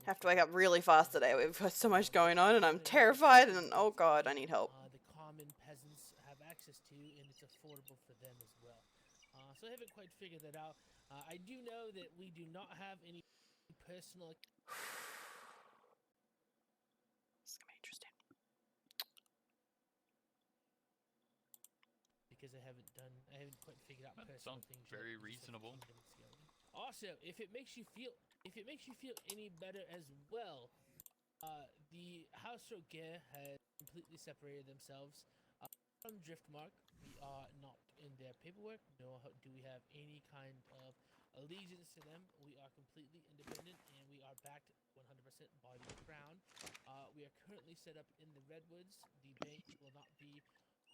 Have to wake up really fast today. We've got so much going on, and I'm terrified. And oh god, I need help. The common peasants have access to, and it's affordable for them as well. So I haven't quite figured that out. I do know that we do not have any personal It's gonna be interesting. because I haven't quite figured out That personal sounds things very yet. reasonable. Also, if it makes you feel any better as well, the House Rogier has completely separated themselves from Driftmark. We are not in their paperwork, nor do we have any kind of allegiance to them. We are completely independent, and we are backed 100% by the Crown. We are currently set up in the Redwoods. The bank will not be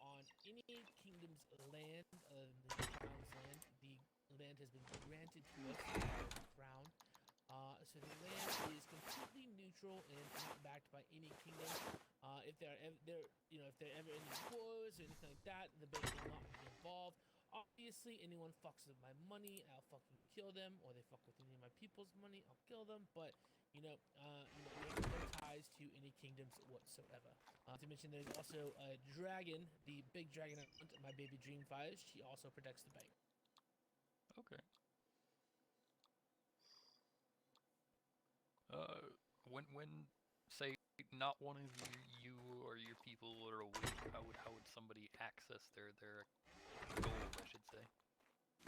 on any kingdom's land other than the Crown's land. The land has been granted to us by the Crown. So the land is completely neutral and not backed by any kingdom. If there are ever any wars or anything like that, the bank will not be involved. Obviously, anyone fucks with my money, I'll fucking kill them, or they fuck with any of my people's money, I'll kill them. But we have no ties to any kingdoms whatsoever. To mention, there's also a dragon, the big dragon, my baby Dreamfire. She also protects the bank. Okay. When say not one of you or your people are awake, how would somebody access their gold, I should say?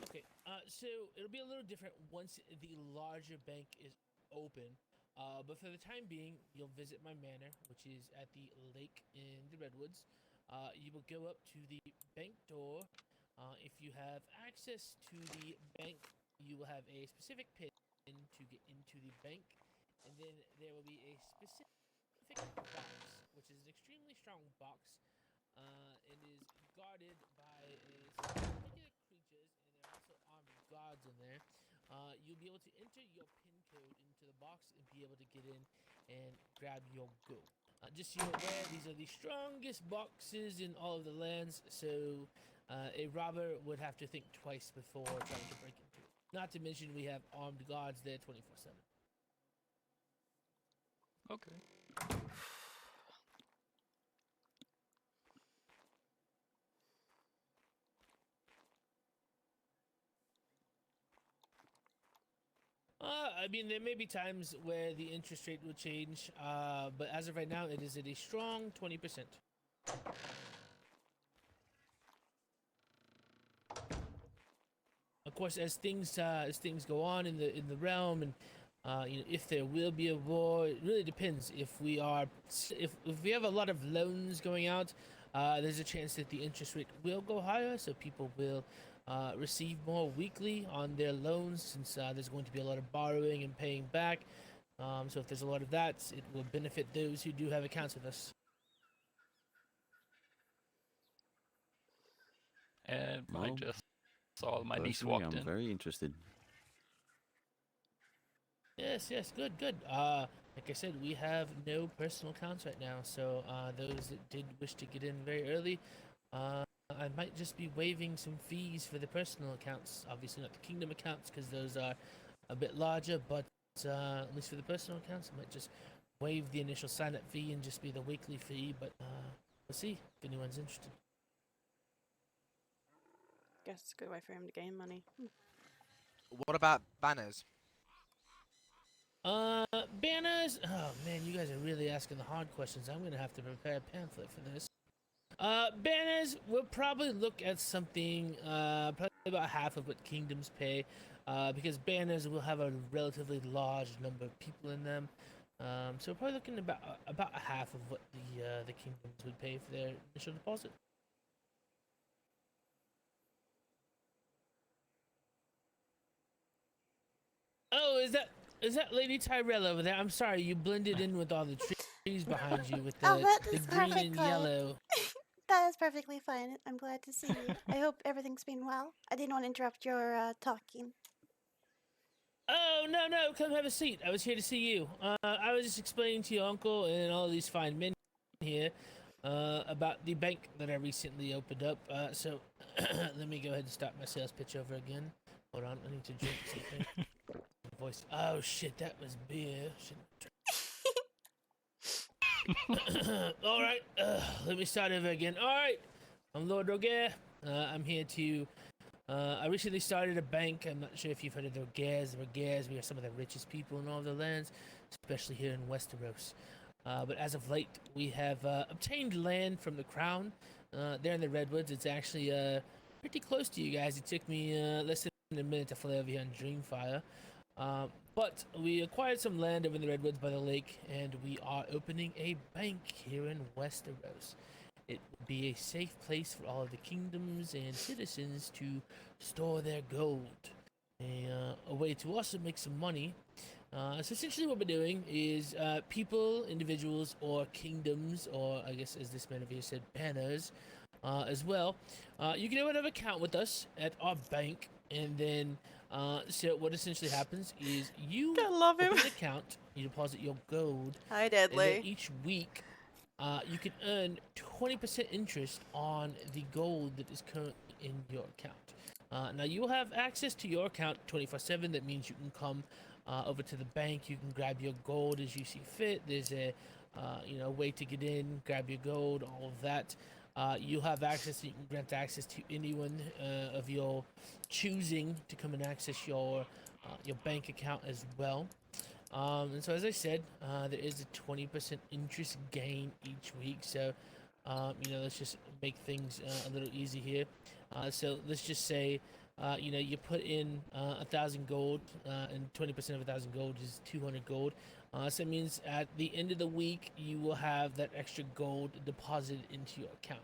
Okay, so it'll be a little different once the larger bank is open. But for the time being, you'll visit my manor, which is at the lake in the Redwoods. You will go up to the bank door. If you have access to the bank, you will have a specific pin to get into the bank. And then there will be a specific box, which is an extremely strong box. It is guarded by particular creatures, and there are also armed guards in there. You'll be able to enter your pin code into the box and be able to get in and grab your gold. Just so you're aware, these are the strongest boxes in all of the lands, so a robber would have to think twice before trying to break into it. Not to mention we have armed guards there 24/7. Okay. I mean, there may be times where the interest rate will change, but as of right now, it is at a strong 20%. Of course, as things go on in the realm, and if there will be a war, it really depends. If we have a lot of loans going out, there's a chance that the interest rate will go higher, so people will receive more weekly on their loans, since there's going to be a lot of borrowing and paying back. So if there's a lot of that, it will benefit those who do have accounts with us. And I Well, just saw my niece personally, walked I'm in. very interested. Yes, good. Like I said, we have no personal accounts right now, so those that did wish to get in very early, I might just be waiving some fees for the personal accounts. Obviously not the kingdom accounts, because those are a bit larger, but at least for the personal accounts, I might just waive the initial sign-up fee and just be the weekly fee, but we'll see if anyone's interested. Guess it's a good way for him to gain money. What about banners? Banners? Oh man, you guys are really asking the hard questions. I'm gonna have to prepare a pamphlet for this. Banners, we'll probably look at something, probably about half of what kingdoms pay, because banners will have a relatively large number of people in them. So we're probably looking about half of what the kingdoms would pay for their initial deposit. Oh, is that Lady Tyrell over there? I'm sorry, you blended in with all the trees behind you with Oh, the that the is green and perfect, Clay. yellow. That is perfectly fine. I'm glad to see you. I hope everything's been well. I didn't want to interrupt your talking. Oh, no, come have a seat. I was here to see you. I was just explaining to your uncle and all these fine men here about the bank that I recently opened up. So let me go ahead and start my sales pitch over again. Hold on, I need to drink something. Voice. Oh shit, that was beer. Shouldn't All right, let me start over again. All right, I'm Lord Roger. I'm here to. I recently started a bank. I'm not sure if you've heard of the Rogers. The Rogers, we are some of the richest people in all the lands, especially here in Westeros. But as of late, we have obtained land from the crown. There in the Redwoods. It's actually pretty close to you guys. It took me less than a minute to fly over here on Dreamfire. But we acquired some land over in the Redwoods by the lake, and we are opening a bank here in Westeros. It would be a safe place for all of the kingdoms and citizens to store their gold. A way to also make some money. So essentially what we're doing is people, individuals, or kingdoms, or I guess as this man over here said, banners, as well. You can open an account with us at our bank, and then so what essentially happens is you I love him. open an account, you deposit your gold, Hi, and then Deadly. each week you can earn 20% interest on the gold that is currently in your account. Now you will have access to your account 24/7. That means you can come over to the bank. You can grab your gold as you see fit. There's a way to get in, grab your gold, all of that. You'll have access. You can grant access to anyone of your choosing to come and access your bank account as well. And so, as I said, there is a 20% interest gain each week. So, let's just make things a little easy here. So let's just say, you put in 1,000 gold, and 20% of 1,000 gold is 200 gold. So it means at the end of the week, you will have that extra gold deposited into your account.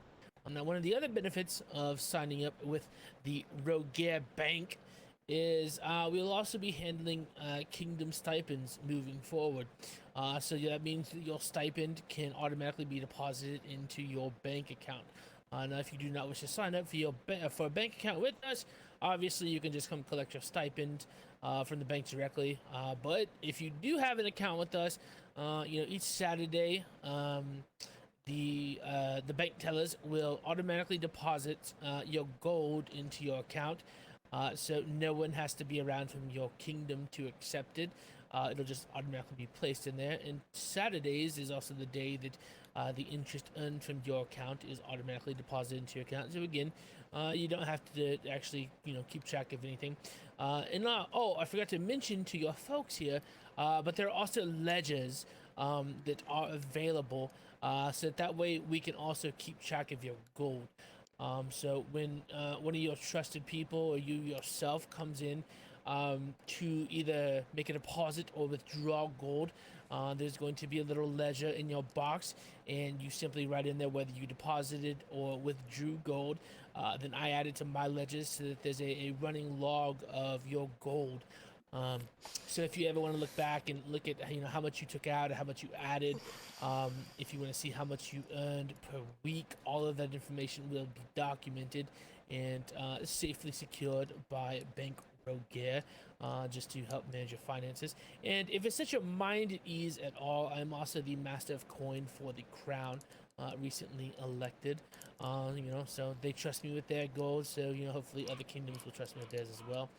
Now, one of the other benefits of signing up with the Roger Bank is we'll also be handling kingdom stipends moving forward. So that means that your stipend can automatically be deposited into your bank account. Now, if you do not wish to sign up for a bank account with us, obviously you can just come collect your stipend from the bank directly. But if you do have an account with us, each Saturday, the bank tellers will automatically deposit your gold into your account. So no one has to be around from your kingdom to accept it. It'll just automatically be placed in there. And Saturdays is also the day that the interest earned from your account is automatically deposited into your account. So again, you don't have to actually, keep track of anything. I forgot to mention to your folks here, but there are also ledgers that are available, so that way we can also keep track of your gold. So when one of your trusted people or you yourself comes in to either make a deposit or withdraw gold, there's going to be a little ledger in your box, and you simply write in there whether you deposited or withdrew gold. Then I add it to my ledger so that there's a running log of your gold. So if you ever want to look back and look at how much you took out, or how much you added, if you want to see how much you earned per week, all of that information will be documented and safely secured by Bank Roger, just to help manage your finances. And if it sets your mind at ease at all, I'm also the Master of Coin for the Crown, recently elected. So they trust me with their gold, so hopefully other kingdoms will trust me with theirs as well.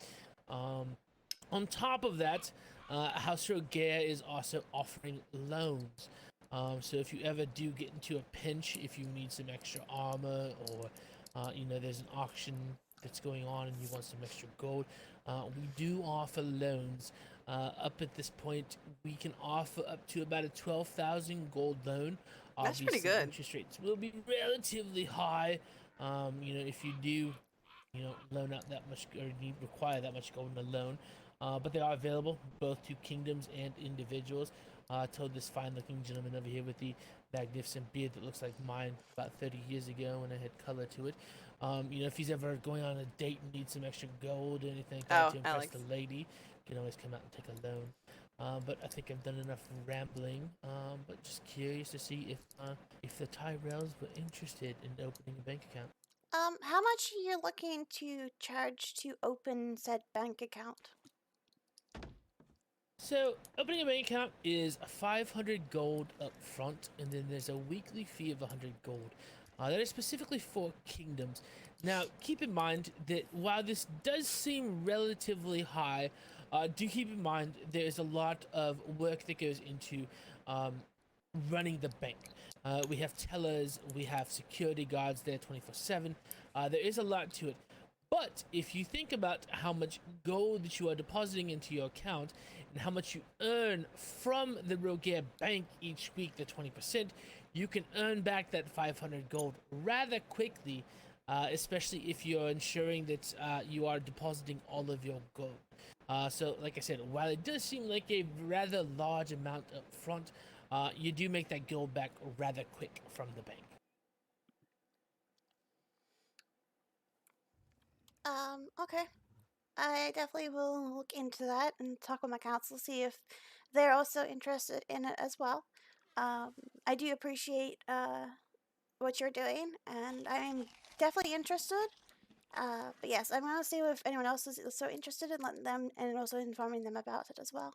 On top of that, House Roger is also offering loans. So if you ever do get into a pinch, if you need some extra armor, or there's an auction that's going on and you want some extra gold, we do offer loans. Up at this point, we can offer up to about a 12,000 gold loan. That's pretty Obviously, good. interest rates will be relatively high. If you do, loan out that much, or require that much gold in a loan. But they are available both to kingdoms and individuals. I told this fine-looking gentleman over here with the magnificent beard that looks like mine about 30 years ago when I had color to it. If he's ever going on a date and needs some extra gold or anything like that to impress Alex. the lady, you can always come out and take a loan. But I think I've done enough rambling. But just curious to see if the Tyrells were interested in opening a bank account. How much are you looking to charge to open said bank account? So, opening a bank account is 500 gold up front, and then there's a weekly fee of 100 gold. That is specifically for kingdoms. Now, keep in mind that while this does seem relatively high, do keep in mind there's a lot of work that goes into running the bank. We have tellers, we have security guards there 24/7. There is a lot to it. But if you think about how much gold that you are depositing into your account and how much you earn from the Rogaire bank each week, the 20%, you can earn back that 500 gold rather quickly, especially if you're ensuring that you are depositing all of your gold. So, like I said, while it does seem like a rather large amount up front, you do make that gold back rather quick from the bank. Okay. I definitely will look into that and talk with my council, see if they're also interested in it as well. I do appreciate what you're doing, and I'm definitely interested. But yes, I'm gonna see if anyone else is also interested in letting them and also informing them about it as well.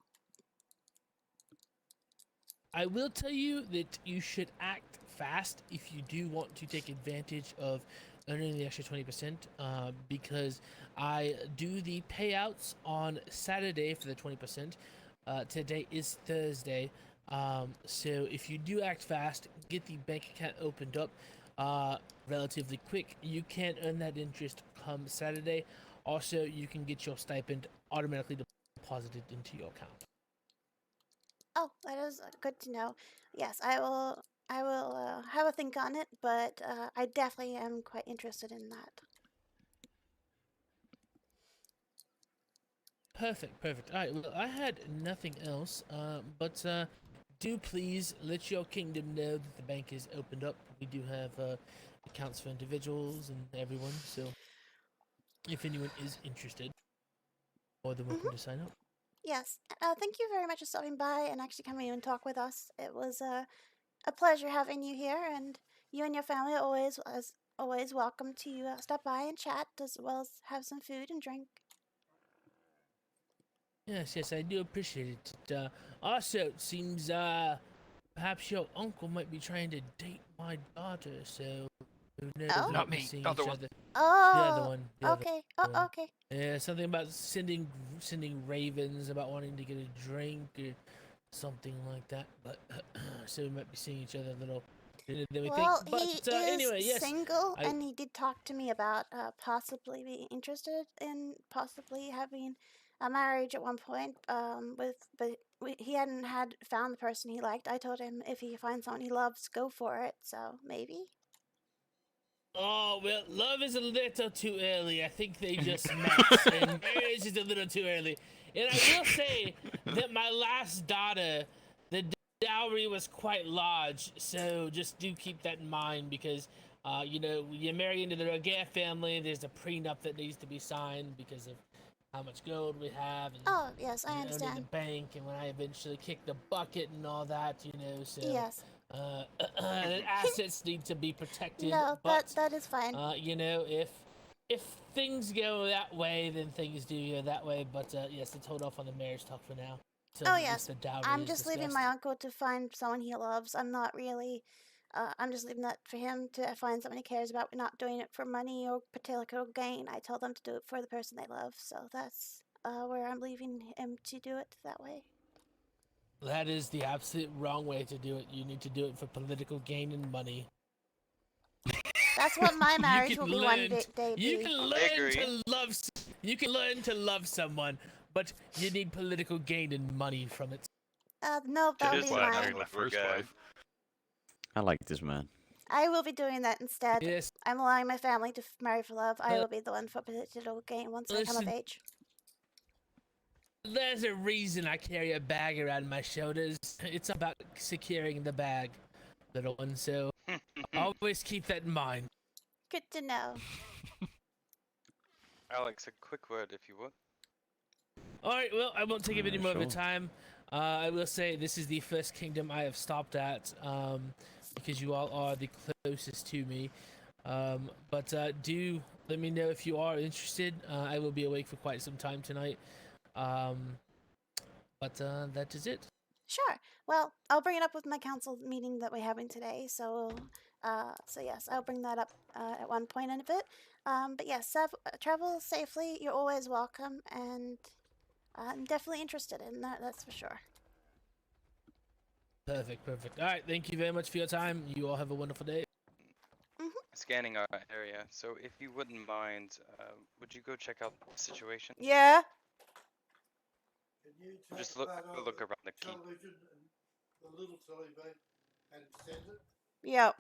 I will tell you that you should act fast if you do want to take advantage of earning the extra 20%, because I do the payouts on Saturday for the 20%. Today is Thursday, so if you do act fast, get the bank account opened up relatively quick, you can earn that interest come Saturday. Also, you can get your stipend automatically deposited into your account. Oh, that is good to know. Yes, I will. I will have a think on it, but I definitely am quite interested in that. Perfect. All right. Well, I had nothing else, but do please let your kingdom know that the bank is opened up. We do have accounts for individuals and everyone, so if anyone is interested, more than welcome to sign up. Yes. Thank you very much for stopping by and actually coming and talk with us. It was a pleasure having you here, and you and your family are always, as always, welcome to stop by and chat as well as have some food and drink. Yes, I do appreciate it. Also, it seems perhaps your uncle might be trying to date my daughter, so who knows? Oh? we Not might be me, seeing the other each one. other. Oh. The other one. The other Okay. one. Oh, okay. Yeah, something about sending ravens about wanting to get a drink or something like that. But so we might be seeing each other a little sooner than we Well, think. But he is anyway, yes. single, I- and he did talk to me about possibly being interested in possibly having a marriage at one point. He hadn't had found the person he liked. I told him if he finds someone he loves, go for it. So maybe. Oh well, love is a little too early. I think they just met, and marriage is a little too early. And I will say that my last daughter, the dowry was quite large, so just do keep that in mind because, you marry into the Rogaire family. There's a prenup that needs to be signed because of how much gold we have and Oh yes, I owning the understand. bank, and when I eventually kick the bucket and all that, so Yes. assets need to be protected. No, but that is fine. if things go that way, then things do go that way. But yes, let's hold off on the marriage talk for now. So Oh at least yes, the dowry I'm is just leaving discussed. my uncle to find someone he loves. I'm not really. I'm just leaving that for him to find someone he cares about. We're not doing it for money or political gain. I told them to do it for the person they love. So that's where I'm leaving him to do it that way. That is the absolute wrong way to do it. You need to do it for political gain and money. That's what my marriage You will can be one learn. day. You Be. can I learn agree. to love. You can learn to love someone, but you need political gain and money from it. No, that'll Just be like I mine. married my first wife. I like this man. I will be doing that instead. Yes. I'm allowing my family to marry for love. I will be the one for political gain once I come of Listen. age. There's a reason I carry a bag around my shoulders. It's about securing the bag, little one. So always keep that in mind. Good to know. Alex, a quick word if you would. All right. Well, I won't take up any more of your Sure. time. I will say this is the first kingdom I have stopped at, because you all are the closest to me. But do let me know if you are interested. I will be awake for quite some time tonight. But that is it. Sure. Well, I'll bring it up with my council meeting that we're having today. So yes, I'll bring that up at one point in a bit. But yes, travel safely. You're always welcome, and I'm definitely interested in that. That's for sure. Perfect, perfect. All right, thank you very much for your time. You all have a wonderful day. Scanning our area. So if you wouldn't mind, would you go check out the situation? Yeah. Can you Just take look that look over around the keep. television and the little television and send it? Yep.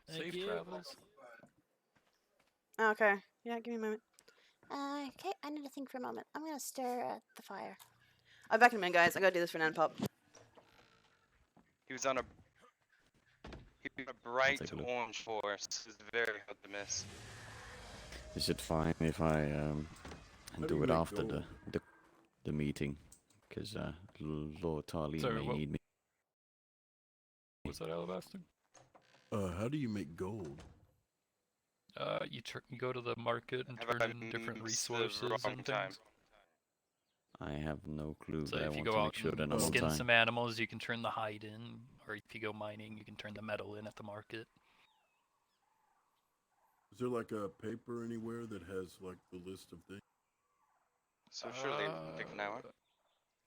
Thank Safe you. travels. Okay. Yeah, give me a moment. Okay, I need to think for a moment. I'm gonna stare at the fire. I'll be back in a minute, guys. I gotta do this for Nanpop. He was on a bright take a look. orange force. It's very hard to miss. Is it fine if I do do you it make after gold? the meeting? Because Lord Tarly Sorry, may what- need me. Was that Alabaster? How do you make gold? You go to the market and Have turn I in different missed the resources wrong and time? things. I have no clue, So but I if you want go to make out sure that I'm and on skin time. some animals, you can turn the hide in, or if you go mining, you can turn the metal in at the market. Is there like a paper anywhere that has like the list of things? So surely it'll take an hour.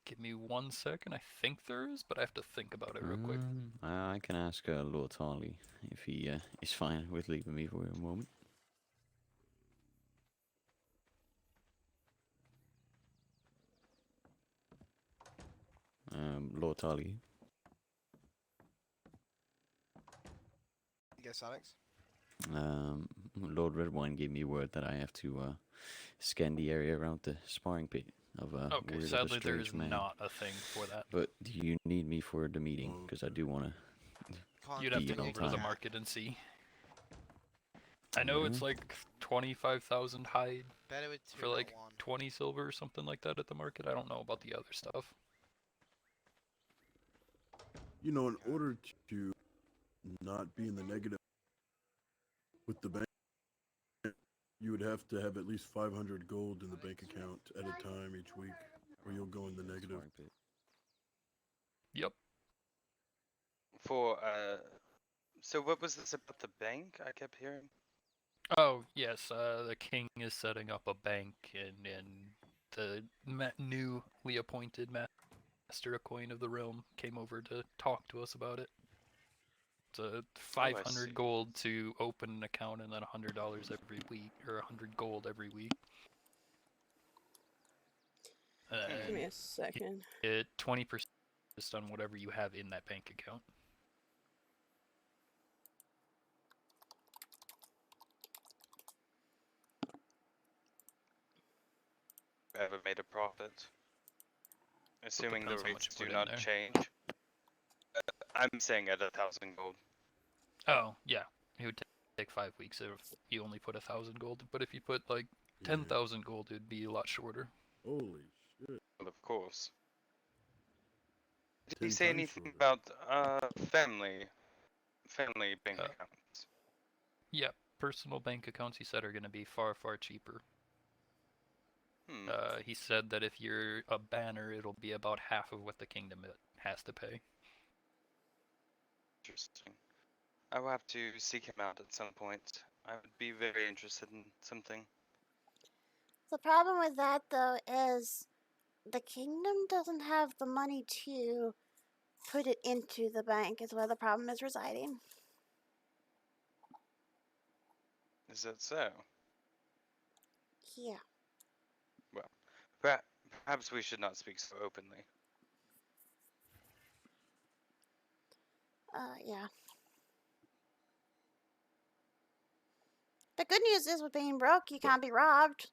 Give me 1 second. I think there is, but I have to think about it real quick. I can ask Lord Tarly if he is fine with leaving me for a moment. Lord Tarly. Yes, Alex. Lord Redwine gave me word that I have to scan the area around the sparring pit of Okay, word of a sadly there is strange man. not a thing for that. But do you need me for the meeting? Because I do want to. Can't You'd have be to on go over to the time. market and see. I know it's like 25,000 hide Better with 2, for like not 1. 20 silver or something like that at the market. I don't know about the other stuff. You know, in order to not be in the negative with the bank, you would have to have at least 500 gold in the bank account at a time each week, or you'll go in the negative. Sparring pit. Yep. For so what was this about the bank? I kept hearing. Oh, yes, the king is setting up a bank, and the newly appointed Master Coin of the Realm came over to talk to us about it. It's a 500 see. gold to open an account, and then $100 every week, or 100 gold every week. Give me a second. It 20% on whatever you have in that bank account. Ever made a profit? Assuming the depends how much rates you do put in not there. change. I'm saying at 1,000 gold. Oh, yeah. It would take 5 weeks if you only put 1,000 gold. But if you put like Yeah. 10,000 gold, it'd be a lot shorter. Holy shit. Well, of course. Did 10 he say times anything shorter. about family bank Uh, accounts? Yeah, personal bank accounts, he said, are going to be far, far cheaper. Hmm. He said that if you're a banner, it'll be about half of what the kingdom has to pay. Interesting. I will have to seek him out at some point. I would be very interested in something. The problem with that, though, is the kingdom doesn't have the money to put it into the bank, is where the problem is residing. Is that so? Yeah. Well, perhaps we should not speak so openly. Yeah. The good news is with being broke, you can't be robbed.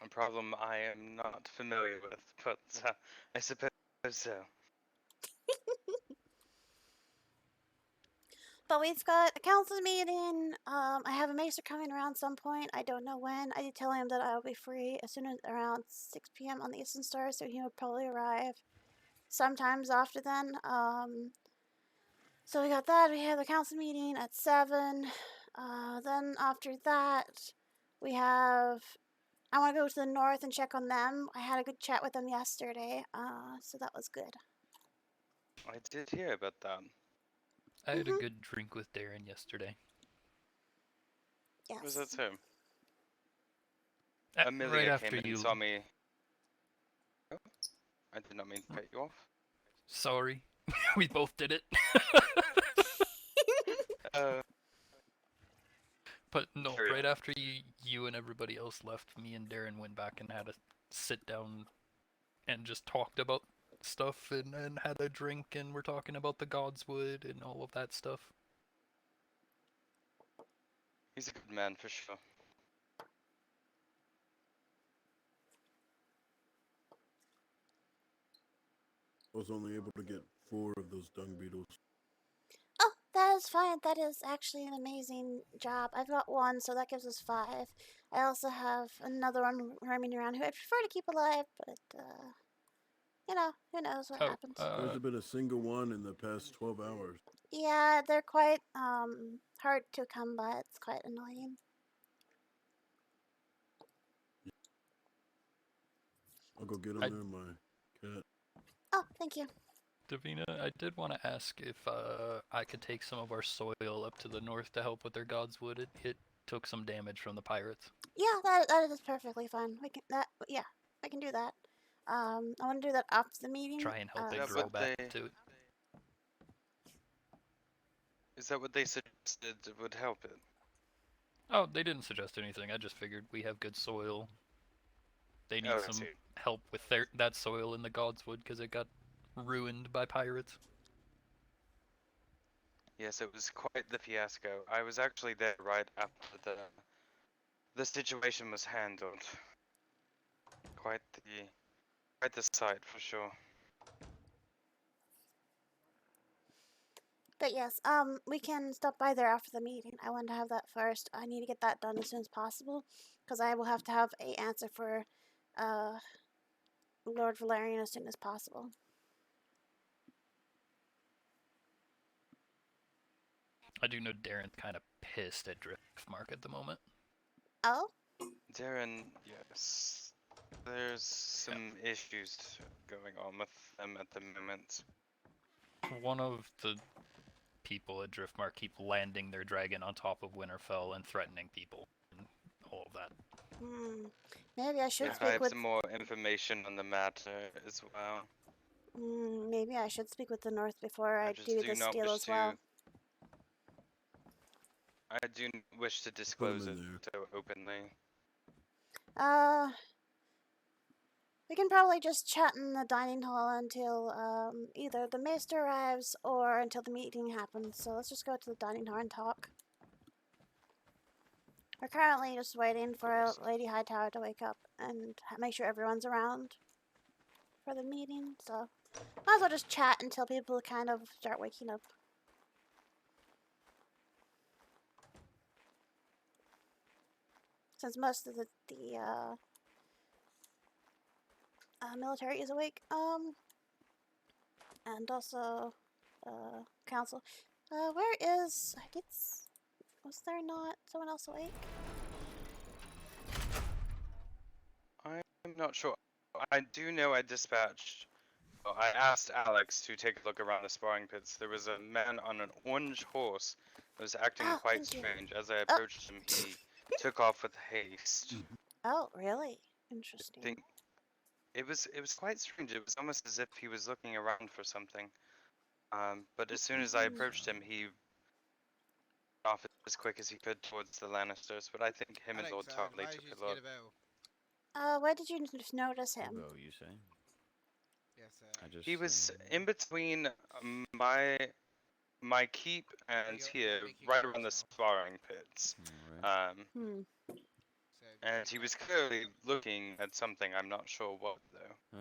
A problem I am not familiar with, but I suppose so. But we've got a council meeting. I have a maester coming around some point. I don't know when. I did tell him that I'll be free as soon as around 6 p.m. on the Eastern Star, so he will probably arrive sometimes after then. So we got that. We have the council meeting at 7. Then after that, we have. I want to go to the north and check on them. I had a good chat with them yesterday, so that was good. I did hear about that. I had a good drink with Darren yesterday. Yes. Was that so? Right Amelia after came in you and saw me. I did not mean to cut you off. Sorry, we both did it. Uh, But no, Carry right on. after you and everybody else left, me and Darren went back and had a sit down and just talked about stuff and had a drink and we're talking about the Godswood and all of that stuff. he's a good man for sure. I was only able to get 4 of those dung beetles. Oh, that is fine. That is actually an amazing job. I've got 1, so that gives us 5. I also have another one roaming around who I prefer to keep alive, but, you know, who knows what happens. There hasn't been a single one in the past 12 hours. Yeah, they're quite, hard to come by. It's quite annoying. I'll go get them there, my cat. Oh, thank you. Davina, I did want to ask if I could take some of our soil up to the north to help with their Godswood. It took some damage from the pirates. Yeah, that is perfectly fine. We can, yeah, I can do that. I want to do that after the meeting. Try and help Yeah, it grow but back they- to it. Is that what they suggested would help it? Oh, they didn't suggest anything. I just figured we have good soil. They need Oh, I some see. help with that soil in the Godswood because it got ruined by pirates. Yes, it was quite the fiasco. I was actually there right after the situation was handled. Quite the sight for sure. But yes, we can stop by there after the meeting. I want to have that first. I need to get that done as soon as possible, because I will have to have a answer for, Lord Valerian as soon as possible. I do know Darren's kind of pissed at Driftmark at the moment. Oh? Darren, yes. There's some issues going on with them at the moment. One of the people at Driftmark keep landing their dragon on top of Winterfell and threatening people and all of that. Maybe I should I speak have with. some more information on the matter as well. Maybe I should speak with the North before I just do do this not deal wish as well. I do wish to disclose it so openly. We can probably just chat in the dining hall until either the maester arrives or until the meeting happens. So let's just go to the dining hall and talk. We're currently just waiting for Lady Hightower to wake up and make sure everyone's around for the meeting. So might as well just chat until people kind of start waking up. Since most of the military is awake, and also council. Where is? Was there not someone else awake? I'm not sure. I do know I dispatched. Well, I asked Alex to take a look around the sparring pits. There was a man on an orange horse that was acting quite strange. As I approached him, he took off with haste. Oh, really? Interesting. It was quite strange. It was almost as if he was looking around for something. But as soon as I approached him, he off as quick as he could towards the Lannisters. But I think him and Lord Tarley took a look. Where did you notice him? Go, you say? Yes, I just, He was in between my keep and here, right around the sparring pits. And he was clearly looking at something. I'm not sure what though.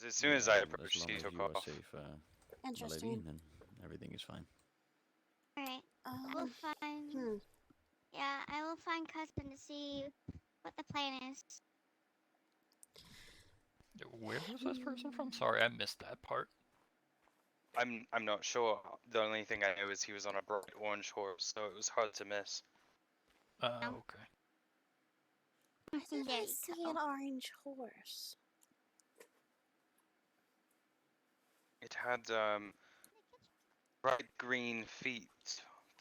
As soon as I approached, he took off. Safe, Interesting. lady, then everything is fine. Alright, we'll find. Yeah, I will find Cousin to see what the plan is. Where was this person from? Sorry, I missed that part. I'm not sure. The only thing I know is he was on a bright orange horse, so it was hard to miss. Okay. I think I see an orange horse. It had bright green feet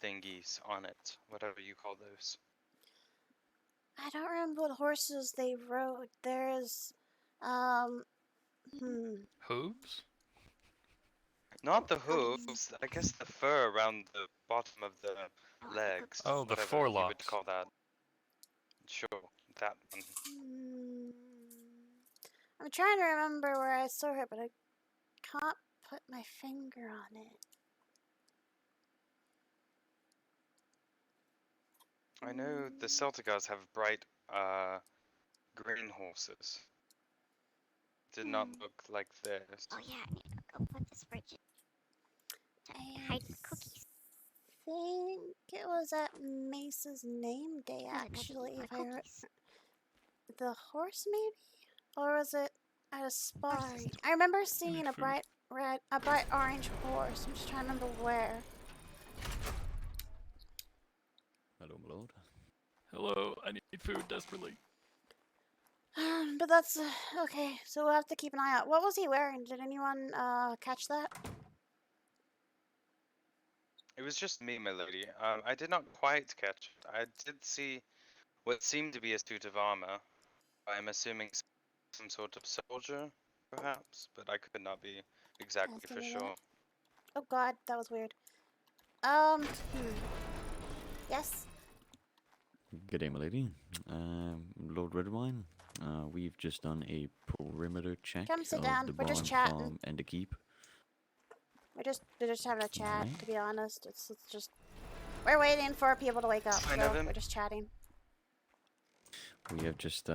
thingies on it, whatever you call those. I don't remember what horses they rode. There's Hooves? Not the hooves. I guess the fur around the bottom of the legs. Oh, the whatever you would forelocks. call that. Sure, that one. I'm trying to remember where I saw it, but I can't put my finger on it. I know the Celticars have bright green horses. Did not look like theirs. Oh yeah, I need to go put this fridge. Hide the cookies. I think it was at Mace's name day, No, I gotta actually. eat my If I cookies. the horse, maybe, or was it at a sparring? Horses. I remember seeing a food. bright red, a bright orange horse. I'm just trying to remember where. Hello, my lord. Hello, I need food desperately. But that's okay. So we'll have to keep an eye out. What was he wearing? Did anyone catch that? It was just me, my lady. I did not quite catch it. I did see what seemed to be a suit of armor. I'm assuming some sort of soldier, perhaps, but I could not be exactly Yes, for give me sure. that. Oh God, that was weird. Yes. Good day, my lady. Lord Redwine, we've just done a perimeter check Come sit of down. the We're just barn, chatting. farm, and the keep. We're just having a chat. Alright. To be honest, it's just we're waiting for people to wake up. Fine, So Evan. we're just chatting. We have just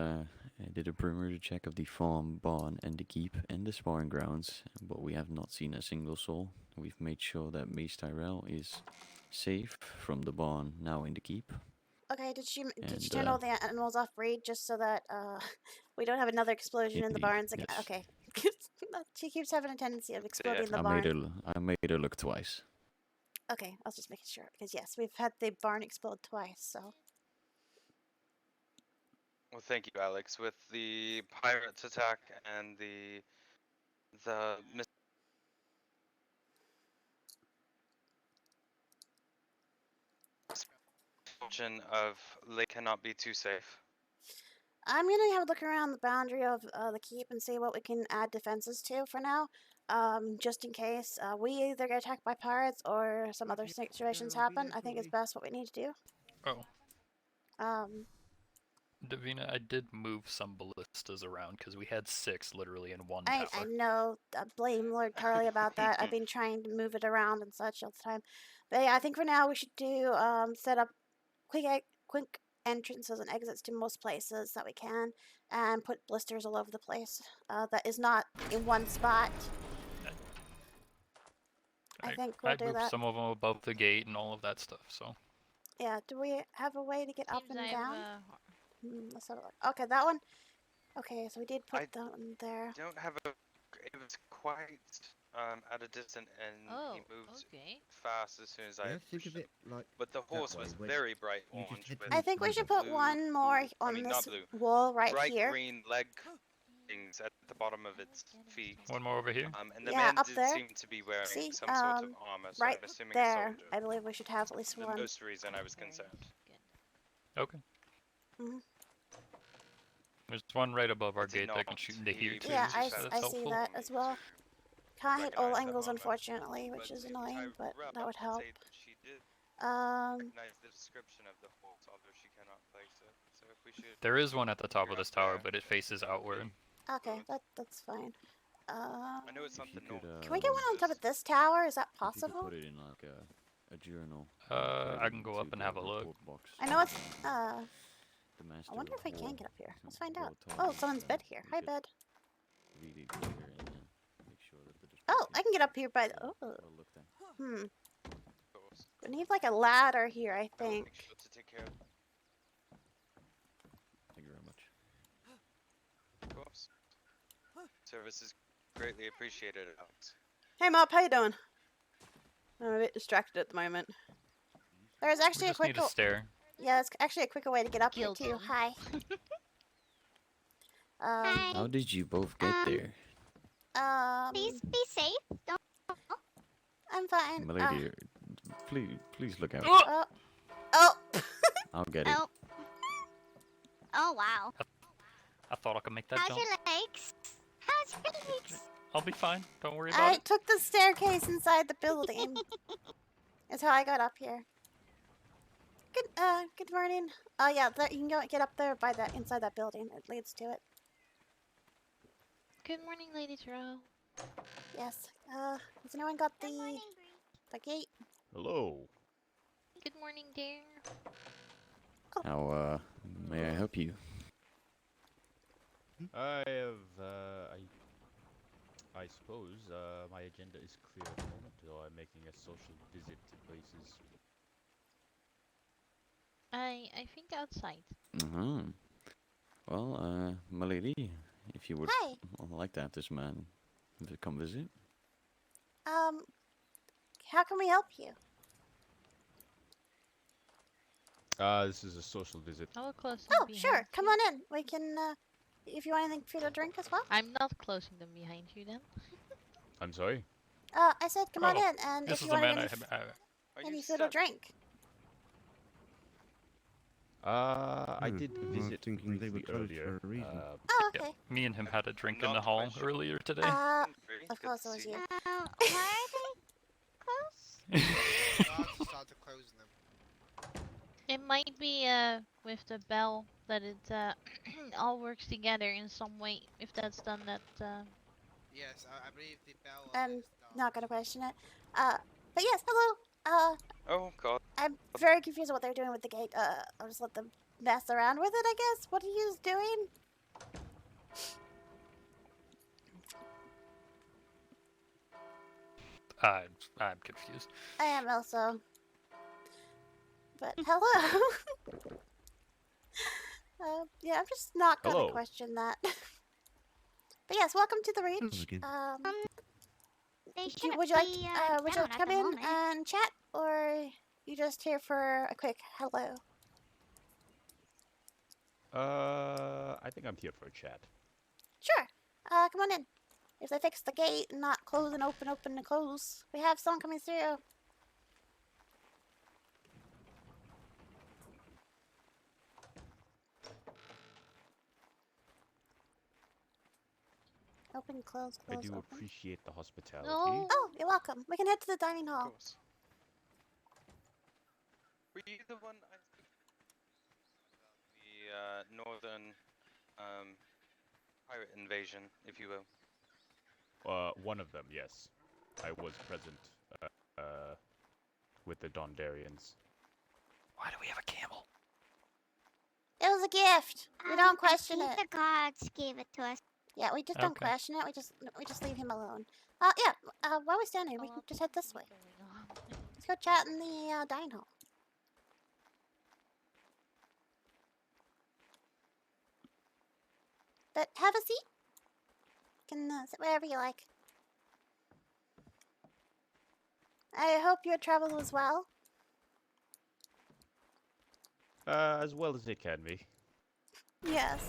did a perimeter check of the farm, barn, and the keep, and the sparring grounds, but we have not seen a single soul. We've made sure that Mace Tyrell is safe from the barn, now in the keep. Okay, did you And, turn all the animals off breed just so that we don't have another explosion in the Indeed, barns again? yes. Okay. She keeps having a tendency of exploding in the I barn. made her look twice. Okay, I was just making sure because yes, we've had the barn explode twice. So Well, thank you, Alex. With the pirates attack and the misfortune of Lake cannot be too safe. I'm gonna have a look around the boundary of the keep and see what we can add defenses to for now. Just in case we either get attacked by pirates or some other situations happen. I think it's best what we need to do. Oh, Um, Davina, I did move some ballistas around because we had 6 literally in one I tower. know. Blame Lord Carly about that. I've been trying to move it around and such all the time. But yeah, I think for now we should do set up quick entrances and exits to most places that we can, and put blisters all over the place. That is not in one spot. I think we'll do moved that. some of them above the gate and all of that stuff, so. Yeah. Do we have a way to get up Seems and I've, down? Let's have a look. Okay, that one. Okay, so we did put that one there. Don't have a. It was quite at a distance, and he moved fast as soon as I pushed him. But the horse was very bright orange. With I think we should put blue- one more on not this blue, wall right bright here. green leg things at the bottom of its feet. One more over here. And the Yeah, man up did there. seem to be wearing See, some sort of armor, so right I'm assuming a there. soldier. I believe we should have at least The one. most reason I was concerned. Okay. Mhm. There's one right above our Does he gate that can not? shoot into here too. Yeah, so I that's see helpful. that as well. Can't hit all Recognize the angles, armor, unfortunately, which is annoying, but that would help. Say that she did Um, recognize the description of the horse, although she cannot place it. So if we should. There is one at the top figure of this out tower, where but it faces outward. okay, that's fine. I know it's not If you the could, north. Can we get one on top of this tower? Is that If you could possible? put it in like a journal. I can go up and have a look. report box, I know it's the master I wonder if I can hall. get up here. Let's Some find out. volatile Oh, someone's that bed here. we Hi, could bed. Read it clear and make sure that the Oh, I can get up here by the. description Oh, is well looked at. we need like a ladder here, I I will think. make sure to take care of. Thank you very much. Of course. Service is greatly appreciated, Alex. Hey, Mop, how you doing? I'm a bit distracted at the moment. There's We actually a just need quick. a stair. Yeah, it's actually a quicker way to get up here Guilty. too. Hi. Hi. How did you both get there? Please be safe. Don't. I'm fine. My lady, please look out. Oh. Oh. I'll get it. Oh. Oh wow. I thought I could make that How's jump. your legs? How's your I'll be fine. Don't worry about I it. took the staircase inside the building. That's how I got up here. Good morning. Yeah, you can get up there by that inside that building. It leads to it. Good morning, Lady Tyrell. Yes. Has anyone got the gate? Hello. Good morning, dear. How may I help you? I have, I suppose, my agenda is clear at the moment, though I'm making a social visit to places. I think outside. Uh-huh. Well, my lady, if you would Hi. like to have this man come visit. How can we help you? This is a social visit. I will close them Oh, behind sure. you. Come on in. We can, if you want anything for you to drink as well. I'm not closing them behind you then. I'm sorry? I said come on Oh, in, and This if is you the wanted man any food or drink. I did visit thinking they were briefly closed earlier. for a reason. Oh, Yeah, okay. me and him had a drink in Not the hall question. earlier today. Of course it was you. Why are they close? Started closing them. It might be with the bell that it all works together in some way. If that's done, that Yes, I believe the bell. I'm not gonna question it. But yes, hello. Oh god. I'm very confused what they're doing with the gate. I'll just let them mess around with it, I guess. What are you doing? I'm confused. I am also. But hello. Yeah, I'm just not gonna Hello. question that. But yes, welcome to the Reach. They Would shouldn't you like be, would you down like to at come the in moment. and chat, or you just here for a quick hello? I think I'm here for a chat. Sure. Come on in. If they fix the gate and not close and open, open and close, we have someone coming through. Open, close, I close, do open. appreciate the hospitality. no. Oh, you're welcome. We can head to the dining Of hall. course. Were you the one I spoke to? The northern pirate invasion, if you will. One of them, yes. I was present, with the Dondarians. Why do we have a camel? It was a gift. We don't question I think it. the gods gave it to us. Yeah, we just don't Okay. question it. We just leave him alone. Yeah. While we're standing here, we can just head this way. Let's go chat in the dining hall. But have a seat. You can sit wherever you like. I hope your travel was well. As well as it can be. Yes.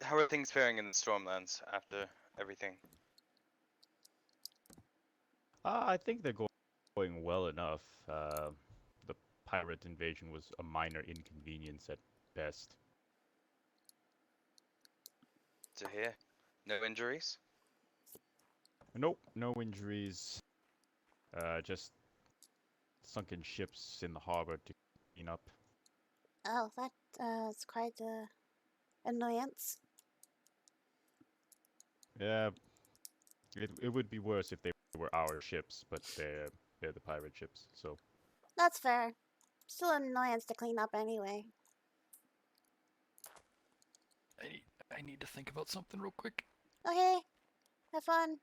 How are things faring in the Stormlands after everything? I think they're going well enough. The pirate invasion was a minor inconvenience at best. To hear. No injuries? Nope, no injuries. Just sunken ships in the harbor to clean up. Oh, that is quite a annoyance. Yeah, it would be worse if they were our ships, but they're the pirate ships, so. That's fair. Still an annoyance to clean up anyway. I need to think about something real quick. Okay. Have fun.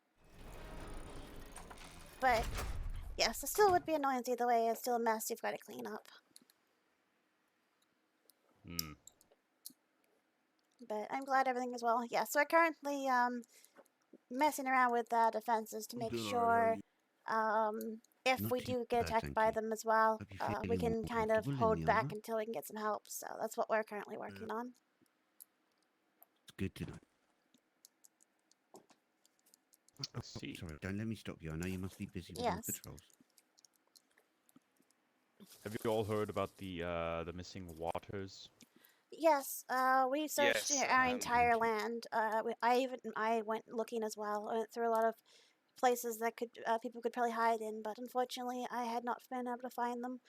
But yes, it still would be annoyance either way. It's still a mess you've got to clean up. Hmm. But I'm glad everything is well. Yeah, so we're currently messing around with defenses to make sure if Not we too do get bad, attacked thank by you. them as well, Hope you're we feeling can more kind of comfortable in hold the back armor. until we can get some help. So that's what we're currently working on. It's good to know. See. Sorry, don't let me stop you. I know you must be busy with Yes. your patrols. Have you all heard about the missing waters? Yes, we searched Yes, our entire Thank you. land. I went looking as well. I went through a lot of places that could people could probably hide in, but unfortunately, I had not been able to find them.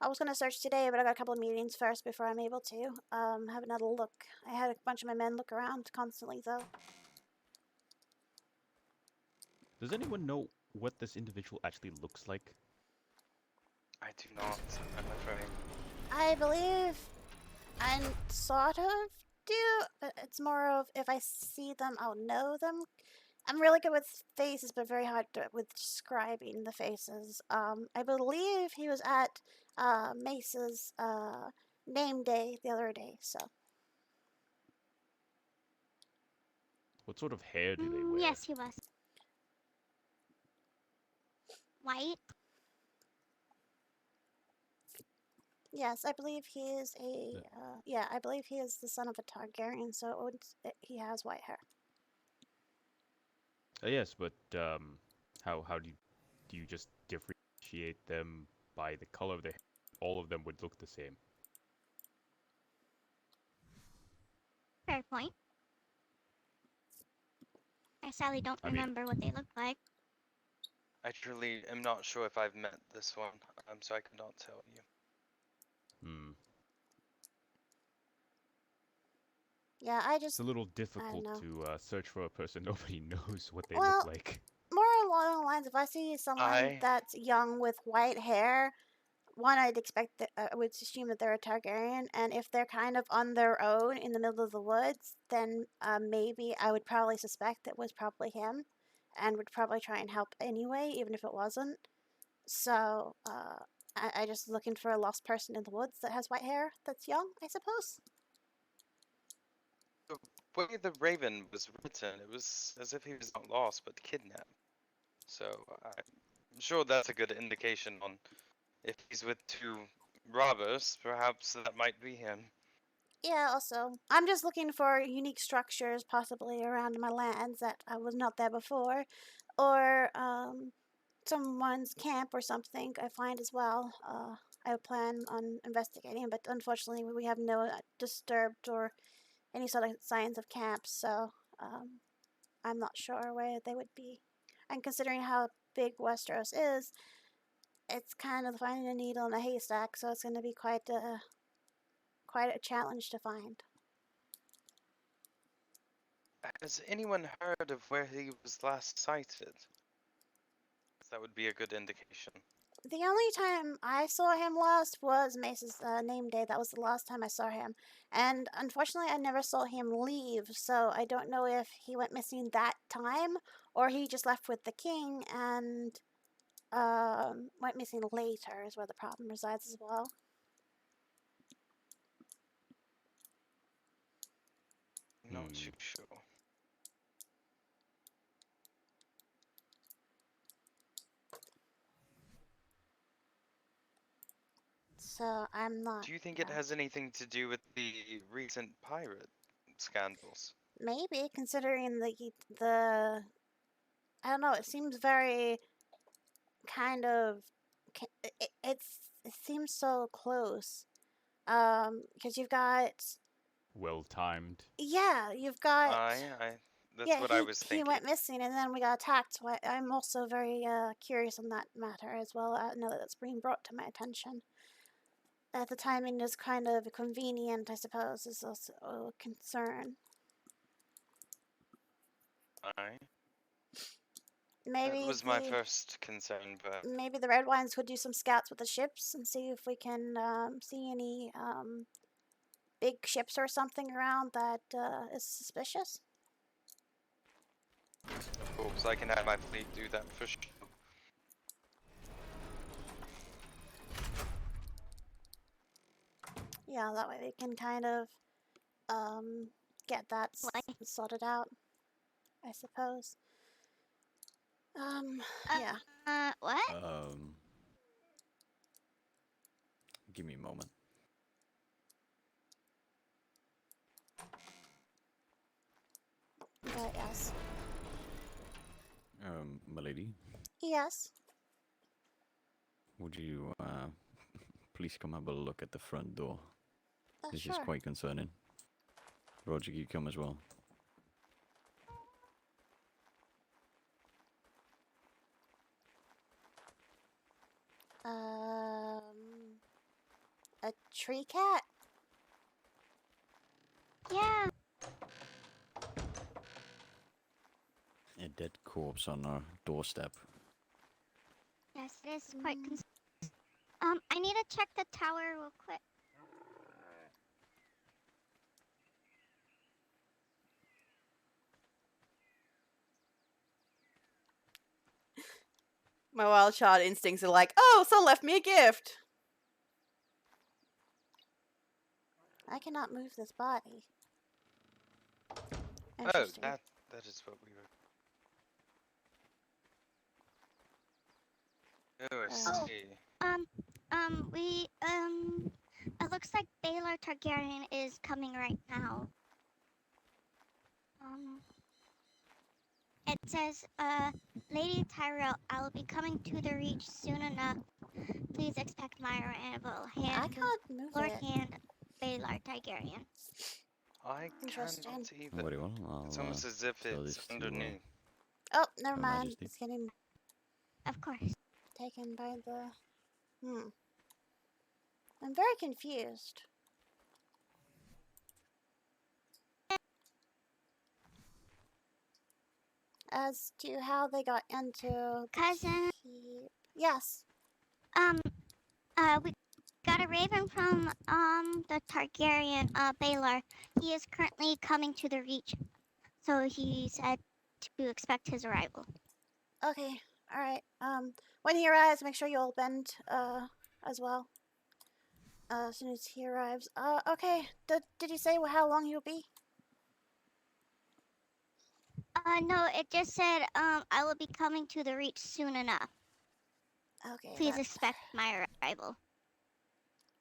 I was gonna search today, but I got a couple of meetings first before I'm able to have another look. I had a bunch of my men look around constantly, though. Does anyone know what this individual actually looks like? I do not, I'm afraid. I believe I sort of do, but it's more of if I see them, I'll know them. I'm really good with faces, but very hard with describing the faces. I believe he was at Mace's name day the other day, so. What sort of hair do they wear? Yes, he was. White. Yes, I believe he is a, yeah, I believe he is the son of a Targaryen, so he has white hair. Yes, but how do you just differentiate them by the color of their hair? All of them would look the same. Fair point. I sadly don't I mean, remember what they look like. I truly am not sure if I've met this one, so I cannot tell you. Yeah, I It's just, a little I difficult don't know. to search for a person nobody knows what they Well, look like. more along the lines, if I see someone that's young with white hair, one, I'd expect that I would assume that they're a Targaryen, and if they're kind of on their own in the middle of the woods, then maybe I would probably suspect it was probably him, and would probably try and help anyway, even if it wasn't. So I just looking for a lost person in the woods that has white hair that's young, I suppose. The way the Raven was written, it was as if he was not lost but kidnapped. So I'm sure that's a good indication on if he's with two robbers, perhaps that might be him. Yeah, also, I'm just looking for unique structures possibly around my lands that I was not there before, or someone's camp or something I find as well. I plan on investigating, but unfortunately we have no disturbed or any sort of signs of camps, so I'm not sure where they would be. And considering how big Westeros is, it's kind of finding a needle in a haystack, so it's going to be quite a challenge to find. Has anyone heard of where he was last sighted? That would be a good indication. The only time I saw him last was Mace's name day. That was the last time I saw him. And unfortunately, I never saw him leave, so I don't know if he went missing that time or he just left with the king and went missing later, is where the problem resides as well. Not too sure. So I'm not. Do you think it has anything to do with the recent pirate scandals? Maybe, considering the I don't know, it seems very kind of it seems so close. Because you've got Well timed. yeah, you've got that's yeah, what I was he thinking. went missing and then we got attacked. So I'm also very curious on that matter as well. Now that it's being brought to my attention. The timing is kind of convenient, I suppose, is also a concern. Maybe that was my first concern, but maybe the Red Wines could do some scouts with the ships and see if we can see any big ships or something around that is suspicious. of course I can have my fleet do that for sure. Yeah, that way we can kind of get that sorted out, I suppose. Yeah. What? Give me a moment. But yes. Milady, Yes. would you please come have a look at the front door? This sure. is quite concerning. Roger, you come as well. A tree cat? Yeah. A dead corpse on our doorstep. Yes, it is quite I need to check the tower real quick. My wild child instincts are like, oh, someone left me a gift. I cannot move this body. Oh, Interesting. that is what we were. Oh, I see. It looks like Baylor Targaryen is coming right now. It says, Lady Tyrell, I will be coming to the Reach soon enough. Please expect my arrival. I can't move Lord it. Hand, Baylor Targaryen. I Interesting. cannot either. Very well. I'll It's almost as if tell it's this to, underneath. Oh, never Her mind. Majesty. It's getting Of course. taken by the... I'm very confused. As to how they got into the Cousin. keep. Yes. We got a raven from, the Targaryen, Baylor. He is currently coming to the Reach. So he said to expect his arrival. Okay. All right. When he arrives, make sure you'll bend as well. As soon as he arrives. Okay. Did you say how long he'll be? No, it just said, I will be coming to the Reach soon enough. Okay. Please expect my arrival.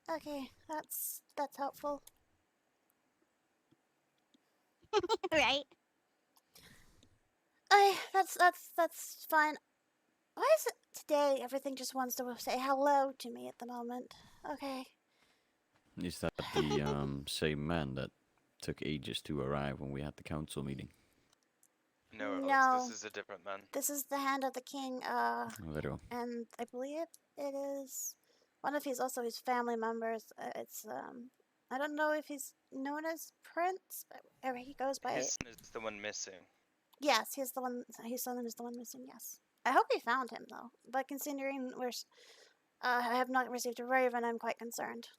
Okay, that's helpful. Right? That's fine. Why is it today everything just wants to say hello to me at the moment? Okay. Is that the same man that took ages to arrive when we had the council meeting? No, No. Alex, this is a different man. This is the Hand of the King, Very well. and I believe it is one of his family members. It's I don't know if he's known as Prince, but he goes by. His son is the one missing. Yes, he's the one. His son is the one missing. Yes, I hope he found him though. But considering I have not received a raven, I'm quite concerned.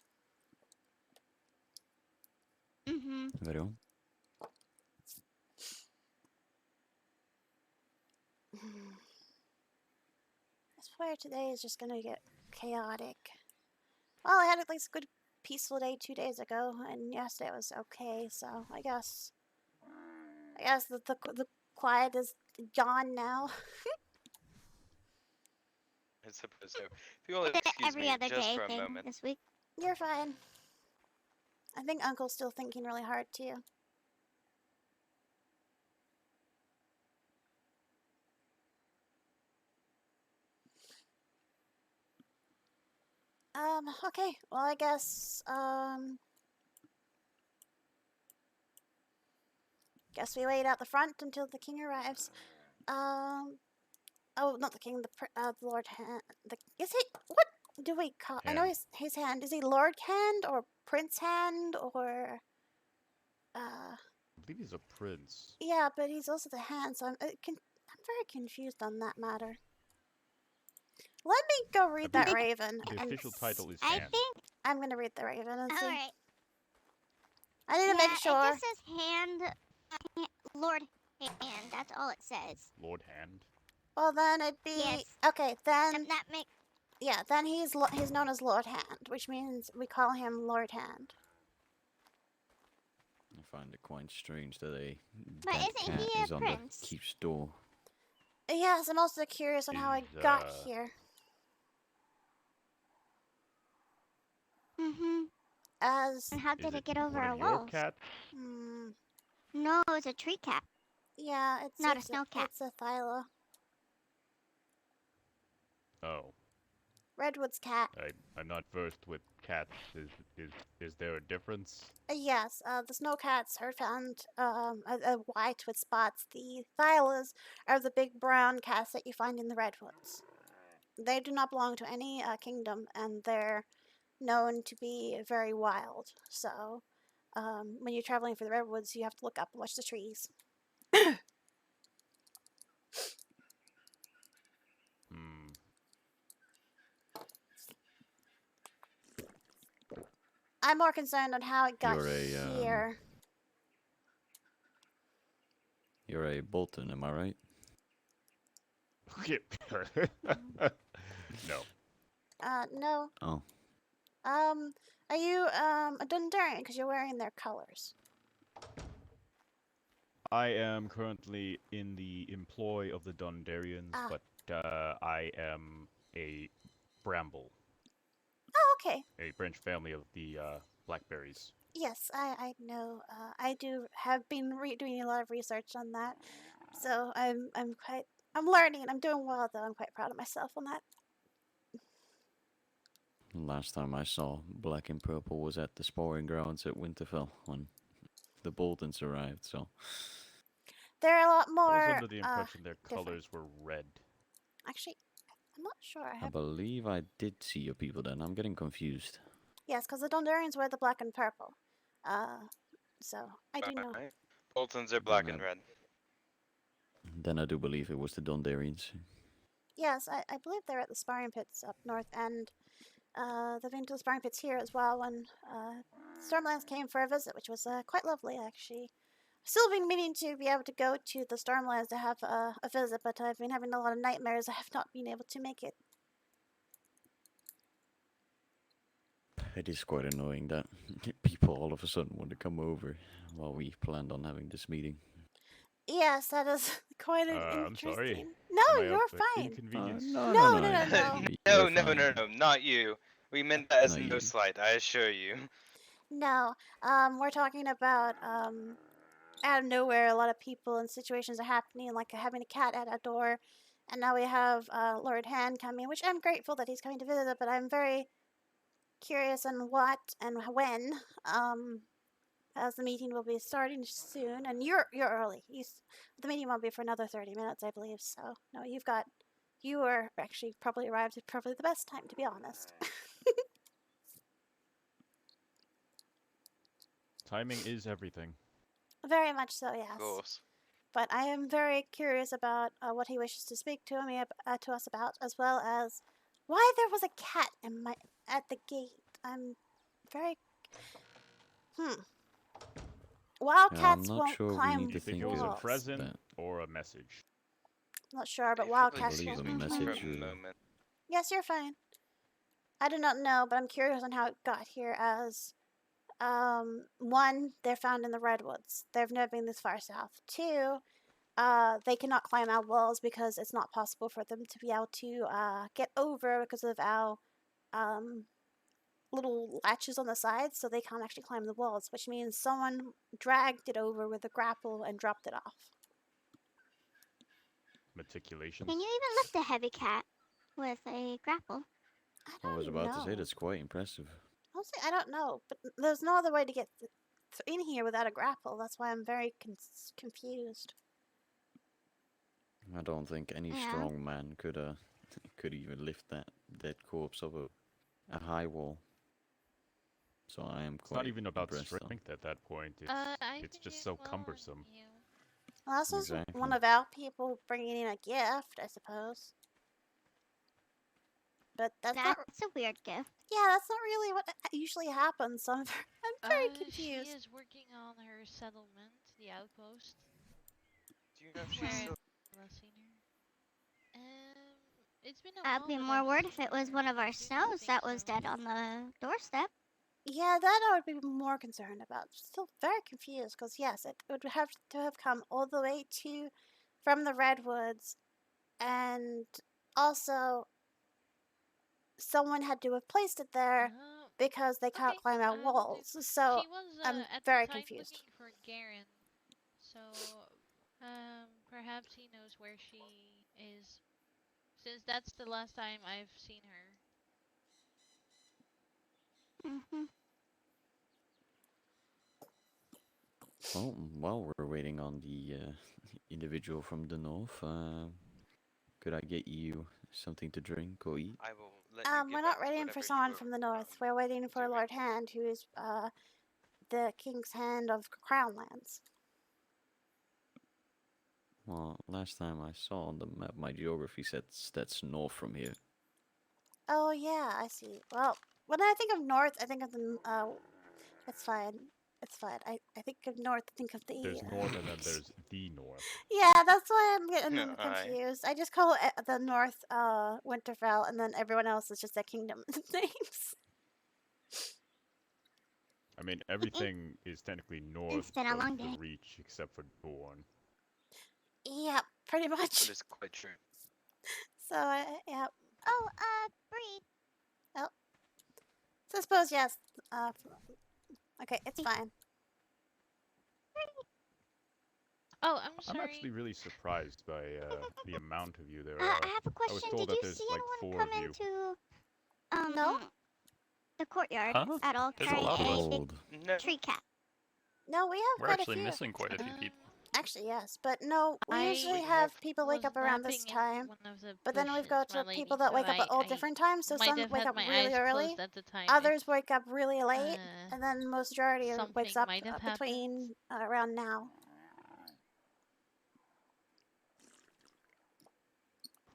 Very well. I swear today is just gonna get chaotic. Well, I had at least a good peaceful day 2 days ago, and yesterday was okay. So I guess the quiet is gone now. I suppose so. If you'll excuse Every me other just day for a thing moment. this week. You're fine. I think Uncle's still thinking really hard too. Okay. Well, I guess, guess we wait out the front until the king arrives. Oh, not the king, the Lord Hand. Is he, what do we call, I know his hand. Is he Lord Hand or Prince Hand or, I believe he's a prince. yeah, but he's also the hand, so I'm very confused on that matter. Let me go read that raven. The official title is I Hand. think. I'm gonna read the raven and see. Alright. I need to make sure. It just says Hand, Lord Hand. That's all it says. Lord Hand. Well, then it'd be Yes. okay. Then That make. yeah. Then he's known as Lord Hand, which means we call him Lord Hand. I find it quite strange that a But dead isn't cat he a is on prince? the keep's door. Yes, I'm also curious on how I got here. As And how did it get over one our of your walls? cats? No, it's a tree cat. Yeah, it's Not a snow cat. It's a Thyla. Oh. Redwood's cat. I'm not versed with cats. Is there a difference? Yes, the snow cats are found a white with spots. The Thylas are the big brown cats that you find in the redwoods. They do not belong to any kingdom, and they're known to be very wild. So, when you're traveling for the redwoods, you have to look up and watch the trees. Hmm. I'm more concerned on how it got You're a, here. You're a Bolton, am I right? No. No. Oh. Are you a Dundarian because you're wearing their colors? I am currently in the employ of the Dundarians, but I am a Bramble. Oh, okay. A branch family of the Blackberries. Yes, I know. I have been doing a lot of research on that, so I'm learning. I'm doing well though. I'm quite proud of myself on that. Last time I saw Black and Purple was at the Sporting Grounds at Winterfell when the Boltons arrived, so... They're a lot more. I was under the impression their colors were red. Actually, I'm not sure. I believe I did see your people then. I'm getting confused. Yes, because the Dundarians wear the black and purple. So I do know. Boltons are black and red. Then I do believe it was the Dundarians. Yes, I believe they're at the sparring pits up north, and they've been to the sparring pits here as well when Stormlands came for a visit, which was quite lovely actually. Still been meaning to be able to go to the Stormlands to have a visit, but I've been having a lot of nightmares. I have not been able to make it. It is quite annoying that people all of a sudden want to come over while we planned on having this meeting. Yes, that is quite an interesting. I'm sorry. No, Am I you're of fine. inconvenience? No, not you. We meant that as no slight, I assure you. No, we're talking about out of nowhere, a lot of people and situations are happening, like having a cat at our door, and now we have Lord Hand coming, which I'm grateful that he's coming to visit, but I'm very curious on what and when, as the meeting will be starting soon, and you're early. The meeting won't be for another 30 minutes, I believe. So no, you were actually probably arrived at probably the best time, to be honest. Timing is everything. Very much so, yes. Of course. But I am very curious about what he wishes to speak to me to us about, as well as why there was a cat at the gate. I'm very Wildcats won't climb Do you think it was a present or a message? Not sure, but wildcats believe won't a climb. message. Yes, you're fine. I do not know, but I'm curious on how it got here. As one, they're found in the redwoods. They've never been this far south. Two, they cannot climb our walls because it's not possible for them to be able to get over because of our little latches on the sides, so they can't actually climb the walls, which means someone dragged it over with a grapple and dropped it off. Meticulation. Can you even lift a heavy cat with a grapple? I was about to say that's quite impressive. Honestly, I don't know, but there's no other way to get in here without a grapple. That's why I'm very confused. I don't think any strong man could even lift that corpse up a high wall. So I am quite It's not even about impressed, strength at that point. It's just so cumbersome. Well, this is one of our people bringing in a gift, I suppose. But that's a weird gift. Yeah, that's not really what usually happens. So I'm very confused. She is working on her settlement, the outpost. Do you know if she's still... Last seen her. It's been a while. I'd be more worried if it was one of our snows that was dead on the doorstep. Yeah, that I would be more concerned about. Still very confused because yes, it would have to have come all the way from the redwoods, and also someone had to have placed it there because they can't climb our walls. So I'm very confused. Looking for Garen, so perhaps he knows where she is, since that's the last time I've seen her. Mm-hmm. Well, while we're waiting on the individual from the north, could I get you something to drink or eat? I will let you We're get not back to waiting whatever for you someone were, from the north. We're waiting for doing. Lord Hand, who is the King's Hand of Crown Lands. Well, last time I saw on the map, my geography says that's north from here. Oh yeah, I see. Well, when I think of north, I think of the it's fine. It's fine. I think of north, I think of the There's north and then there's the north. Yeah, that's why I'm getting them Aye. confused. I just call it the North Winterfell, and then everyone else is just their kingdom names. I mean, everything is technically north been a of long the day. Reach except for Dorne. Yeah, pretty That much. is quite true. So yeah. Oh, Bree. Oh. So I suppose yes. Okay, it's fine. Oh, I'm I'm sorry. actually really surprised by the amount of you there I are. have a I was question. told Did that you there's see like anyone 4 of come you. into No. the courtyard Huh? at all There's a carrying lot of us. a big Old. No. tree cat? No, we have We're quite actually a few. missing quite a few people. Actually, yes, but no, we I usually We have have- people wake was up around this napping in time. one of the But then we've bushes, got my lady, people that so wake up at all I different times. So might some have wake had up my really eyes early. closed at the time. Others wake up really late, uh, and then most majority wakes something up might have between around now.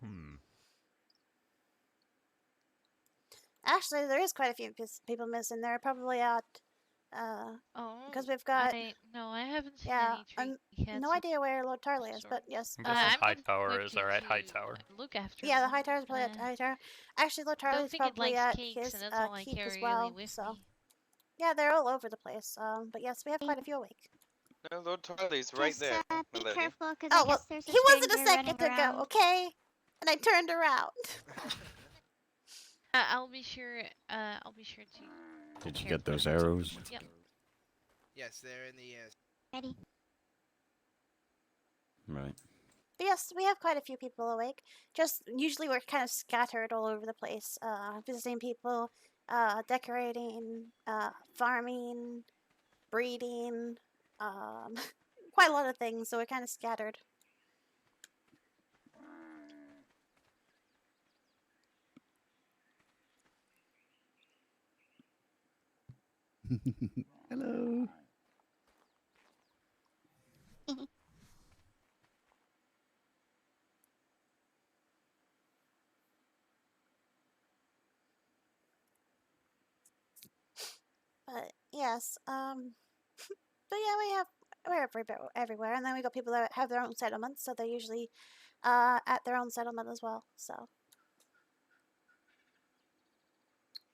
Hmm. Actually, there is quite a few people missing. They're probably out, Oh, because we've got, no, I haven't seen yeah, any tree cats. no idea where Lord Tarley is, but yes. I'm guessing I'm High not Tower is equipped at High to Tower. look after Yeah, the one. High Tower's probably at the High Tower. Actually, Lord Don't Tarley's think it probably likes at cakes, his and that's all I keep as carry well. really with So, me. yeah, they're all over the place. But yes, we have quite a few awake. No, Lord Tarley's right Just there, my be lady. careful, because Oh I well, guess there's a he wasn't a stranger second running ago, around. okay? And I turned around. I'll be sure. I'll be sure to. Did you care get for those them. arrows? Yep. Yes, they're in the Ready? Right. But yes, we have quite a few people awake. Just usually we're kind of scattered all over the place, visiting people, decorating, farming, breeding, quite a lot of things. So we're kind of scattered. Hello. But yes, but yeah, we're everywhere, and then we got people that have their own settlements, so they're usually at their own settlement as well. So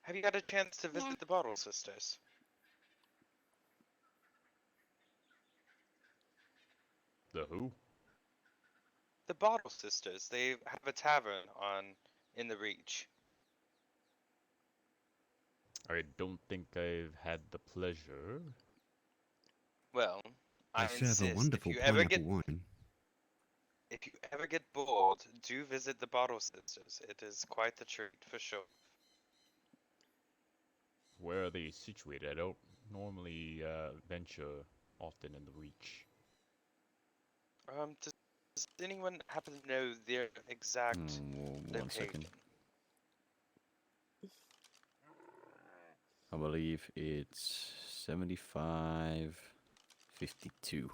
Have you got a chance to visit Yeah. the Bottle Sisters? The who? The Bottle Sisters. They have a tavern in the Reach. I don't think I've had the pleasure. Well, I I serve insist. a wonderful if you ever pineapple get wine. if you ever get bored, do visit the Bottle Sisters. It is quite the treat for sure. Where are they situated? I don't normally venture often in the Reach. Does anyone happen to know their exact One location? second. I believe it's 75-52.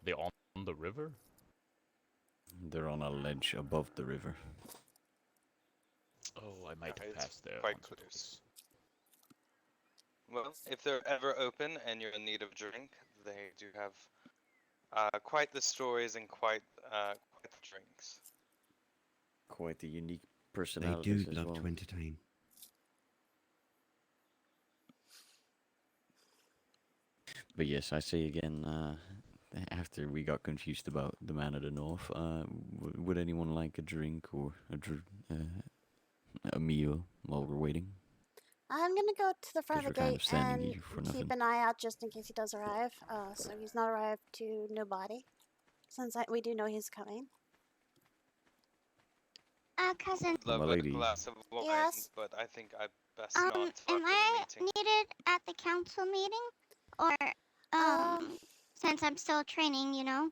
They on the river? They're on a ledge above the river. Oh, I might have It's passed there quite once or close. twice. Well, if they're ever open and you're in need of a drink, they do have quite the stories and quite the drinks. Quite the unique They personalities do as love well. to entertain. But yes, I say again, after we got confused about the man of the north, would anyone like a drink or a meal while we're waiting? I'm gonna go to the front of the 'Cause we're kind gate of standing and here for keep nothing. an eye out just in case he does arrive. So he's not arrived to nobody, since we do know he's coming. cousin. Love My a lady. glass of wine, Yes? but I think I best Am not for the I meeting. needed at the council meeting? Or, Um, since I'm still training, you know?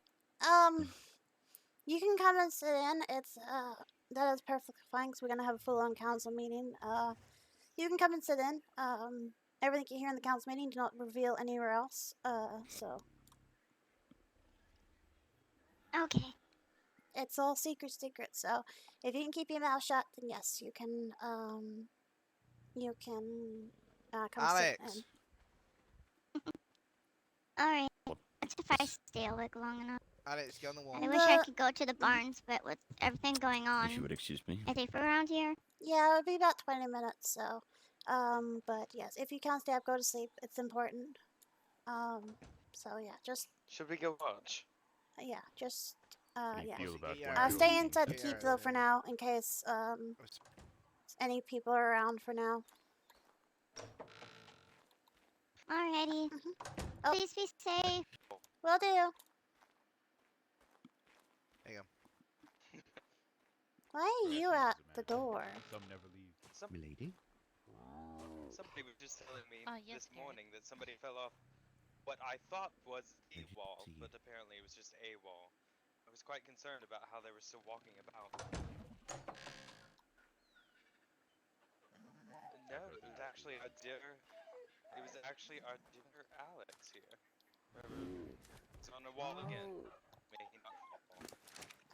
You can come and sit in. That is perfectly fine because we're gonna have a full-on council meeting. You can come and sit in. Everything you hear in the council meeting, do not reveal anywhere else. So Okay. it's all secret. So if you can keep your mouth shut, then yes, you can come sit Alex. in. Alright. That's if I stay awake long enough. Alex, get on the wall. I wish I could go to the barns, but with everything going If you on, would excuse me. I think around here. Yeah, it would be about 20 minutes. So, but yes, if you can't stay up, go to sleep. It's important. So yeah, just Should we go watch? just How do you yeah. feel about Yeah, going to Stay the inside the yeah, keep yeah, though for yeah. now, in case any people are around for now. Alrighty. Oh. Please be safe. Will do. There you go. Why are you at the door? Some never leave. Milady? Somebody was just telling me yes, this Gary. morning that somebody fell off what I thought was the Pleasure to wall, see you. but apparently it was just a wall. I was quite concerned about how they were still walking about. No, it was actually our dear. It was actually our dear Alex here. It's on the wall again. May he not fall.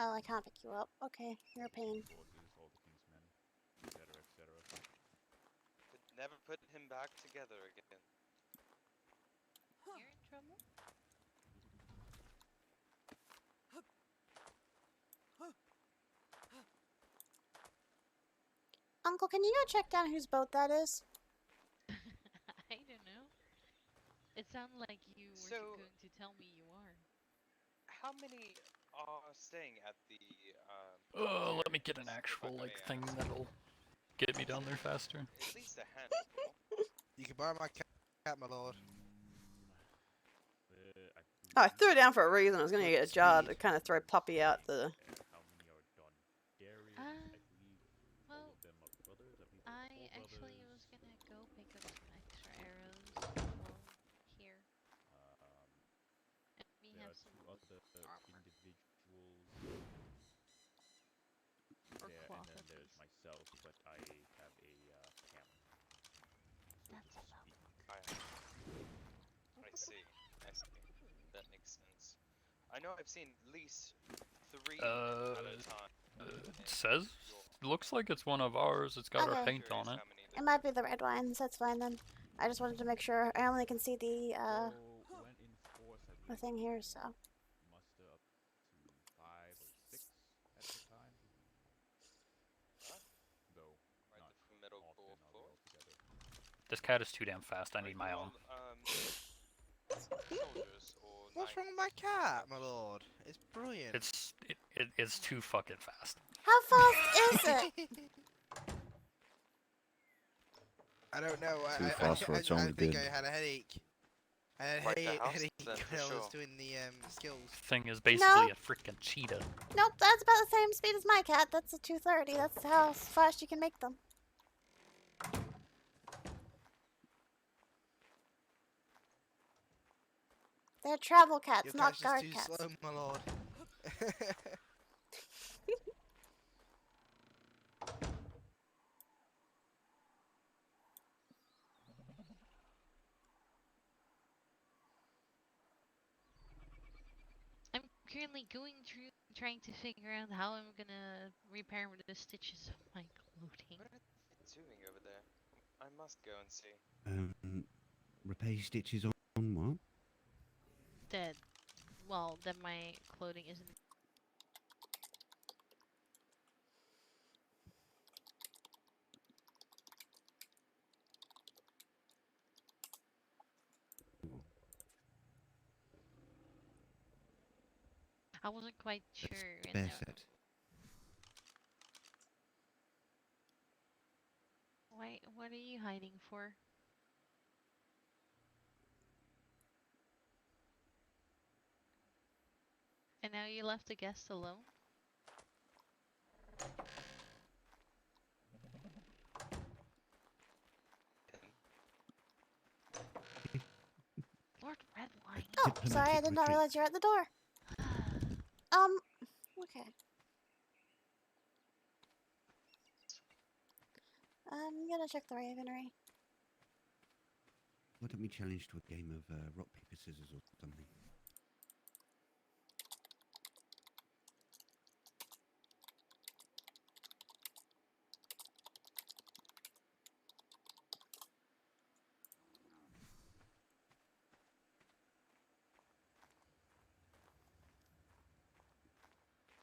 Oh, I can't pick you up. Okay, you're a pain. Horses, all the king's men, etc., etc. Could never put him back together again. You're in trouble? Uncle, can you go check down whose boat that is? I don't know. It sounded like you were So- going to tell me you are. How many are staying at the? Oh, let me get an If I actual may like thing ask? that'll get me down there faster. At least a handful. You can borrow my cat, my lord. Oh, I threw it down for a reason. I was gonna Good get a job to speed. kind of throw Puppy out the. How many are done? Darius, Uh, I believe all well, of them are brothers. I believe they're I all actually brothers. was gonna go pick up some extra arrows. Well, here. And we There have are some two other armor individuals or there, cloth and then at there's least. myself, but I have a camp, so That's to about speak. I see. I see. That makes sense. I know I've seen at least 3 at a time. It says, looks like it's one of ours. It's got our Okay. paint on it. It might be the red wines. That's fine then. I just wanted to make sure. I only can see the So went in force, I the believe. thing here, so. Muster up to 5 or 6 at the time. Though Right, not the middle often pool are we floor. all together. This cat is too damn fast. I need my You own. all, soldiers or What's wrong with knights? my cat, my lord? It's brilliant. It's too fucking fast. How fast is it? I don't know. Too fast for its I own think good. I had a headache. I had Quite the a house, headache then, for when I was sure. doing the skills. Thing is basically No. a freaking cheetah. Nope, that's about the same speed as my cat. That's a 230. That's how fast you can make them. They're travel cats, Your not cat's guard just too cats. slow, my lord. I'm currently going through trying to figure out how I'm gonna repair the stitches of my clothing. What are they doing over there? I must go and see. Repair your stitches on what? That, well, that my clothing isn't. I wasn't quite sure. and, Spare set. Why? What are you hiding for? And now you left the guest alone? Lord Redwine. Oh, sorry, I did not realize you're at the door. Okay. I'm gonna check the Ravenry. Why don't we challenge to a game of rock, paper, scissors or something?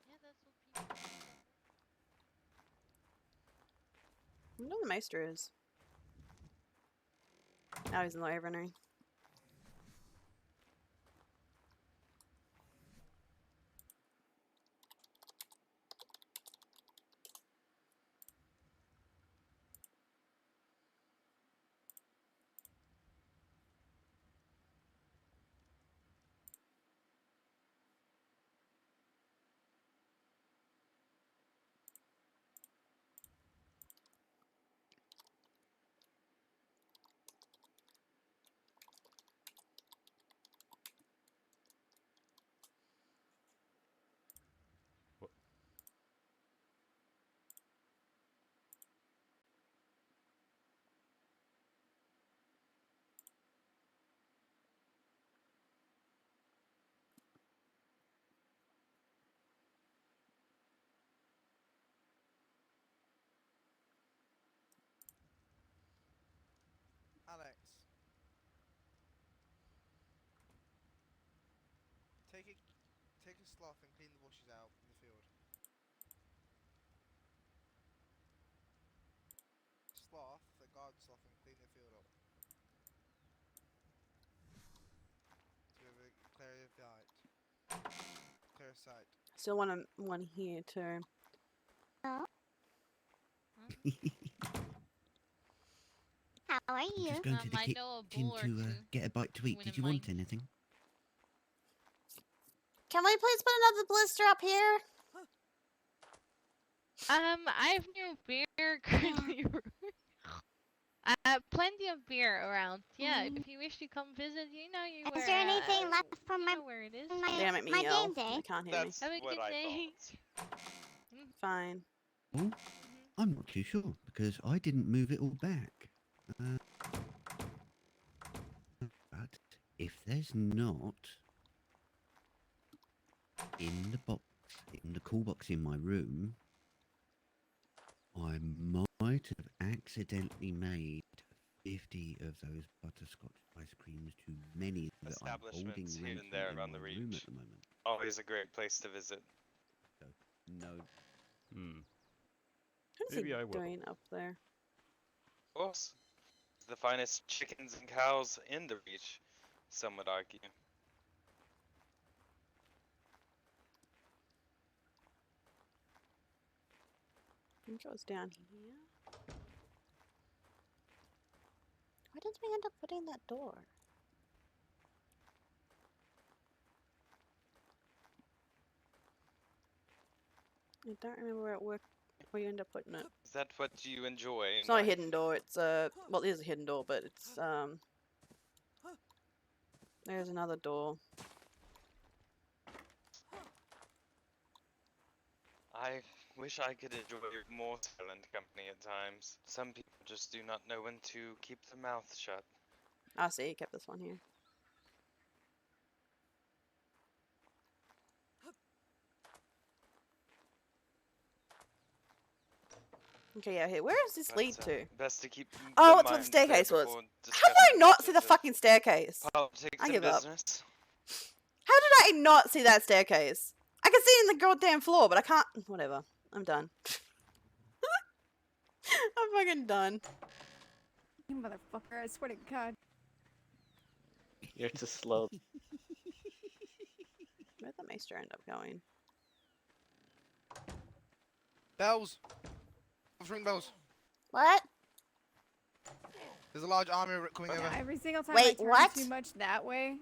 Yeah, that's what people do. I know the Maester is. Now he's in the Ravenry. Alex. Take a sloth and clean the bushes out in the field. Sloth, the guard sloth, and clean the field up. To have a clear sight. Clear sight. Still one here too. Oh. How are you? Just going to the I know a kitchen bull or to two. get a bite to eat. Did Wouldn't you want mind. anything? Can we please put another blister up here? I have no beer currently. Plenty of beer around. Yeah, if you wish to come visit, you know you where. Is there anything left from you my know where it is. Damn it, me my yell. game day? I can't hear me. That's Have a what good I day. thought. Fine. Oh, I'm not too sure because I didn't move it all back. But if there's not in the box, in the call box in my room, I might have accidentally made 50 of those butterscotch ice creams too many that I'm holding Establishments here and ransom there in around my the room reach. at the moment. Always a great place to visit. So no. What is Maybe he I will. doing up there? Of course. The finest chickens and cows in the reach, some would argue. I think it was down here. Where did we end up putting that door? I don't remember where it worked. Where you end up putting it. Is that what you enjoy? It's not a hidden door. It's well, it is a hidden door, but it's There's another door. I wish I could enjoy more silent company at times. Some people just do not know when to keep their mouth shut. I see. You kept this one here. Okay, yeah, here. Where does this But, lead to? Best to keep. Oh, the that's where the mind clear staircase was. before How did I discussing not see the matters of fucking staircase? Politics I and give up. business. How did I not see that staircase? I can see it in the goddamn floor, but I can't. Whatever. I'm done. I'm fucking done. You motherfucker, I swear to God. You're too slow. Where'd the Maester end up going? Bells! Let's ring bells. What? There's a large army coming over. Every single time Wait, I turn what? too much that way.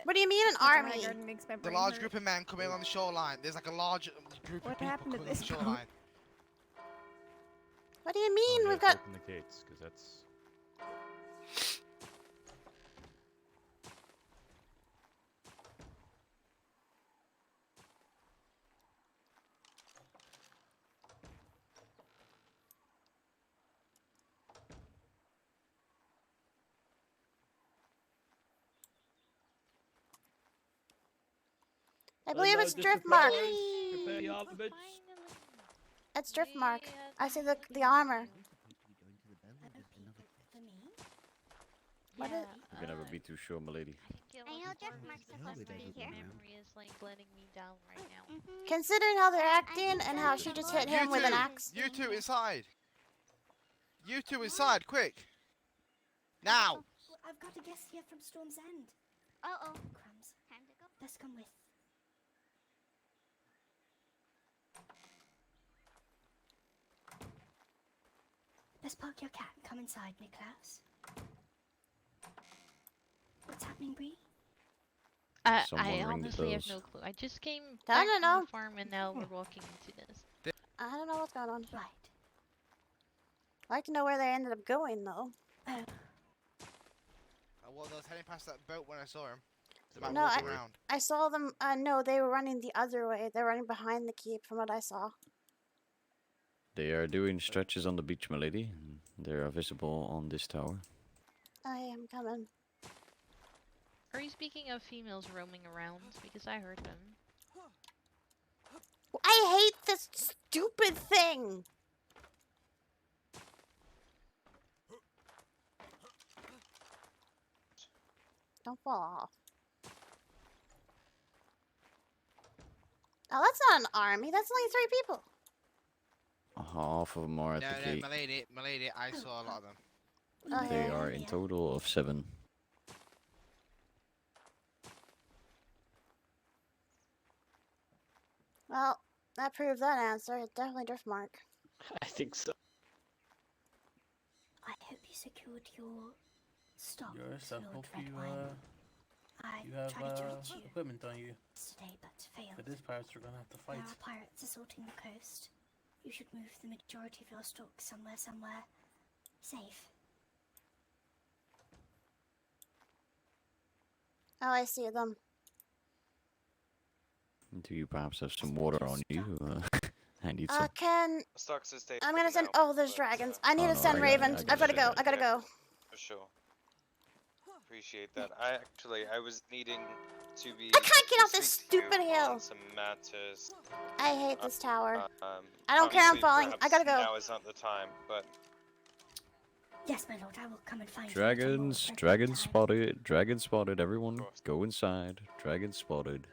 What do you mean an Looking at my army? garden makes my The brain large hurt. group of men coming on the shoreline. There's like a large group What of people happened to coming on this the boat? shoreline. What do you mean? Oh, We've yeah, got. open the gates, because that's. I believe no it's Driftmark. disappearance. Prepare the armaments. It's Driftmark. I see the armor. What is? You can never be too sure, milady. I know Driftmark's supposed to be here. Memory is like letting me down right now. Considering how they're acting and how she just hit him with an axe. You two inside. You two inside, quick. Now. I've got a guest here from Storm's End. Uh-oh. Crumbs. Time to go. Let's come with. Let's park your cat and come inside, Niklaus. What's happening, Bree? Someone I ring the honestly have bells. no clue. I just came I back don't from know. the farm and now we're walking into this. I don't know what's going on. Right. I'd like to know where they ended up going, though. Well, they was heading past that boat when I saw him. They might No, walk around. I saw them. No, they were running the other way. They're running behind the keep, from what I saw. They are doing stretches on the beach, milady. They are visible on this tower. I am coming. Are you speaking of females roaming around? Because I heard them. I hate this stupid thing. Don't fall off. Oh, that's not an army. That's only 3 people. Half of them are at No, the gate. milady, I saw a lot of them. Oh, They yeah. are in total of 7. Well, that proves that answer. It's definitely Driftmark. I think so. I hope you secured your stock, Yes, I Lord hope you Redwine. I tried to reach you equipment on you. yesterday, but failed. But these pirates are gonna have to There fight. are pirates assaulting the coast. You should move the majority of your stock somewhere safe. Oh, I see them. Do you perhaps have some water on you? I need some. Stocks is taken I'm gonna send. now, Oh, there's but, dragons. I need Oh, to no, send I got it, Raven. I got I've gotta it, go. I gotta go. For sure. Appreciate that. I was needing to be. I can't get to off this speak to you stupid hill. on some matters. I hate this tower. Um, I don't care. I'm obviously, falling. I gotta perhaps go. Now is not the time, but Yes, my lord, I will come and find you. Dragons, dragon spotted, dragon spotted, everyone go inside. Dragon spotted.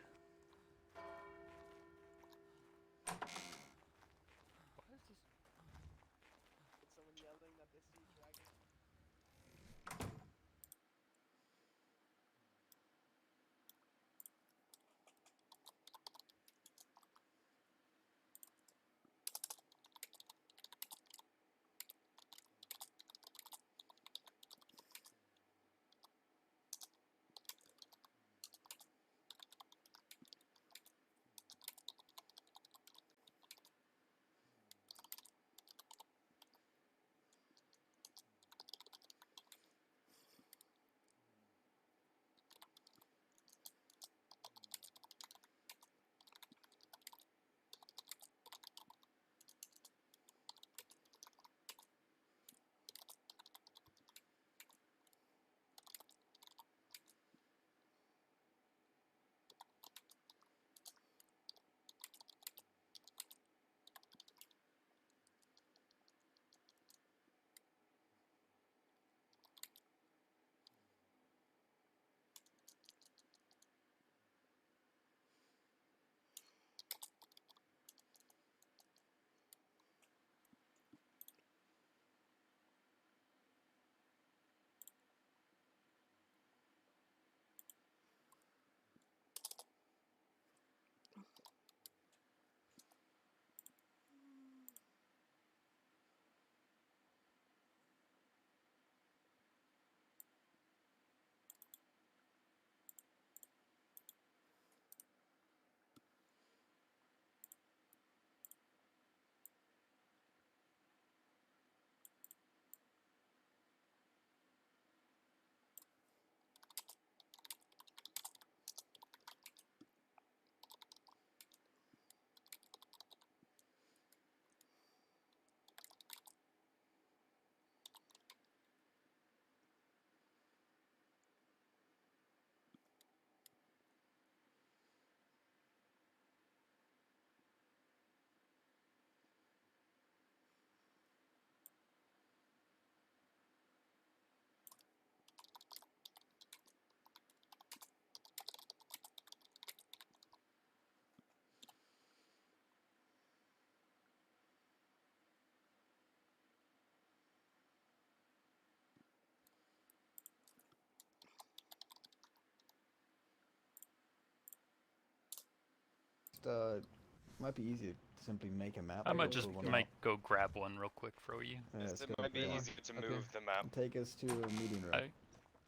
might be easier to simply make a map. I might or just pull one might out. go grab one real quick for you. Yeah, let's It go might be for that. easier to move the map. Take us to a meeting room. Hi,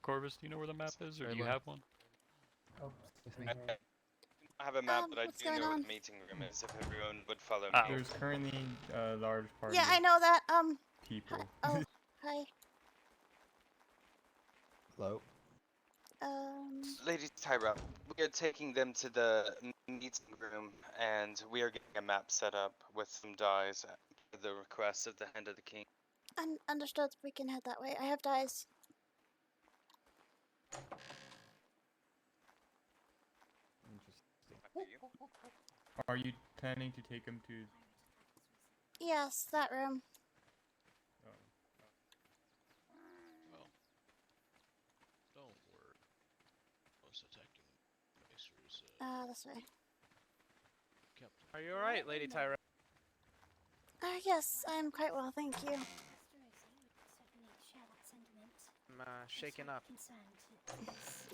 Corvus, do you know where the map is, or do you have one? I have a map, but I what's do going know on? what the meeting room is. If everyone would follow Oh. me. There's currently a large party Yeah, I know that. people. Oh, hi. Hello. Lady Tyrell, we are taking them to the meeting room, and we are getting a map set up with some dies at the request of the Hand of the King. Understood. We can head that way. I have dice. Are you planning to take them to? Yes, that room. Well, don't worry. Most attacking racers. This way. Are you alright, Lady Tyrell? Yes, I'm quite well, thank you. I'm shaken up.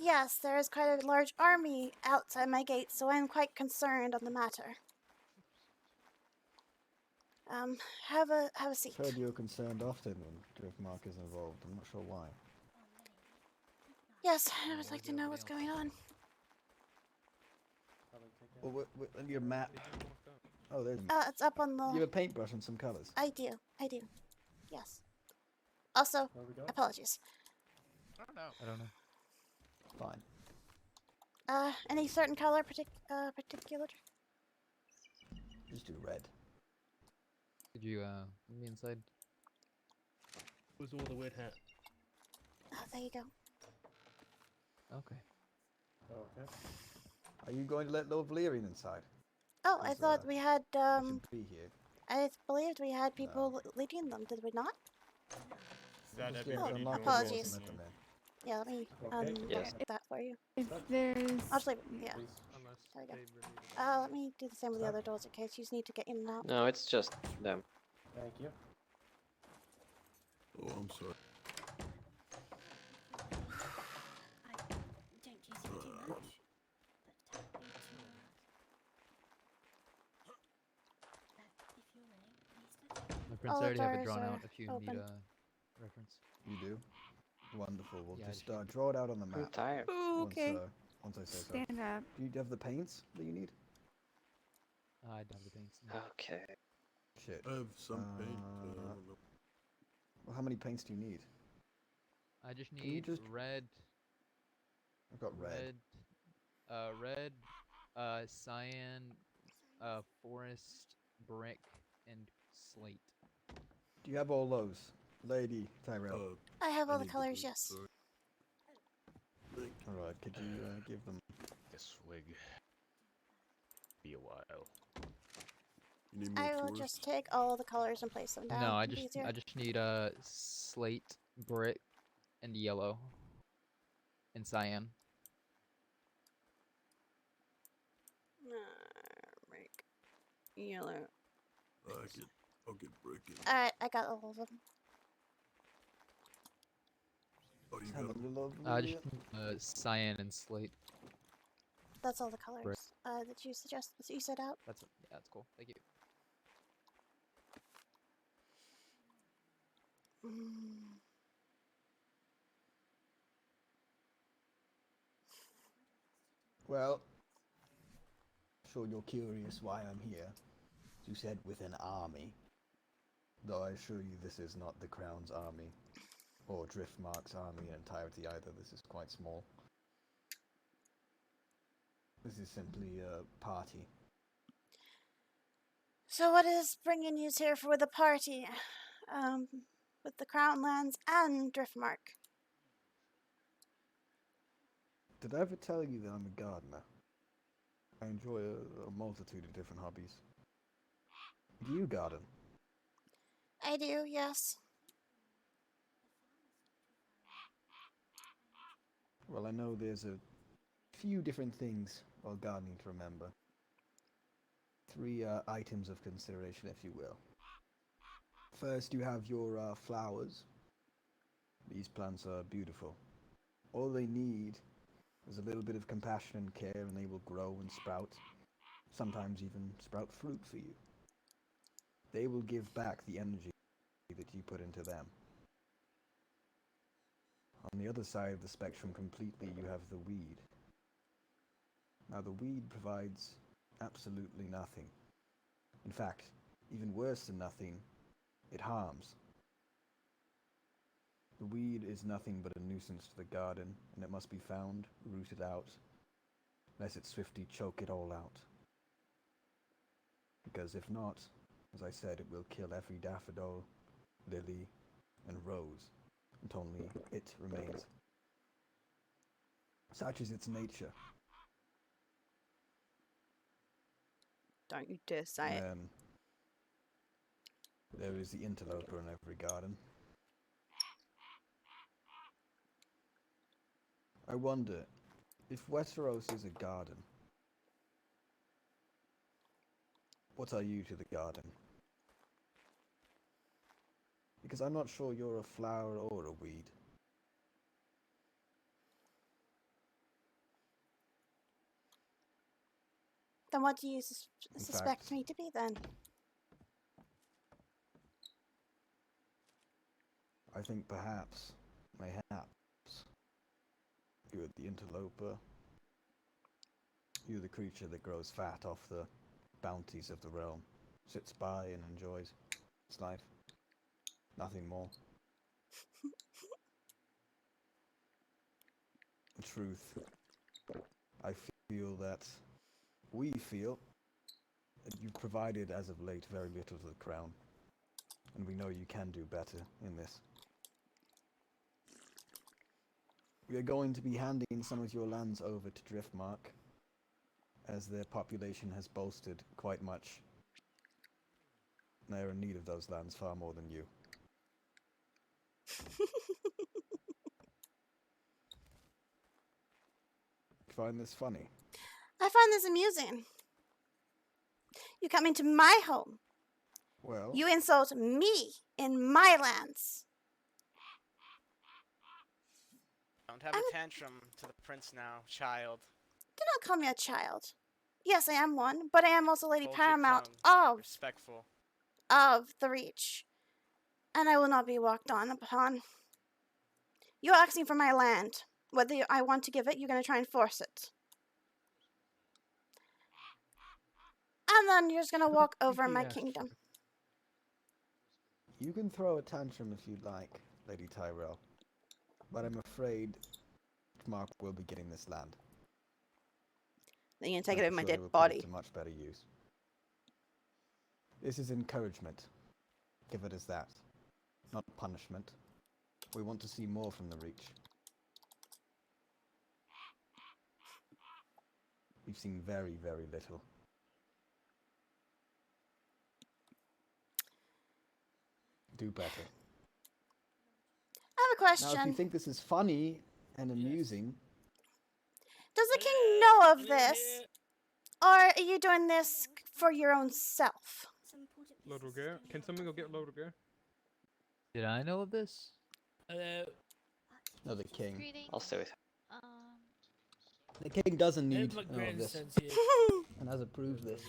Yes, there is quite a large army outside my gate, so I'm quite concerned on the matter. Have a seat. I've heard you're concerned often when Driftmark is involved. I'm not sure why. Yes, I would like to know what's going on. Well, your map. Oh, there's. It's up on the. You have a paintbrush and some colours. I do. Yes. Also, apologies. I don't know. I don't know. Fine. Any certain color particular? Just do red. Could you let me inside? Who's all the weird hat? There you go. Okay. Okay. Are you going to let Lord Valerian inside? Oh, I thought we had Should be here. I believed we had people leading them. Did we not? That Just everybody unlock knows the doors and apologies. let them in. Yeah, let me Yes. unlock that for you. If there's... I'll just leave it. Yeah. There we go. Let me do the same with the other doors in case you need to get in and out. No, it's just them. Thank you. Oh, I'm sorry. Don't use it too much. My prints All the already have it doors drawn are out if you open. need a reference. You do? Wonderful. We'll Yeah, I just just- draw it out on the map. tired. Okay. Once I say so. Stand up. Do you have the paints that you need? I don't have the paints. No. Okay. Shit. I have some paint. I don't know. Well, how many paints do you need? I just Can you need just- red. I've got red. Red, cyan, forest, brick, and slate. Do you have all those, Lady Tyrell? I have all the need colors, blue, yes. sorry. Alright, could you give them? A swig. Be a while. You need more I will forest? just take all the colors and place them down. No, It'll be easier. I just need slate, brick, and yellow, and cyan. Make yellow. I'll get breaking. Alright, I got all of them. Oh, you got 'em? I just need, cyan and slate. That's all the colors Right. that you that you set out. That's cool. Thank you. Well, sure you're curious why I'm here. You said with an army. Though I assure you this is not the Crown's army. Or Driftmark's army in entirety either. This is quite small. This is simply a party. So what is bringing you here for the party? With the Crown lands and Driftmark. Did I ever tell you that I'm a gardener? I enjoy a multitude of different hobbies. Do you garden? I do, yes. Well, I know there's a few different things while gardening to remember. 3 items of consideration, if you will. First, you have your flowers. These plants are beautiful. All they need is a little bit of compassion and care, and they will grow and sprout. sometimes even sprout fruit for you. They will give back the energy that you put into them. On the other side of the spectrum completely, you have the weed. Now, the weed provides absolutely nothing. In fact, even worse than nothing, it harms. The weed is nothing but a nuisance to the garden, and it must be found, rooted out, lest it swiftly choke it all out. Because if not, as I said, it will kill every daffodil, lily, and rose, until only it remains. Such is its nature. Don't you dare say it. Then there is the interloper in every garden. I wonder, if Westeros is a garden, what are you to the garden? Because I'm not sure you're a flower or a weed. Then what do you In suspect fact, me to be then? I think perhaps, mayhaps, you're the interloper. You're the creature that grows fat off the bounties of the realm, sits by and enjoys its life. Nothing more. In truth, I feel that we feel that you've provided as of late very little to the crown, and we know you can do better in this. We are going to be handing some of your lands over to Driftmark, as their population has bolstered quite much. They are in need of those lands far more than you. Find this funny? I find this amusing. You come into my home. Well, You insult me in my lands. Don't have a tantrum to the prince now, child. Do not call me a child. Yes, I am one, but I am also Lady Hold your Paramount tongue. Respectful. of the Reach. And I will not be walked on upon. You're asking for my land. Whether I want to give it, you're going to try and force it. And then you're just going to walk over my kingdom. you can throw a tantrum if you'd like, Lady Tyrell, but I'm afraid Mark will be getting this land. Then you're going to take it I'm over my sure dead he will put body. it to much better use. This is encouragement. Give it as that, not punishment. We want to see more from the Reach. We've seen very, very little. Do better. I have a question. Now, if you think this is funny and amusing, Does the king know of this? Or are you doing this for your own self? Loader gear. Can someone go get loader gear? Did I know of this? Hello. no, the king. I'll stay with The king doesn't need my to know of this, grandson's here. and has approved this.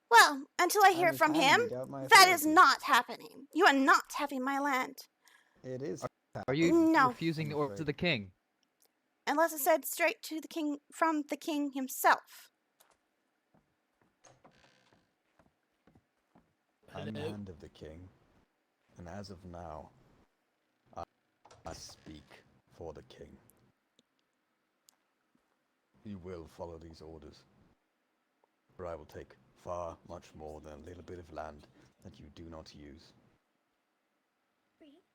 Well, until I hear I'm from him, handing out my that is authority. not happening. You are not having my land. It is. Are you No. refusing the orders of the king? Unless it's said straight to the king from the king himself. I'm the hand of the king, and as of now, I speak for the king. You will follow these orders, or I will take far much more than a little bit of land that you do not use.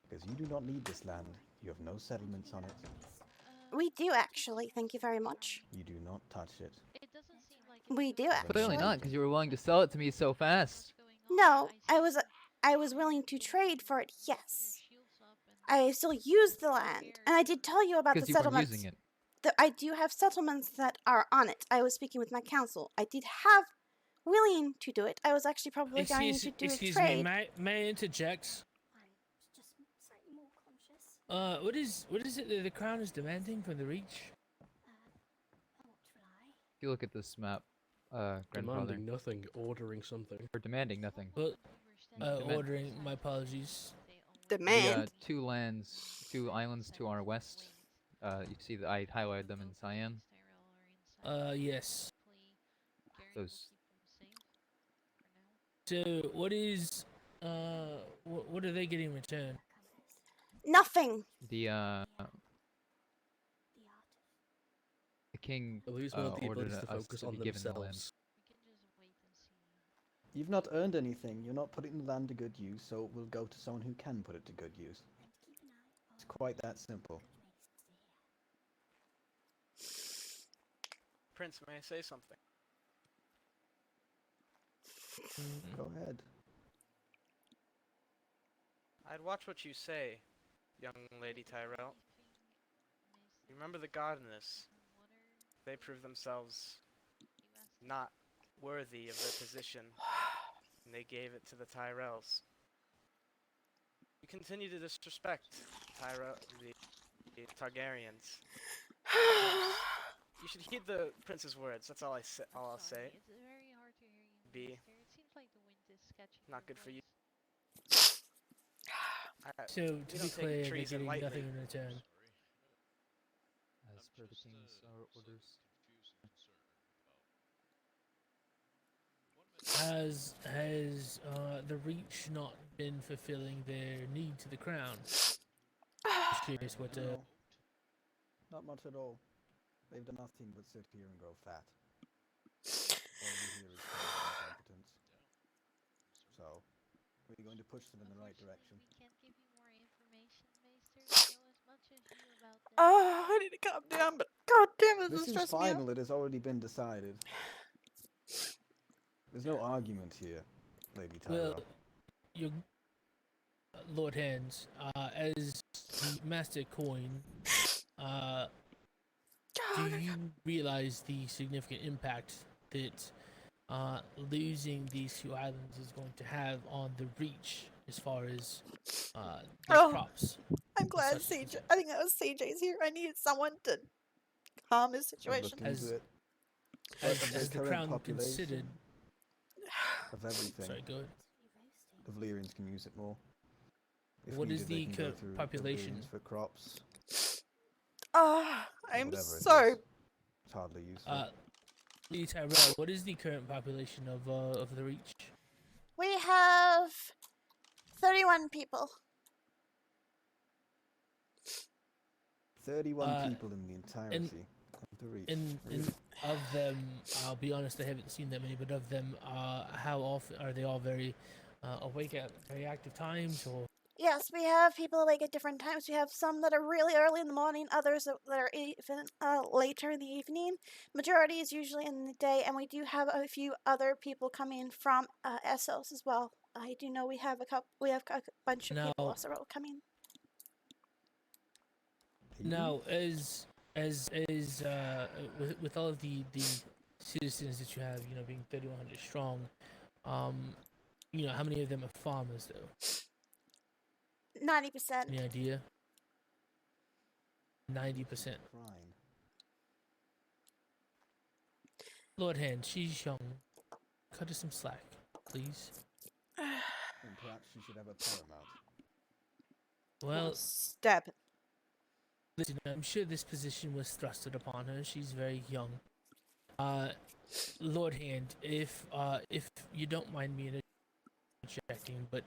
Because you do not need this land. You have no settlements on it. We do actually, thank you very much. You do not touch it. We do actually. Clearly not, because you were willing to sell it to me so fast. No, I was willing to trade for it, yes. I still use the land, and I did tell you about the Because you weren't settlements. using it. I do have settlements that are on it. I was speaking with my council. I did have willing to do it. I was actually probably going to do a Excuse trade. me, may I interject? What is it that the crown is demanding from the Reach? If you look at this map, grandfather. Demanding nothing, ordering something. Or demanding nothing. Well, Demand- ordering. My apologies. Demand. Two islands to our west. You see that I highlighted them in cyan. Yes. Those. So, what is, what are they getting in return? Nothing. The king At least want the ordered ability to us focus to on be given the land. themselves. You've not earned anything. You're not putting the land to good use, so it will go to someone who can put it to good use. It's quite that simple. Prince, may I say something? Go ahead. I'd watch what you say, young Lady Tyrell. You remember the Gardeners? They proved themselves not worthy of their position, and they gave it to the Tyrells. You continue to disrespect the Targaryens. You should heed the prince's words. That's all I'll say. It's very hard to hear you. B. It seems like the wind is catching Not your good for you. voice. So, We to be don't take clear, they're treason getting lightly. nothing in return. As per the king's orders. Has the Reach not been fulfilling their need to the crown? Just curious what. No. Not much at all. They've done nothing but sit here and grow fat. All we hear is praise and incompetence. So, we're going to push them in the right direction. We can't give you more information, Maester. We know as much as you about them. Oh, I need to calm down, but god damn it, This this is stressing me out. final. It has already been decided. There's no argument here, Lady Tyrell. Well, your Lord Hands, as the Master Coin, do you realize the significant impact that losing these two islands is going to have on the Reach as far as the crops? I'm glad CJ. I think that was CJ's here. I needed someone to calm his situation. Into it. As But the current crown population considered. of everything. Sorry, go ahead. The Valyrians can use it more. If What is needed, they the can go current through the population? Valyrians for crops. I'm whatever it so. is. It's hardly useful. Lady Tyrell, what is the current population of the Reach? We have 31 people. 31 people in the entirety of the Reach. And of them, I'll be honest, I haven't seen that many, but of them, how often are they all very awake at very active times, or? Yes, we have people awake at different times. We have some that are really early in the morning, others that are even later in the evening. Majority is usually in the day, and we do have a few other people coming from Essos as well. I do know we have a bunch of people also coming. Now, with all of the citizens that you have, being 3,100 strong, how many of them are farmers though? 90%. Any idea? 90%. Lord Hand, she's young. Cut her some slack, please. And perhaps she should have a paramount. Well, stab it. Listen, I'm sure this position was thrusted upon her. She's very young. Lord Hand, if you don't mind me interjecting, but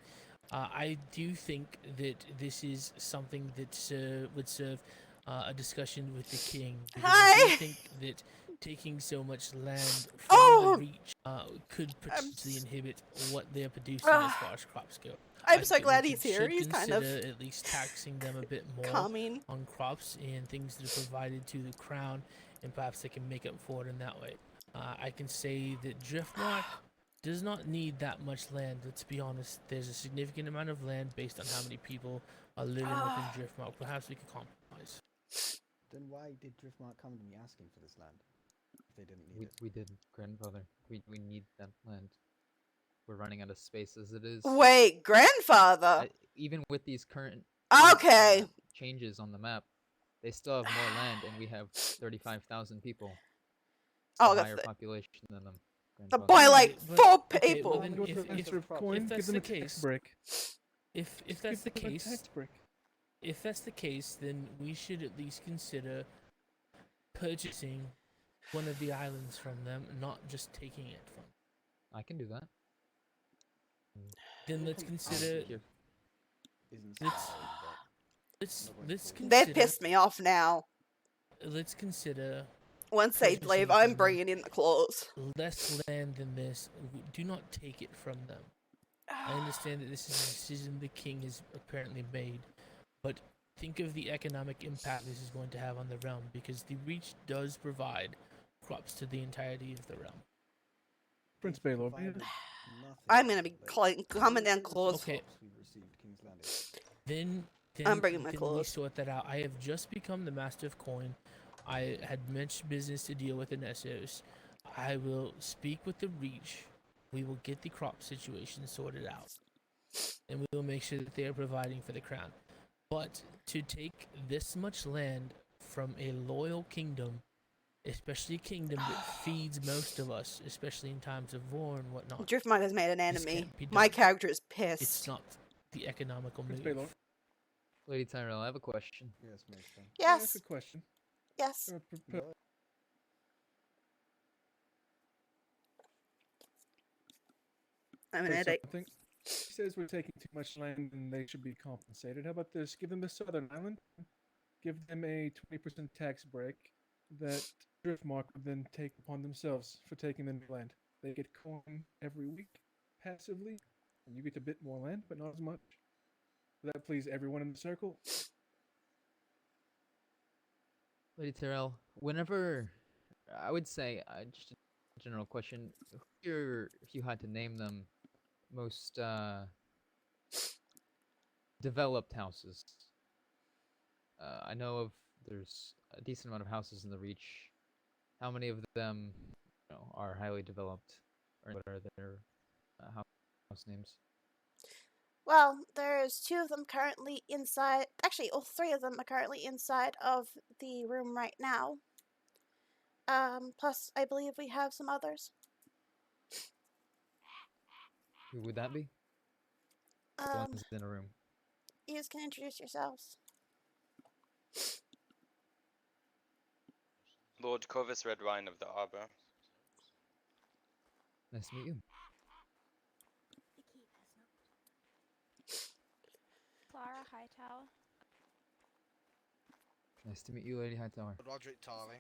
I do think that this is something that would serve a discussion with the king. I do think that taking so much land from the Reach could potentially inhibit what they're producing as far as crops go. I'm so think glad we he's here. should He's kind of consider at least taxing them a bit more calming. on crops and things that are provided to the crown, and perhaps they can make up for it in that way. I can say that Driftmark does not need that much land. Let's be honest. There's a significant amount of land based on how many people are living within Driftmark. Perhaps we could compromise. Then why did Driftmark come to me asking for this land? If they didn't need it. We did, grandfather. We need that land. We're running out of space as it is. Wait, grandfather. Even with these current changes on the map, they still have more land, and we have 35,000 people. It's a higher population than them. By Alright, like but- 4 okay, people. well then Go to the master of coin, if give that's them the a tax case, break. if Just that's the give them a case, tax break. if that's the case, then we should at least consider purchasing one of the islands from them, not just taking it from them. I can do that. Then let's consider. Isn't Let's salary, let's They've consider. pissed me off now. Let's consider. Once they leave, purchasing I'm from bringing in the claws. less land than this. Do not take it from them. I understand that this is a decision the king has apparently made, but think of the economic impact this is going to have on the realm, because the Reach does provide crops to the entirety of the realm. Prince Baylor. I'm gonna be coming down claws. Okay. We've received King's Landing. Then I'm bringing my then we claws. sort that out. I have just become the master of coin. I had much business to deal with in Essos. I will speak with the Reach. We will get the crop situation sorted out, and we will make sure that they are providing for the crown. But to take this much land from a loyal kingdom, especially a kingdom that feeds most of us, especially in times of war and whatnot, Driftmark has made an this enemy. can't be My done. character is It's pissed. not the economical Prince move. Baylor. Lady Tyrell, I have a question. Yes, Maester. Can I ask Yes. a question? Yes. I'm an Say headache. something. He says we're taking too much land and they should be compensated. How about this? Give them the southern island. Give them a 20% tax break that Driftmark would then take upon themselves for taking the new land. They get coin every week, passively, and you get a bit more land, but not as much. Would that please everyone in the circle? Lady Tyrell, whenever I would say, just a general question, if you had to name them, most developed houses. I know of there's a decent amount of houses in the Reach. How many of them, are highly developed, or what are their house names? Well, there's 2 of them currently inside. Actually, all 3 of them are currently inside of the room right now. Plus, I believe we have some others. Who would that be? The ones in a room. You guys can introduce yourselves. Lord Corvus Redwine of the Arbor. Nice to meet you. Clara Hightower. Nice to meet you, Lady Hightower. Roderick Tarley.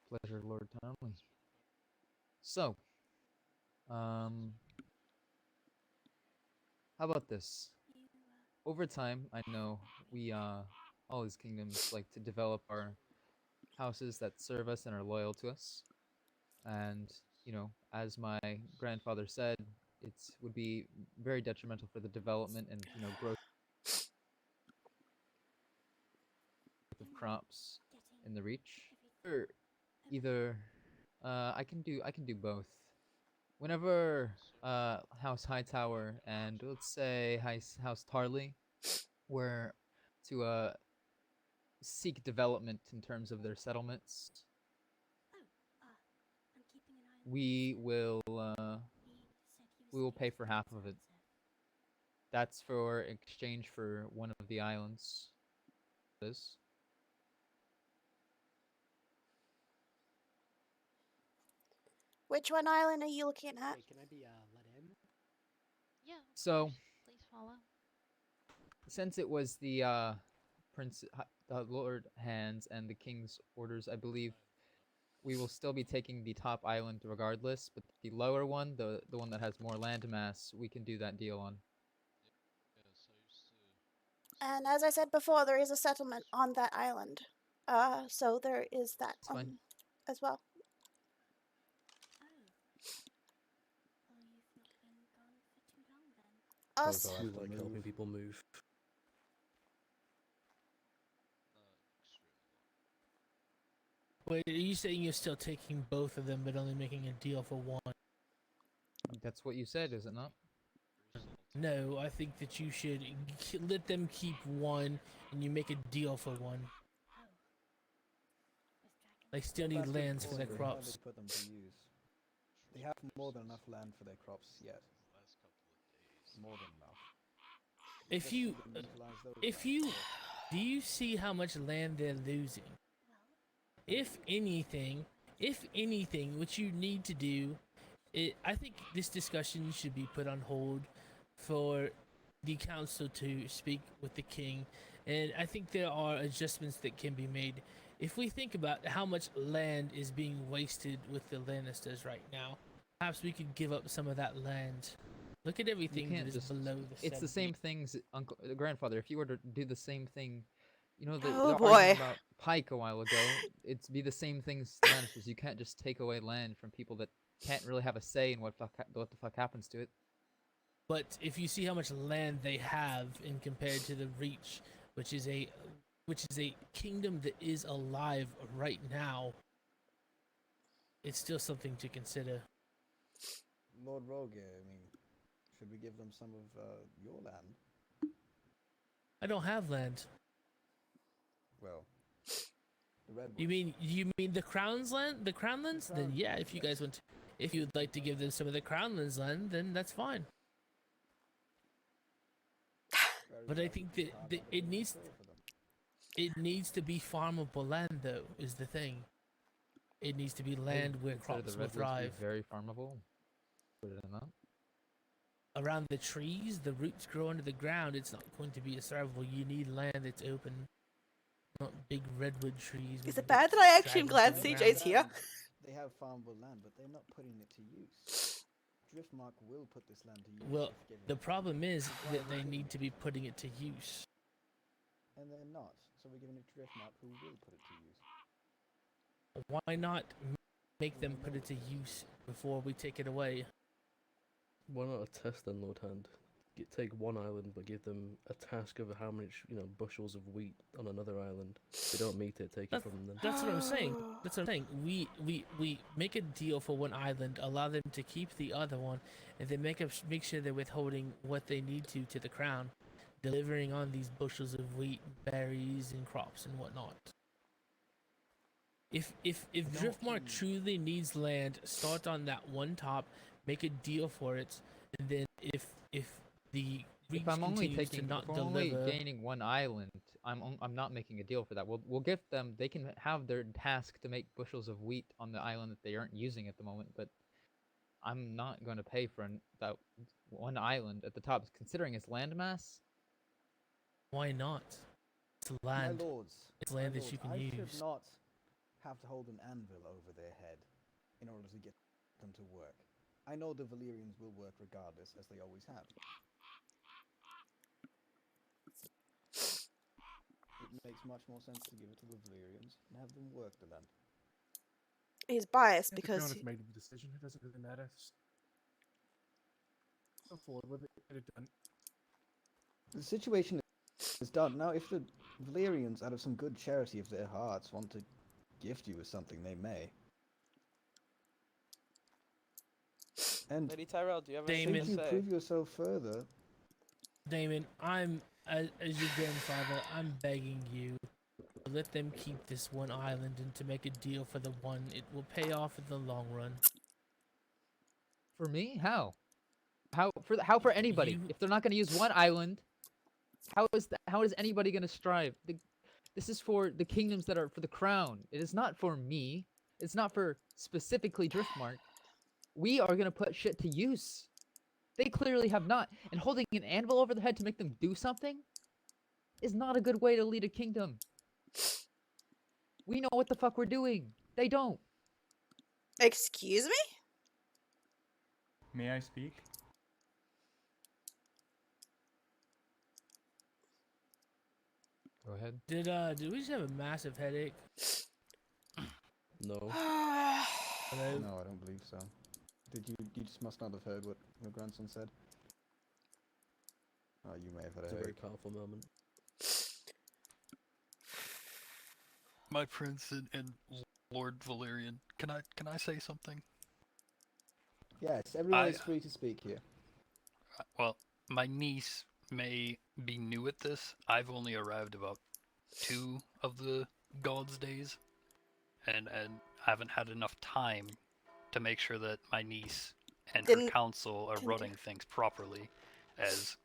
Pleasure, Lord Townley. So, how about this? Over time, I know we, all these kingdoms like to develop our houses that serve us and are loyal to us. And, as my grandfather said, it would be very detrimental for the development and, growth of crops in the Reach. Or either, I can do both. Whenever House Hightower and let's say House Tarley were to seek development in terms of their settlements, we will pay for half of it. That's for exchange for one of the islands. Which one island are you looking at? Wait, can I be let in? Yeah. of So, course. Please follow. since it was the the Lord Hands and the King's orders, I believe we will still be taking the top island regardless, but the lower one, the one that has more land mass, we can do that deal on. And as I said before, there is a settlement on that island. So there is that fine. As well. Us. We like helping people move. Wait, are you saying you're still taking both of them, but only making a deal for one? That's what you said, is it not? No, I think that you should let them keep one, and you make a deal for one. They still Well, need that's the lands for their point, how crops. they put them to use. They have more than enough land for their crops yet. More than enough. If Just you, see them utilize those if lands you, first. do you see how much land they're losing? If anything, what you need to do, I think this discussion should be put on hold for the council to speak with the king, and I think there are adjustments that can be made. If we think about how much land is being wasted with the Lannisters right now, perhaps we could give up some of that land. Look at You everything that can't is just. below the It's the 70. same things, Uncle Grandfather. If you were to do the same thing, you know Oh, the boy. argument about Pike a while ago. It's be the same things, Lannisters. You can't just take away land from people that can't really have a say in what the fuck happens to it. But if you see how much land they have in compared to the Reach, which is a kingdom that is alive right now, it's still something to consider. Lord Rogue, I mean, should we give them some of your land? I don't have land. Well, the Redwoods. You mean the Crown's land? The Crownlands? Then yeah, if you guys want to, if you'd like to give them some of the Crownlands land, then that's fine. But I think that it needs to be farmable land, though, is the thing. It needs to be land where Consider crops the will redwoods thrive. be very farmable. Put it in that. Around the trees, the roots grow under the ground. It's not going to be a survivable. You need land that's open, not big redwood trees. Is it bad that I actually am glad CJ's here? They have farmable land, but they're not putting it to use. Driftmark will put this land to use. Well, if given the it. problem is that they need to be putting it to use. And they're not. So we're giving it to Driftmark, who will put it to use. Why not make them put it to use before we take it away? Why not a test then, Lord Hand? Take one island, but give them a task of how much, bushels of wheat on another island. If they don't meet it, take it from them. That's what I'm saying. That's what I'm saying. We make a deal for one island, allow them to keep the other one, and then make sure they're withholding what they need to the crown, delivering on these bushels of wheat, berries, and crops and whatnot. If Driftmark truly needs land, start on that one top, make a deal for it, and then if the Reach If I'm only continues taking, to not if I'm only deliver, gaining one island, I'm not making a deal for that. We'll give them. They can have their task to make bushels of wheat on the island that they aren't using at the moment. But I'm not going to pay for that one island at the top, considering its landmass. why not? It's land. My lords, It's land my that you lords, can I use. should not have to hold an anvil over their head in order to get them to work. I know the Valyrians will work regardless, as they always have. It makes much more sense to give it to the Valyrians and have them work the land. He's biased The crown because has made the decision. It doesn't really matter. Just go forward with it. Get it done. The situation is done. Now, if the Valyrians, out of some good charity of their hearts, want to gift you with something, they may. And Lady Tyrell, do you have anything should to you say? prove yourself further, Damon, I'm as your grandfather, I'm begging you to let them keep this one island and to make a deal for the one. It will pay off in the long run. For me, how? How for anybody? If they're not going to use one island, how is anybody going to strive? This is for the kingdoms that are for the crown. It is not for me. It's not for specifically Driftmark. We are going to put shit to use. They clearly have not. And holding an anvil over their head to make them do something is not a good way to lead a kingdom. We know what the fuck we're doing. They don't. Excuse me? May I speak? Go ahead. Did we just have a massive headache? No. Hello? No, I don't believe so. Did you? You just must not have heard what your grandson said. Oh, you may have had a It's a very headache. powerful moment. My prince and Lord Valerian, can I say something? Yes, everyone is free to speak here. Well, my niece may be new at this. I've only arrived about 2 of the God's days. and I haven't had enough time to make sure that my niece and her Didn't council are can running things properly as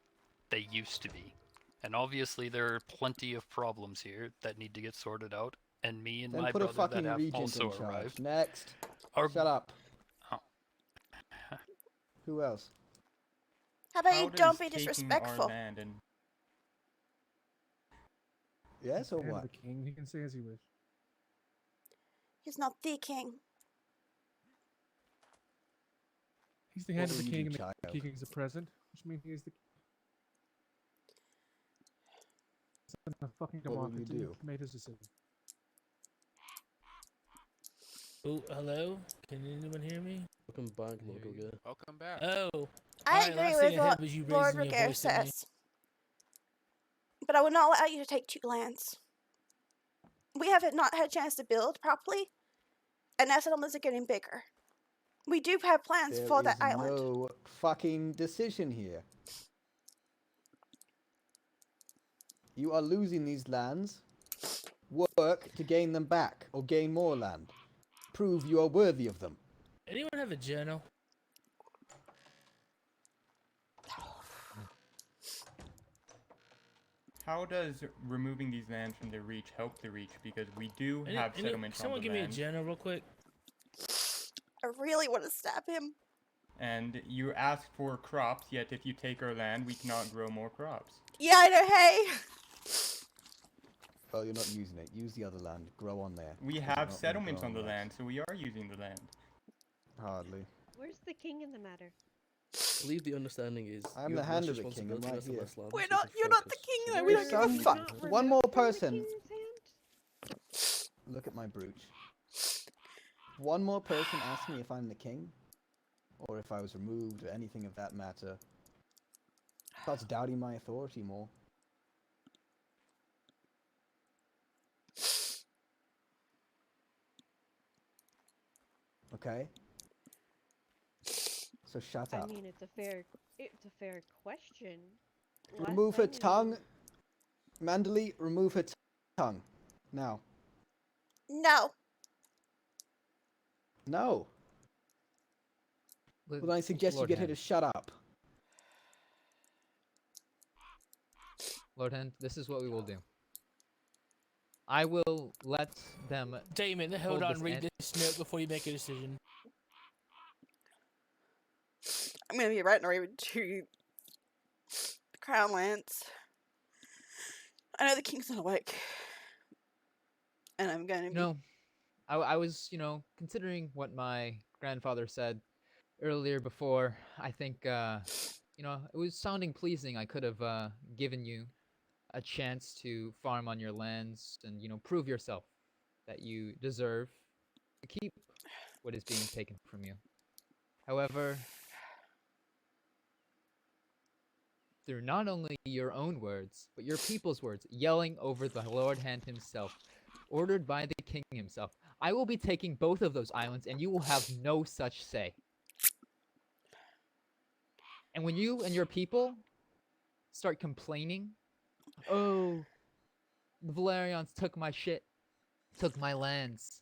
they used to be. And obviously there are plenty of problems here that need to get sorted out, and me and Then my put a brother that fucking have regent also in charge. arrived Next. are... Shut up. Oh. Who else? How about How you does don't be taking our disrespectful? land and Yes or He's the head what? of the king. He can say as he wishes. He's not the king. He's the head What of the will you king, do, and the child? king is the president, which means he is the. It's a fucking What will you democracy. do? He made his decision. Oh, hello? Can anyone hear me? Welcome back, local guy. Welcome back. Oh. I Alright, agree last with thing I what heard was you Lord raising your Regare voice at me. says. But I will not allow you to take 2 lands. We have not had a chance to build properly, and our settlements are getting bigger. We do have plans There for is that island. no fucking decision here. You are losing these lands. Work to gain them back, or gain more land. Prove you are worthy of them. Anyone have a journal? how does removing these lands from the reach help the reach? Because we do have settlements on Someone the give me a land. journal real quick. I really want to stab him. And you ask for crops, yet if you take our land, we cannot grow more crops. Yeah, I know, hey! Well, you're not using it. Use the other land. Grow on there. We You're have not really settlements on the growing land, so we are using the land. Hardly. Where's the king in the matter? I believe the understanding is I'm you the have hand less of the king. I'm responsibility, right less here. land, We're so you not, can you're not the focus. king So though, you we can don't give a fuck. One more person. Look at my brooch. One more person asked me if I'm the king, or if I was removed, or anything of that matter. Starts doubting my authority more. Okay? So shut up. I mean, it's a fair question. Last Remove her time you- tongue. Mandali, remove her tongue. Now. No. No. Well, then I suggest you Lord get her Hand. to shut up. Lord Hand, this is what we will do. I will let them. Damon, hold hold on, this read en- this note before you make a decision. I'm gonna be right in over to the Crown Lance. I know the king's not awake. And I'm gonna be... No, I was, considering what my grandfather said earlier before. I think, it was sounding pleasing. I could have given you a chance to farm on your lands and, prove yourself that you deserve to keep what is being taken from you. However, through not only your own words, but your people's words, yelling over the Lord Hand himself, ordered by the king himself, I will be taking both of those islands, and you will have no such say. And when you and your people start complaining, oh, the Valerians took my shit, took my lands,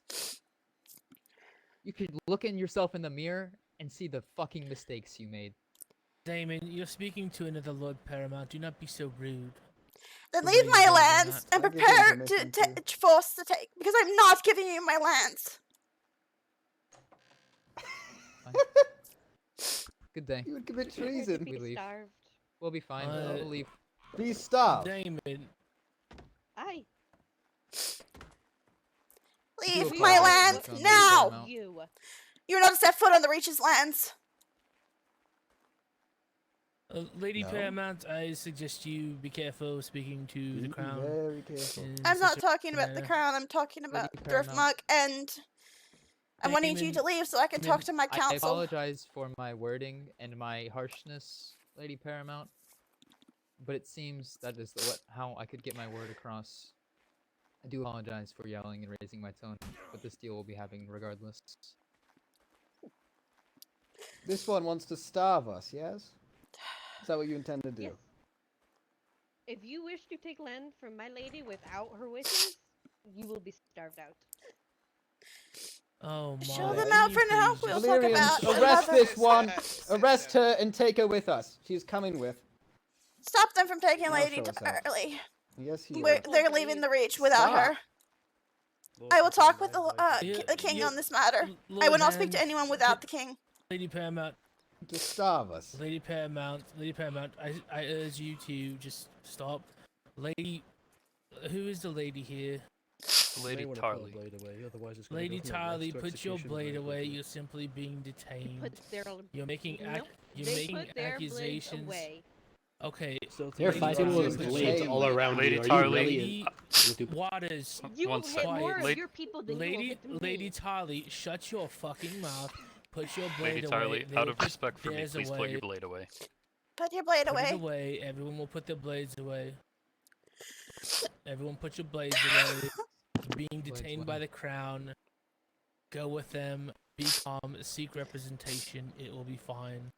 you could look in yourself in the mirror and see the fucking mistakes you made. Damon, you're speaking to another Lord Paramount. Do not be so rude. Then The leave way my you're doing lands that. and prepare to force to take, because I'm not giving you my lands. Good day. You would commit treason. We leave. Starved. We'll be fine. We'll leave. Be starved. Damon. Aye. Leave Do my apologize, lands Lord now. Paramount. You're not to set foot on the Reach's lands. Lady No. Paramount, I suggest you be careful speaking to the Be crown. very careful. in I'm not such a talking about the manner. crown. I'm talking about Paramount. Driftmark, and I'm wanting you Damon, to leave so I can talk to my I council. apologize for my wording and my harshness, Lady Paramount. But it seems that is how I could get my word across. I do apologize for yelling and raising my tone, but this deal will be having regardless. This one wants to starve us, yes? Is that what you intend to do? Yes. If you wish to take land from my lady without her wishes, you will be starved out. Oh my. Show them out for now. We'll talk Valyrians, about arrest another. this one. Arrest her and take her with us. She's coming with. Stop them from taking I'll Lady show us out. Tarly. Yes, he They're leaving the Reach without Stop. her. I will talk with Yeah, the king yeah, on this matter. I Lord will not speak to Hand, anyone without the king. Lady Paramount. Gustavus. Lady Paramount. I urge you to just stop. Lady, who is the lady here? Lady Tarly. Lady Tarly, put your blade away. You're simply being detained. Put their You're making Nope, you're they making put their blades accusations. away. Okay. They're Lady fighting Tarly, with put blades your- all around Lady you. Are you Tarly. really? Lady Waters. You will One hit sec. more of Lady- your people than you will Lady hit them. Lady Tarly, shut your fucking mouth. Put your Lady blade away. Tarly, They out will of put respect for me, theirs please put away. your blade away. Put your blade Put it away. away. Everyone will put their blades away. Everyone put your blades away. You're being detained by the crown. Go with them. Be calm. Seek representation. It will be fine.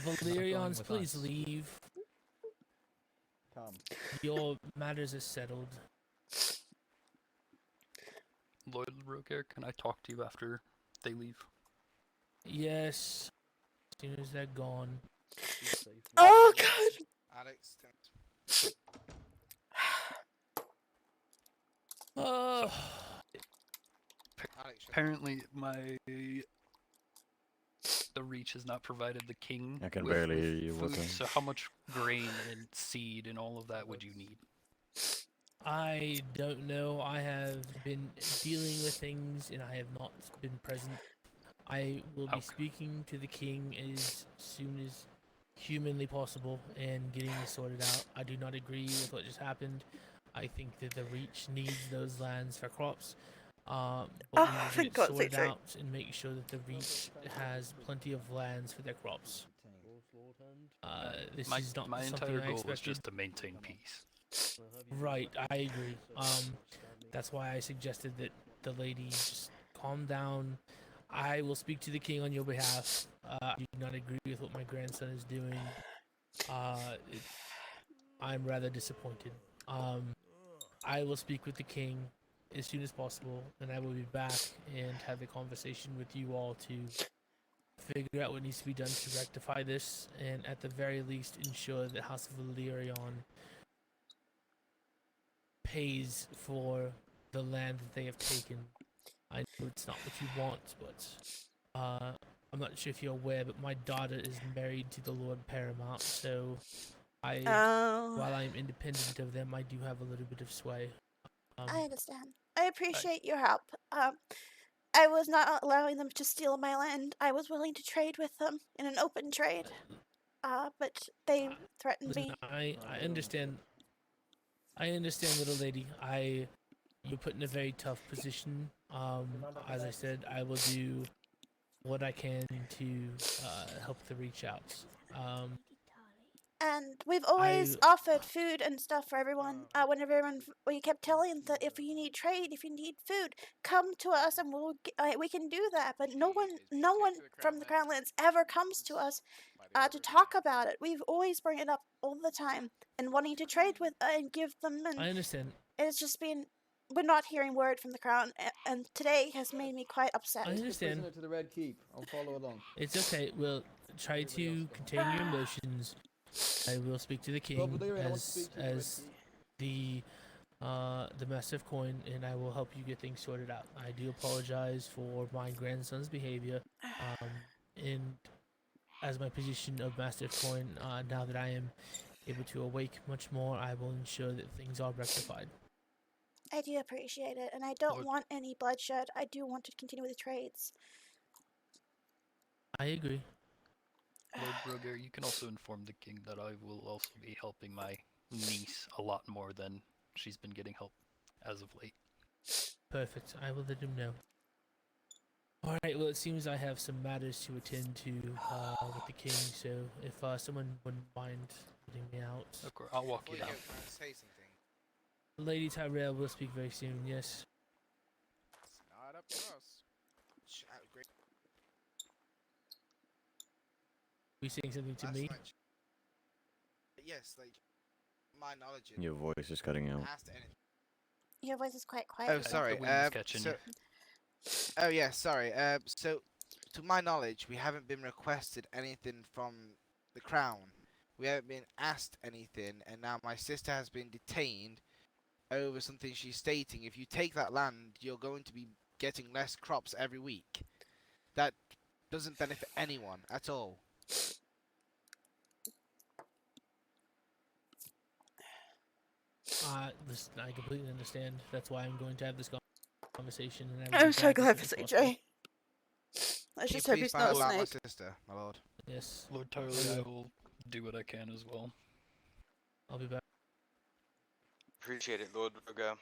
Valyrians, with please us. leave. Come. Your matters are settled. Lord Roger, can I talk to you after they leave? Yes. As soon as they're gone. Oh god. Alex. Oh. Apparently, the Reach has not provided the king. I can with, barely with hear you, food, Woodland. so how much grain and seed and all of that would you need? I don't know. I have been dealing with things and I have not been present. I will be speaking to the king as soon as humanly possible and getting this sorted out. I do not agree with what just happened. I think that the Reach needs those lands for crops. But we will get thank it God, sorted Victory. out and make sure that the Reach has plenty of lands for their crops. This My is not entire something I goal is expected. just to maintain peace. Right, I agree. That's why I suggested that the lady just calm down. I will speak to the king on your behalf. I do not agree with what my grandson is doing. I'm rather disappointed. I will speak with the king as soon as possible, and I will be back and have a conversation with you all to figure out what needs to be done to rectify this, and at the very least ensure that House of Valyrian pays for the land that they have taken. I know it's not what you want, but I'm not sure if you're aware, but my daughter is married to the Lord Paramount, so while I'm independent of them, I do have a little bit of sway. I understand. I appreciate your help. I was not allowing them to steal my land. I was willing to trade with them in an open trade. But they threatened Listen, me. I understand. I understand, little lady. You're put in a very tough position. As I said, I will do what I can to help the Reach out. And we've always offered food and stuff for everyone. Whenever everyone, we kept telling that if you need trade, if you need food, come to us and we can do that. But no one from the Crownlands ever comes to us to talk about it. We've always bring it up all the time and wanting to trade with and give them. And I understand. it's just been we're not hearing word from the Crown, and today has made me quite upset. I understand. To the Red Keep. I'll follow along. It's okay. We'll try to contain your emotions. I will speak to the king as the massive coin, and I will help you get things sorted out. I do apologize for my grandson's behavior, and as my position of massive coin, now that I am able to awake much more, I will ensure that things are rectified. I do appreciate it, and I don't want any bloodshed. I do want to continue with the trades. I agree. Lord Broger, you can also inform the king that I will also be helping my niece a lot more than she's been getting help as of late. Perfect. I will let him know. Alright, well it seems I have some matters to attend to with the king, so if someone wouldn't mind putting me out. Of course, I'll walk you down. Say something. Lady Tyrell will speak very soon, yes. It's not up to us. Great. Are you saying something to me? Yes, like my knowledge. Your voice is cutting out. Your voice is quite quiet. Oh, sorry. The wind's catching you. Oh yeah, sorry. So, to my knowledge, we haven't been requested anything from the crown. We haven't been asked anything, and now my sister has been detained over something she's stating. If you take that land, you're going to be getting less crops every week. That doesn't benefit anyone at all. Listen, I completely understand. That's why I'm going to have this conversation, and I will I'm be so back as glad soon for as possible. CJ. Let's Can you just hope please he's find not out a about my snake. sister, my lord? Yes. Lord Tyrell, I will do what I can as well. I'll be back. Appreciate it, Lord Virgo.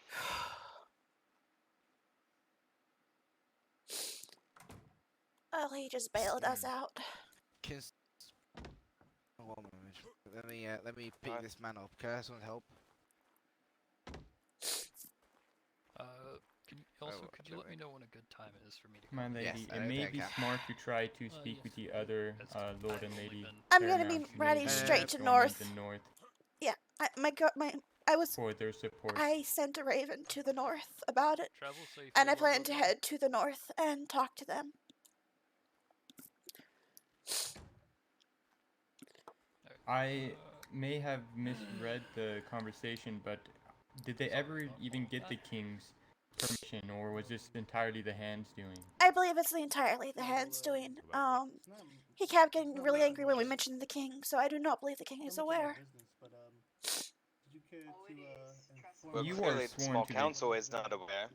Well, he just bailed us out. Can one moment. Let me pick this man up. Can I have some help? Could you let me know when a good time is for me to My come? lady, I it don't may think be I can. smart to try to speak with the other Lord and Lady. I'm gonna be Paramount riding Lady straight to from north. the north Yeah, for their support. I sent a raven to the north about it, Travel safely, and I Lord plan to Virgo. head to the north and talk to them. I may have misread the conversation, but did they ever even get the king's permission, or was this entirely the Hand's doing? I believe it's entirely the Hand's doing. He kept getting really angry when we mentioned the king, so I do not believe the king is aware. Well, You are clearly the sworn small to the council is not aware.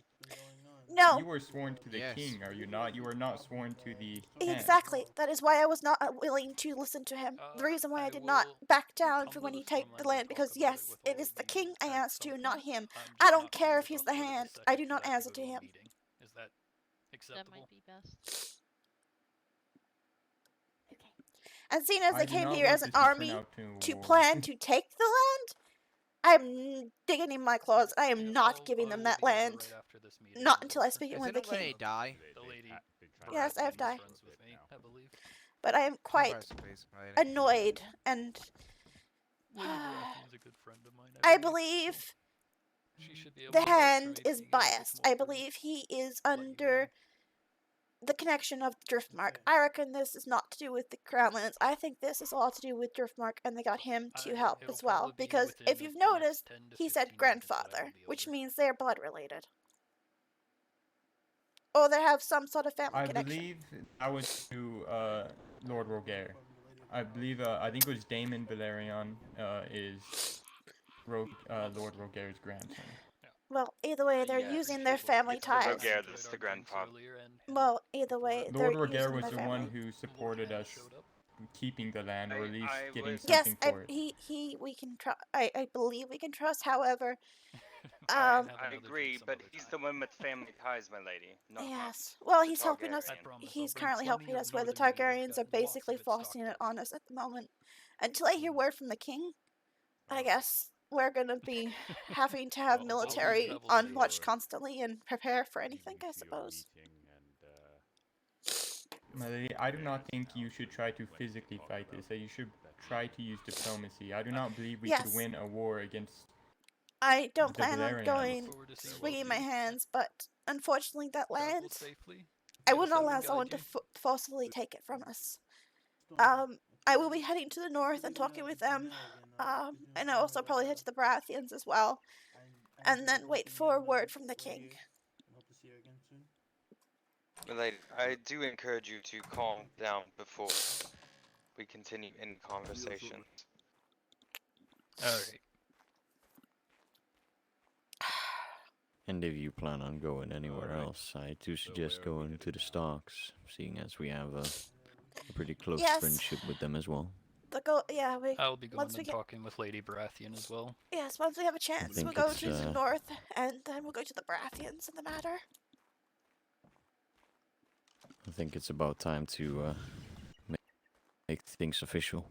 No. You are sworn to the king, are you not? You are not sworn to the Hand. Exactly. That is why I was not willing to listen to him. The reason why I did not back down for when he take the land, because yes, it is the king I answer to, not him. I don't care if he's the Hand. I do not answer to him. Is that acceptable? That might be best. And seeing as I they do came not here want as an this to turn army out to war. plan to take the land, I'm digging in my claws. I am not giving them that land. Not until I speak Has with the anyone king. die? The lady. Yes, I have died. Friends with me, I believe. But I am quite annoyed and Lady Baratheon is a good friend of mine. I believe She should be able the to vouch for Hand me to is be able to biased. come I over believe he is under the connection of Driftmark. I reckon this is not to do with the Crownlands. I think this is all to do with Driftmark, and they got him to help as well. Because if you've noticed, he said grandfather, which means they're blood related. Or they have some sort of family I connection. believe that was to Lord Roger. I believe I think it was Daemon Valerian is Lord Roger's grandson. Well, either way, they're Yes, using their family it's the ties. Roger that's the grandfather. Well, either way, they're Lord Roger using was their the family. one who supported us keeping the land, or at least getting Yes, something for it. we can trust. I believe we can trust. However, I agree, but he's the one with family ties, my lady. Not yes. Well, the he's helping us. Targaryen. He's currently helping us where the Targaryens are basically forcing it on us at the moment. Until I hear word from the king, I guess we're gonna be having to have military on watch constantly and prepare for anything, I suppose. My lady, I do not think you should try to physically fight this. That you should try to use diplomacy. I do not believe we could Yes. win a war against. I don't the plan on Valerians. going swinging my hands, but unfortunately, that land, I wouldn't allow someone to forcibly take it from us. I will be heading to the north and talking with them, and I also probably head to the Baratheons as well, and then wait for word from the king. My lady, I do encourage you to calm down before we continue in conversation. Alright. And if you plan on going anywhere else, I do suggest going to the Starks, seeing as we have a pretty close Yes. friendship with them as well. I'll be going once we and get, talking with Lady Baratheon as well. yes, once we have a chance, think we'll go it's, to the north, and then we'll go to the Baratheons in the matter. I think it's about time to make things official.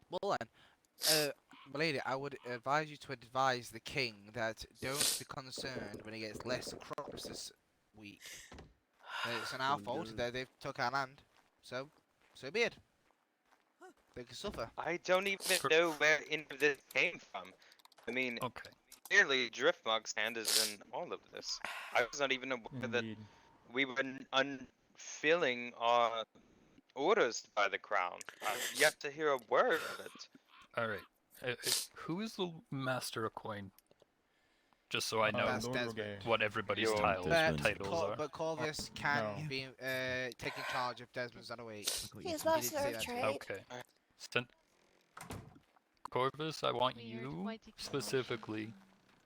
Well then, my lady, I would advise you to advise the king that don't be concerned when he gets less crops this week. It's an our fault that they've took our land, so be it. They can suffer. I don't even know where any of this came from. I mean, clearly Driftmark's hand is in all of this. I was not even aware that we were unfilling our orders by the crown. I've yet to hear a word of it. All right. Who is the master of coin? Just so I know That's Desmond. what everybody's Your titles are. But Corvus can No. be taking charge if Desmond's not awake. He's He did master say of that to me. trade. Okay. Corvus, I want We are you quite equipped. specifically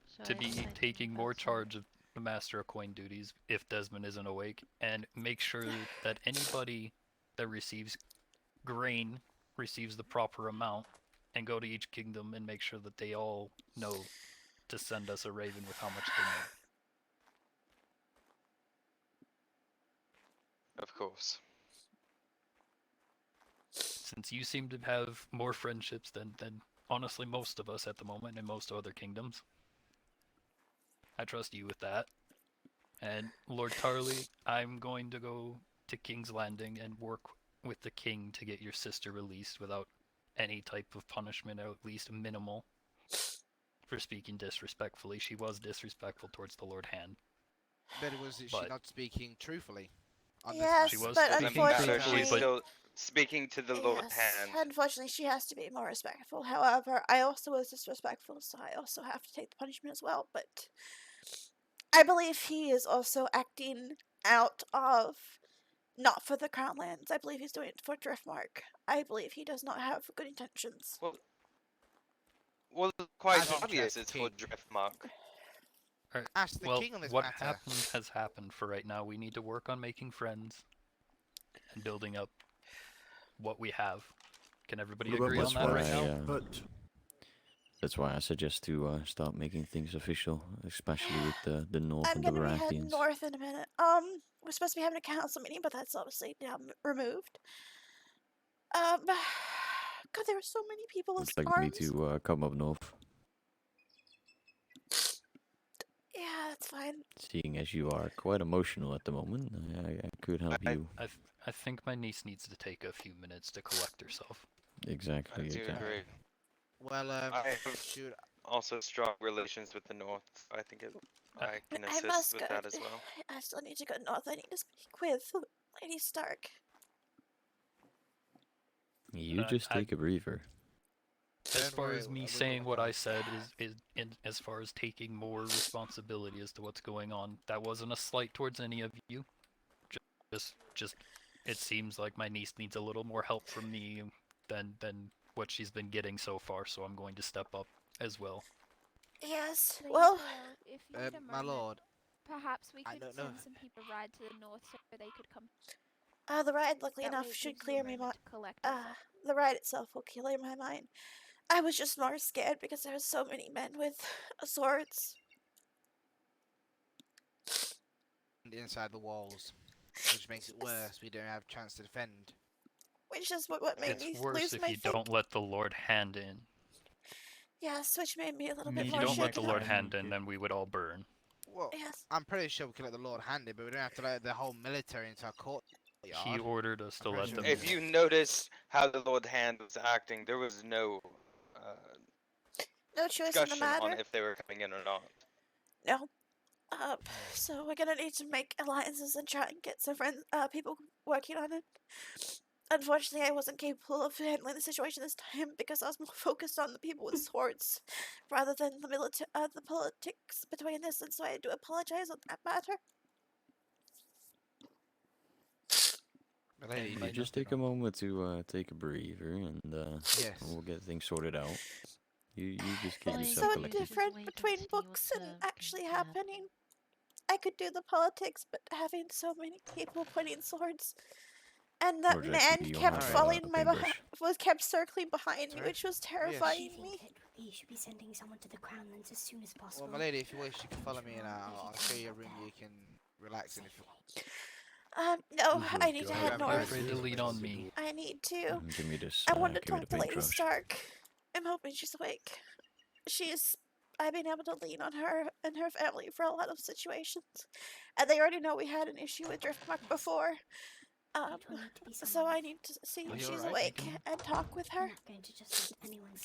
So to I be decided taking to more pass on. charge of the master of coin duties if Desmond isn't awake, and make sure that anybody that receives grain receives the proper amount, and go to each kingdom and make sure that they all know to send us a raven with how much they need. Of course. Since you seem to have more friendships than honestly most of us at the moment in most other kingdoms, I trust you with that. And Lord Tarley, I'm going to go to King's Landing and work with the king to get your sister released without any type of punishment, or at least minimal, for speaking disrespectfully. She was disrespectful towards the Lord Hand. But was she not speaking truthfully? On Yes, this She was but speaking unfortunately, truthfully, She's but still speaking to the Lord yes, Hand. unfortunately, she has to be more respectful. However, I also was disrespectful, so I also have to take the punishment as well. But I believe he is also acting out of not for the Crown Lands. I believe he's doing it for Driftmark. I believe he does not have good intentions. Well, quite As obvious interest it's for king. Driftmark. Alright, Ask the well, king on this what matter. happened has happened for right now. We need to work on making friends and building up what we have. Can everybody What about agree my on that right squash now? hut? That's why I suggest to start making things official, especially with the North I'm and the gonna be heading Baratheons. north in a minute. We're supposed to be having a council meeting, but that's obviously now removed. God, there were so many people with Would like me arms. to come up north, Yeah, that's fine. seeing as you are quite emotional at the moment. I could help you. I think my niece needs to take a few minutes to collect herself. Exactly. I do agree. Well, I have also strong relations with the North. I think I can I assist must with go. that as well. I still need to go north. I need to speak with Lady Stark. You just take a breather. As far as me saying what I said as far as taking more responsibility as to what's going on, that wasn't a slight towards any of you. Just it seems like my niece needs a little more help from me than what she's been getting so far, so I'm going to step up as well. Yes. Lady Well, Tyrell, if you need a my moment, lord. perhaps we I could don't know. send some people ride to the north so they could come. the ride, luckily That way enough, it should gives you a clear me. moment to collect yourself. The ride itself will clear my mind. I was just more scared because there were so many men with swords. Inside the walls, which makes it worse. We don't have a chance to defend. Which is what made me It's worse lose if my you faith. don't let the Lord Hand in. Yes, which made me a little If bit you more don't let the shaken Lord up. Hand in, then we would all burn. Well, Yes. I'm pretty sure we can let the Lord hand it, but we don't have to let the whole military into our courtyard. He ordered us to let them in. If you noticed how the Lord Hand was acting, there was no No choice in the discussion matter. on if they were coming in or not. No. So we're gonna need to make alliances and try and get some friends, people working on it. Unfortunately, I wasn't capable of handling the situation this time because I was more focused on the people with swords rather than the the politics between this, and so I do apologize on that matter. If you just take a moment to take a breather, and we'll get things sorted out. You just get It's yourself so collected. different between books and actually happening. I could do the politics, but having so many people pointing swords, and that Lord man Recipe, you'll kept have, following a my paintbrush. kept circling behind me, Sorry? which was Yes. terrifying me. We should be sending someone to the Crown Lands as soon as possible. Well, my lady, if you wish, you can follow me, and I'll show you a room you can relax in. If you... No, I need to God. head I'm north. afraid to lean on me. I need to. Give me this. I want to give me talk the to Lady paintbrush. Stark. I'm hoping she's awake. I've been able to lean on her and her family for a lot of situations. And they already know we had an issue with Driftmark before. So I need to see if she's awake and talk with her.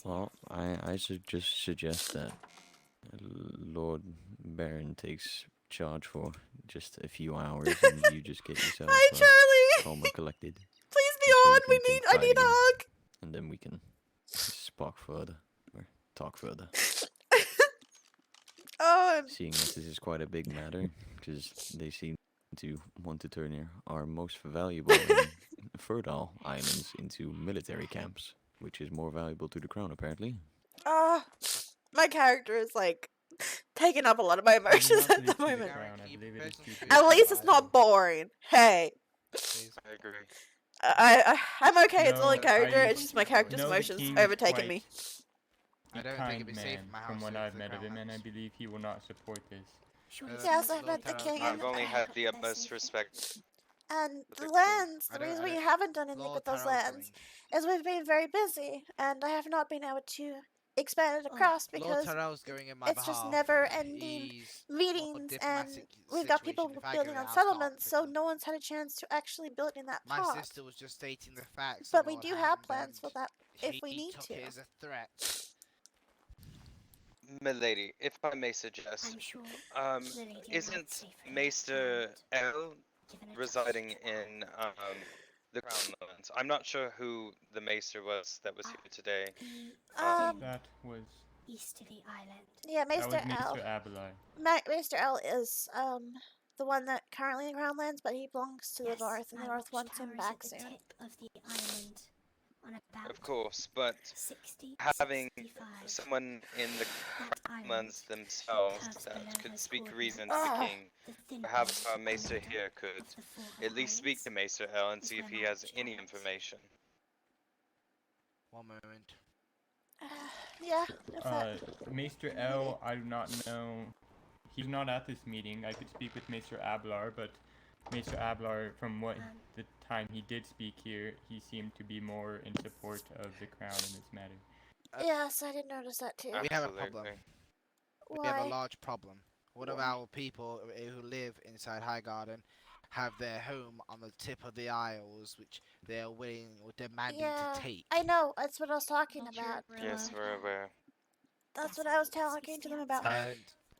Well, I suggest that Lord Baron takes charge for just a few hours, and you just get yourself Hi, Charlie. calm and collected. Please be just so you on. can I think right need a again, hug. and then we can spark further or talk further. Oh, Seeing as this is quite a big matter, because they seem to want to turn our most valuable and fertile islands into military camps, which is more valuable to the crown apparently. my character is like taking up a lot of my emotions at the moment. At least it's not boring. Hey. I agree. I'm okay. It's only No, character. I It's just my character's know the emotions king is overtaking me. a kind man, from what I've met of him, and I believe he will not support this. Yes, I've met the king. I've only had the utmost respect. And the lands, the reason we haven't done anything with those lands is we've been very busy, and I have not been able to expand it across because it's just never-ending meetings, and we've got people building on settlements, so no one's had a chance to actually build in that My part. sister was just stating the facts. But we do have plans for that if we need took to. it as a threat. Milady, if I may suggest, isn't Maester L residing in the Crown Lands? I'm not sure who the Maester was that was here today. That was east of the island. Yeah, Maester that was L. Mr. Abelai. Maester L is the one that currently in Groundlands, but he belongs to the north, and the north wants him back soon. Of the island on about Of course, but having someone in the Crownlands themselves that could speak reason to the king, perhaps our Maester here could at least speak to Maester L and see if he has any information. One moment. Yeah. Maester L, I do not know. He's not at this meeting. I could speak with Maester Ablar, but Maester Ablar, from what the time he did speak here, he seemed to be more in support of the crown in this matter. Yes, I did notice that too. We have a problem. We have Why? a large problem. One of our people who live inside Highgarden have their home on the tip of the Isles, which they are willing or demanding to take. I know. That's what I was talking about. Yes, we're aware. That's what I was talking to them about. I'm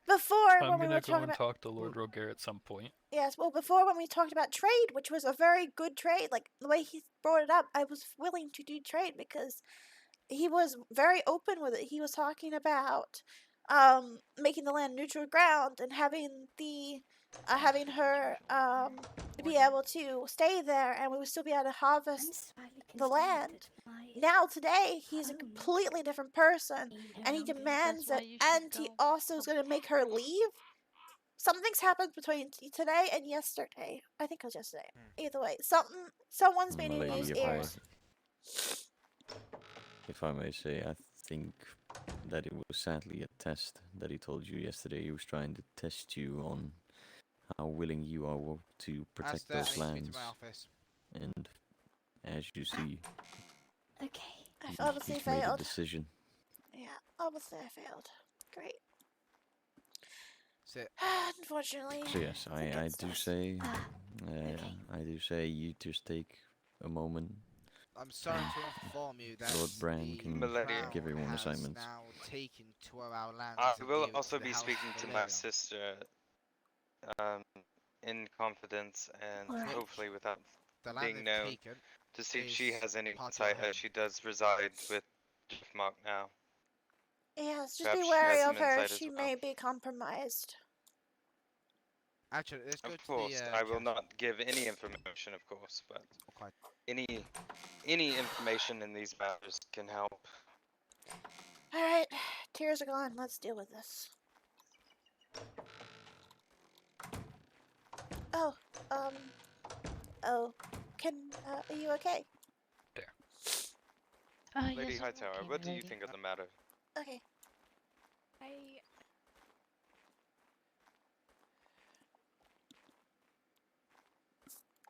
Before, when we gonna were go talking and about... talk to Lord Roger at some point. Yes, well, before when we talked about trade, which was a very good trade, like the way he brought it up, I was willing to do trade because he was very open with it. He was talking about making the land neutral ground and having the having her be able to stay there, and we would still be able to harvest the land. Now today, he's a completely different person, and he demands it, and he also is going to make her leave. Something's happened between today and yesterday. I think it was yesterday. Either way, someone's been in Milady, his ears. If I may say, I think that it was sadly a test that he told you yesterday. He was trying to test you on how willing you are to protect those lands. And as you see, I obviously he's made a failed. decision. Yeah, obviously I failed. Great. So, unfortunately. So yes, I do say, I do say you just take a moment. I'm sorry to inform you that Lord Bran can give everyone assignments. now taken 2 of our lands. I to will give also to the be House speaking of to my Valerian. sister in confidence and Alright. hopefully without The land being they've known taken to see if she is has any part of your insight as she does reside with Mark now. Yes, just Perhaps be she wary has of some her. insight as She well. may be compromised. Actually, let's go Of to course, the. I will not give any information, of course, but any information in these matters can help. Alright, tears are gone. Let's deal with this. Oh, are you okay? Lady Hightower, what do you think of the matter? Okay.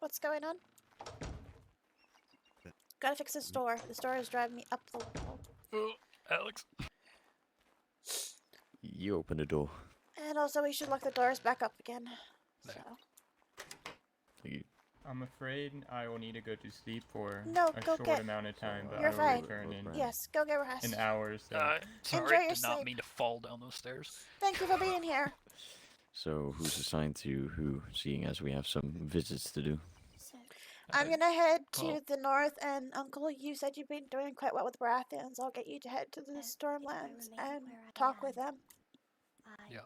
What's going on? Gotta fix this door. This door is driving me up the wall. Oh, Alex. You open the door. And also, we should lock the doors back up again. So. I'm afraid I will need to go to sleep for No, a go short get- amount of time, but You're I will fine. return in Yes, go get rest. an hour or so. Enjoy Sorry, your did not sleep. mean to fall down those stairs. Thank you for being here. So who's assigned to who, seeing as we have some visits to do? I'm gonna head to the north, and Uncle, you said you've been doing quite well with Baratheons. I'll get you to head to the Stormlands and talk with them. Yeah.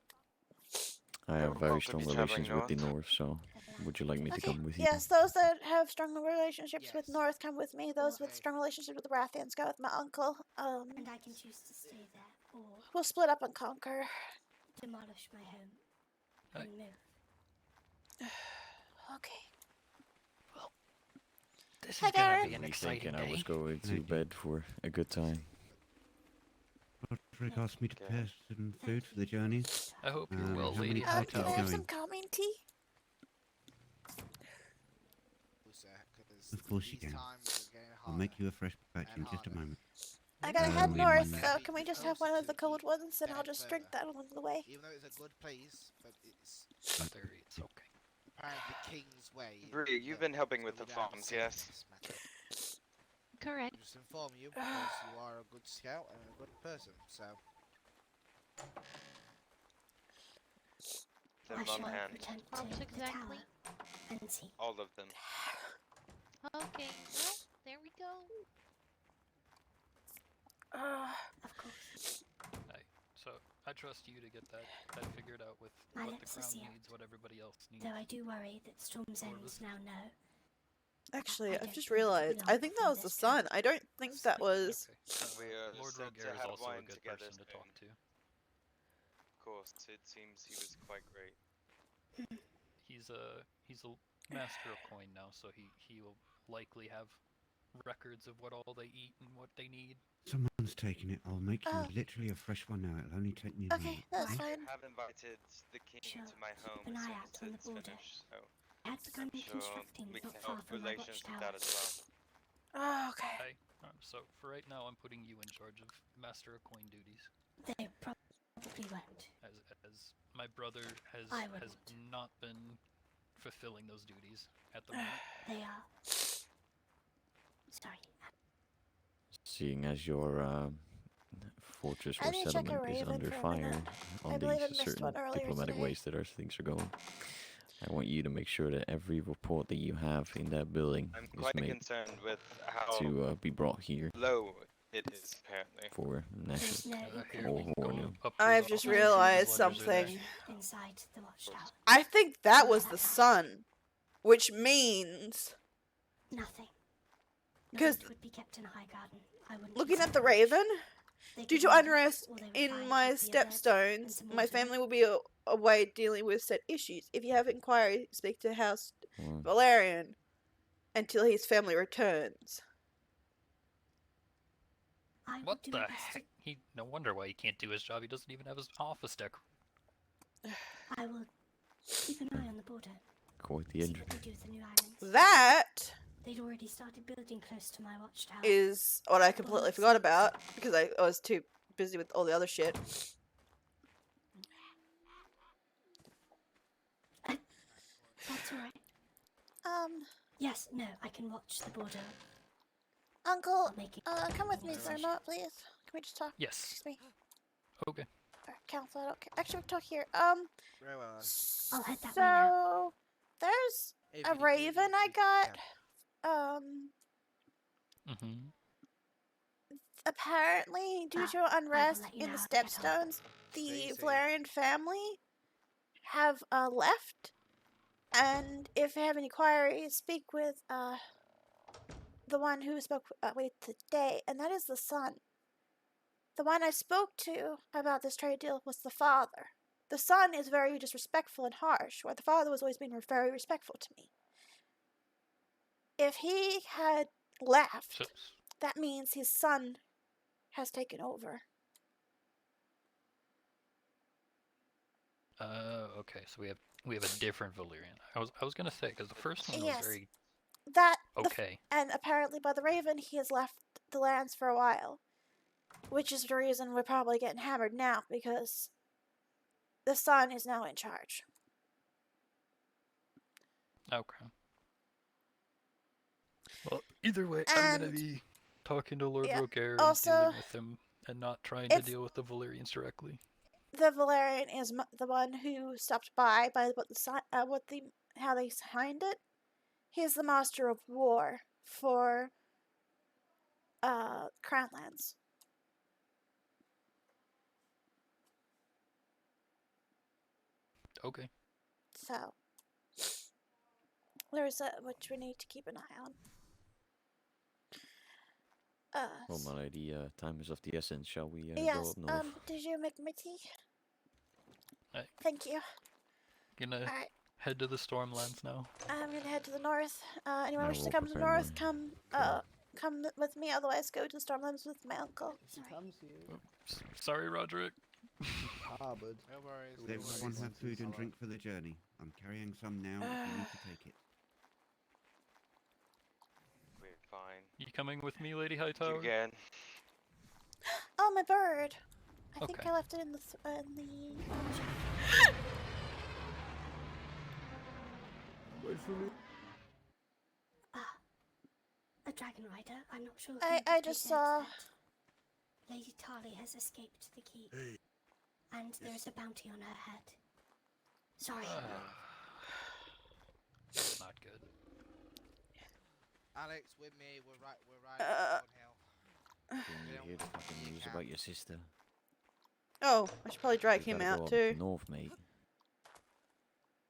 I have we'll very probably strong be traveling relations with the north. North, so would you like me to Okay. come with you? Yes, those that have strong relationships with North come with me. Those with strong relationships with the Baratheons go with my uncle. And I can choose to stay there, or We'll split up and conquer. demolish my home and move. Okay. This Hi, is gonna Darren. be an Me exciting thinking I day. was going to bed for a good time. Roderick asked me to prepare some food for the journey. I hope you're well, How many lady. parties Can I are have going? some calming tea? Of course you can. I'll make you a fresh batch in just a moment. I gotta head north, so can we just have one of the cold ones, and I'll just drink that along the way? Even though it's a good place, but it's It's okay. apparently the king's way. Bree, you've been helping with the farms, yes? Correct. Just inform you because you are a good scout and a good person, so. Them I on shall hand. return Props to exactly. the tower and see. All of them. Okay, well, there we go. Of course. So I trust you to get that figured out with My what the lips are crown sealed. needs, what everybody else needs. Though I do worry that Storm's End now know. Actually, I've just realized. I think that was the sun. I don't think that was. We Lord said Roger to is have also a wine good together person to talk to. Of course, it seems he was quite great. He's a master of coin now, so he will likely have records of what all they eat and what they need. Someone's taking it. I'll make you literally a fresh one now. It'll only take me a minute. That's fine. I have invited the king to my home an as eye soon out as on the it's border. finished, so I had begun I'm sure constructing we can not far help from my relations with that watchtower. as well. Oh, okay. So for right now, I'm putting you in charge of master of coin duties. They probably won't. As my brother has I wouldn't. not been fulfilling those duties at the moment. They are. Sorry. Seeing as your fortress I or need to check a settlement is raven under for a fire minute. I on believe I these missed certain one earlier diplomatic today. ways that our things are going, I want you to make sure that every report that you have in that building I'm is quite made concerned with how to be brought here low it is, apparently. for national Here, or we can go Warnu. up to I've his just office. realized His ledgers are there. something. Inside the watchtower. I think that was the sun, which means Nothing. because It would be kept in a high garden. I wouldn't looking at the consider it. raven, They due could to murder, unrest or they would in hide my with the dead stepstones, and some my water. family will be away dealing with said issues. If you have inquiry, speak to House Wow. Valerian until his family returns. I What will do the my best heck? No wonder why he can't do his job. He doesn't even have his office deck. I will keep an eye on the border. Quite the See injury. what they do with the new islands. That They'd already started building close to my watchtower. is what I completely forgot about because I was too busy with all the other shit. That's alright. Yes, no, I can watch the border. Uncle, Make it come with me for a moment, please. Can we just talk? Yes. Excuse me. Okay. Or counsel, I don't care. Actually, we can talk here. Very well. I'll head that way now. So there's a raven I got. Mm-hmm. Apparently, due to unrest in the Stepstones, the Valerian family have left. And if you have any queries, speak with the one who spoke with today, and that is the son. The one I spoke to about this trade deal was the father. The son is very disrespectful and harsh, while the father was always being very respectful to me. If he had left, that means his son has taken over. Okay. So we have a different Valyrian. I was gonna say because the first one was Yes. very That okay. And apparently by the Raven, he has left the lands for a while. Which is the reason we're probably getting hammered now, because the son is now in charge. Okay. Well, either way, I'm gonna be talking to Lord Roger and also, dealing with him, and not trying to it's- deal with the Valyrians directly. the Valerian is the one who stopped by how they signed it. He's the master of war for Crownlands. Okay. So there's which we need to keep an eye on. Well, my lady, time is of the essence. Shall we go Yes. up north? Did you make my tea? Hey. Thank you. Gonna Alright. head to the Stormlands now. I'm gonna head to the north. Anyone I wish to will come to the prepare north? mine. Come with me. Otherwise, go to the Stormlands with my uncle. He comes here. Sorry, Roderick. Harbored. No worries. Does everyone have food and drink for the journey? I'm carrying some now if you need to take it. We're fine. You coming with me, Lady You Hightower? again. Oh, my bird. I think Okay. I left it in the Wait for me. A dragon rider. I'm not sure. I just saw. Lady Tali has escaped the keep, Hey. and there is a bounty on her head. Sorry. Not good. Alex, with me. We're right Didn't you hear the fucking news about your sister? Oh, I should probably drag We him gotta out go up too. north, mate.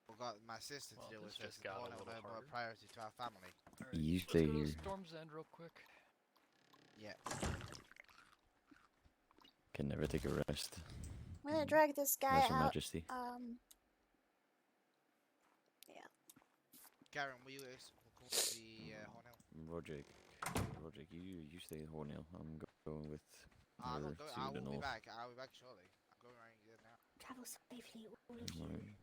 We've got my sister to deal with. this This just is got a more little more harder. priority to our family. You Let's stay go to here. Storm's End real quick. Yeah. Can never take a rest. I'm gonna drag this guy Unless Your out. Majesty. Yeah. Garen, will you come to the Hornhill? Roderick, you stay at Hornhill. I'm going with I'm her not going. to I the will be north. back. I'll be back shortly. I'm going right here now. Travel safely, all of you. Alright.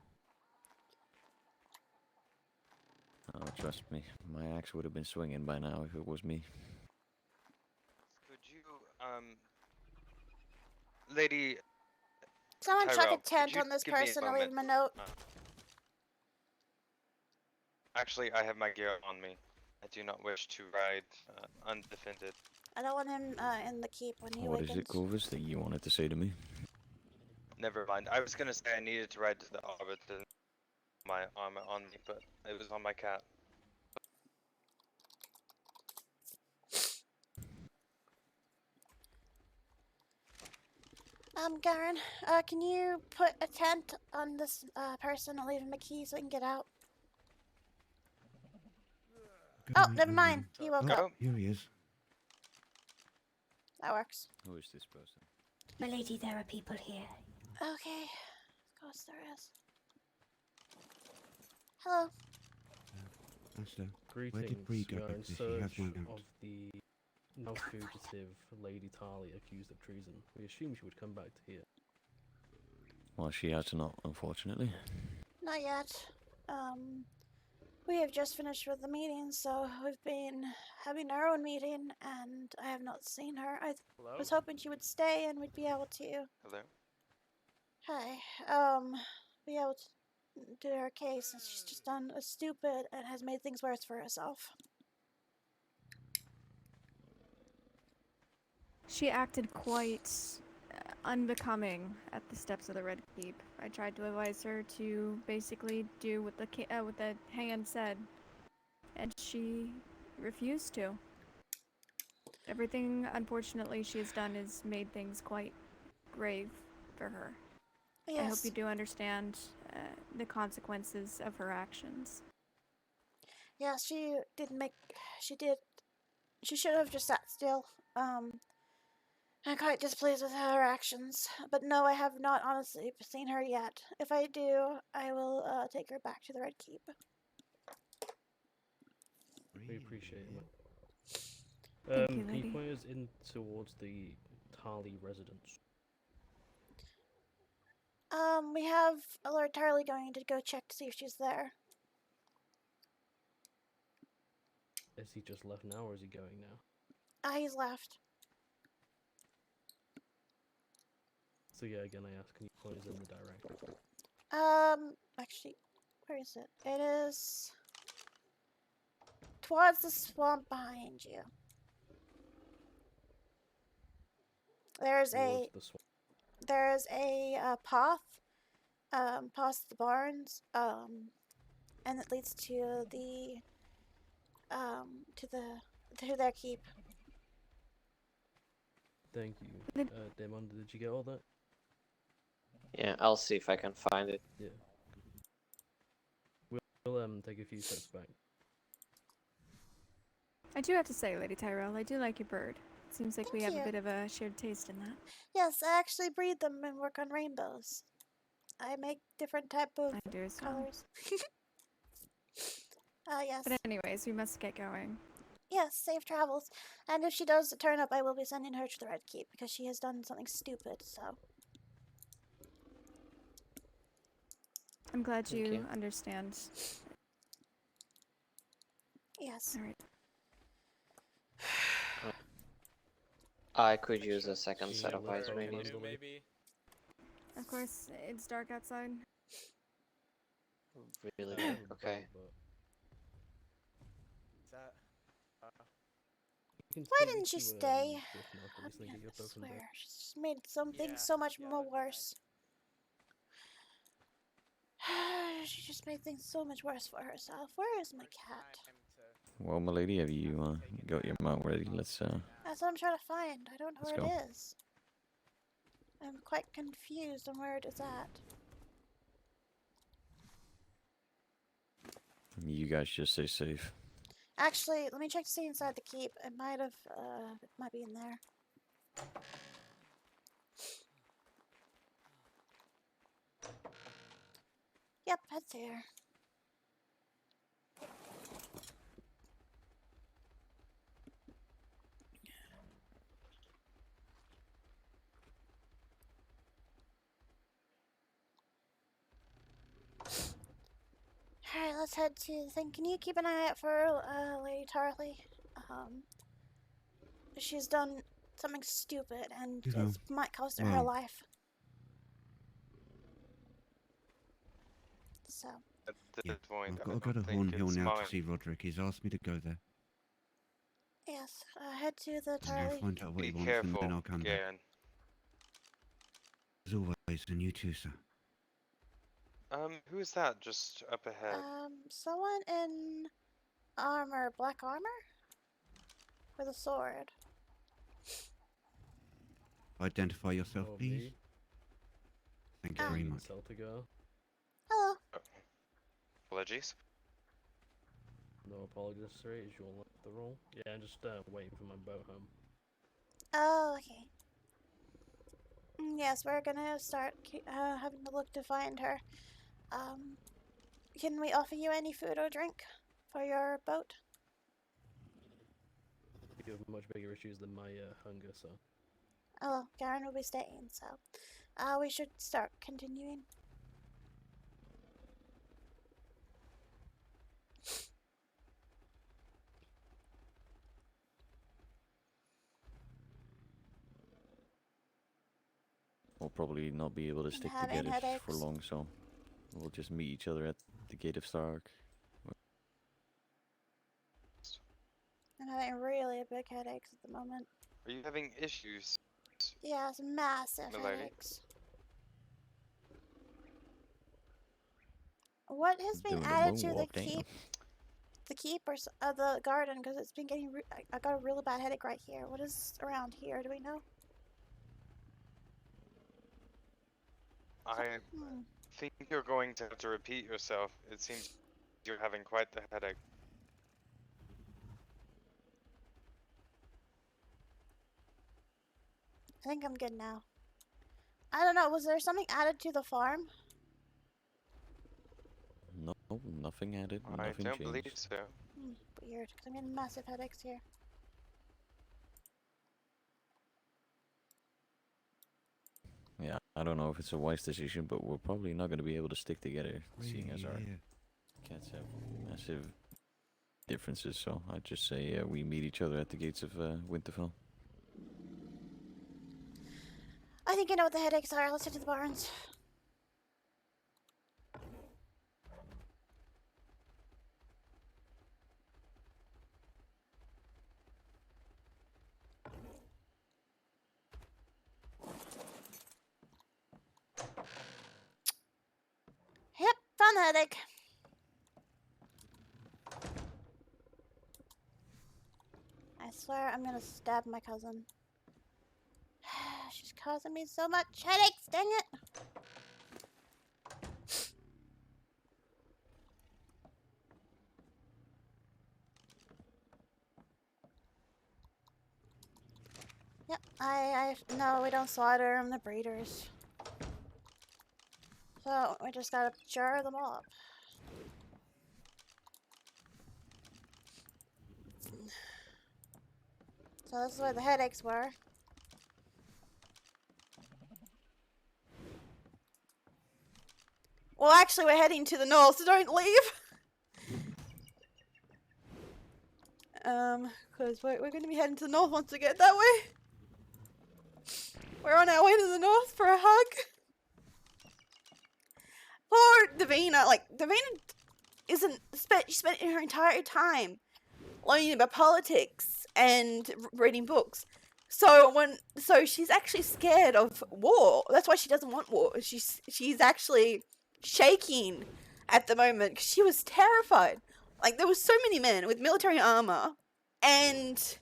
Oh, trust me, my axe would have been swinging by now if it was me. Could you, Lady Someone chuck Tyrell, a tent could you on this give me a person and leave him a moment? note. Actually, I have my gear on me. I do not wish to ride undefended. I don't want him in the keep when he What awakens. is it, Corvus, that you wanted to say to me? Never mind. I was gonna say I needed to ride to the arbor to my armor on me, but it was on my cat. Garen, can you put a tent on this person and leave him a key so he can get out? Oh, never mind. He woke up. Here he is. That works. Who is this person? My lady, there are people here. Okay. Of course there is. Hello. Master, where Greetings. did Bree We go? are in Because she has search my note. of the now fugitive Lady Tali accused of treason. We assumed she would come back to here. Well, she has not, unfortunately. Not yet. We have just finished with the meeting, so we've been having our own meeting, and I have not seen her. I was hoping she would stay and we'd be able to. Hello? Hi. Be able to do her case. And she's just done a stupid and has made things worse for herself. She acted quite unbecoming at the steps of the Red Keep. I tried to advise her to basically do what the hand said, and she refused to. Everything, unfortunately, she has done has made things quite grave for her. Yes. I hope you do understand the consequences of her actions. Yeah, she should have just sat still. I'm quite displeased with her actions. But no, I have not honestly seen her yet. If I do, I will take her back to the Red Keep. We appreciate it. Thank you, Can lady. you point us in towards the Tali residence? We have Lord Tarley going to go check to see if she's there. Is he just left now, or is he going now? He's left. So yeah, again, I ask, can you point us in the direction? Actually, where is it? It is towards the swamp behind you. There's Towards the swamp. there's a path past the barns, and it leads to to their keep. Thank you. Damon, did you get all that? Yeah, I'll see if I can find it. Yeah. We'll take a few steps back. I do have to say, Lady Tyrell, I do like your bird. It seems like we Thank have you. a bit of a shared taste in that. Yes, I actually breed them and work on rainbows. I make different type of I do as well. colors. Yes. But anyways, we must get going. Yes, safe travels. And if she does turn up, I will be sending her to the Red Keep because she has done something stupid, so. I'm glad Thank you you. understand. Yes. Alright. I could use a second set of eyes, maybe. Maybe. Of course, it's dark outside. Really dark. Okay. Why didn't you stay? I swear, she just made something so much more worse. She just made things so much worse for herself. Where is my cat? Well, my lady, have you got your mount ready? Let's That's what I'm trying to find. I don't know Let's where go. it is. I'm quite confused on where it is at. You guys just stay safe. Actually, let me check to see inside the keep. It might be in there. Yep, it's here. Alright, let's head to the thing. Can you keep an eye out for Lady Tarley? She's done something stupid and You know, it might cost her her well. life. So. At this Yeah, point, I've I got to go don't to think Hornhill it's now mine. to see Roderick. He's asked me to go there. Yes, head to the And I'll Tarley. find out what he Be wants and then careful I'll come back. again. As always, and you too, sir. Who is that just up ahead? Someone in armor, black armor? With a sword. Identify yourself, Oh, please. me? Thank you very much. Celtigo. Hello. Apologies. No apologies, sir. As you will the roll. Yeah, I'm just waiting for my boat home. Oh, okay. Yes, we're gonna start having to look to find her. Can we offer you any food or drink for your boat? You have much bigger issues than my hunger, so. Oh, Garen will be staying, so we should start continuing. We'll probably not be able to stick having together for headaches. long, so we'll just meet each other at the Gate of Stark. I'm having really big headaches at the moment. Are you having issues? Yes, massive Milady? headaches. What has been Doing the added to the moonwalk, damn. keep? The keep or the garden? Because it's been getting. I got a really bad headache right here. What is around here? Do we know? I think you're going to have to repeat yourself. It seems you're having quite the headache. I think I'm good now. I don't know. Was there something added to the farm? No, nothing added, I nothing don't changed. believe so. Weird, because I'm getting massive headaches here. Yeah, I don't know if it's a wise decision, but we're probably not going to be able to stick together, seeing as our cats have massive differences. So I'd just say we meet each other at the gates of Winterfell. I think I know what the headaches are. Let's head to the barns. on the headache. I swear I'm gonna stab my cousin. She's causing me so much headaches, dang it! Yep, no, we don't slaughter them, the breeders. So, we just gotta jar them all up. So this is where the headaches were. Well, actually, we're heading to the north, so don't leave! Because we're going to be heading to the north once we get that way. We're on our way to the north for a hug. Poor Davina, like, Davina she spent her entire time learning about politics and reading books. So she's actually scared of war. That's why she doesn't want war. She's actually shaking at the moment because she was terrified. Like, there was so many men with military armor and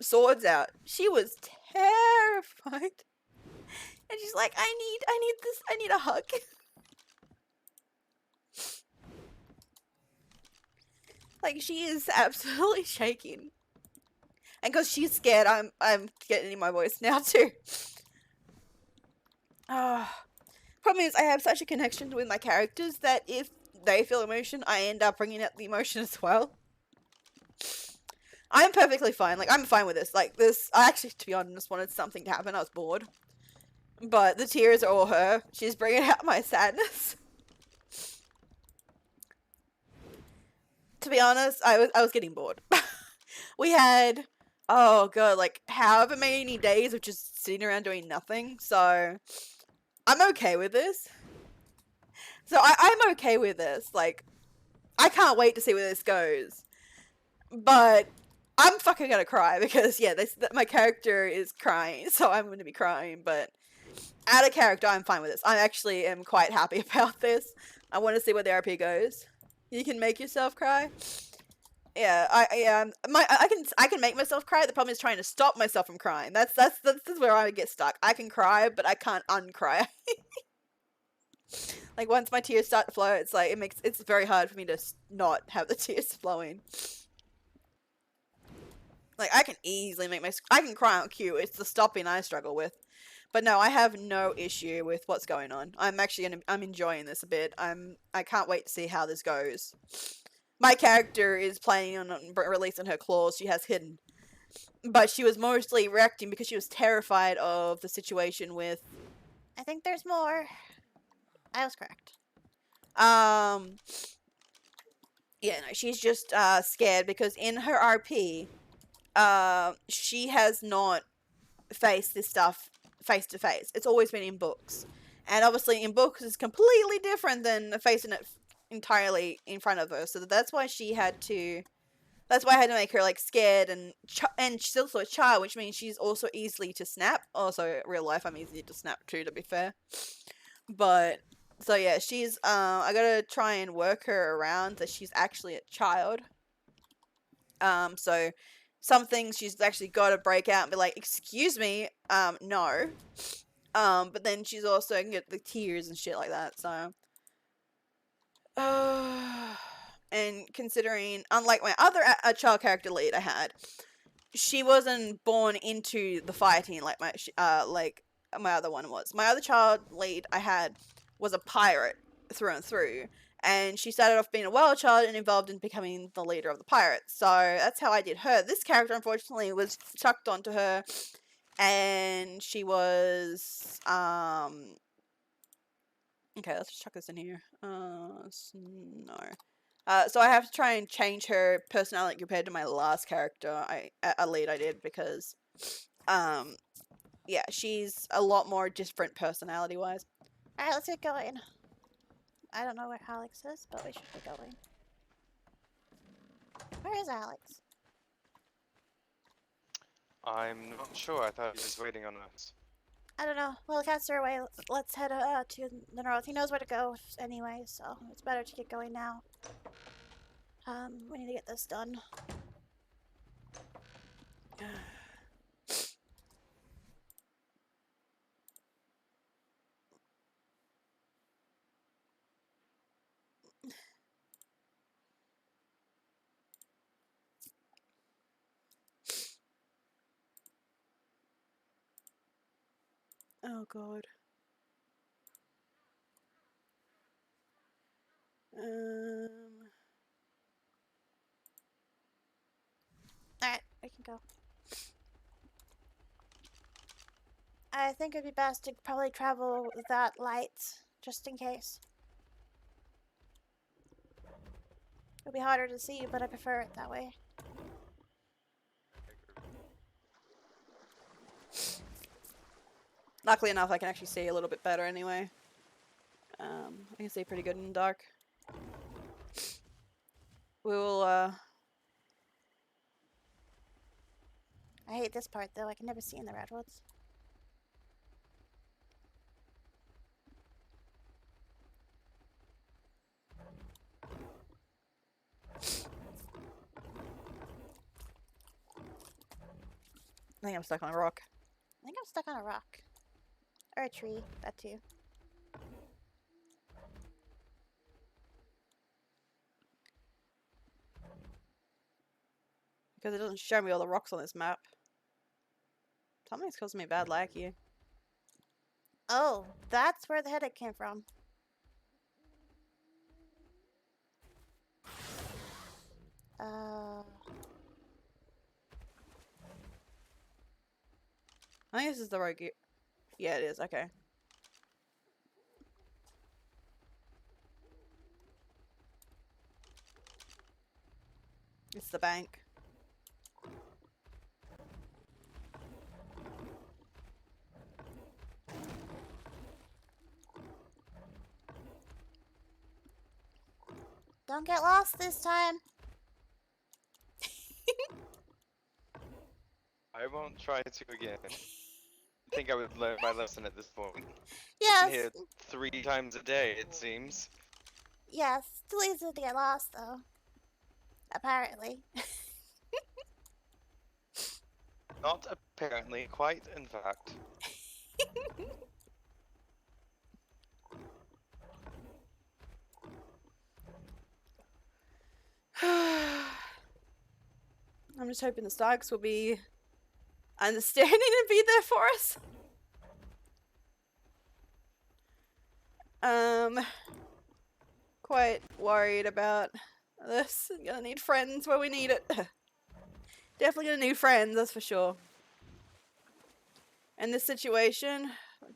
swords out. She was terrified. And she's like, I need a hug. Like, she is absolutely shaking. And because she's scared, I'm getting in my voice now too. Problem is, I have such a connection with my characters that if they feel emotion, I end up bringing out the emotion as well. I'm perfectly fine. Like, I'm fine with this. Like, I actually, to be honest, wanted something to happen. I was bored. But the tears are all her. She's bringing out my sadness. To be honest, I was getting bored. We had, oh god, like however many days of just sitting around doing nothing. So I'm okay with this. I'm okay with this. Like, I can't wait to see where this goes. But I'm fucking gonna cry because yeah, my character is crying, so I'm gonna be crying. But out of character, I'm fine with this. I actually am quite happy about this. I want to see where the RP goes. You can make yourself cry. Yeah, I can make myself cry. The problem is trying to stop myself from crying. That's where I get stuck. I can cry, but I can't uncry. Like, once my tears start to flow, it's like it's very hard for me to not have the tears flowing. Like, I can easily I can cry on cue. It's the stopping I struggle with. But no, I have no issue with what's going on. I'm enjoying this a bit. I can't wait to see how this goes. My character is planning on releasing her claws she has hidden. But she was mostly reacting because she was terrified of the situation with... I think there's more. I was correct. Yeah, no, she's just scared because in her RP, she has not faced this stuff face to face. It's always been in books. And obviously in books is completely different than facing it entirely in front of her. So that's why I had to make her like scared, and she's also a child, which means she's also easily to snap. Also, real life, I'm easy to snap too, to be fair. But so yeah, she's I gotta try and work her around that she's actually a child. So some things she's actually got to break out and be like, excuse me, no. But then she's also can get the tears and shit like that, so. And considering, unlike my other child character lead I had, she wasn't born into the fighting like my other one was. My other child lead I had was a pirate through and through. And she started off being a wild child and evolved in becoming the leader of the pirates. So that's how I did her. This character, unfortunately, was chucked onto her. And she was, okay, let's just chuck this in here. No. So I have to try and change her personality compared to my last character, a lead I did, because, yeah, she's a lot more different personality-wise. Alright, let's get going. I don't know where Alex is, but we should be going. Where is Alex? I'm not sure. I thought he was waiting on us. I don't know. Well, the cats are away. Let's head to the north. He knows where to go anyway, so it's better to get going now. We need to get this done. Oh god. Alright, we can go. I think it'd be best to probably travel with that light, just in case. It'll be harder to see, but I prefer it that way. Luckily enough, I can actually see a little bit better anyway. I can see pretty good in the dark. We will, I hate this part, though. I can never see in the redwoods. I think I'm stuck on a rock. I think I'm stuck on a rock. Or a tree, that too. Because it doesn't show me all the rocks on this map. Something's causing me bad lag here. Oh, that's where the headache came from. I think this is the right gear. Yeah, it is. Okay. It's the bank. Don't get lost this time. I won't try to again. I think I would learn my lesson at this point. Yes. Here 3 times a day, it seems. Yes, still easy to get lost, though. Apparently. Not apparently, quite in fact. I'm just hoping the Starks will be understanding and be there for us. Quite worried about this. Gonna need friends where we need it. Definitely gonna need friends, that's for sure. In this situation,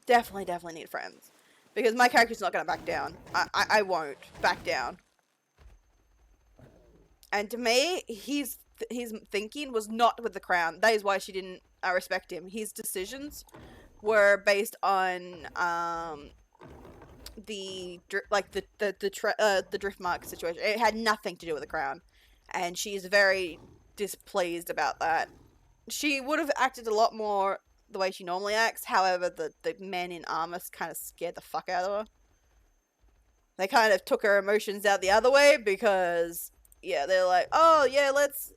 definitely need friends. Because my character's not gonna back down. I won't back down. And to me, his thinking was not with the crown. That is why she didn't respect him. His decisions were based on the drift mark situation. It had nothing to do with the crown, and she's very displeased about that. She would have acted a lot more the way she normally acts. However, the men in armor kind of scared the fuck out of her. They kind of took her emotions out the other way because, yeah, they're like, oh yeah, let's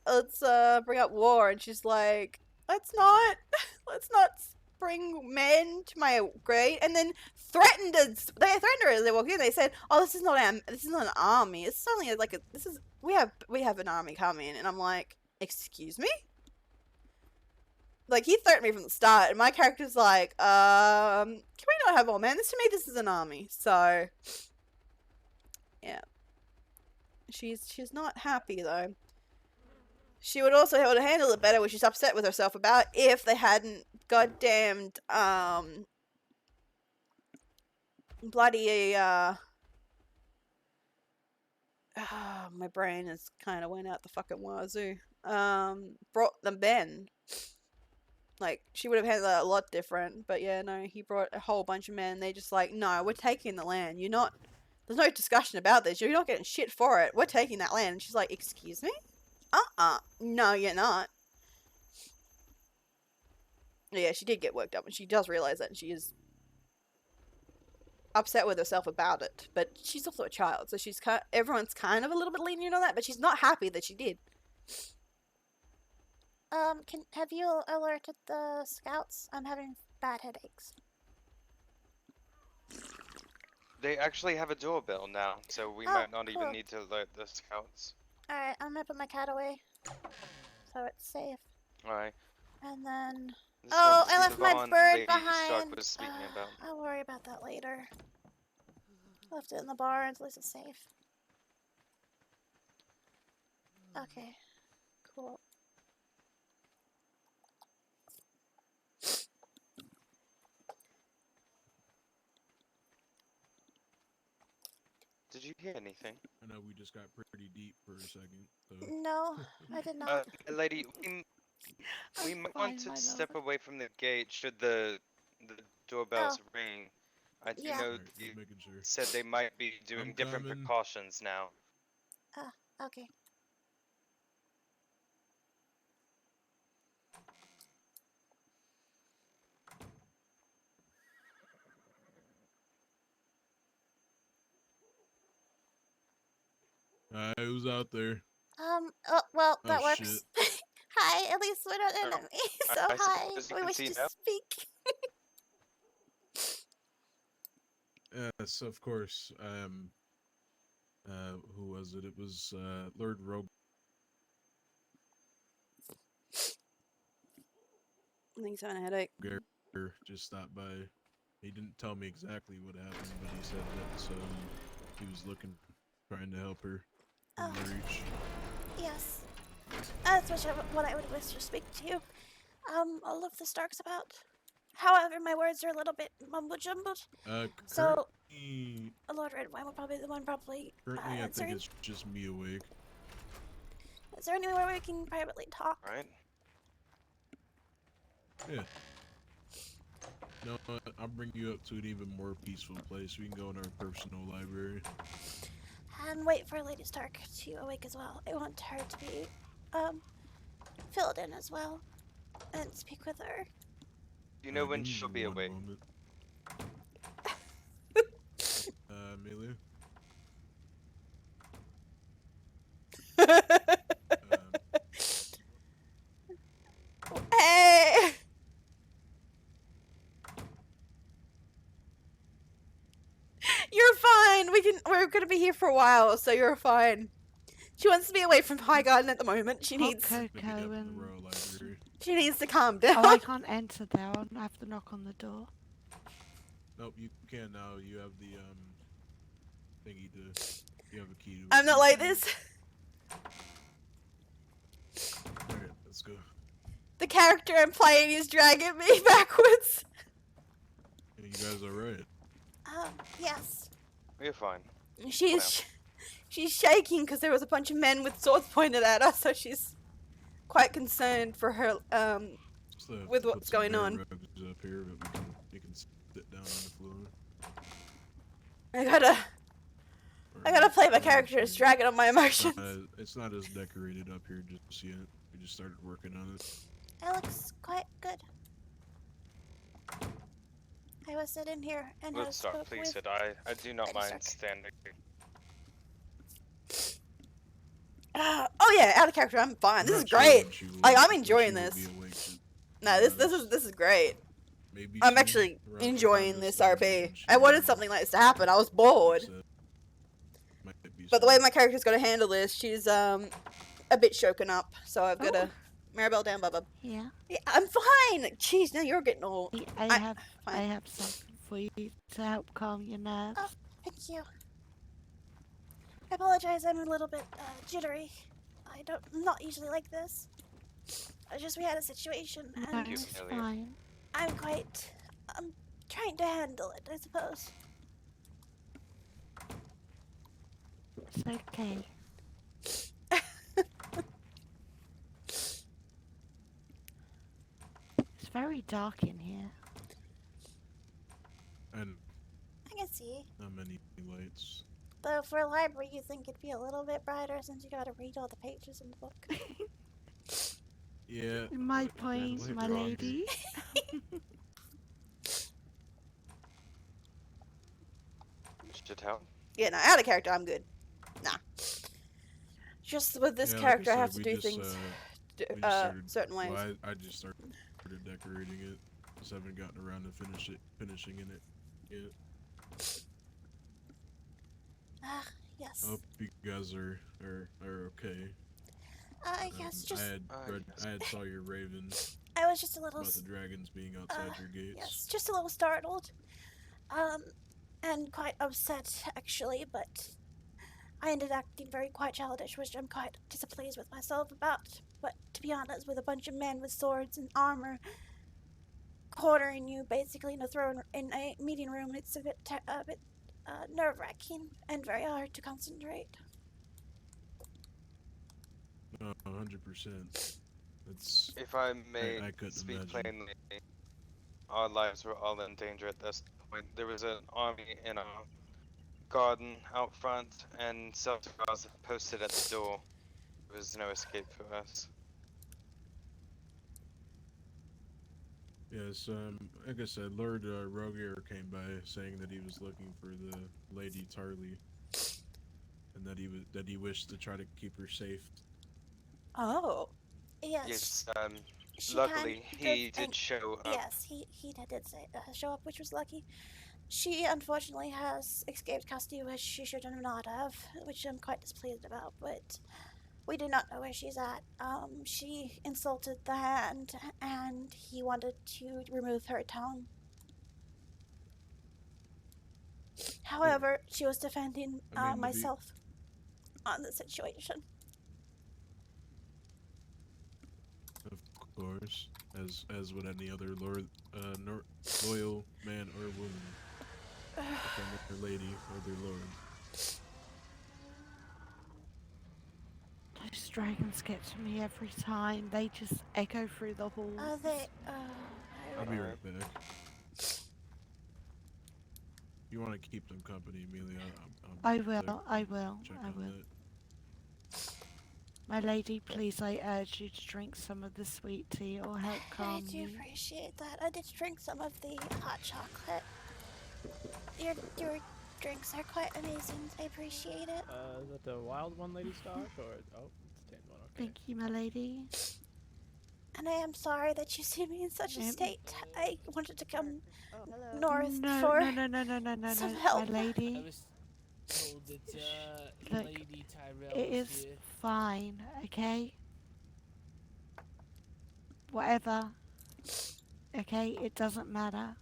bring up war, and she's like, let's not bring men to my grave, and then they threatened her as they walked in. They said, oh, this is not an army. It's only like we have an army coming, and I'm like, excuse me. Like, he threatened me from the start, and my character's like, can we not have more men? To me, this is an army. So, yeah. She's not happy, though. She would also have to handle it better, which she's upset with herself about, if they hadn't goddamned, bloody, my brain has kind of went out the fucking wazoo. Brought them Ben. Like, she would have handled that a lot different, but yeah, no, he brought a whole bunch of men. They just like, no, we're taking the land. There's no discussion about this. You're not getting shit for it. We're taking that land. And she's like, excuse me? No, you're not. Yeah, she did get worked up, and she does realize that, and she is upset with herself about it. But she's also a child, so everyone's kind of a little bit lenient on that, but she's not happy that she did. Have you alerted the scouts? I'm having bad headaches. They actually have a doorbell now, so we might not even need to alert the scouts. Alright, I'm gonna put my cat away. So it's safe. Alright. And then... This Oh, must I be left the my bond bird Lady Stark behind. was speaking about. I'll worry about that later. Left it in the barn, at least it's safe. Okay. Cool. Did you hear anything? I know we just got pretty deep for a second. So. No, I did not. Lady, we might want to step away from the gate should the doorbells ring. I do know you said they might be doing different precautions now. Okay. Who's out there? Well, that Oh, works. Hi, at least we're not enemies, so hi. We wish to speak. Yes, of course. Who was it? It was Lord Rogue. I think he's having a headache. Just stopped by. He didn't tell me exactly what happened, but he said that he was trying to help her in the reach. Yes. That's what I would wish to speak to you. All of the Starks about. However, my words are a little bit mumble-jumbled. So, Lord Redwine will probably be the one Currently, I think it's just me awake. Is there anywhere we can privately talk? Right. Yeah. No, I'll bring you up to an even more peaceful place. We can go in our personal library. And wait for Lady Stark to awake as well. I want her to be, filled in as well. And speak with her. You know when she'll be awake. Amelia? Hey! You're fine. We're gonna be here for a while, so you're fine. She wants to be away from High Garden at the moment. She needs to calm down. Oh, I can't enter there. I have to knock on the door. Nope, you can now. You have the thingy to. You have a key to. I'm not like this. Alright, let's go. The character I'm playing is dragging me backwards. Are you guys alright? Yes. We're fine. She's shaking because there was a bunch of men with swords pointed at her, so she's quite concerned for her with what's going on. Up here, but we can sit down on the floor. I gotta play my character as dragging on my emotions. It's not as decorated up here just yet. We just started working on it. It looks quite good. I was sitting here and Let's start, please. I do not mind standing. Oh yeah, out of character, I'm fine. This is great. Like I'm enjoying this. No, this is great. I'm actually enjoying this RP. I wanted something like this to happen. I was bored. But the way my character's got to handle this, she's a bit shaken up. So I've got to Maribel down, Bubba. Yeah. Yeah, I'm fine. Jeez, now you're getting old. I have something for you to help calm your nerves. Oh, thank you. I apologize, I'm a little bit jittery. I'm not usually like this. We had a situation and It's fine. I'm trying to handle it, I suppose. It's okay. It's very dark in here. And I can see. not many lights. Though for a library, you think it'd be a little bit brighter since you gotta read all the pages in the book. Yeah. My point, my lady. Should help. Yeah, no, out of character, I'm good. Nah. Just with this Yeah, like I character, I said, have to we do just, things we just started. certain ways. Well, I just started decorating it. Just haven't gotten around to finishing in it yet. Ah, yes. I hope you guys are okay. Yes, just. I had saw your raven. I was just a little. About the dragons being outside your gates. Yes, just a little startled. And quite upset, actually, but I ended acting very quite childish, which I'm quite displeased with myself about. But to be honest, with a bunch of men with swords and armor cornering you basically in a throne in a meeting room, it's a bit nerve-wracking and very hard to concentrate. 100%. It's. If I may I couldn't speak imagine. plainly, our lives were all in danger at this point. There was an army in a garden out front, and self-defense posted at the door. There was no escape for us. Yes, like I said, Lord Rogier came by saying that he was looking for the Lady Tarly, and that he wished to try to keep her safe. Oh, yes. Yes. Luckily, he did show up. Yes, he did say show up, which was lucky. She unfortunately has escaped custody, which she should not have, which I'm quite displeased about. But we do not know where she's at. She insulted the hand, and he wanted to remove her tongue. However, she was defending myself on the situation. Of course, as would any other loyal man or woman, defending their lady or their lord. Those dragons get to me every time. They just echo through the halls. I'll be right back. You want to keep them company, Amelia? I will. My lady, please, I urge you to drink some of the sweet tea or help calm I do me. appreciate that. I did drink some of the hot chocolate. Your drinks are quite amazing. I appreciate it. Is that the wild one, Lady Stark, or it's a tame one? Okay. Thank you, my lady. And I am sorry that you see me in such a state. I wanted to come north for some help. My lady. I was told that Look, Lady Tyrell it was is here. fine, okay? Whatever. Okay, it doesn't matter.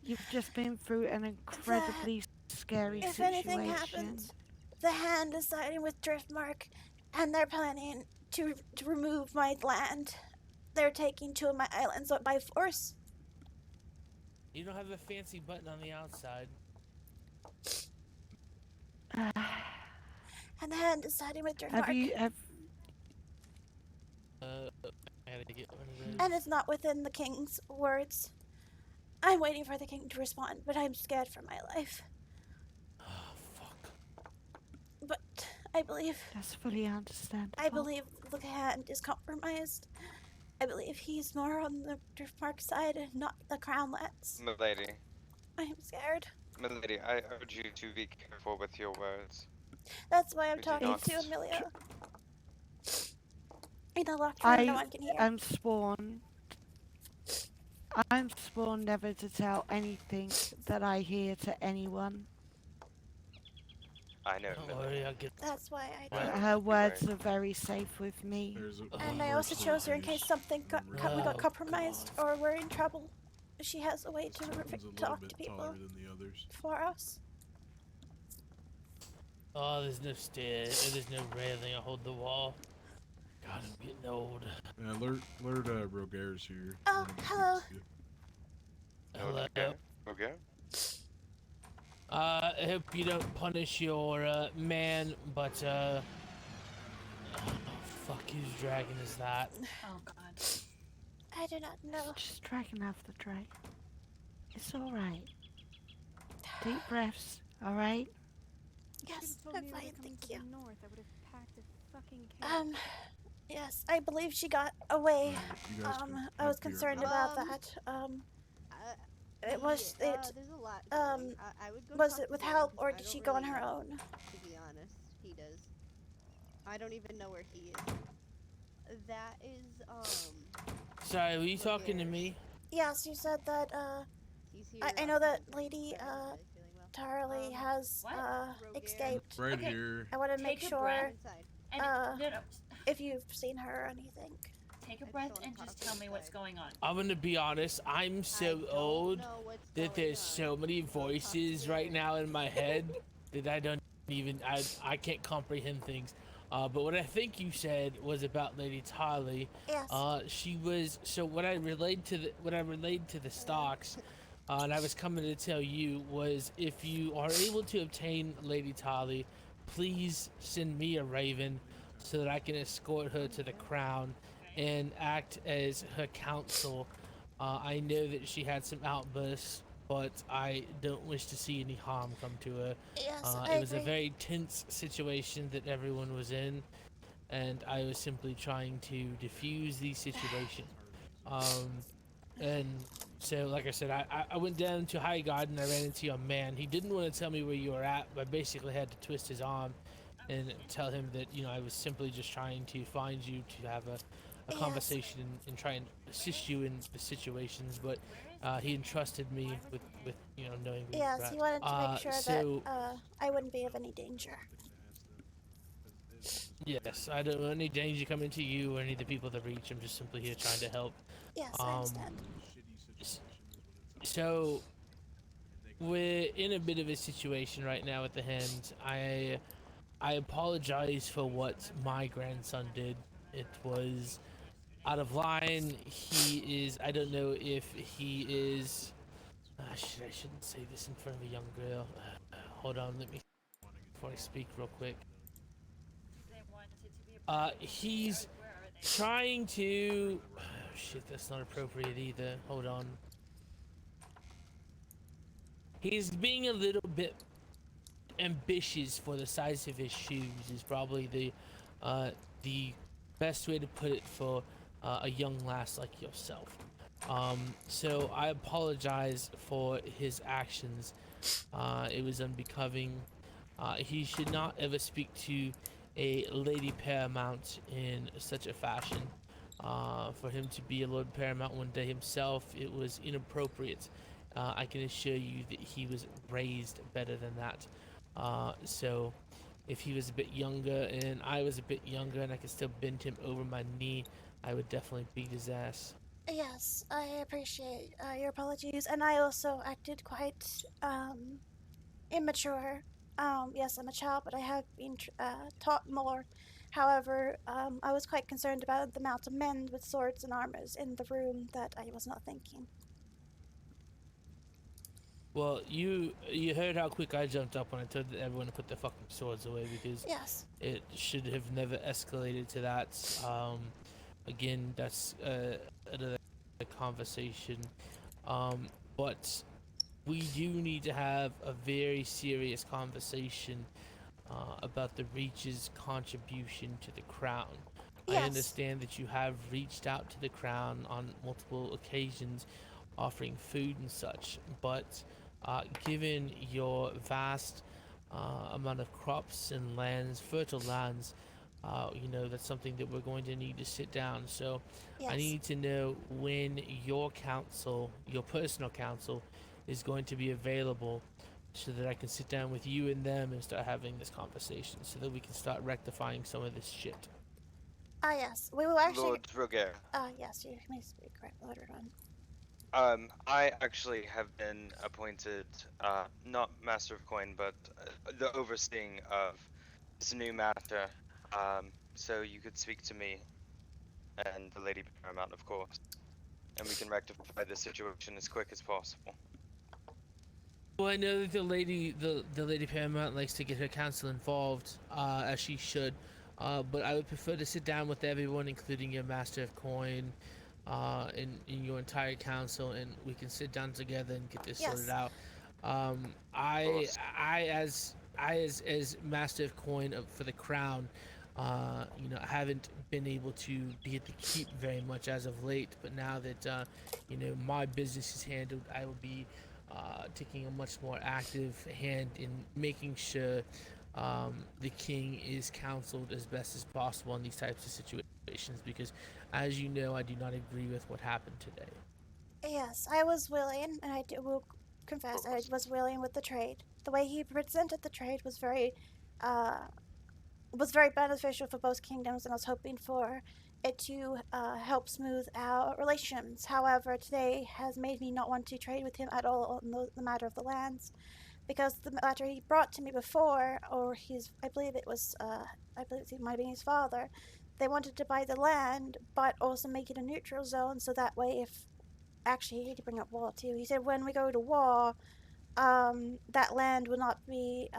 You've just been through an incredibly scary If situation. anything happens, the hand is siding with Driftmark, and they're planning to remove my land. They're taking 2 of my islands by force. You don't have a fancy button on the outside. And the hand is siding with Driftmark. I gotta get one of those. And it's not within the king's words. I'm waiting for the king to respond, but I'm scared for my life. Oh, fuck. But I believe... That's fully understandable. I believe the hand is compromised. I believe he's more on the Driftmark side and not the Crownlands. Milady. I'm scared. Milady, I urge you to be careful with your words. That's why I'm We do talking not- to Amelia. In a locked room, no one can hear. I'm sworn never to tell anything that I hear to anyone. I know, Don't worry, I'll get... That's why I did. Her words are very safe with me. And I also chose her in case something we got compromised or we're in trouble. She has a way to talk to people for us. Oh, there's no stairs. There's no railing. I hold the wall. God, I'm getting old. Yeah, Lord Roger's here. Oh, hello. Hello. Okay. I hope you don't punish your man, but oh, fuck, whose dragon is that? Oh God. I do not know. Just dragging off the dragon. It's alright. Deep breaths, alright? Yes, I'm fine, thank you. North, I would have packed a fucking cake. Yes, I believe she got away. You guys can I was have beer concerned now. about that. It was it. There's a lot going. I would go Was talk it to with Dan help 'cause or I did don't she go on really her know. own? To be honest, he does. I don't even know where he is. That is Sorry, were you talking to Roger's. me? Yes, you said that. He's here. I know that currently, Lady but not really feeling well. Tyrell has Roger. escaped. Right here. I want to make Take a sure breath inside. if you've seen her or anything. Take a breath and just tell me what's going on. I'm gonna be honest, I'm so old that there's so many voices right now in my head that I don't even, I can't comprehend things. But what I think you said was about Lady Tali. Yes. She was, so what I relayed to the stocks, and I was coming to tell you was if you are able to obtain Lady Tali, please send me a raven so that I can escort her to the crown and act as her counsel. I know that she had some outbursts, but I don't wish to see any harm come to her. Yes, It was a agree. very tense situation that everyone was in, and I was simply trying to diffuse the situation. And so, like I said, I went down to High Garden. I ran into your man. He didn't want to tell me where you were at, but I basically had to twist his arm and tell him that, you know, I was simply just trying to find you to have a conversation and try and assist you in the situations. But he entrusted me with you know, knowing where you were Yes, at. he wanted to make sure So, that I wouldn't be of any danger. yes, I don't want any danger coming to you or any of the people that reach. I'm just simply here trying to help. Yes, I understand. So we're in a bit of a situation right now at the hand. I apologize for what my grandson did. It was out of line. He is, I don't know if he is, I shouldn't say this in front of a young girl. Hold on, let me, before I speak real quick. He's trying to, oh, shit, that's not appropriate either. Hold on. He's being a little bit ambitious for the size of his shoes is probably the best way to put it for a young lass like yourself. So I apologize for his actions. It was unbecoming. He should not ever speak to a lady paramount in such a fashion. For him to be a Lord Paramount one day himself, it was inappropriate. I can assure you that he was raised better than that. So if he was a bit younger and I was a bit younger and I could still bend him over my knee, I would definitely beat his ass. Yes, I appreciate your apologies, and I also acted quite immature. Yes, I'm a child, but I have been taught more. However, I was quite concerned about the amount of men with swords and armors in the room that I was not thinking. Well, you heard how quick I jumped up when I told everyone to put their fucking swords away because yes, it should have never escalated to that. Again, that's another conversation. But we do need to have a very serious conversation about the Reach's contribution to the crown. I Yes. understand that you have reached out to the crown on multiple occasions offering food and such, but given your vast amount of crops and lands, fertile lands, you know, that's something that we're going to need to sit down. So I Yes. need to know when your council, your personal council, is going to be available so that I can sit down with you and them and start having this conversation so that we can start rectifying some of this shit. Yes, we will actually. Lord Roger. Yes, you may speak, right, Lord Rodon. I actually have been appointed, not Master of Coin, but the overseeing of this new matter. So you could speak to me and the Lady Paramount, of course, and we can rectify the situation as quick as possible. Well, I know that the lady Paramount likes to get her council involved, as she should. But I would prefer to sit down with everyone, including your Master of Coin, in your entire council, and we can sit down together and get this sorted out. I as Master of Coin for the crown, I haven't been able to be at the keep very much as of late, but now that my business is handled, I will be taking a much more active hand in making sure the king is counseled as best as possible in these types of situations. Because, as you know, I do not agree with what happened today. Yes, I was willing, and will confess, I was willing with the trade. The way he presented the trade uh, was very beneficial for both kingdoms, and I was hoping for it to help smooth our relations. However, today has made me not want to trade with him at all on the matter of the lands, because the matter he brought to me before, or I believe it might be his father, they wanted to buy the land, but also make it a neutral zone, so that way if actually, he hate to bring up war too. He said when we go to war, that land will not be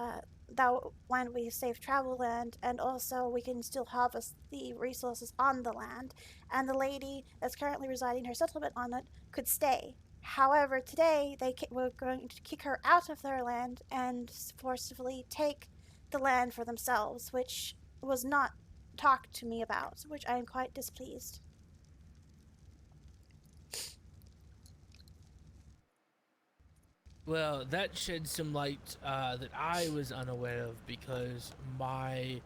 that land will be a safe travel land, and also we can still harvest the resources on the land, and the lady that's currently residing her settlement on it could stay. However, today they were going to kick her out of their land and forcibly take the land for themselves, which was not talked to me about, which I am quite displeased. Well, that sheds some light that I was unaware of, because my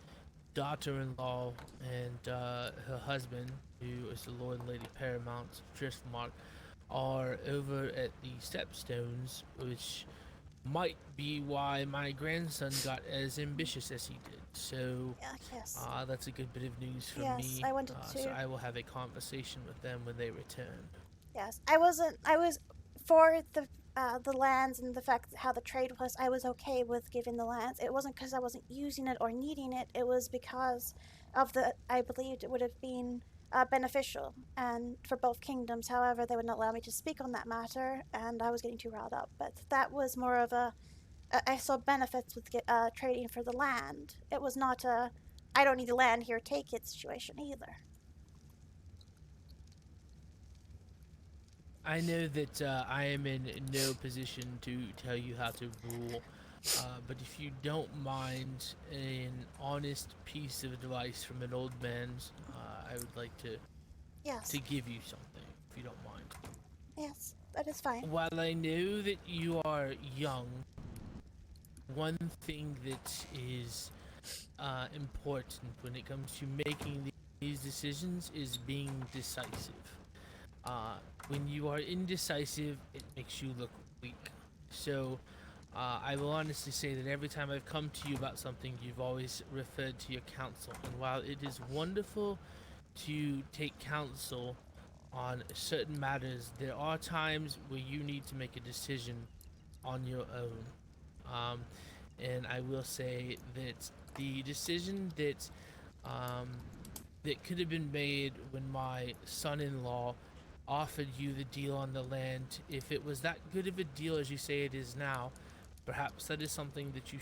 daughter-in-law and her husband, who is the Lord and Lady Paramount Driftmark, are over at the Stepstones, which might be why my grandson got as ambitious as he did. So yes. that's a good bit of news for Yes, me. I wanted to. So I will have a conversation with them when they return. Yes, I wasn't. I was for the lands and the fact how the trade was. I was okay with giving the lands. It wasn't because I wasn't using it or needing it. It was because of I believed it would have been beneficial and for both kingdoms. However, they wouldn't allow me to speak on that matter, and I was getting too riled up. But that was more of I saw benefits with trading for the land. It was not a I don't need the land here, take it situation either. I know that I am in no position to tell you how to rule, but if you don't mind an honest piece of advice from an old man, I would like to give you something, if you don't mind. Yes, that is fine. While I know that you are young, one thing that is important when it comes to making these decisions is being decisive. When you are indecisive, it makes you look weak. So, I will honestly say that every time I've come to you about something, you've always referred to your counsel. And while it is wonderful to take counsel on certain matters, there are times where you need to make a decision on your own. And I will say that the decision that could have been made when my son-in-law offered you the deal on the land, if it was that good of a deal as you say it is now, perhaps that is something that you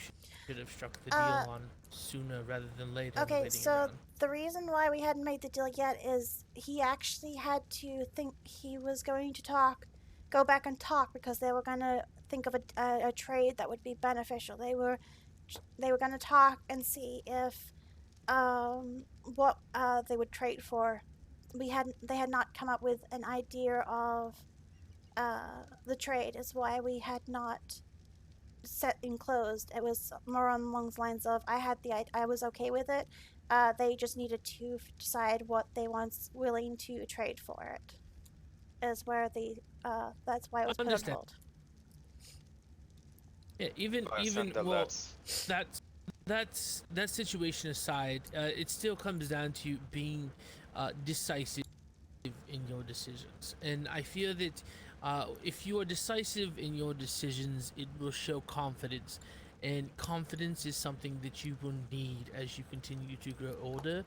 should have struck the deal on sooner rather than later. Okay, so the reason why we hadn't made the deal yet is he actually had to think he was going to go back and talk, because they were going to think of a trade that would be beneficial. They were going to talk and see if what they would trade for. They had not come up with an idea of the trade, is why we had not set and closed. It was more along the lines of I was okay with it. They just needed to decide what they was willing to trade for it. Is where that's why it was put on hold. Yeah, even well, that situation aside, it still comes down to being decisive in your decisions, and I feel that if you are decisive in your decisions, it will show confidence, and confidence is something that you will need as you continue to grow older,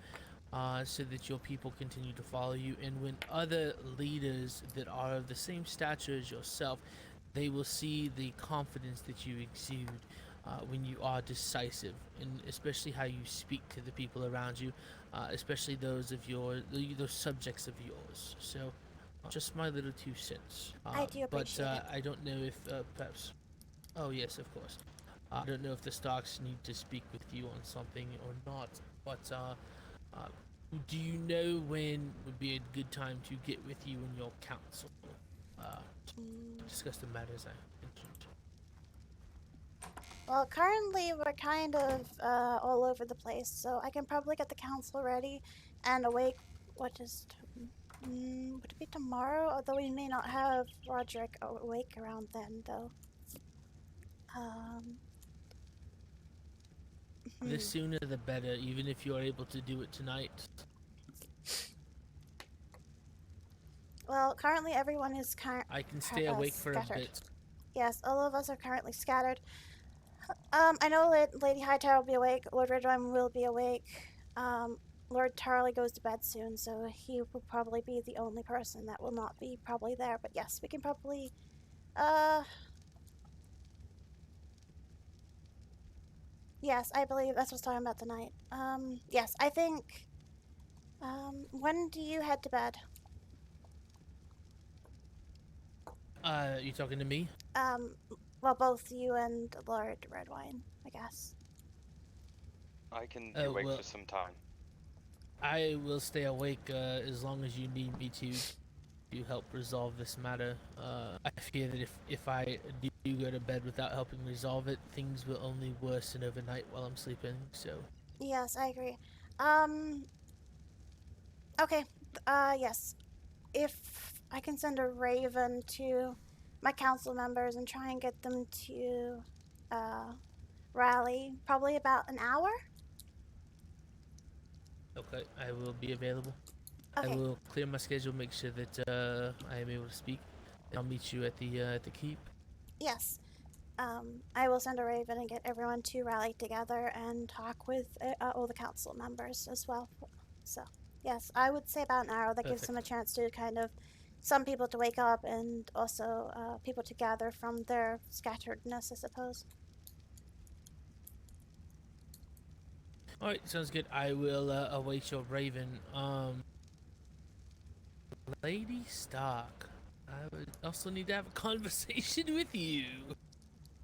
so that your people continue to follow you, and when other leaders that are of the same stature as yourself, they will see the confidence that you exude when you are decisive, and especially how you speak to the people around you, especially those subjects of yours. So, just my little 2 cents. I do appreciate but I don't know if perhaps. Oh yes, of course. I don't know if the stocks need to speak with you on something or not, but Do you know when would be a good time to get with you and your council to discuss the matters I mentioned? Well, currently we're kind of all over the place, so I can probably get the council ready and awake. Would it be tomorrow? Although we may not have Roderick awake around then, though. The sooner the better, even if you're able to do it tonight. Well, currently everyone is I can stay awake for a scattered. bit. Yes, all of us are currently scattered. I know Lady Hightower will be awake. Lord Redwine will be awake. Lord Tarley goes to bed soon, so he will probably be the only person that will not be probably there. But yes, we can probably, yes, I believe that's what's talking about tonight. Yes, I think, when do you head to bed? You talking to me? Well, both you and Lord Redwine, I guess. I can be awake for some time. I will stay awake as long as you need me to help resolve this matter. I fear that if I do go to bed without helping resolve it, things will only worsen overnight while I'm sleeping, so... Yes, I agree. Okay, yes. If I can send a raven to my council members and try and get them to, rally, probably about an hour? Okay, I will be available. Okay. I will clear my schedule, make sure that I am able to speak. I'll meet you at the keep. Yes. I will send a raven and get everyone to rally together and talk with all the council members as well. So, yes, I would say about an hour. That gives them a chance to kind of, some people to wake up and also people to gather from their scatteredness, I suppose. Alright, sounds good. I will await your raven. Lady Stark, I would also need to have a conversation with you.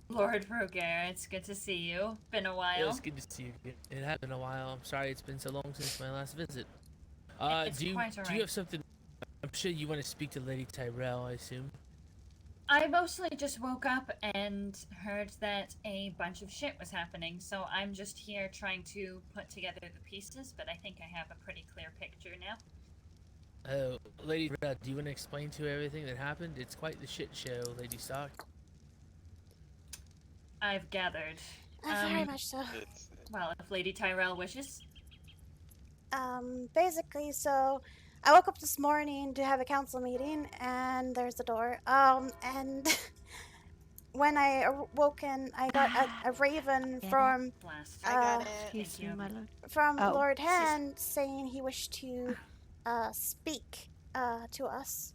Lord Roger, it's good to see you. Been a while. It's good to see you. It has been a while. I'm sorry it's been so long since my last visit. It's Do you quite alright. have something? I'm sure you want to speak to Lady Tyrell, I assume. I mostly just woke up and heard that a bunch of shit was happening, so I'm just here trying to put together the pieces, but I think I have a pretty clear picture now. Oh, Lady Tyrell, do you want to explain to her everything that happened? It's quite the shit show, Lady Stark. I've gathered. Very much so. Well, if Lady Tyrell wishes. Basically, so I woke up this morning to have a council meeting, and there's the door. And when I woken, I got a raven from Lord Hand saying he wished to speak to us,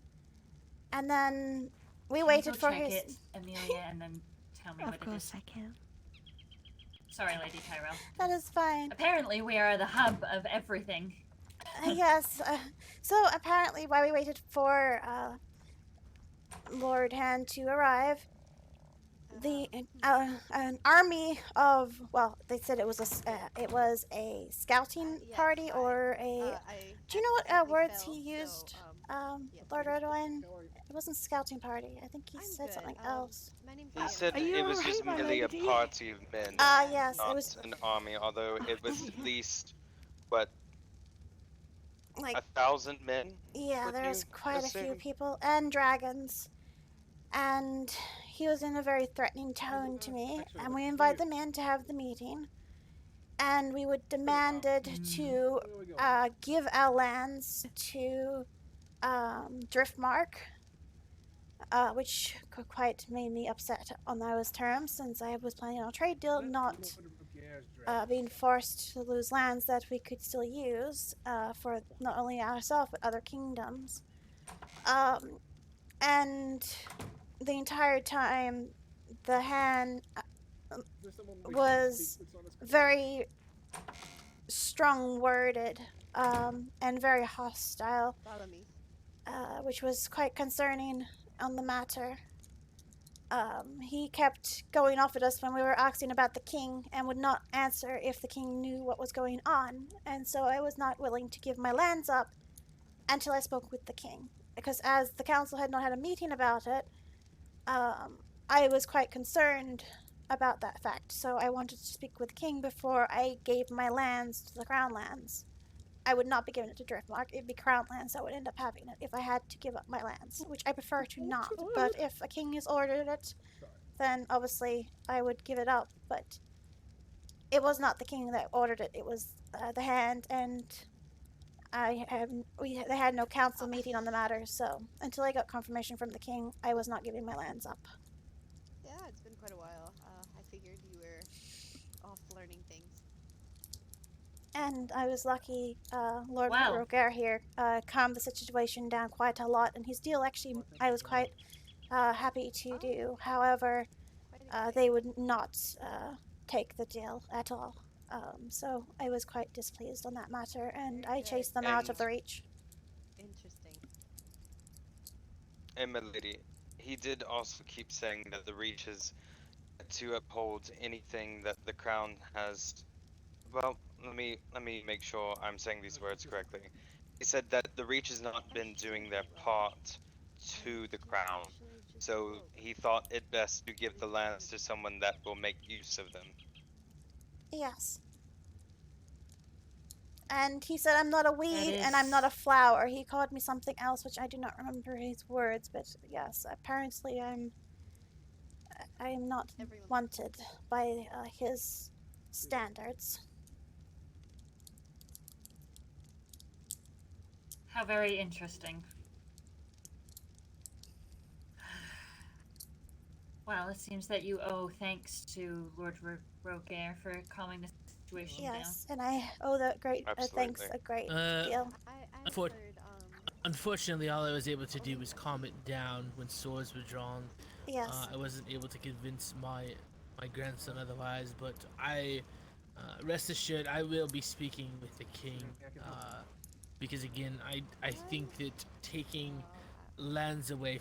and then we waited for his. It, Amelia, and then tell me what it is. Of course I can. Sorry, Lady Tyrell. That is fine. Apparently, we are the hub of everything. Yes. So apparently, while we waited for Lord Hand to arrive, an army of, well, they said it was a scouting party or a. Do you know what words he used, Lord Redwine? It wasn't scouting party. I think he said something else. He said it was just merely a party of men. Yes, not it was an army, although it was at least, what, like 1,000 men? Yeah, there's quite a few people and dragons, and he was in a very threatening tone to me, and we invited them in to have the meeting, and we would demanded to give our lands to Driftmark, which quite made me upset on those terms, since I was planning on a trade deal, not being forced to lose lands that we could still use for not only ourselves but other kingdoms. And the entire time, the hand was very strong-worded and very hostile, which was quite concerning on the matter. He kept going off at us when we were asking about the king and would not answer if the king knew what was going on. And so I was not willing to give my lands up until I spoke with the king. Because as the council had not had a meeting about it, I was quite concerned about that fact. So I wanted to speak with the king before I gave my lands to the crown lands. I would not be giving it to Driftmark. It'd be crown lands that would end up having it if I had to give up my lands, which I prefer to not. But if a king has ordered it, then obviously I would give it up. But it was not the king that ordered it. It was the hand, and they had no council meeting on the matter. So until I got confirmation from the king, I was not giving my lands up. Yeah, it's been quite a while. I figured you were off learning things. And I was lucky, Lord Wow. Roger here calmed the situation down quite a lot, and his deal actually I was quite happy to do. However, they would not take the deal at all. So I was quite displeased on that matter, and I chased them out of the reach. Interesting. And my lady, he did also keep saying that the Reach is to uphold anything that the Crown has. Well, let me make sure I'm saying these words correctly. He said that the Reach has not been doing their part to the Crown, so he thought it best to give the lands to someone that will make use of them. Yes. And he said I'm not a weed and I'm not a flower. He called me something else, which I do not remember his words, but yes, apparently I am not wanted by his standards. How very interesting. Well, it seems that you owe thanks to Lord Roger for calming the situation down. Yes, and I owe that great thanks a great deal. Unfortunately, all I was able to do was calm it down when swords were drawn. Yes. I wasn't able to convince my grandson otherwise, but I rest assured I will be speaking with the king, because again, I think that taking lands away,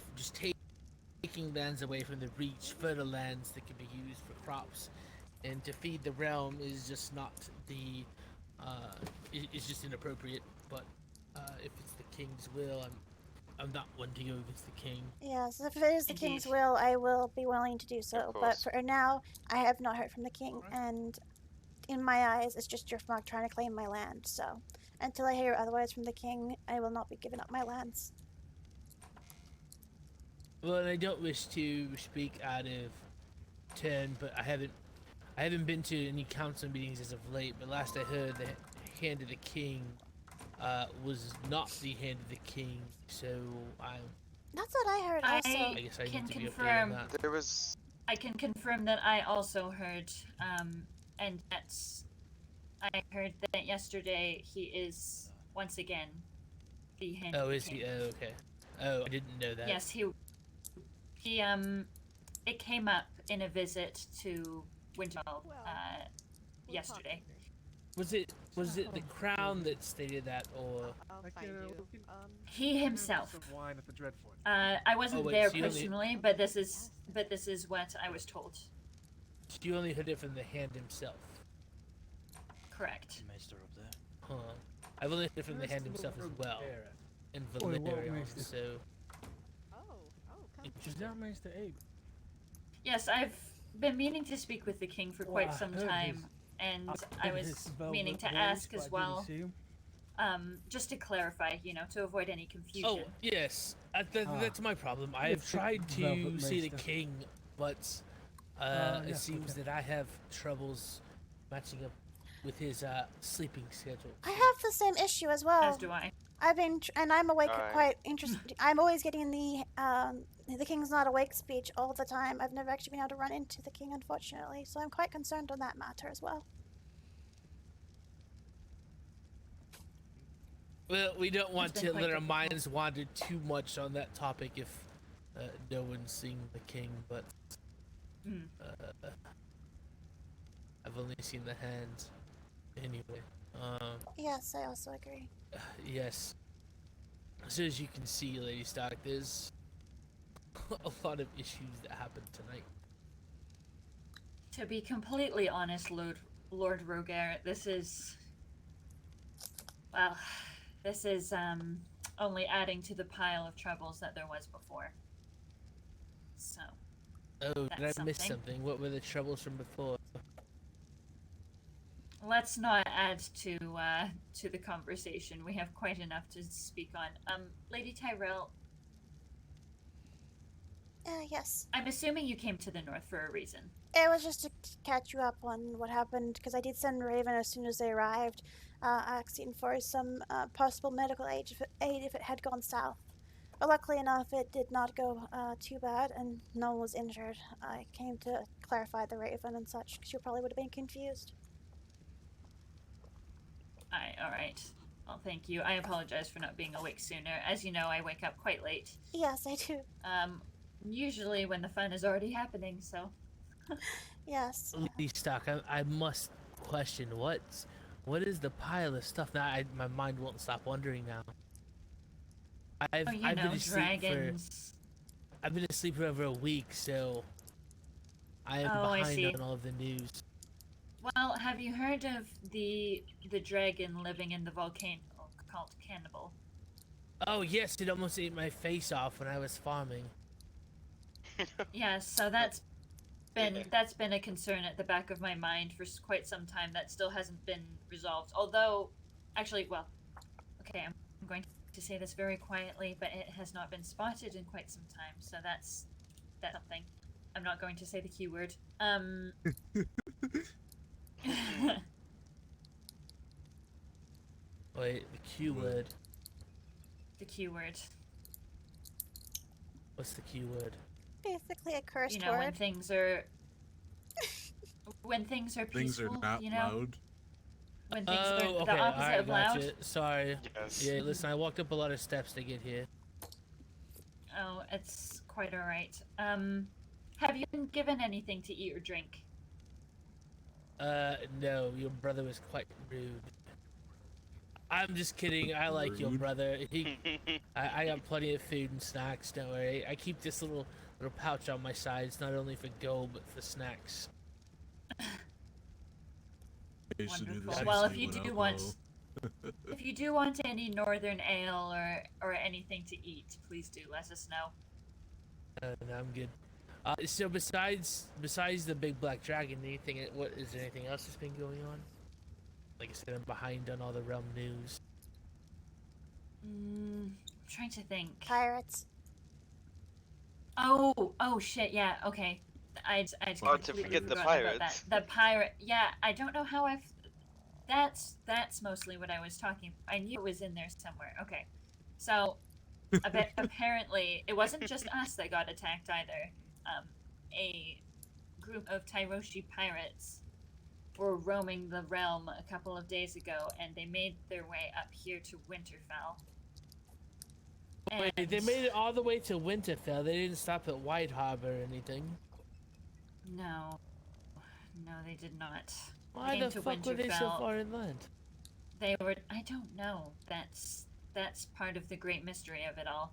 taking lands away from the Reach, fertile lands that can be used for crops and to feed the realm is just not the it's just inappropriate. But if it's the king's will, I'm not one to go against the king. Yes, if it is the king's will, I will be willing to do so. But for now, I have not heard from the king, and in my eyes, it's just Driftmark trying to claim my land. So until I hear otherwise from the king, I will not be giving up my lands. Well, and I don't wish to speak out of turn, but I haven't been to any council meetings as of late. But last I heard, the hand of the king was not the hand of the king. So That's what I heard. Also, I guess I can need to be confirm. updated on that. There was. I can confirm that I also heard, and I heard that yesterday he is once again the hand. Oh, of the is king. he? Oh, okay. Oh, I didn't know that. Yes, he it came up in a visit to Winterfell yesterday. Was it the crown that stated that, or He himself. I wasn't there personally, but this is what I was told. So you only heard it from the hand himself. Correct. Huh. I've only heard it from the hand himself as well. And Valerion, so. Yes, I've been meaning to speak with the king for quite some time, and I was meaning to ask as well, just to clarify, to avoid any confusion. Oh, yes. That's my problem. I have tried to see the king, but it seems that I have troubles matching up with his sleeping schedule. I have the same issue as well. As do I. And I'm awake quite interested. I'm always getting the king's not awake speech all the time. I've never actually been able to run into the king, unfortunately, so I'm quite concerned on that matter as well. Well, we don't want to let our minds wander too much on that topic if no one's seeing the king, but I've only seen the hands anyway. Yes, I also agree. Yes. So as you can see, Lady Stark, there's a lot of issues that happened tonight. To be completely honest, Lord Roger, this is... Well, this is, only adding to the pile of troubles that there was before. So... Oh, did that's I miss something. something? What were the troubles from before? Let's not add to the conversation. We have quite enough to speak on. Lady Tyrell... Yes. I'm assuming you came to the north for a reason. It was just to catch you up on what happened, because I did send Raven as soon as they arrived, asking for some possible medical aid if it had gone south. But luckily enough, it did not go too bad, and no one was injured. I came to clarify the Raven and such, because you probably would have been confused. Alright. Well, thank you. I apologize for not being awake sooner. As you know, I wake up quite late. Yes, I do. Usually when the fun is already happening, so... Yes. Lady Stock, I must question what is the pile of stuff now? My mind won't stop wondering now. I've been asleep dragons. I've been asleep for over a week, so I am behind on all of the news. Well, have you heard of the dragon living in the volcano called Cannibal? Oh yes, it almost ate my face off when I was farming. Yeah, so that's been a concern at the back of my mind for quite some time that still hasn't been resolved. Although, actually, well, okay, I'm going to say this very quietly, but it has not been spotted in quite some time, so that's something. I'm not going to say the Q word. Wait, the Q word. The Q word. What's the Q word? Basically a cursed you know, word. when things are peaceful, things are not you know? loud. When things are okay, the opposite of loud. gotcha. Sorry. Yes. Yeah, listen, I walked up a lot of steps to get here. Oh, it's quite alright. Have you been given anything to eat or drink? No, your brother was quite rude. I'm just kidding. I like your brother. I got plenty of food and snacks. Don't worry. I keep this little pouch on my side. It's not only for gold, but for snacks. Wonderful. Well, if you do want any northern ale or anything to eat, please do let us know. No, I'm good. So besides the big black dragon, is there anything else that's been going on? Like I said, I'm behind on all the realm news. I'm trying to think. Pirates. Oh shit, yeah, okay. I'd Hard to forget the pirates. The pirate, yeah, I don't know how that's mostly what I was talking about. I knew it was in there somewhere. Okay. So, apparently, it wasn't just us that got attacked either. A group of Tyroshi pirates were roaming the realm a couple of days ago, and they made their way up here to Winterfell. Wait, they made it all the way to Winterfell. They didn't stop at White Harbor or anything. No, they did not. Why the fuck were they so far inland? They were. I don't know. That's part of the great mystery of it all.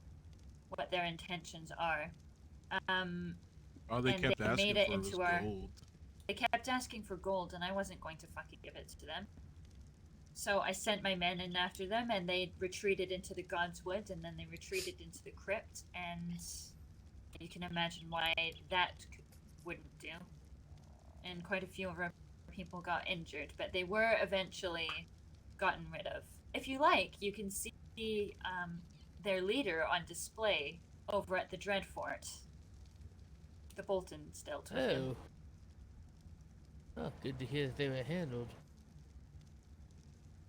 What their intentions are. All they kept asking for was gold. They kept asking for gold, and I wasn't going to fucking give it to them. So I sent my men in after them, and they retreated into the God's Wood, and then they retreated into the crypt, and you can imagine why that wouldn't do. And quite a few of our people got injured, but they were eventually gotten rid of. If you like, you can see their leader on display over at the Dreadfort. The Bolton still took him. Oh, good to hear that they were handled.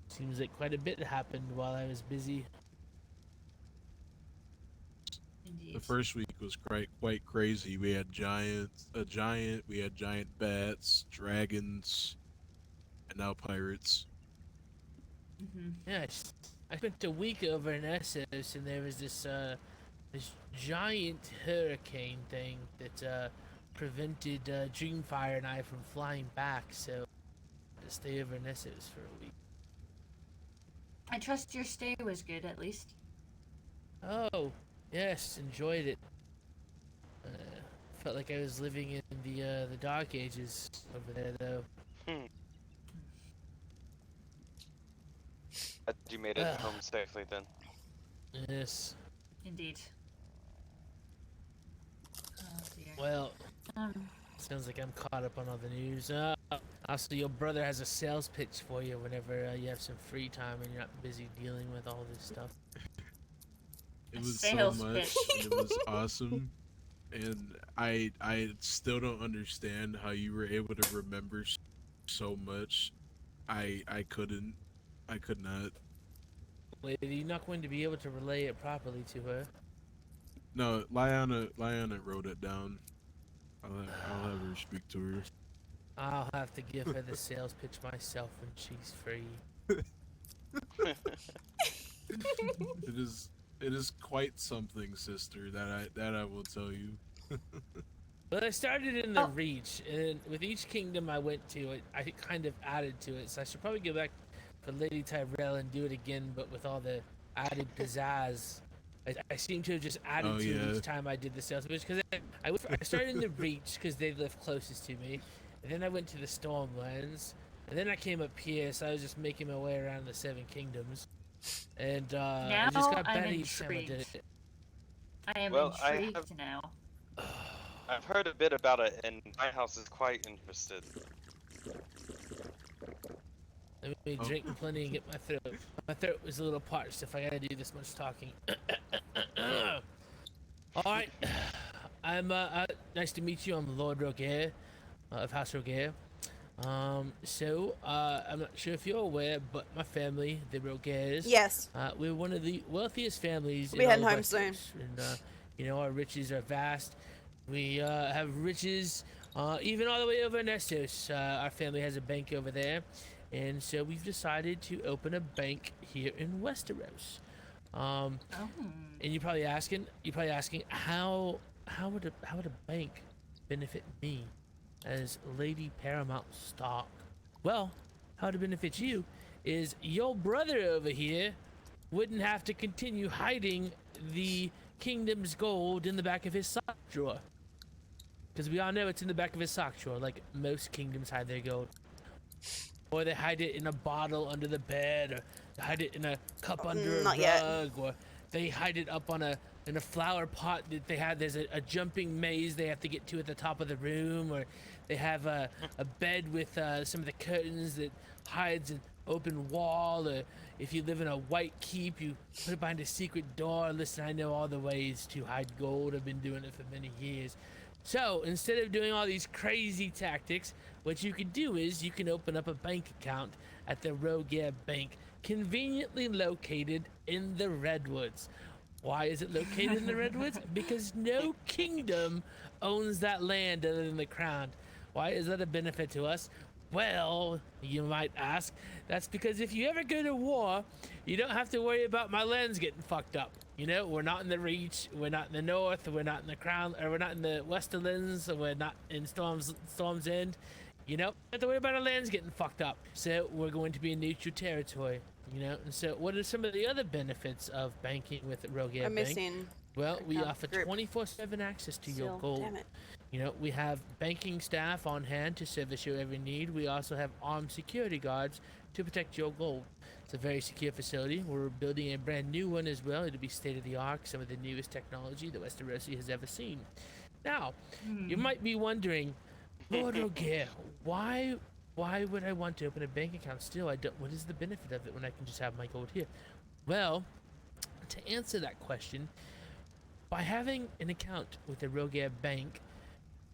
Seems like quite a bit happened while I was busy. Indeed. The first week was quite crazy. We had we had giant bats, dragons, and now pirates. Yes, I spent a week over in Essos, and there was this giant hurricane thing that prevented Dreamfire and I from flying back, so I had to stay over in Essos for a week. I trust your stay was good, at least. Oh, yes, enjoyed it. Felt like I was living in the Dark Ages over there, though. Glad you made it home safely then. Yes. Indeed. Oh dear. Well, Um. sounds like I'm caught up on all the news. Also, your brother has a sales pitch for you whenever you have some free time and you're not busy dealing with all this stuff. It was so much, and it was awesome. And I still don't understand how you were able to remember so much. I could not. Wait, are you not going to be able to relay it properly to her? No, Liana wrote it down. I'll have her speak to her. I'll have to give her the sales pitch myself when she's free. It is quite something, sister. That I will tell you. But I started in the Reach, and with each kingdom I went to, I kind of added to it. So I should probably go back for Lady Tyrell and do it again, but with all the added pizzazz. I seem to have just added to it each time I did the sales pitch, because I started in the Reach because they live closest to me, and then I went to the Stormlands, and then I came up here, so I was just making my way around the Seven Kingdoms, and Now I just got I'm better each time I did intrigued. it. I am Well, intrigued now. I've heard a bit about it, and my house is quite interested. Let me drink plenty and get my throat. My throat was a little parched if I gotta do this much talking. Alright. I'm nice to meet you. I'm Lord Rogaire of House Rogaire. I'm not sure if you're aware, but my family, the Rogaires, Yes. We're one of the wealthiest families We'll be in heading all of home soon. Westeros. And our riches are vast. We have riches even all the way over in Essos. Our family has a bank over there. And so we've decided to open a bank here in Westeros. And you're probably asking, how would a bank benefit me as Lady Paramount Stark? Well, how to benefit you is your brother over here wouldn't have to continue hiding the kingdom's gold in the back of his sock drawer. Because we all know it's in the back of his sock drawer, like most kingdoms hide their gold. Or they hide it in a bottle under the bed, or they hide it in a cup under a rug, or they hide it up in a flower pot that they have. There's a jumping maze they have to get to at the top of the room, or they have a bed with some of the curtains that hides an open wall, or if you live in a white keep, you put it behind a secret door. Listen, I know all the ways to hide gold. I've been doing it for many years. So instead of doing all these crazy tactics, what you can do is you can open up a bank account at the Rogaire Bank, conveniently located in the Redwoods. Why is it located in the Redwoods? Because no kingdom owns that land other than the crown. Why is that a benefit to us? Well, you might ask, that's because if you ever go to war, you don't have to worry about my lands getting fucked up. You know, we're not in the Reach, we're not in the North, we're not in the Crown, or we're not in the Westerlands, or we're not in Storm's End. You know, don't have to worry about our lands getting fucked up. So we're going to be in neutral territory. You know, and so what are some of the other benefits of banking with Rogaire I'm Bank? missing. Well, we account offer group. 24/7 access to your Still, gold. damn it. You know, we have banking staff on hand to service your every need. We also have armed security guards to protect your gold. It's a very secure facility. We're building a brand new one as well. It'll be state-of-the-art, some of the newest technology that Westerosi has ever seen. Now, you might be wondering, Lord Rogaire, why would I want to open a bank account still? What is the benefit of it when I can just have my gold here? Well, to answer that question, by having an account with the Rogaire Bank,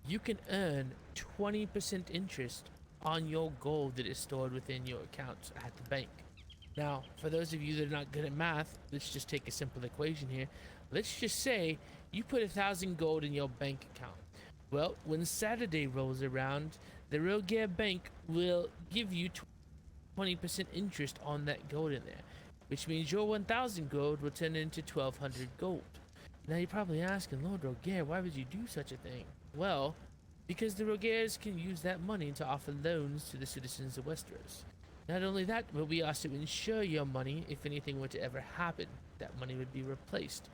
you can earn 20% interest on your gold that is stored within your accounts at the bank. Now, for those of you that are not good at math, let's just take a simple equation here. Let's just say you put 1,000 gold in your bank account. Well, when Saturday rolls around, the Rogaire Bank will give you 20% interest on that gold in there, which means your 1,000 gold will turn into 1,200 gold. Now you're probably asking, Lord Rogaire, why would you do such a thing? Well, because the Rogaires can use that money to offer loans to the citizens of Westeros. Not only that, but we also insure your money if anything were to ever happen. That money would be replaced.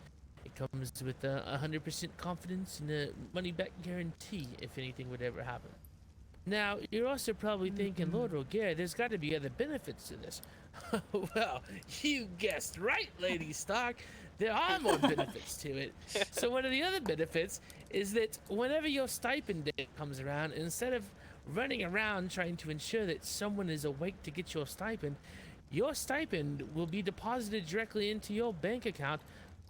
It comes with a 100% confidence and a money-back guarantee if anything would ever happen. Now, you're also probably thinking, Lord Roger, there's got to be other benefits to this. Well, you guessed right, Lady Stark. There are more benefits to it. So one of the other benefits is that whenever your stipend day comes around, instead of running around trying to ensure that someone is awake to get your stipend will be deposited directly into your bank account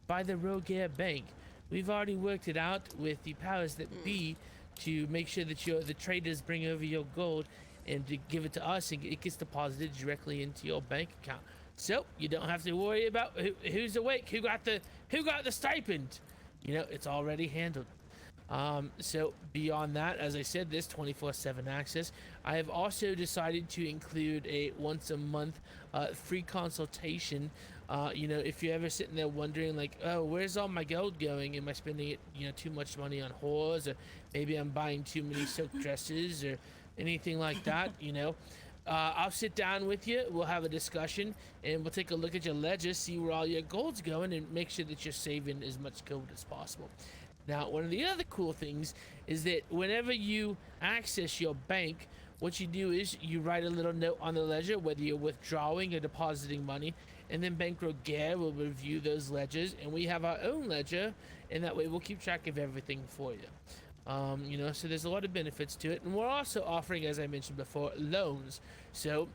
by the Roger Bank. We've already worked it out with the powers that be to make sure that the traders bring over your gold and to give it to us, and it gets deposited directly into your bank account. So you don't have to worry about who's awake, who got the stipend. You know, it's already handled. So beyond that, as I said, this 24/7 access. I have also decided to include a once a month free consultation. You know, if you're ever sitting there wondering like, oh, where's all my gold going? Am I spending it, you know, too much money on whores, or maybe I'm buying too many silk dresses or anything like that, you know? I'll sit down with you, we'll have a discussion, and we'll take a look at your ledger, see where all your gold's going, and make sure that you're saving as much gold as possible. Now, one of the other cool things is that whenever you access your bank, what you do is you write a little note on the ledger, whether you're withdrawing or depositing money, and then Bank Roger will review those ledgers, and we have our own ledger, and that way we'll keep track of everything for you. You know, so there's a lot of benefits to it, and we're also offering, as I mentioned before, loans. So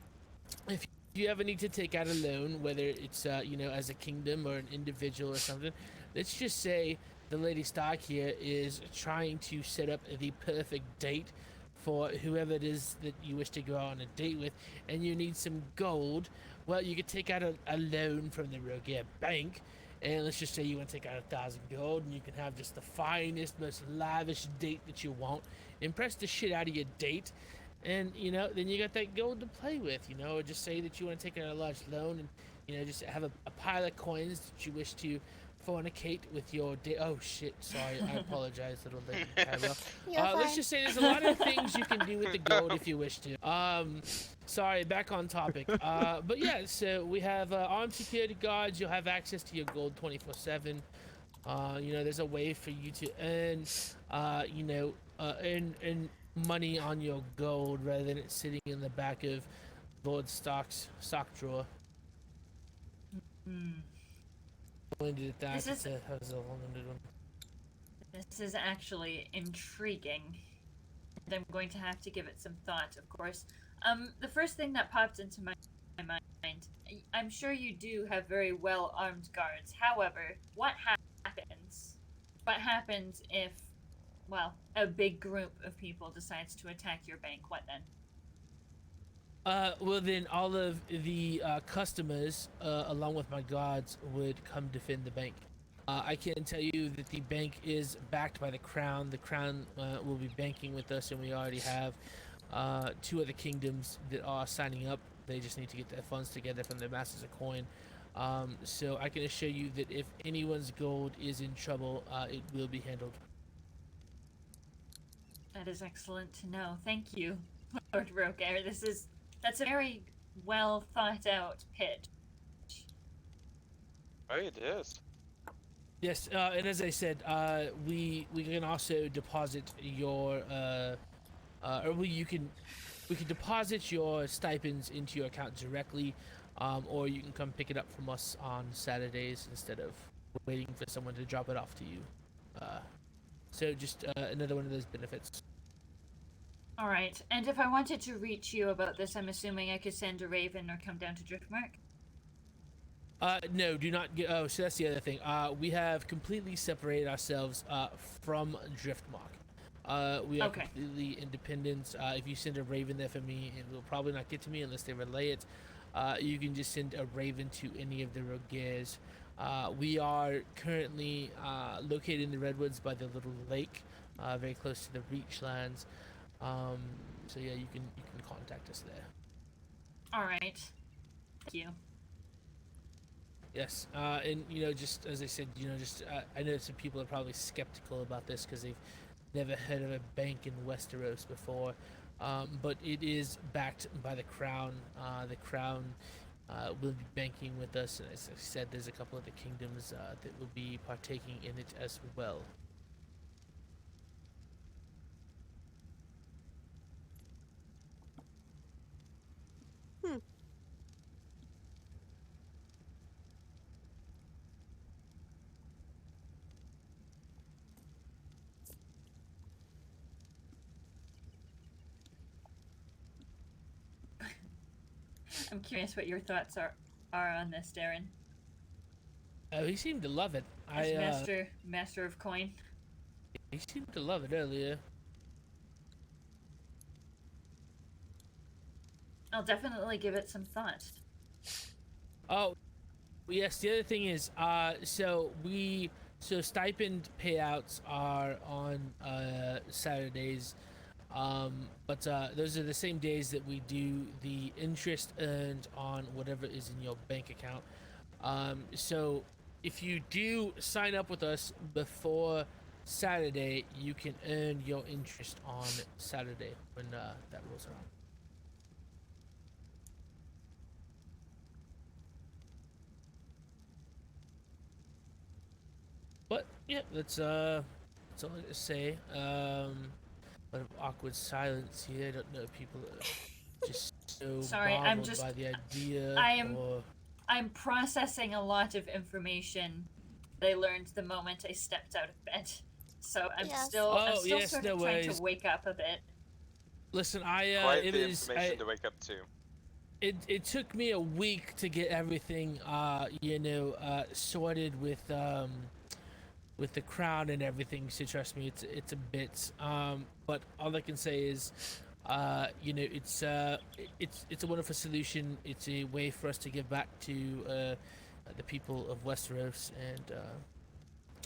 if you ever need to take out a loan, whether it's you know, as a kingdom or an individual or something, let's just say the Lady Stark here is trying to set up the perfect date for whoever it is that you wish to go on a date with, and you need some gold. Well, you could take out a loan from the Roger Bank, and let's just say you want to take out 1,000 gold, and you can have just the finest, most lavish date that you want. Impress the shit out of your date, and you know, then you got that gold to play with, you know. Or just say that you want to take out a large loan, and you know, just have a pile of coins that you wish to fornicate with your oh shit, sorry, I apologize, little lady Tyrell. Let's just say there's a lot of things you can do with the gold if you wish to. Sorry, back on topic. But yeah, so we have armed security guards. You'll have access to your gold 24/7. You know, there's a way for you to earn you know, earn money on your gold rather than it sitting in the back of Lord Stark's sock drawer. This is actually intriguing, and I'm going to have to give it some thought, of course. The first thing that popped into my mind, I'm sure you do have very well armed guards. However, what happens? What happens if, well, a big group of people decides to attack your bank? What then? Well then all of the customers, along with my guards, would come defend the bank. I can tell you that the bank is backed by the Crown. The Crown will be banking with us, and we already have 2 other kingdoms that are signing up. They just need to get their funds together from their masters of coin. So I can assure you that if anyone's gold is in trouble, it will be handled. That is excellent to know. Thank you, Lord Roker. That's a very well thought out pitch. Right, it is. Yes, and as I said, we can also deposit your we can deposit your stipends into your account directly, or you can come pick it up from us on Saturdays instead of waiting for someone to drop it off to you. So just another one of those benefits. All right, and if I wanted to reach you about this, I'm assuming I could send a raven or come down to Driftmark? No, do not get. Oh, so that's the other thing. We have completely separated ourselves from Driftmark. We are completely independent. If you send a raven there for me, it will probably not get to me unless they relay it. You can just send a raven to any of the Rogers. We are currently located in the Redwoods by the little lake, very close to the Reachlands. So yeah, you can contact us there. All right. Thank you. Yes, and you know, just as I said, you know, just I know some people are probably skeptical about this because they've never heard of a bank in Westeros before, but it is backed by the Crown. The Crown will be banking with us. And as I said, there's a couple of the kingdoms that will be partaking in it as well. Hmm. I'm curious what your thoughts are on this, Darren. He seemed to love it. As master of coin. He seemed to love it earlier. I'll definitely give it some thought. Oh, yes. The other thing is, so stipend payouts are on Saturdays, but those are the same days that we do the interest earned on whatever is in your bank account. So if you do sign up with us before Saturday, you can earn your interest on Saturday when that rolls around. But yeah, that's all I got to say. A lot of awkward silence here. I don't know if people are just so Sorry, marveled by the idea. I'm processing a lot of information that I learned the moment I stepped out of bed. So I'm still sort of trying to wake up a bit. Listen, Quite the information to wake up to. It took me a week to get everything sorted with the crown and everything. So trust me, it's a bit. But all I can say is, it's a wonderful solution. It's a way for us to give back to the people of Westeros, and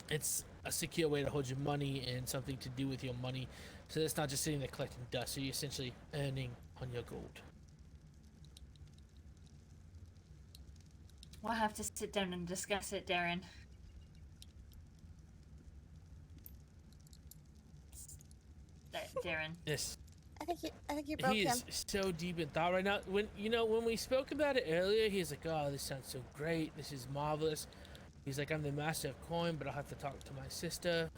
it's a secure way to hold your money and something to do with your money. So it's not just sitting there collecting dust. So you're essentially earning on your gold. We'll have to sit down and discuss it, Darren. Darren. Yes. I think you broke him. He is so deep in thought right now. When we spoke about it earlier, he's like, "Oh, this sounds so great. This is marvelous." He's like, "I'm the master of coin, but I'll have to talk to my sister."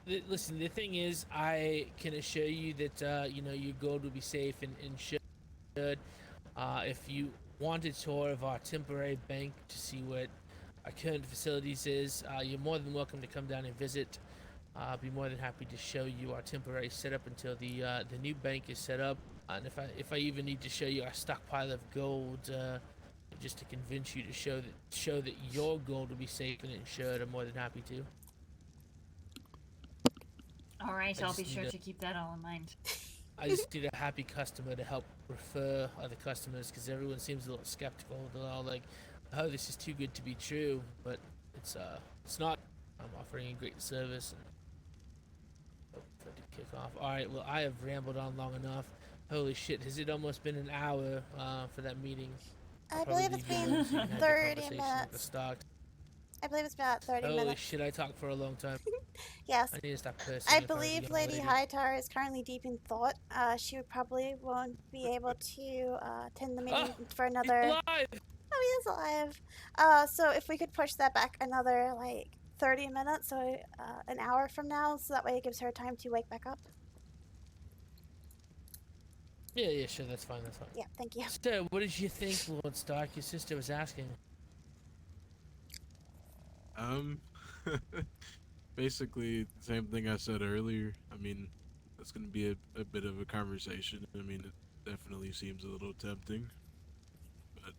Listen, the thing is, I can assure you that your gold will be safe and insured. If you want a tour of our temporary bank to see what our current facilities is, you're more than welcome to come down and visit. I'll be more than happy to show you our temporary setup until the new bank is set up. And if I even need to show you our stockpile of gold, just to convince you to show that your gold will be safe and insured, I'm more than happy to. All right, I'll be sure to keep that all in mind. I just need a happy customer to help refer other customers, because everyone seems a little skeptical. They're all like, "Oh, this is too good to be true," but it's not. I'm offering a great service. And I did kick off. All right, well, I have rambled on long enough. Holy shit, has it almost been an hour for that meeting? I believe it's been 30 minutes. I believe it's about 30 minutes. Holy shit, I talked for a long time. Yes. I need to stop cursing. I believe Lady Hightower is currently deep in thought. She probably won't be able to attend the meeting for another. He's alive! Oh, he is alive. So if we could push that back another 30 minutes, so an hour from now, so that way it gives her time to wake back up. Yeah, sure, that's fine. Yeah, thank you. So, what did you think, Lord Stark? Your sister was asking. Basically the same thing I said earlier. I mean, that's gonna be a bit of a conversation. I mean, it definitely seems a little tempting, but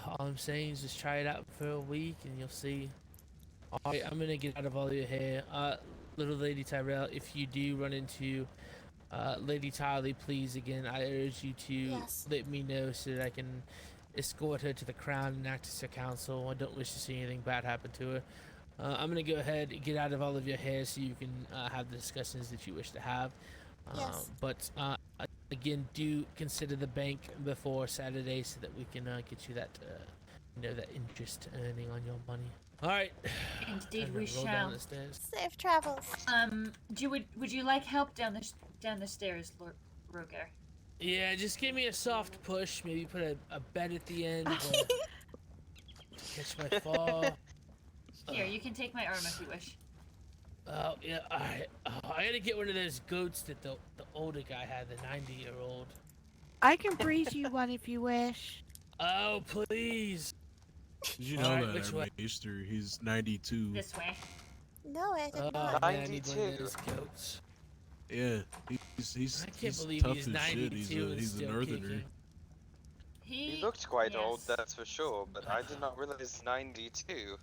all I'm saying is just try it out for a week and you'll see. Alright, I'm gonna get out of all your hair. Little Lady Tyrell, if you do run into Lady Tylee, please, again, I urge you to let me know so that I can escort her to the crown and act as her counsel. I don't wish to see anything bad happen to her. I'm gonna go ahead and get out of all of your hair so you can have the discussions that you wish to have. But again, do consider the bank before Saturday so that we can get you that You know, that interest earning on your money. Alright. Indeed, we roll down shall. the stairs. Safe travels. Would you like help down the stairs, Lord Roger? Yeah, just give me a soft push. Maybe put a bed at the end to catch my fall. Here, you can take my arm if you wish. Oh, yeah, alright. Oh, I gotta get one of those goats that the older guy had, the 90-year-old. I can breed you one if you wish. Oh, please. Did you know that our maester, he's 92. This way. No, I did Oh, not. man, I need one of those goats. Yeah, he's I can't he's believe tough he's as 92 shit. and He's a still northerner. kicking. He looked quite old, that's for sure, but I did not realize 92.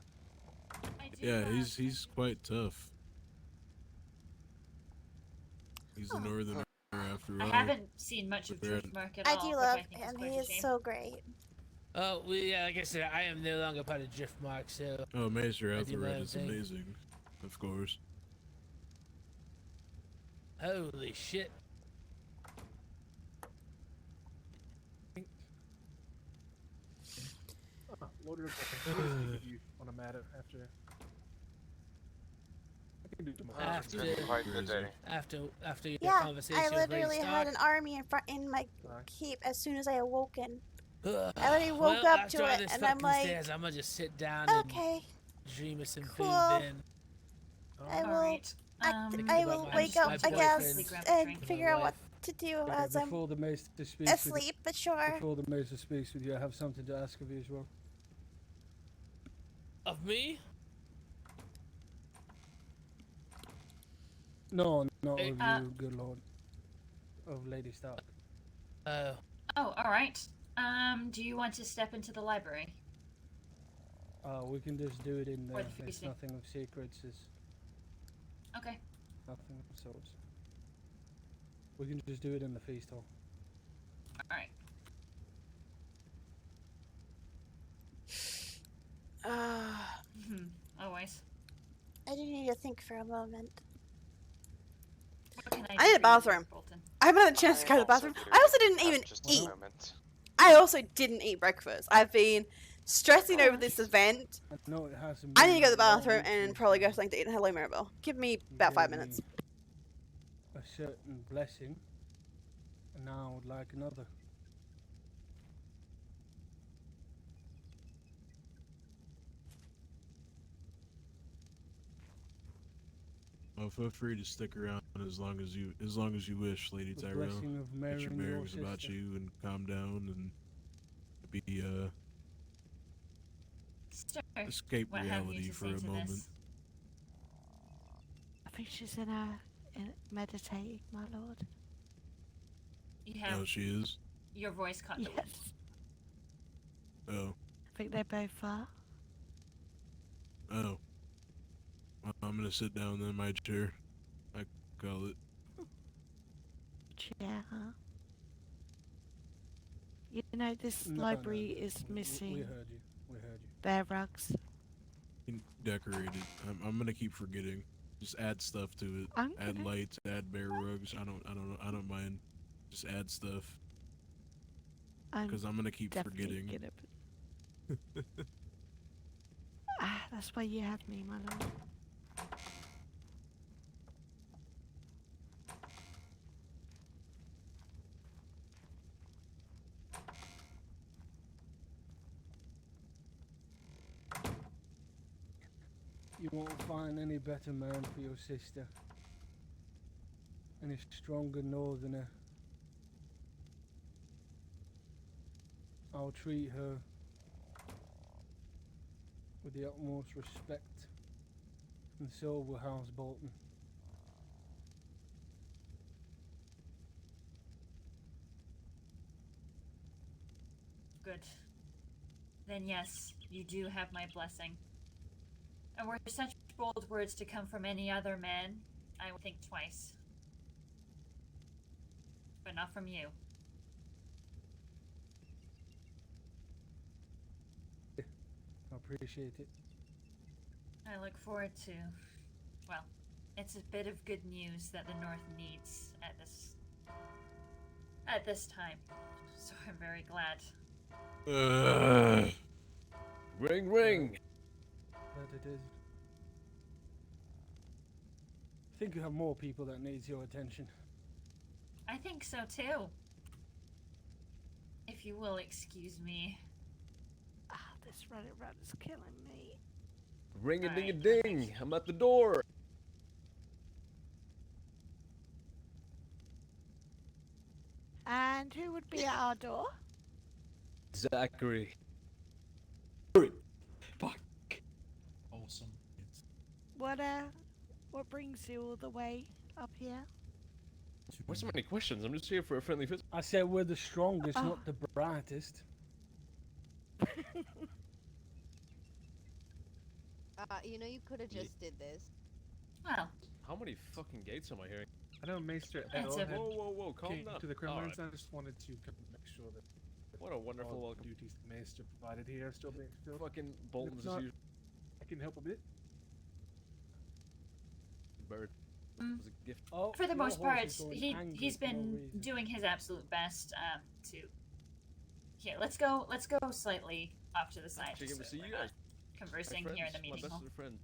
Yeah, he's quite tough. He's a northerner after all. I haven't seen much of Driftmark at all. I do which love think him. quite He a is shame. so great. Oh, well, yeah, like I said, I am no longer part of Driftmark, so... Oh, Maester I do my Ethelred own is thing. amazing, of course. Holy shit. Lord Rook, I can speak with you on a matter after. I can do tomorrow. After your Yeah, conversation I with Lady literally had Stark. an army in my keep as soon as I awoken. Ugh, I literally woke well, up after to all it, this and I'm fucking like, stairs, I'm gonna just sit down okay, and dream of some cool. food then. I will. Alright, I will wake up, I guess, and figure out what to do as I'm Before the Maester speaks asleep. But sure. Before the Maester speaks with you, I have something to ask of you as well. Of me? No, not Hey, of you, good lord. Of Lady Stark. Oh, alright. Do you want to step into the library? We can just do it in Or there. the It's feasting. nothing of secrets. It's Okay. nothing of sorts. We can just do it in the feast hall. Alright. Always. I do need to think for a moment. What can I need a do for you, bathroom. Bolton? I haven't had a chance to go to the bathroom. I also didn't even eat. I also didn't eat breakfast. I've been stressing over this event. I know it hasn't I need to been go to the a long bathroom week and since probably go something to eat. Hello, Maribel. Give me about 5 minutes. a certain blessing, and now I would like another. Well, feel free to stick around as long as you wish, Lady The Tyrell. blessing of Get marrying your your bearings about sister. you and calm down and be Sir, escape what have you reality to for say a to moment. this? I think she's in meditating, my lord. You have Oh, she is. your voice cut. Yes. Oh. I think they both are. Oh. Well, I'm gonna sit down in my chair. I call it. Yeah. You know, this No, library no, is we missing heard you. We heard you. bear rugs. Decorated. I'm gonna keep forgetting. Just add stuff to it. I'm Add gonna- lights. Add bear rugs. I don't mind. Just add stuff. Because I'm gonna keep definitely forgetting. That's why you have me, my lord. You won't find any better man for your sister. Any stronger northerner. I'll treat her with the utmost respect, and so will House Bolton. Good. Then yes, you do have my blessing. And were such bold words to come from any other man, I would think twice. But not from you. I appreciate it. I look forward to... Well, it's a bit of good news that the North needs at this time. So I'm very glad. Ring, ring. But it is. I think you have more people that needs your attention. I think so too. If you will excuse me. Ah, this Reddit rat is killing me. Ring a ding a ding. I'm at the door. And who would be at our door? Zachary. Fuck. Awesome. What brings you all the way up here? Why so many questions? I'm just here for a friendly visit. I said we're the strongest, Oh. not the brightest. You know, you could have just did this. Well. How many fucking gates am I hearing? I know Maester It's Earl a- Whoa, whoa, whoa, calm came down. to the criminals. Alright. I just wanted to kind of make sure that What a wonderful all welcome. duties the Maester provided here are still being fulfilled. Fucking If Bolton's as not, usual. I can help a bit. Bird. Mm. It was a gift. Oh, For the your most horse part, is going he's angry for no been reason. doing his absolute best to. Here, let's go slightly off to the side. Actually, just good to so see we're you not guys. conversing My here in the friends, meeting my hall. best friend.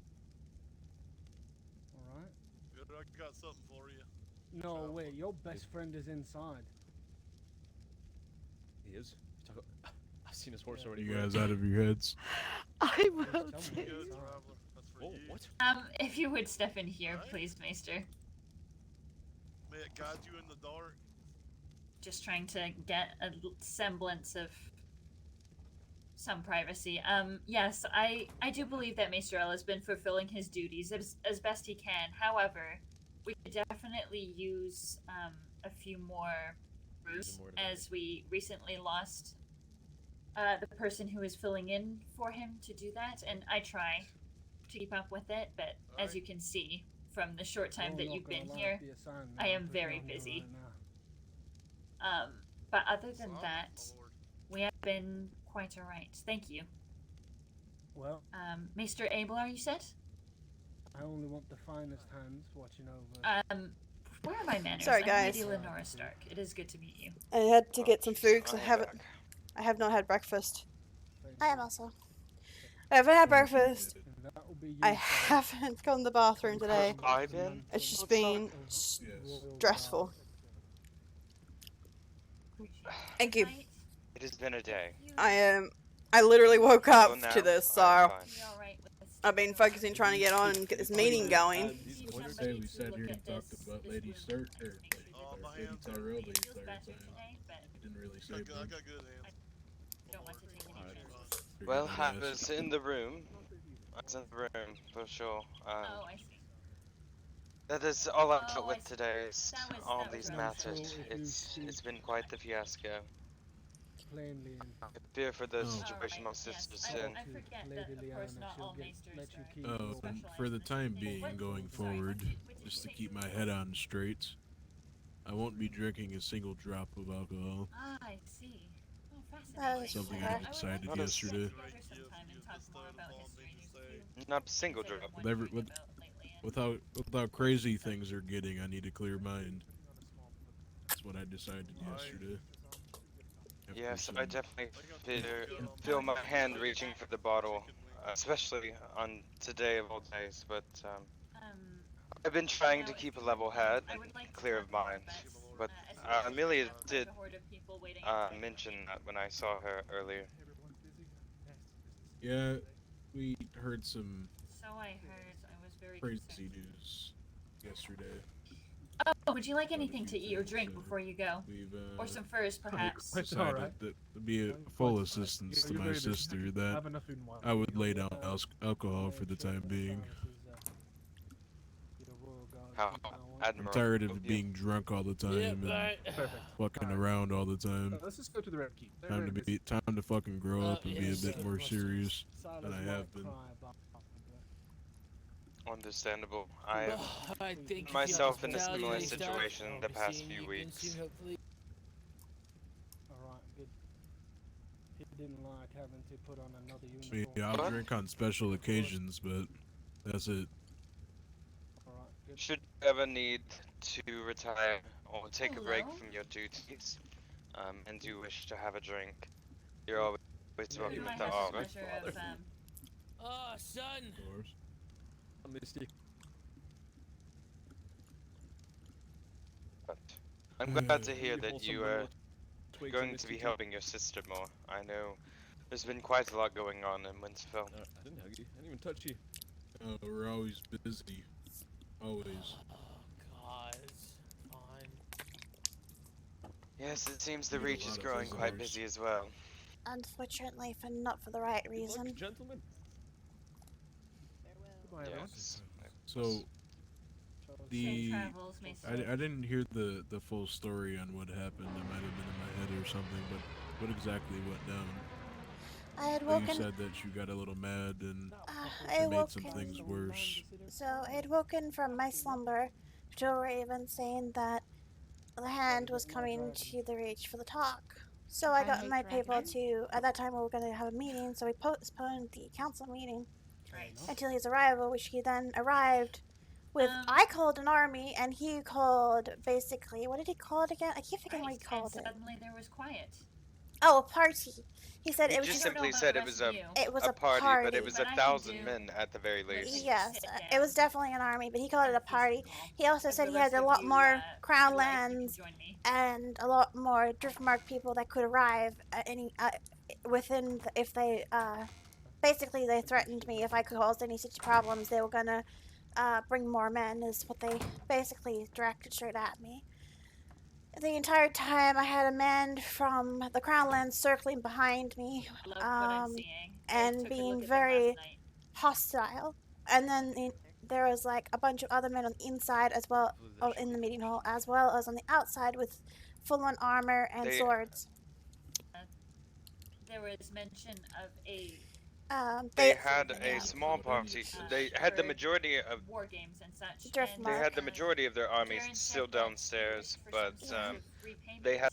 All right. Good, I got something for you. No, wait. Your best friend is inside. He is. You talk about- I've seen his horse already. You guys out of your heads? I will Tell me too. it's Good, inside. traveler. That's for Whoa, you. what? If you would step in here, please, Maester. May it guide you in the dark. Just trying to get a semblance of some privacy. Yes, I do believe that Maester El has been fulfilling his duties as best he can. However, we could definitely use a few more crews, as we recently lost the person who is filling in for him to do that, and I try to keep up with it, but as you can see from the short time I'm that not you've gonna been lie, here, the assignment I I'm am putting very on you busy. right now. But other than that, we have been quite alright. Thank you. Well, Mr. Abler, you said? I only want the finest hands watching over. Where are my manners? Sorry, I'm guys. Lady Lenora Stark. It is good to meet you. I had to get some food because I have not had breakfast. I am also. I haven't had breakfast. That will be you, I sir. haven't gone to the bathroom today. I been? It's just What's been up? stressful. Thank you. It has been a day. I literally woke up Well, now to this, so I'm fine. I've been focusing trying to get on and get this meeting going. What say we sat here and talked about Lady Sturt, or Lady Tyrell the entire time? Didn't really say I much. got good hands. Well, Figured I I'd was ask. in the room. I was in the room, for sure. Oh, I see. That is all I've Oh, dealt I with see. today. Is That was- all that was these all. matters. So if you It's speak been quite the fiasco. plainly and I fear for the Oh. situation my Alright, yes, sister's I in. forget Lady that, of course, Liana, not she'll all let maesters you are keep Oh, your and specialized for the in time this. being, What- going sorry, forward, what did you just to say? keep my head on straight, I won't be drinking a single drop of alcohol. Ah, I see. Oh, That fascinating. is Something fair. I decided Not a s- yesterday. Together sometime and talk more about history news with you. Not a single Things I've drop. been With, every, wondering with, about lately, and- with how crazy things are getting, I need a clear mind. That's what I decided yesterday. After Yes, some- I definitely feel my hand reaching for the bottle, especially on today of all days. But I've been trying to keep a level head and clear of mind. But Amelia did mention that when I saw her earlier. Yeah, we heard some So I heard. I was very crazy concerned. news yesterday. Oh, would you like anything to eat or drink before you go? We've Or some furs, perhaps? decided that to be a full assistance to my sister that I would lay down alcohol for the time being. How I'm admirable. tired of being drunk all the time and fucking around all the time. Let's just go to the Red Keep. They're Time very to fucking grow up and be a yes, bit more serious than I have been. Understandable. I have I think myself in a hospitality similar stuff, situation I'll the be past seeing few you weeks. soon, hopefully. Alright, good. He didn't like having to put on another I mean, uniform. I'll drink on special occasions, but that's it. Alright, good. Should you ever need to retire or take a break Hello? from your duties, and do wish to have a drink, you're always Please Who welcome do I with the have the armor. pleasure of, Oh, son! But I'm glad to hear that you are going to be helping your sister more. I know there's been quite a lot going on in Winterfell. I didn't hug you. I didn't even touch you. We're always busy. Always. Oh, God. Fine. Yes, it seems the We get a Reach is lot of growing quite visitors. busy as well. Unfortunately, for not for the right reason. Gentlemen. Yes. So, Safe travels, Maester. I didn't hear the full story on what happened. It might have been in my head or something, but what exactly went down? I had You woken. said that you got a little mad and I it had made some woken. things worse. So I had woken from my slumber to a raven saying that the hand was coming to the Reach for the talk. So I got in my paper to. At that time, we were going to have a meeting, so we postponed the council meeting until his arrival, which he then arrived with. I called an army, and he called basically. What did he call it again? I keep forgetting what he called it. Suddenly there was quiet. Oh, a party. He said He it was just just simply said it was a party, but it was 1,000 men at the very least. Yes, it was definitely an army, but he called it a party. He also said he had a lot more crown lands and a lot more Driftmark people that could arrive at any within if they basically they threatened me if I caused any such problems. They were gonna bring more men, is what they basically directed straight at me. The entire time I had a man from the Crownlands circling behind me, and being very hostile. And then there was like a bunch of other men on the inside as well, in the meeting hall, as well as on the outside with full-on armor and swords. There was mention of a. They had a small party. They had the majority of war games and such. They had the majority of their armies still downstairs, but they had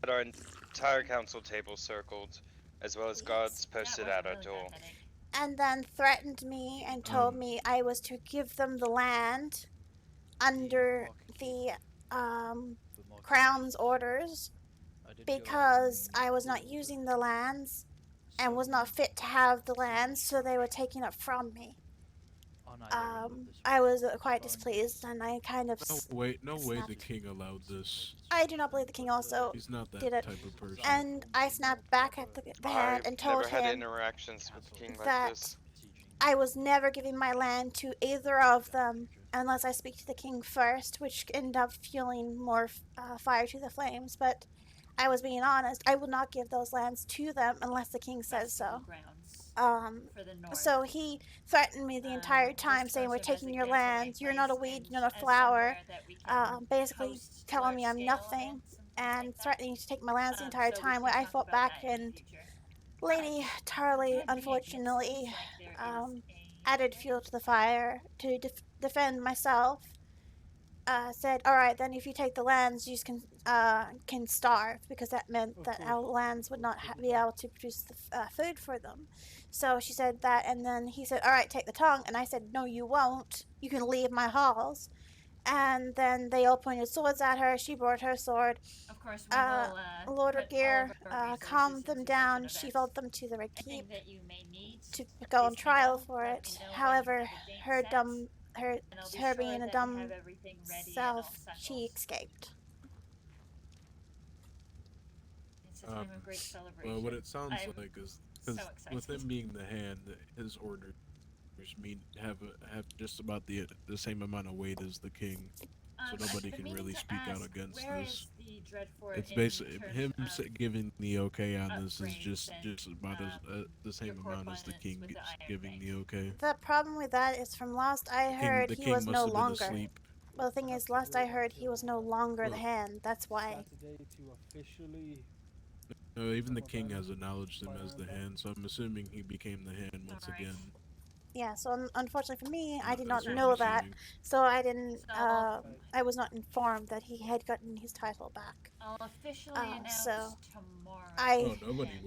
our entire council table circled, as well as guards posted at our door. And then threatened me and told me I was to give them the land under the Crown's orders because I was not using the lands and was not fit to have the lands, so they were taking it from me. I was quite displeased, and I kind of. No way the king allowed this. I do not believe the king also He's not that did it. type of person. And I snapped back at the hand and told I've never had him interactions with the king like that this. I was never giving my land to either of them unless I speak to the king first, which ended up fueling more fire to the flames. But I was being honest. I will not give those lands to them unless the king says so. So he threatened me the entire time, saying, "We're taking your lands. You're not a weed, you're not a flower." Basically telling me I'm nothing and threatening to take my lands the entire time. Where I fought back, and Lady Tyrell, unfortunately, added fuel to the fire to defend myself. Said, "All right, then if you take the lands, you can starve," because that meant that our lands would not be able to produce the food for them. So she said that, and then he said, "All right, take the tongue," and I said, "No, you won't. You can leave my halls." And then they all pointed swords at her. She brought her sword. Of course, we will, Lord of Gear calmed them down. She felt them to the Red Keep to go on trial for it. However, her being a dumb self, she escaped. It's a time of great celebration. Well, what it sounds like is because so with him being the hand, his orders have just about the same amount of weight as the king, so nobody can really speak out against this. It's basically him giving the okay on this is just about the same amount as the king giving the okay. The problem with that is from last I heard he was no longer. Well, the thing is, last I heard he was no longer the hand. That's why. No, even the king has acknowledged him as the hand, so I'm assuming he became the hand once again. Yeah, so unfortunately for me, I did not know that, so I didn't. I was not informed that he had gotten his title back. I'll officially announce tomorrow. Nobody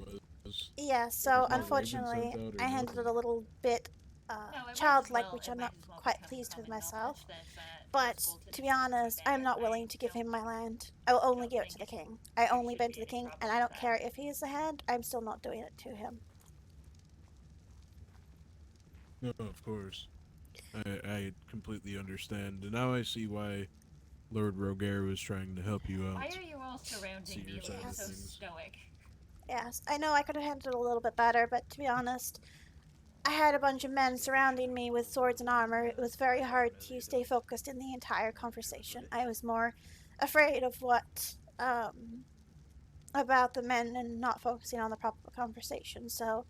was. Yeah, so unfortunately, I handled it a little bit childlike, which I'm not quite pleased with myself. But to be honest, I'm not willing to give him my land. I will only give it to the king. I only bend to the king, and I don't care if he is the hand. I'm still not doing it to him. No, of course. I completely understand, and now I see why Lord Roger was trying to help you out. Why are you all surrounding me looking so stoic? Yes, I know I could have handled it a little bit better, but to be honest, I had a bunch of men surrounding me with swords and armor. It was very hard to stay focused in the entire conversation. I was more afraid of what, about the men and not focusing on the proper conversation, so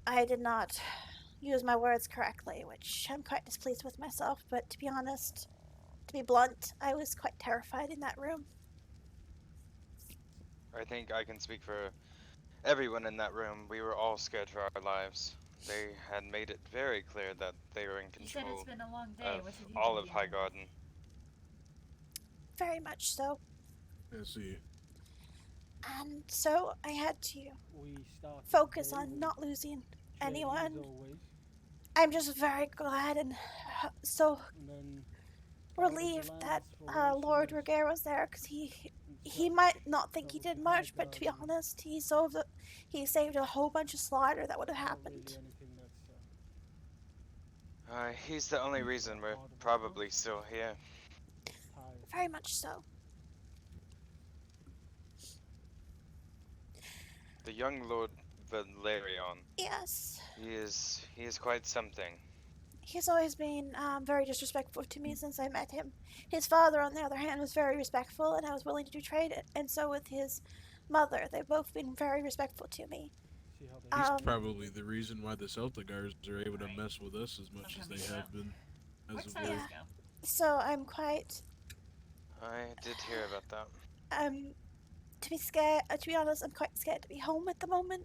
I did not use my words correctly, which I'm quite displeased with myself, but to be honest, to be blunt, I was quite terrified in that room. I think I can speak for everyone in that room. We were all scared for our lives. They had made it very clear that they were in You said control it's been a long day. of What have you all been of doing? Highgarden. Very much so. I see. And so I had to We started focus the day on with not losing trading, anyone. as always, I'm just very glad and so and then relieved that Lord Roger was there, because he might not think he did much, but to be honest, he saved a whole bunch of slaughter that would have happened. really anything that's He's the only reason we're probably still here. Very much so. The young Lord Valerion. Yes. He is quite something. He's always been very disrespectful to me since I met him. His father, on the other hand, was very respectful, and I was willing to do trade, and so with his mother. They've both been very respectful to me. He's probably the reason why the Celtigars are able to mess with us as much as they have been, as of late. So I'm quite. I did hear about that. To be scared. To be honest, I'm quite scared to be home at the moment.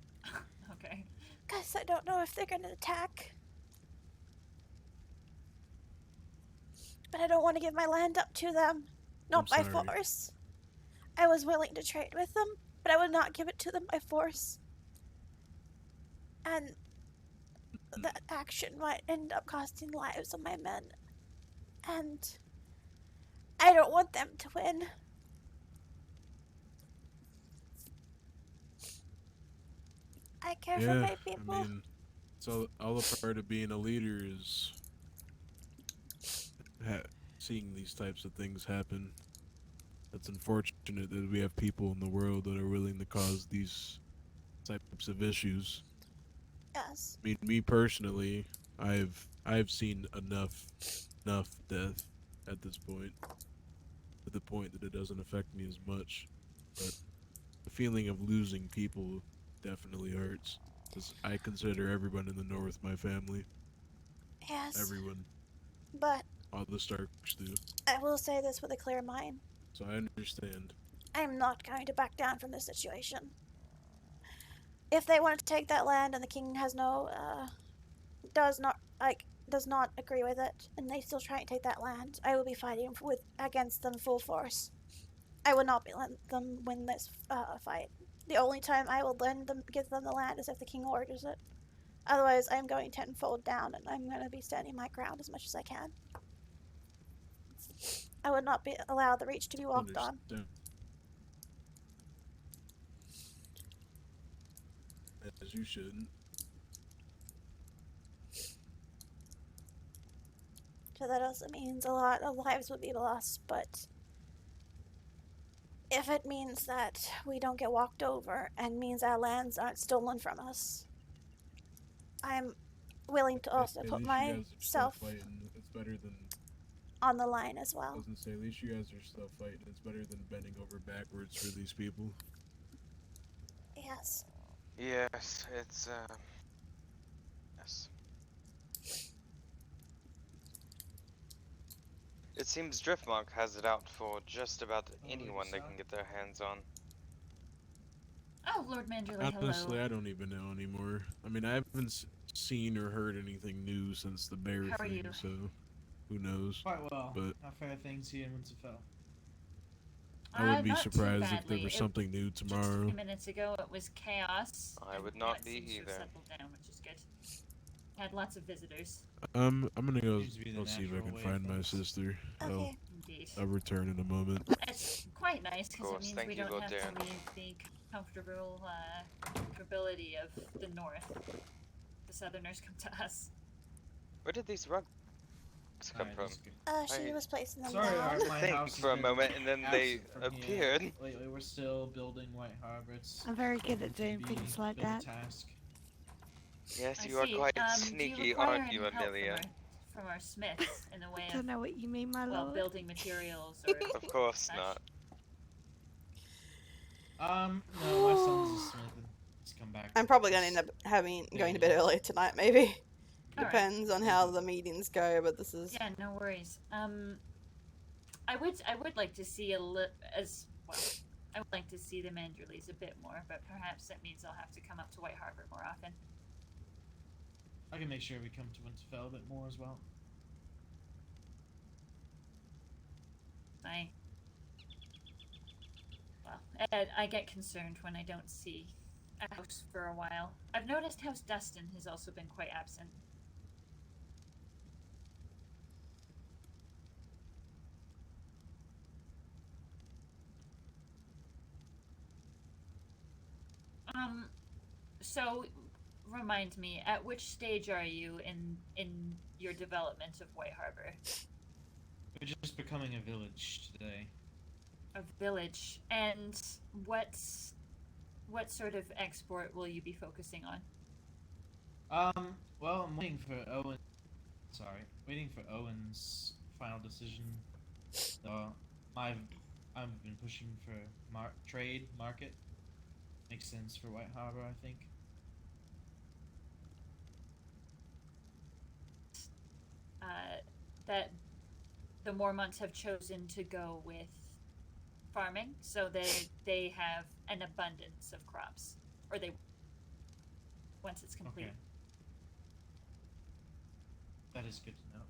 Okay. Cause I don't know if they're gonna attack. But I don't want to give my land up to them. Not by force. I was willing to trade with them, but I would not give it to them by force. And that action might end up costing lives of my men. And I don't want them to win. I care for my people. I mean, it's all a part of being a leader is seeing these types of things happen. It's unfortunate that we have people in the world that are willing to cause these types of issues. Yes. I mean, me personally, I've seen enough death at this point, to the point that it doesn't affect me as much. But the feeling of losing people definitely hurts, because I consider everyone in the North my family. Yes. Everyone. But all the Starks do. I will say this with a clear mind. So I understand. I'm not going to back down from this situation. If they want to take that land and the king has does not agree with it, and they still try and take that land, I will be fighting against them full force. I will not let them win this fight. The only time I will give them the land is if the king orders it. Otherwise, I'm going tenfold down, and I'm going to be standing my ground as much as I can. I would not allow the reach to be walked on. As you shouldn't. So that also means a lot of lives would be lost, but if it means that we don't get walked over and means our lands aren't stolen from us, I'm willing to also put myself it's better than on the line as well. I was gonna say, at least you guys are still fighting. It's better than bending over backwards for these people. Yes. Yes, it's yes. It seems Driftmark has it out for just about anyone they can get their hands on. Oh, Lord Manderley, hello. Honestly, I don't even know anymore. I mean, I haven't seen or heard anything new since the bear How are thing, you? so who knows? Quite well. But How fair things here in Winterfell? I wouldn't be Not too surprised if there badly. was something new Just a tomorrow. few minutes ago, it was chaos. I and would now not it be seems to have either. settled down, which is good. Had lots of visitors. I'm gonna go Seems to be the see if I natural can way find of my things. sister. Okay. Indeed. I'll return in a moment. It's quite nice because it course, means thank we you, don't Lord have Darren. to leave the comfortability of the north. The southerners come to us. Where did these rugs come from? She was placing them Sorry, down. my Think house has for a been moment, and then they absent from appeared. Here. Lately, we're still building White Harbor. It's I'm very good at to doing be things a like bit of a that. task. Yes, I you are see. quite Do you sneaky, require aren't you, any help Amelia? from our smiths in the way Don't of, know what you mean, my well, lord. building materials or Of course such? not. No, my son's a smith and he's come back. I'm probably going to end up going to bed earlier tonight, maybe. Alright. Depends on how the meetings go, but this is... Yeah, no worries. I would like to see I would like to see the Manderleys a bit more, but perhaps that means I'll have to come up to White Harbor more often. I can make sure we come to Winterfell a bit more as well. I get concerned when I don't see a house for a while. I've noticed House Dustin has also been quite absent. So remind me, at which stage are you in your development of White Harbor? We're just becoming a village today. A village, and what sort of export will you be focusing on? Well, I'm waiting for waiting for Owen's final decision. So, I've been pushing for trade market. Makes sense for White Harbor, I think. That the Mormonts have chosen to go with farming, so they have an abundance of crops, or they once it's complete. Okay. That is good to know.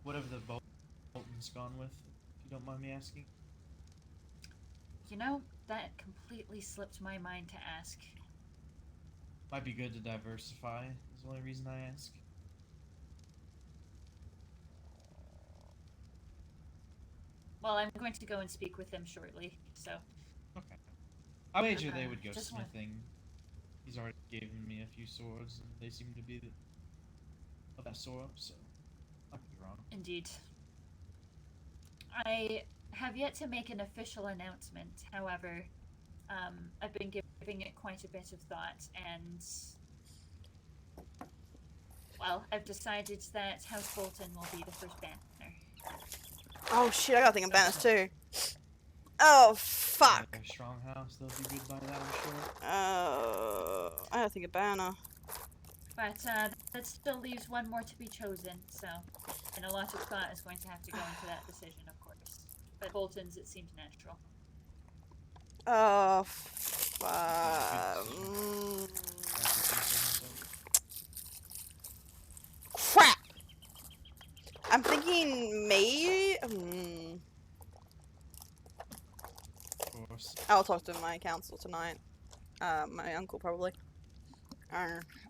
What have the Boltons gone with, if you don't mind me asking? You know, that completely slipped my mind to ask. Might be good to diversify, is the only reason I ask. Well, I'm going to go and speak with them shortly, so... Okay. I wager they would go just smithing. He's already given me a few swords, and they seem to be of that sort, so I could be wrong. Indeed. I have yet to make an official announcement, however, I've been giving it quite a bit of thought, and... well, I've decided that House Bolton will be the first banner. Oh shit, I gotta think of banners too. Oh, fuck. A strong house, they'll be good by that, I'm sure. I gotta think of banner. But that still leaves one more to be chosen, so... and a lot of thought is going to have to go into that decision, of course. But Bolton's, it seems natural. Oh, fuck. Crap! I'm thinking May. Of course. I'll talk to my council tonight. My uncle probably.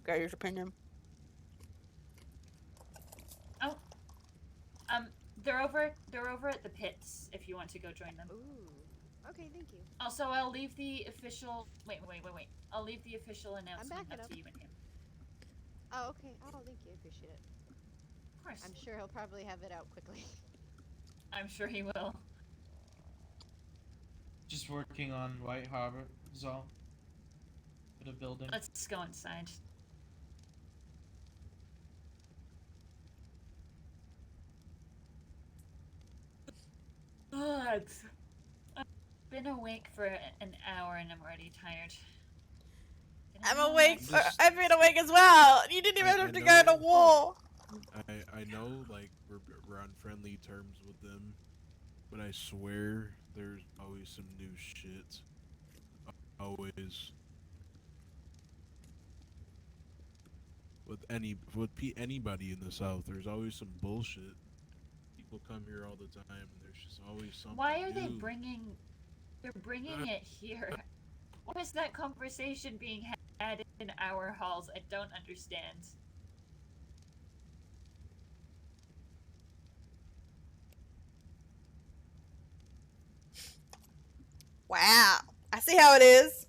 Get his opinion. Oh, they're over at the pits. If you want to go join them. Ooh. Okay, thank you. Also, I'll leave the official. Wait. I'll leave the official announcement backing up up. to you and him. Oh, okay. Oh, thank you. I appreciate it. Of course. I'm sure he'll probably have it out quickly. I'm sure he will. Just working on White Harbor is all. Bit of building. Let's go inside. I've been awake for an hour and I'm already tired. I'm awake. I've been awake as well. You didn't even have to go to war. I know, like, we're on friendly terms with them, but I swear there's always some new shit. Always. With anybody in the South, there's always some bullshit. People come here all the time, and there's just always something. Why are they new. bringing? They're bringing it here. What is that conversation being had in our halls? I don't understand. see how it is.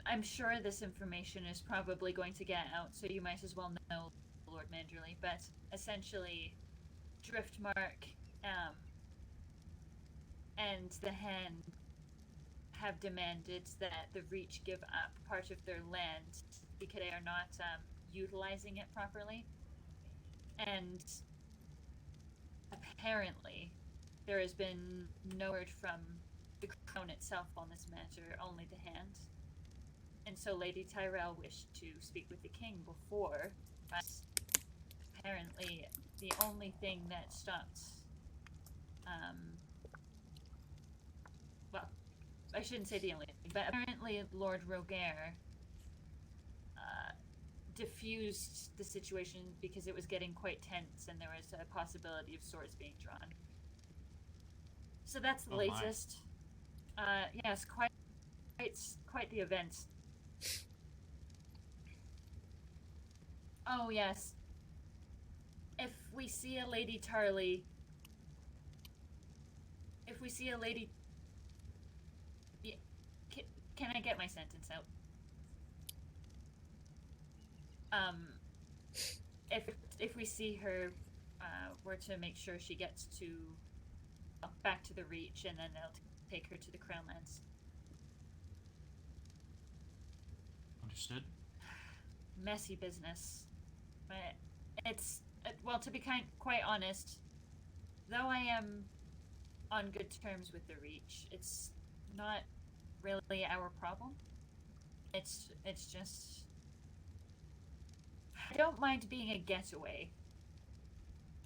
I'm sure this information is probably going to get out, so you might as well know, Lord Manderley. But essentially, Driftmark, and the Hen have demanded that the Reach give up part of their land because they are not utilizing it properly. And apparently, there has been no word from the Crown itself on this matter, only the Hand. And so Lady Tyrell wished to speak with the king before, but apparently the only thing that stopped, well, I shouldn't say the only thing, but apparently Lord Rogaire diffused the situation because it was getting quite tense and there was a possibility of swords being drawn. So that's the latest. Yes, quite the event. Oh yes. If we see a Lady Tarley, yeah, can I get my sentence out? If we see her, we're to make sure she gets to back to the Reach, and then they'll take her to the Crownlands. Understood. Messy business, but it's well, to be quite honest, though I am on good terms with the Reach, it's not really our problem. It's just I don't mind being a getaway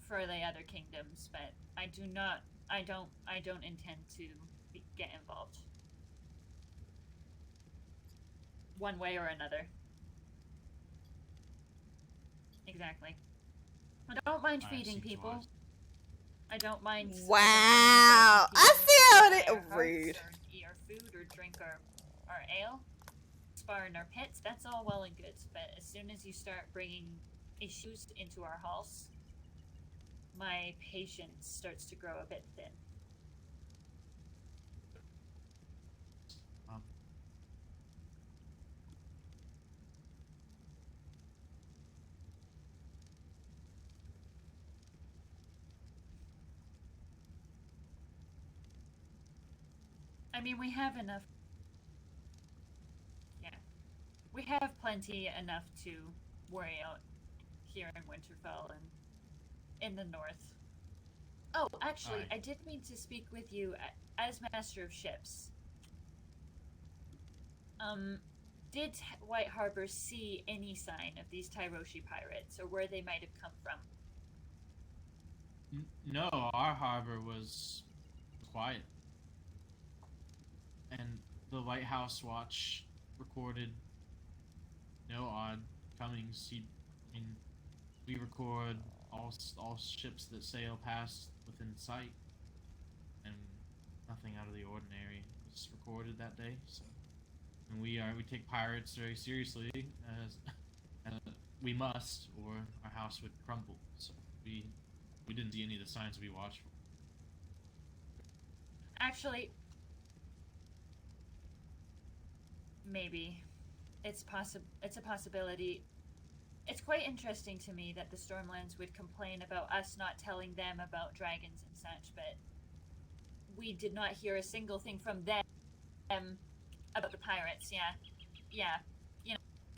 for the other kingdoms, but I don't intend to get involved one way or another. Exactly. I don't mind feeding people. I don't mind. Wow. I see how it is. Rude. Or eat our food or drink our ale, spar in our pits. That's all well and good, but as soon as you start bringing issues into our halls, my patience starts to grow a bit thin. I mean, we have enough. Yeah. We have plenty enough to worry out here in Winterfell and in the north. Oh, actually, I did mean to speak with you as Master of Ships. Did White Harbor see any sign of these Tyroshi pirates, or where they might have come from? No, our harbor was quiet. And the Lighthouse Watch recorded no odd comings. We record all ships that sail past within sight, and nothing out of the ordinary was recorded that day. So, and we take pirates very seriously, as we must, or our house would crumble. So we didn't see any of the signs we watched for. Actually, maybe it's a possibility. It's quite interesting to me that the Stormlands would complain about us not telling them about dragons and such, but we did not hear a single thing from them about the pirates. Yeah,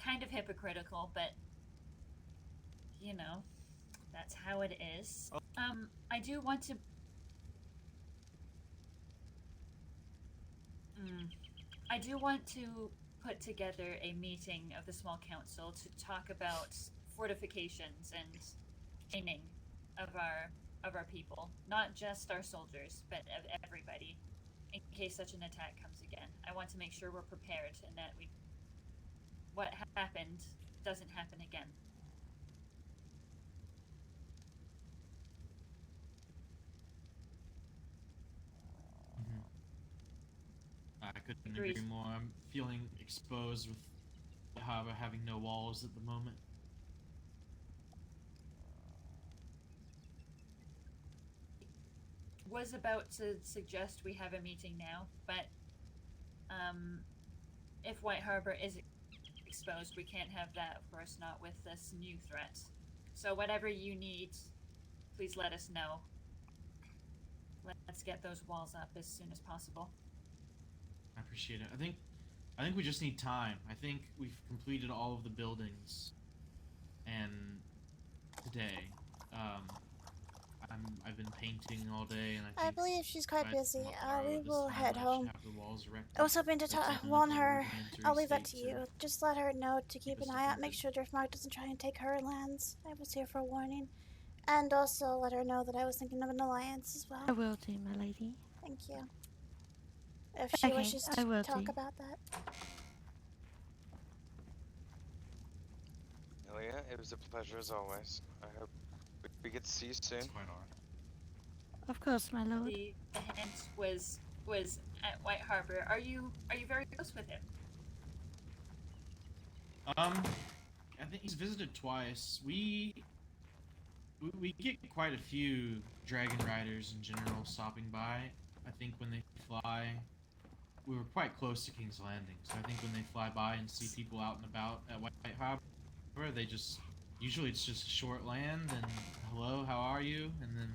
kind of hypocritical, but that's how it is. I do want to. I do want to put together a meeting of the small council to talk about fortifications and training of our people, not just our soldiers, but of everybody, in case such an attack comes again. I want to make sure we're prepared and that what happened doesn't happen again. I couldn't agree more. I'm feeling exposed with Harbor having no walls at the moment. Was about to suggest we have a meeting now, but if White Harbor is exposed, we can't have that, of course, not with this new threat. So whatever you need, please let us know. Let's get those walls up as soon as possible. I appreciate it. I think we just need time. I think we've completed all of the buildings, and today, I've been painting all day, and I think believe she's quite by busy. tomorrow We at this will time, head I should home. have the walls erected. I was hoping to That's only warn for a her. rudimentary I'll leave that to state you. Just let her know to keep us an eye out, make defended. sure Driftmark doesn't try and take her lands. I was here for a warning. And also let her know that I was thinking of an alliance as well. I will do, my lady. Thank you. If she wishes I to will talk do. about that. Ilya, it was a pleasure as always. I hope we get to see you soon. Quite alright. Of course, my lord. The hint was at White Harbor. Are you very close with him? I think he's visited twice. We get quite a few dragon riders in general stopping by. I think when they fly, we were quite close to King's Landing, so I think when they fly by and see people out and about at White Harbor, they just usually it's just a short land and hello, how are you, and then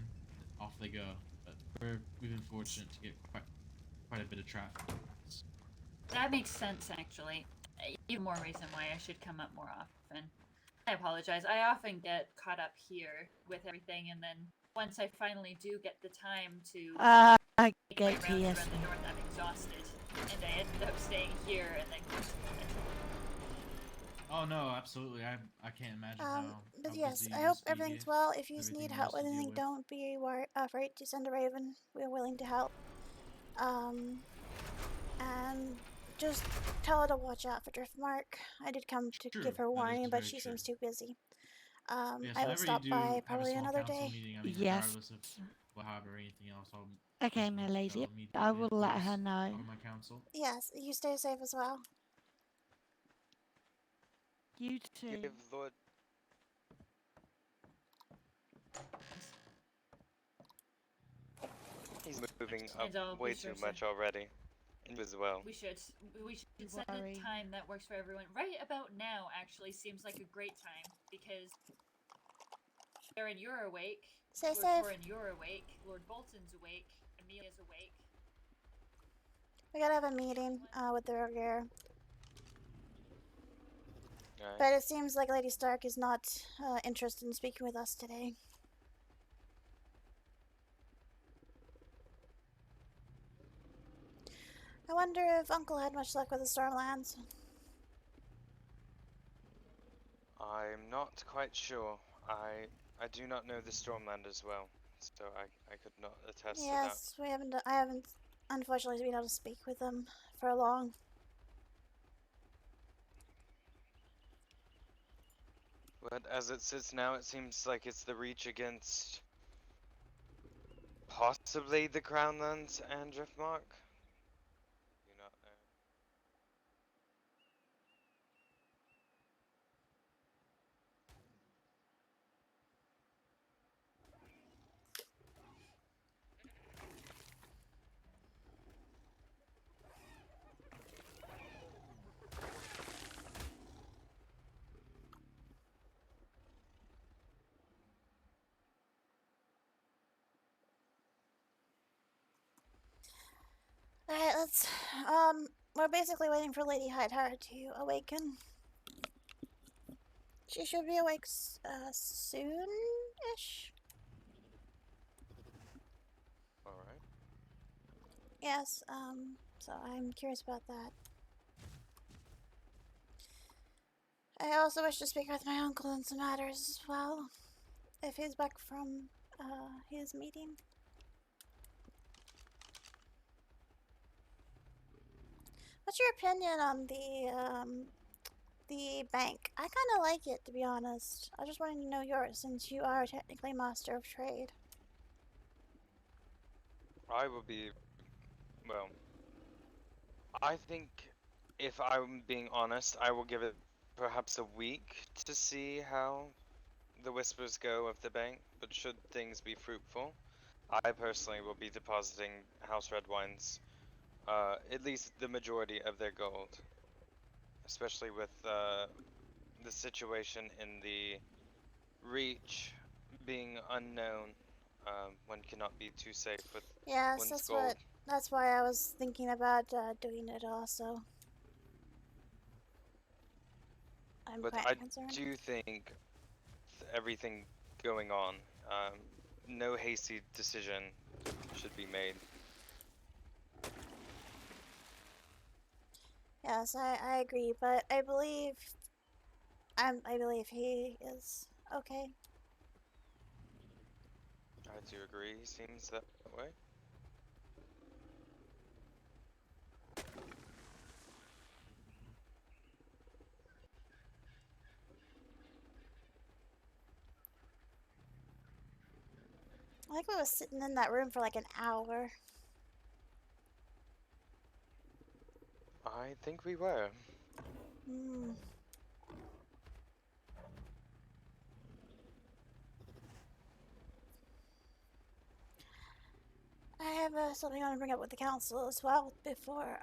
off they go. But we've been fortunate to get quite a bit of traffic. That makes sense, actually. Even more reason why I should come up more often. I apologize. I often get caught up here with everything, and then once I finally do get the time to I make my get rounds around PS. the north, I'm exhausted, and I ended up staying here and then going to bed. Oh no, absolutely. I can't imagine how. But how yes, busy I it hope must be everything's here. well. If you Everything need there help is with to deal anything, with. don't be afraid to send a raven. We're willing to help. And just tell her to watch out for Driftmark. I did come to give her a warning, but she seems too busy. Yes, I will whenever you stop do by have a probably small another council day. meeting, I mean, Yes. regardless of what happened or anything else, I'll Okay, my lady. I will let her know. talk to my council. Yes, you stay safe as well. You too. Give Lord. He's moving And I'll up way be sure too to- much already. You as well. We should set a time that works for everyone. Right about now, actually, seems like a great time because Aaron, you're awake. Stay Lord safe. Torin, you're awake. Lord Bolton's awake. Amelia's awake. We gotta have a meeting with the Roger. Right. But it seems like Lady Stark is not interested in speaking with us today. I wonder if Uncle had much luck with the Stormlands. I'm not quite sure. I do not know the Stormland as well, so I could not attest to that. Yes, I haven't unfortunately been able to speak with them for long. But as it sits now, it seems like it's the reach against possibly the Crownlands and Driftmark. Do not know. Alright, let's we're basically waiting for Lady Hightower to awaken. She should be awake soon-ish. Alright. Yes, so I'm curious about that. I also wish to speak with my uncle on some matters as well, if he's back from his meeting. What's your opinion on the bank? I kind of like it, to be honest. I just wanted to know yours, since you are technically master of trade. I will be, well, I think if I'm being honest, I will give it perhaps a week to see how the whispers go of the bank, but should things be fruitful, I personally will be depositing House Red Wine's, at least the majority of their gold, especially with the situation in the Reach being unknown. One cannot be too safe with Yes, one's gold. that's why I was thinking about doing it also. I'm But quite I concerned. do think everything going on, no hasty decision should be made. Yes, I agree, but I believe I believe he is okay. I do agree, he seems that way. I think we was sitting in that room for like an hour. I think we were. Hmm. I have something I want to bring up with the council as well before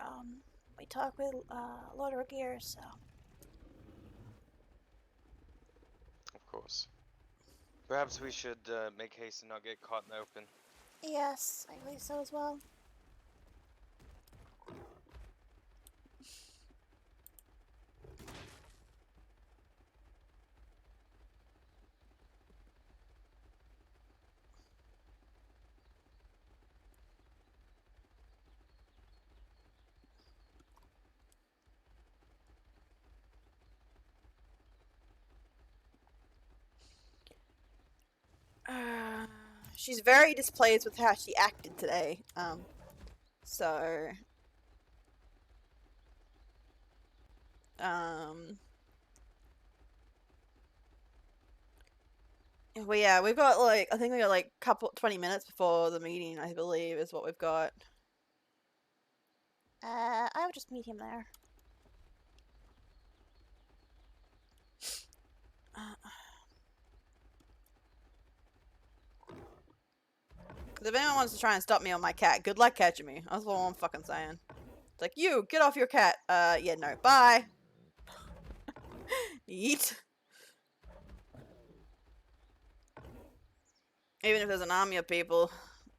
we talk with Lord Rogier, so. Of course. Perhaps we should make haste and not get caught in the open. Yes, I believe so as well. She's very displeased with how she acted today. So well, yeah, we've got like, I think we got like 20 minutes before the meeting, I believe, is what we've got. I would just meet him there. If anyone wants to try and stop me on my cat, good luck catching me. That's all I'm fucking saying. It's like, you, get off your cat. Yeah, no, bye. Yeet. Even if there's an army of people,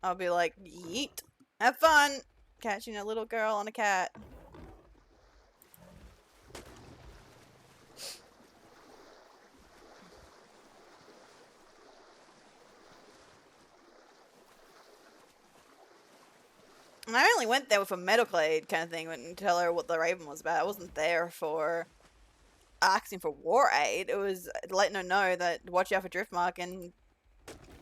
I'll be like, yeet. Have fun catching a little girl on a cat. And I only went there with a medical aid kind of thing and tell her what the Raven was about. I wasn't there for asking for war aid. It was letting her know that watch out for Driftmark and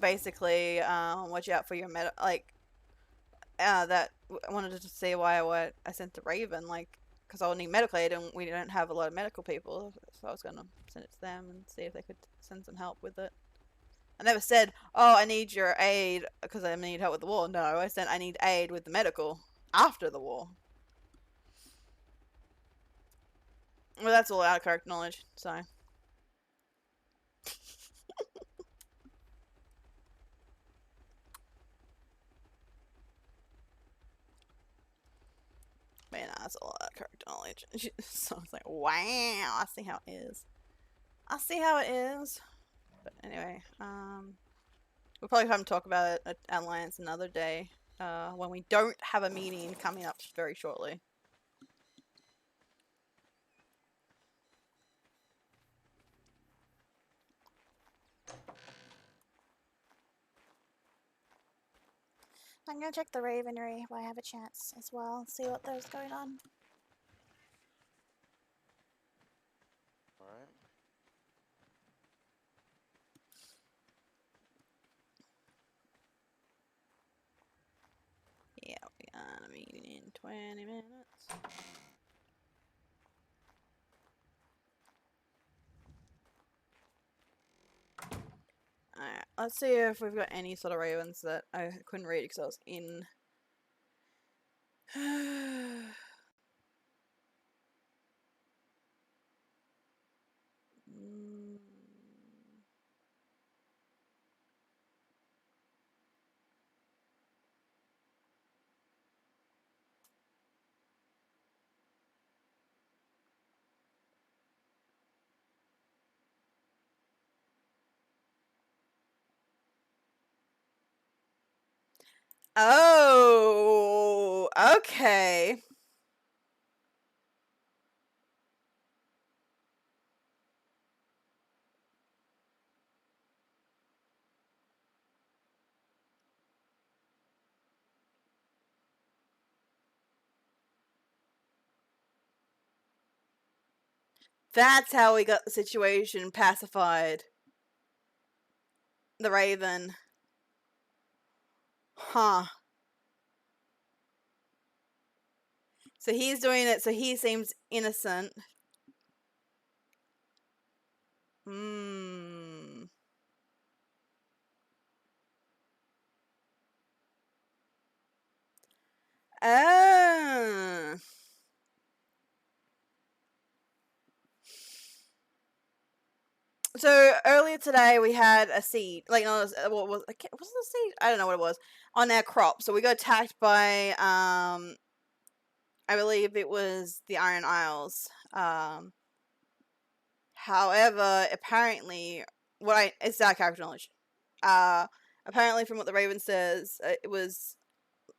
basically watch out for your that I wanted to see why what I sent the Raven, like, because I'll need medical aid and we don't have a lot of medical people, so I was gonna send it to them and see if they could send some help with it. I never said, oh, I need your aid because I need help with the war. No, I said I need aid with the medical after the war. Well, that's all out of character knowledge, so. Man, that's a lot of character knowledge. So I was like, wow, I see how it is. I see how it is. But anyway, we'll probably come talk about it at Alliance another day, when we don't have a meeting coming up very shortly. I'm gonna check the Ravenry while I have a chance as well, see what there's going on. Alright. Yeah, we got a meeting in 20 minutes. Alright, let's see if we've got any sort of ravens that I couldn't read because I was in. Oh, okay. That's how we got the situation pacified. The Raven. Huh. So he's doing it so he seems innocent. Hmm. Oh. So earlier today we had a seed, like no, what was it? Was it a seed? I don't know what it was on our crop. So we got attacked by I believe it was the Iron Isles. However, apparently, it's that character knowledge. Apparently, from what the Raven says, it was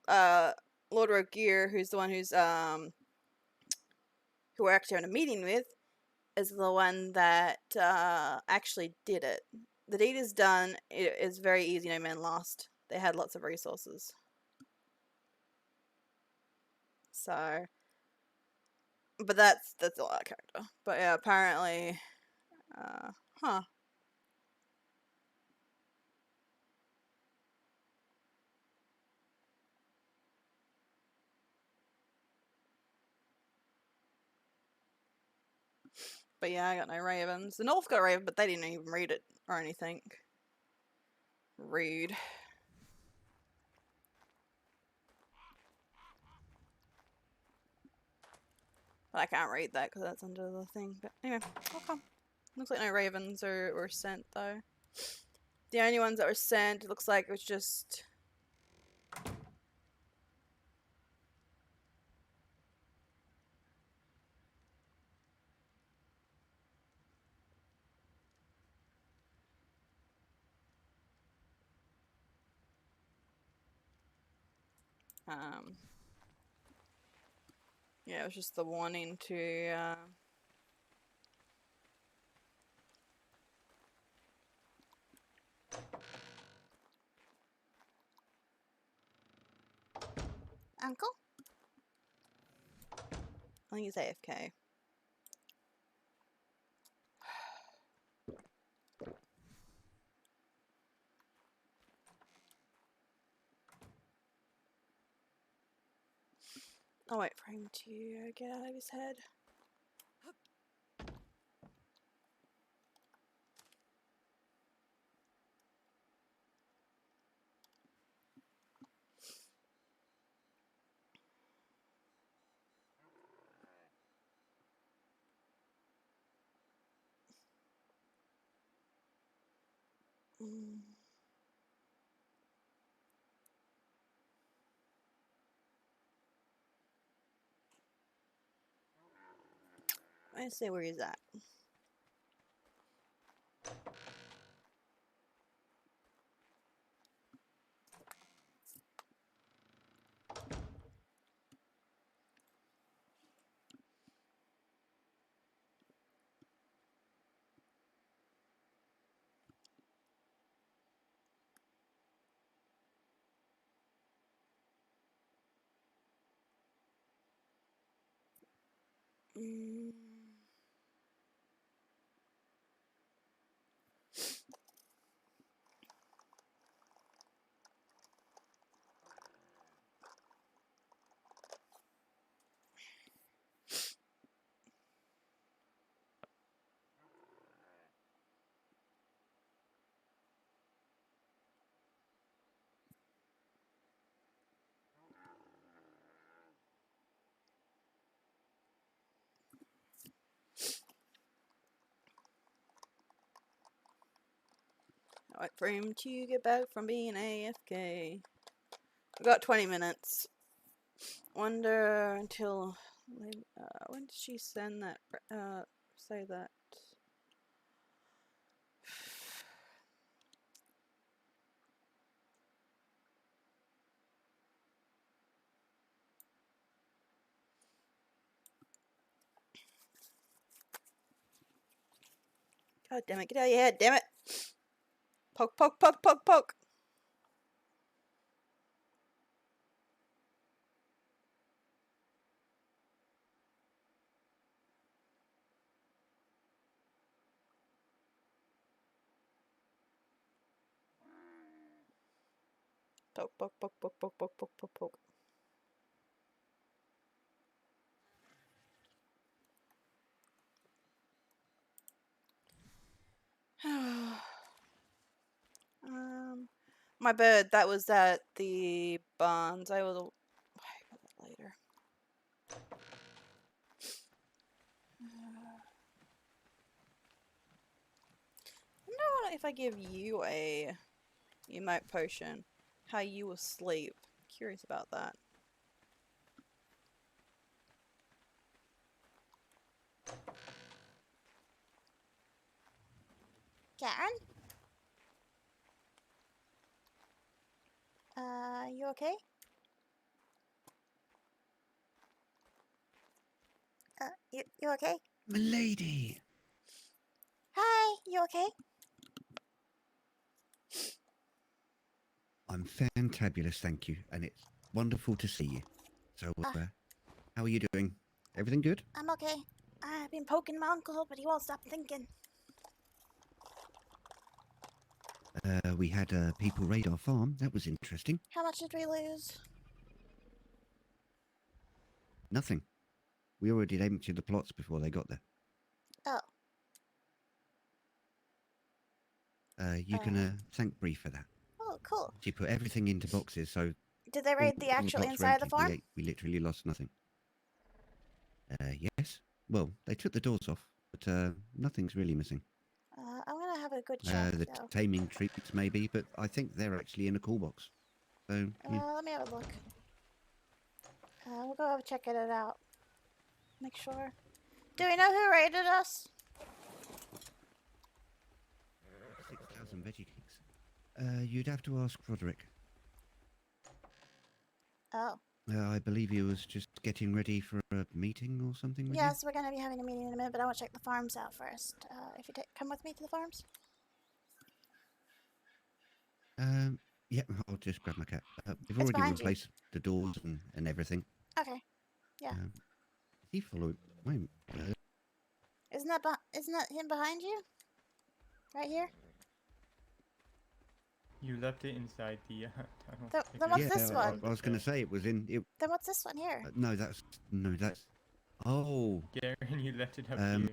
Lord Rogier, who's the one who we're actually having a meeting with, is the one that actually did it. The deed is done. It is very easy. No man lost. They had lots of resources. So, but that's a lot of character. But yeah, apparently, huh. But yeah, I got no ravens. The North got a raven, but they didn't even read it or anything. Rude. But I can't read that because that's under the thing. But anyway, okay. Looks like no ravens were sent though. The only ones that were sent, it looks like it was just yeah, it was just the warning to Uncle? I think it's AFK. I'll wait for him to get out of his head. Let's see where he's at. I'll wait for him to get back from being AFK. We've got 20 minutes. Wonder until when did she send that? Say that. God damn it, get out of your head, damn it. Poke, poke, poke, poke, poke. Poke, poke, poke, poke, poke, poke, poke, poke, poke. My bird, that was at the barns. I will later. I wonder if I give you a emote potion, how you will sleep. Curious about that. Karen? You okay? You okay? Milady! Hi, you okay? I'm fantabulous, thank you, and it's wonderful to see you. So, how are you doing? Everything good? I'm okay. I've been poking my uncle, but he won't stop thinking. We had people raid our farm. That was interesting. How much did we lose? Nothing. We already emptied the plots before they got there. Oh. You can thank Bree for that. Oh, cool. She put everything into boxes, so Did they raid the all actual plots were inside of the empty. farm? We literally lost nothing. Yes. Well, they took the doors off, but nothing's really missing. I'm gonna have a good check, The though. taming treats maybe, but I think they're actually in a cool box. So, yeah. Let me have a look. We'll go check it out. Make sure. Do we know who raided us? 6,000 veggie cakes. You'd have to ask Roderick. Oh. I believe he was just getting ready for a meeting or something with Yes, we're gonna be having a meeting in a minute, but I want to check the farms out first. If you come with me to the farms? you. Yeah, I'll just grab my cat. We've It's already behind you. replaced the doors and everything. Okay. Yeah. He followed. Wait. Isn't that him behind you? Right here? You left it inside the tunnel. Then what's this one? I was going to say it was in. It, Then what's this one here? no, that's. Oh. Garen, you left it up here.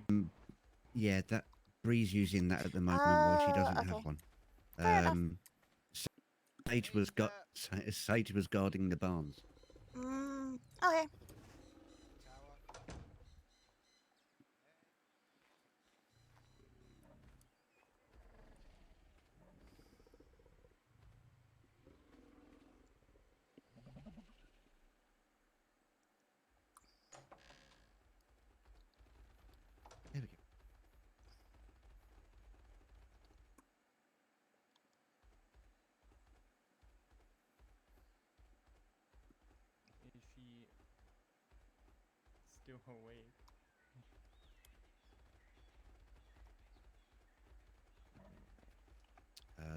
Yeah, that Bree's using that at the moment while she doesn't have one. Fair enough. Sage was guarding the barns. Okay. There we go. Is she still awake?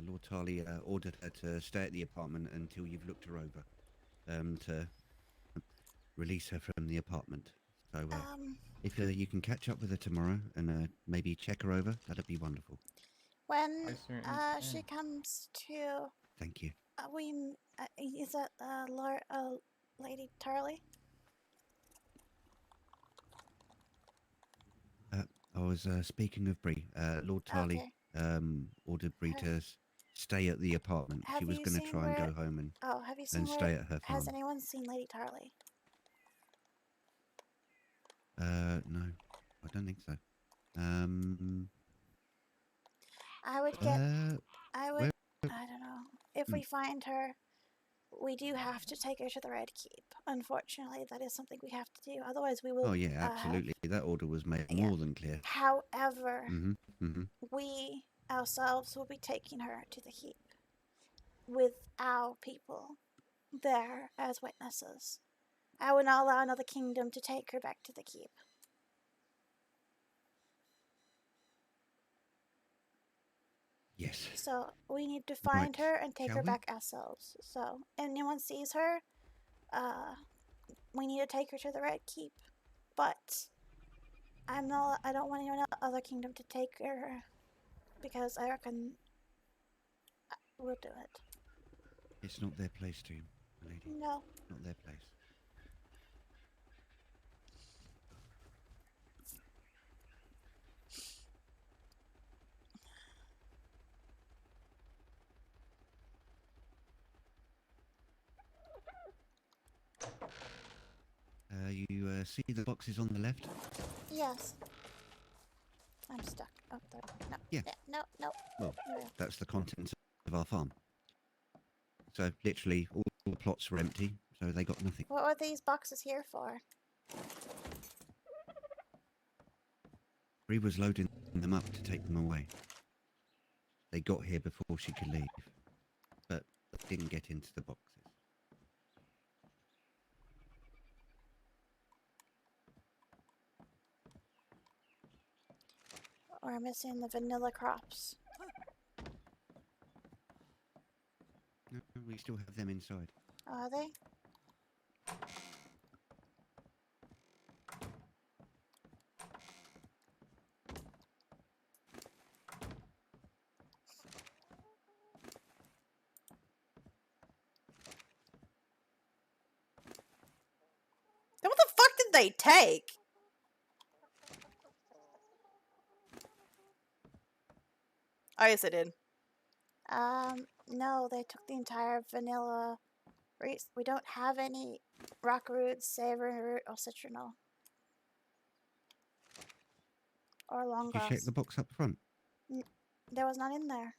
Lord Tarley ordered her to stay at the apartment until you've looked her over, to release her from the apartment. So, if you can catch up with her tomorrow and maybe check her over, that'd be wonderful. When she comes to, Thank you. is that Lady Tarley? I was speaking of Bree. Lord Tarley ordered Bree to stay at the apartment. She was going to try and go home and have you seen stay at her farm. Has anyone seen Lady Tarley? No, I don't think so. I would get. I don't know. If Hmm. we find her, we do have to take her to the Red Keep. Unfortunately, that is something we have to do. Otherwise, we will. Oh yeah, absolutely. That order was made more than clear. However, Mm-hmm. we ourselves will be taking her to the Keep with our people there as witnesses. I will not allow another kingdom to take her back to the Keep. Yes. So we need to find Right, her and take shall her we? back ourselves. So anyone sees her, we need to take her to the Red Keep. But I don't want anyone other kingdom to take her because I reckon we'll do it. It's not their place, to, lady. No. Not their place. You see the boxes on the left? Yes. I'm stuck. Oh, there. No. Yeah. No. No. Well, No. that's the contents of our farm. So literally all the plots were empty, so they got nothing. What are these boxes here for? Bree was loading them up to take them away. They got here before she could leave, but didn't get into the boxes. We're missing the vanilla crops. No, we still have them inside. Are they? Then what the fuck did they take? Oh, yes, I did. No, they took the entire vanilla. We don't have any rock root, savory root, or citronal. Or long Did you grass. check the box up front? There was none in there.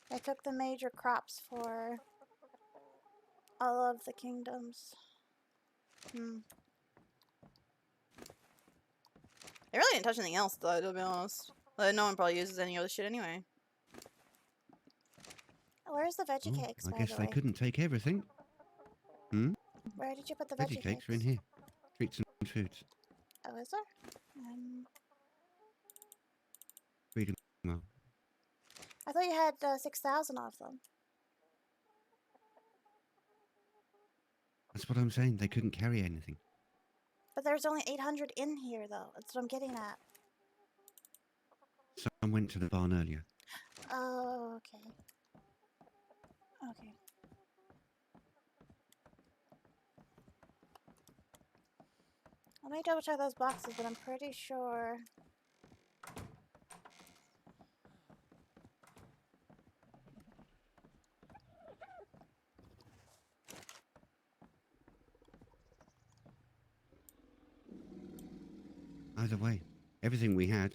They took the major crops for all of the kingdoms. They really didn't touch anything else, though, to be honest. Like, no one probably uses any other shit anyway. Where's the veggie Oh, cakes, I by guess the they way? couldn't take everything. Where did you put the Veggie cakes are in here. Treats and foods. Oh, is there? Freedom. Well, I thought you had 6,000 of them. that's what I'm saying. They couldn't carry anything. But there's only 800 in here, though. That's what I'm getting at. Someone went to the barn earlier. Oh, okay. Okay. Let me double check those boxes, but I'm pretty sure. Either way, everything we had,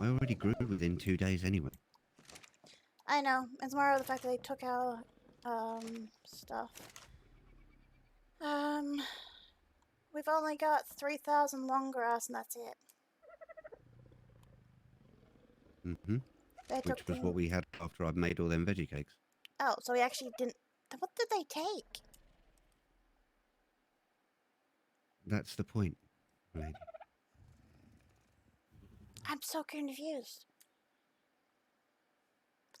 I already grew within 2 days anyway. I know. It's more of the fact that they took out stuff. We've only got 3,000 long grass, and that's it. Mm-hmm. Which was what we had after I'd made all them veggie cakes. Oh, so we actually didn't. What did they take? That's the point, lady. I'm so confused.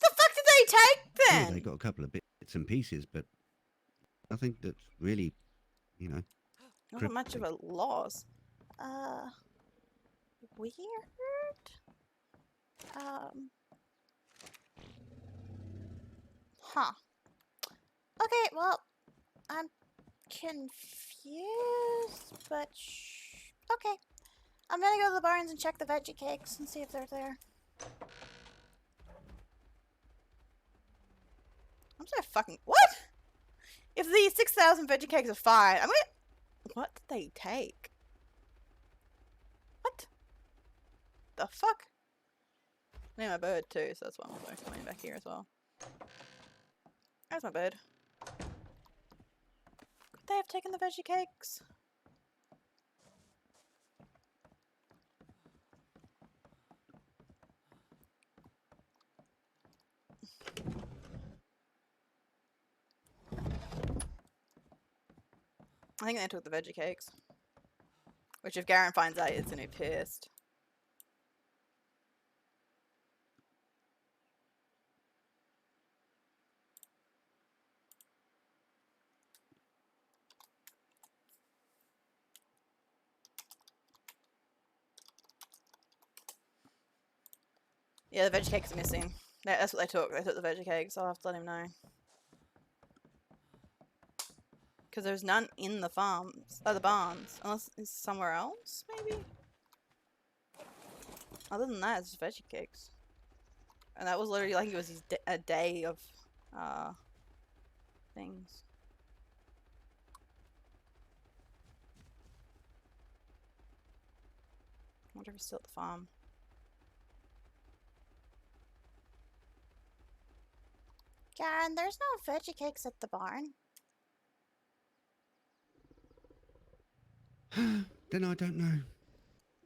What the fuck did they take then? Yeah, they got a couple of bits and pieces, but nothing that's really, you know. Not much of a loss. Weird. Huh. Okay, well, I'm confused, but okay. I'm gonna go to the barns and check the veggie cakes and see if they're there. I'm so fucking what? If the 6,000 veggie cakes are fine, I'm gonna. What did they take? What? The fuck? I need my bird too, so that's why I'm also coming back here as well. There's my bird. Could they have taken the veggie cakes? I think they took the veggie cakes. Which if Garen finds out, he's gonna be pissed. Yeah, the veggie cakes are missing. That's what they took. They took the veggie cakes. I'll have to let him know. Because there's none in the farms, the barns, unless it's somewhere else, maybe. Other than that, it's just veggie cakes, and that was literally like it was his a day of things. I wonder if he's still at the farm. Garen, there's no veggie cakes at the barn. Then I don't know.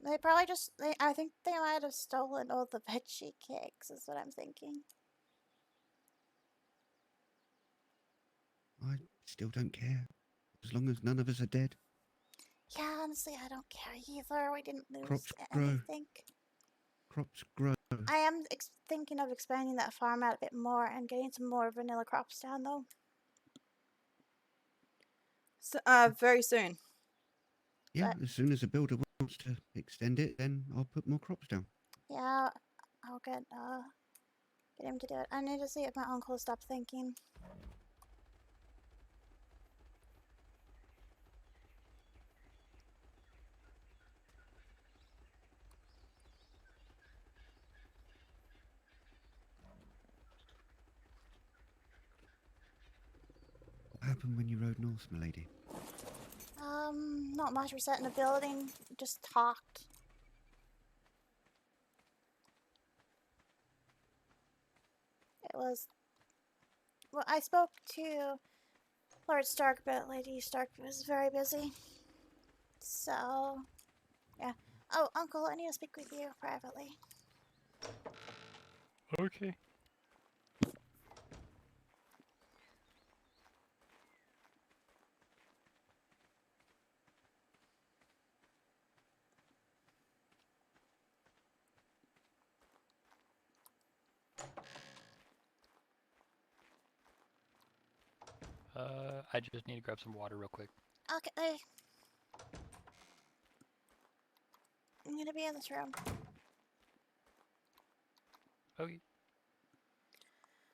They probably just, I think they might have stolen all the veggie cakes, is what I'm thinking. I still don't care. As long as none of us are dead. Yeah, honestly, I don't care either. We didn't lose Crops grow. anything. Crops grow. I am thinking of expanding that farm out a bit more and getting some more vanilla crops down, though. So, very soon. Yeah, as soon as a builder wants to extend it, then I'll put more crops down. Yeah, I'll get him to do it. I need to see if my uncle stopped thinking. What happened when you rode north, milady? Not much. We sat in a building, just talked. It was... Well, I spoke to Lord Stark, but Lady Stark was very busy. So, yeah. Oh, Uncle, I need to speak with you privately. Okay. I just need to grab some water real quick. Okay. I'm gonna be in this room. Okay.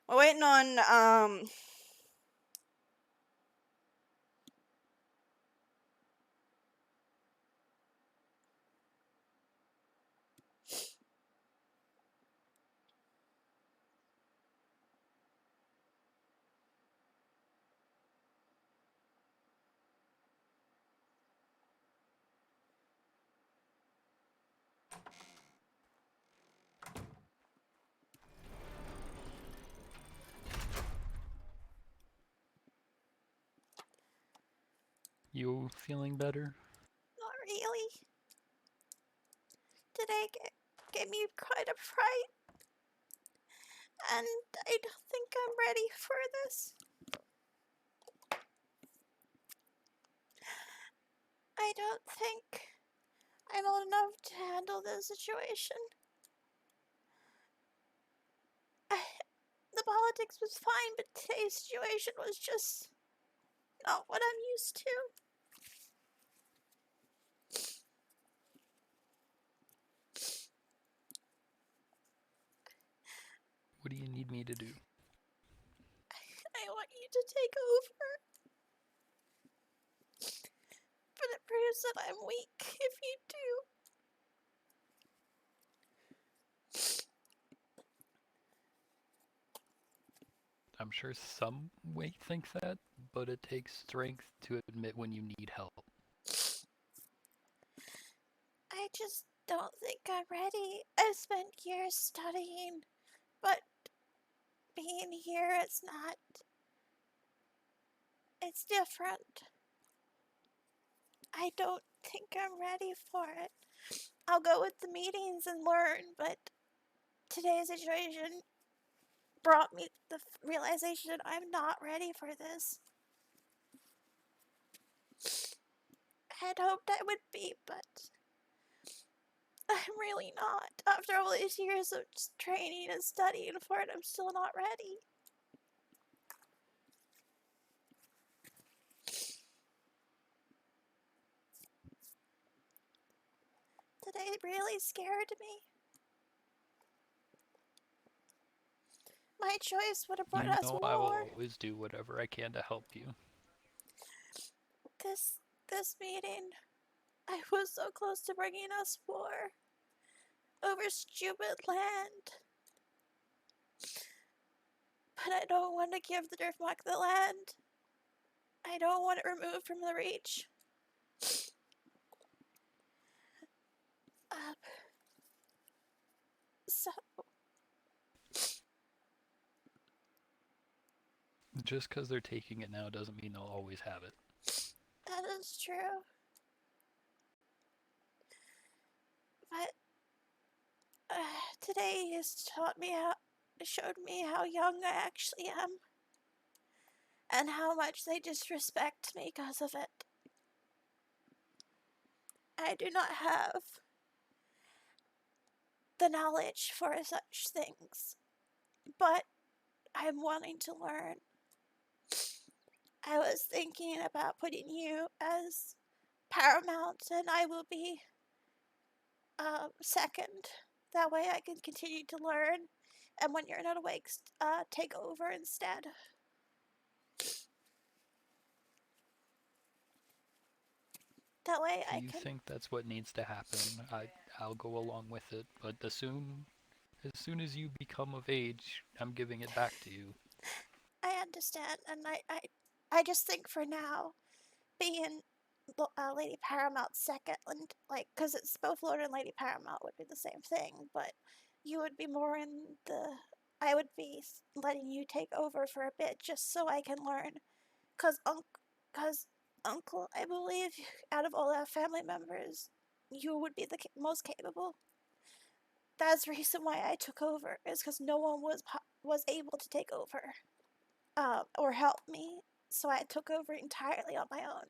We're waiting on You feeling better? Not really. Today gave me quite a fright. And I don't think I'm ready for this. I don't think I'm old enough to handle this situation. The politics was fine, but today's situation was just not what I'm used to. What do you need me to do? I want you to take over. But it proves that I'm weak if you do. I'm sure some may think that, but it takes strength to admit when you need help. I just don't think I'm ready. I've spent years studying, but being here, it's not. It's different. I don't think I'm ready for it. I'll go with the meetings and learn, but today's situation brought me the realization that I'm not ready for this. had hoped I would be, but I'm really not. After all these years of just training and studying for it, I'm still not ready. Today really scared me. My choice would have brought You us know I will war. always do whatever I can to help you. This meeting, I was so close to bringing us war over stupid land. But I don't want to give the Driftmark the land. I don't want it removed from the Reach. So Just because they're taking it now doesn't mean they'll always have it. that is true. But today has showed me how young I actually am, and how much they disrespect me because of it. I do not have the knowledge for such things, but I'm wanting to learn. I was thinking about putting you as paramount, and I will be second. That way I can continue to learn, and when you're not awake, take over instead. That way I If you can. think that's what needs to happen, I'll go along with it. But as soon as you become of age, I'm giving it back to you. I understand, and I just think for now, being Lady Paramount second, and cause it's both Lord and Lady Paramount would be the same thing, but you would be more in the. I would be letting you take over for a bit just so I can learn, cause Uncle, I believe out of all our family members, you would be the most capable. That's the reason why I took over, is because no one was able to take over, or help me, so I took over entirely on my own.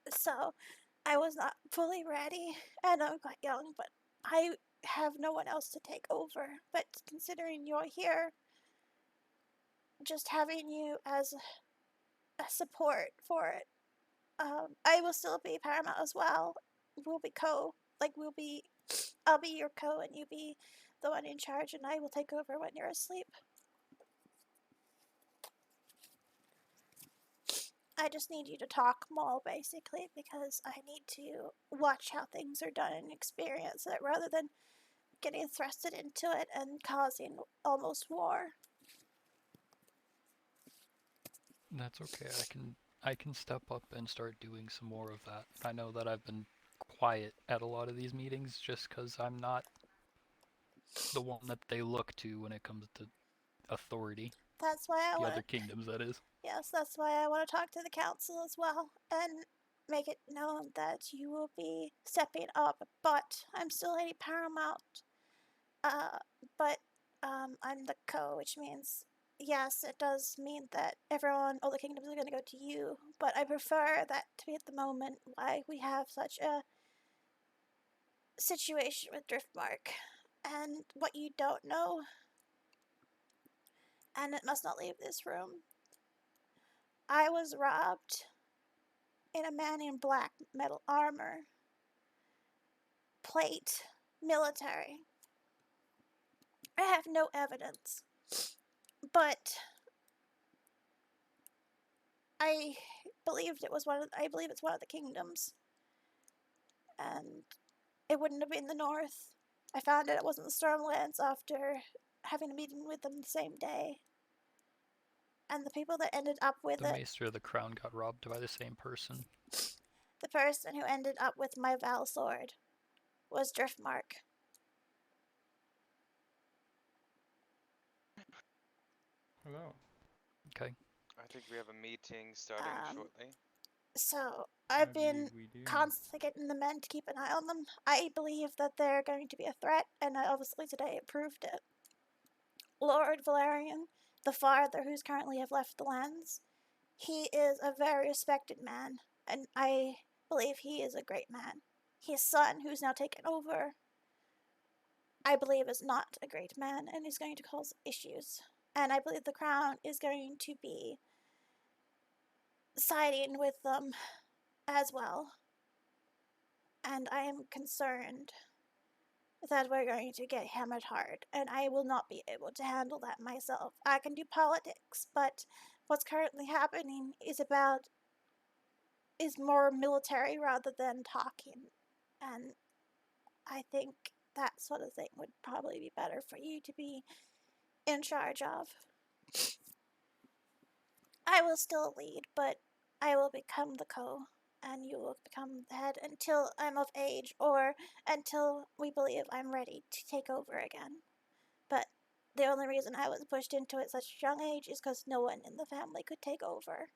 So I was not fully ready, and I'm quite young, but I have no one else to take over. But considering you're here, just having you as a support for it, I will still be paramount as well. We'll be I'll be your co, and you be the one in charge, and I will take over when you're asleep. I just need you to talk more, basically, because I need to watch how things are done and experience it rather than getting thrusted into it and causing almost war. That's okay. I can step up and start doing some more of that. I know that I've been quiet at a lot of these meetings just because I'm not the one that they look to when it comes to authority. That's why I the want other kingdoms, that is. Yes, that's why I want to talk to the council as well and make it known that you will be stepping up. But I'm still Lady Paramount. But I'm the co, which means yes, it does mean that all the kingdoms are going to go to you. But I prefer that to be at the moment why we have such a situation with Driftmark. And what you don't know, and it must not leave this room, I was robbed in a man in black metal armor, plate, military. I have no evidence, but I believe it's one of the kingdoms, and it wouldn't have been the north. I found out it wasn't the Stormlands after having a meeting with them the same day. And the people that ended up with The Maester of the Crown got robbed by the same person. The person who ended up with my Val sword was Driftmark. Hello. Okay. I think we have a meeting starting shortly. So I've been constantly getting the men to keep an eye on them. I believe that they're going to be a threat, and obviously today it proved it. Lord Valerian, the father who's currently have left the lands, he is a very respected man, and I believe he is a great man. His son, who's now taken over, I believe is not a great man and is going to cause issues. And I believe the crown is going to be siding with them as well. And I am concerned that we're going to get hammered hard, and I will not be able to handle that myself. I can do politics, but what's currently happening is more military rather than talking. And I think that sort of thing would probably be better for you to be in charge of. I will still lead, but I will become the and you will become the head until I'm of age or until we believe I'm ready to take over again. But the only reason I was pushed into it at such a young age is because no one in the family could take over.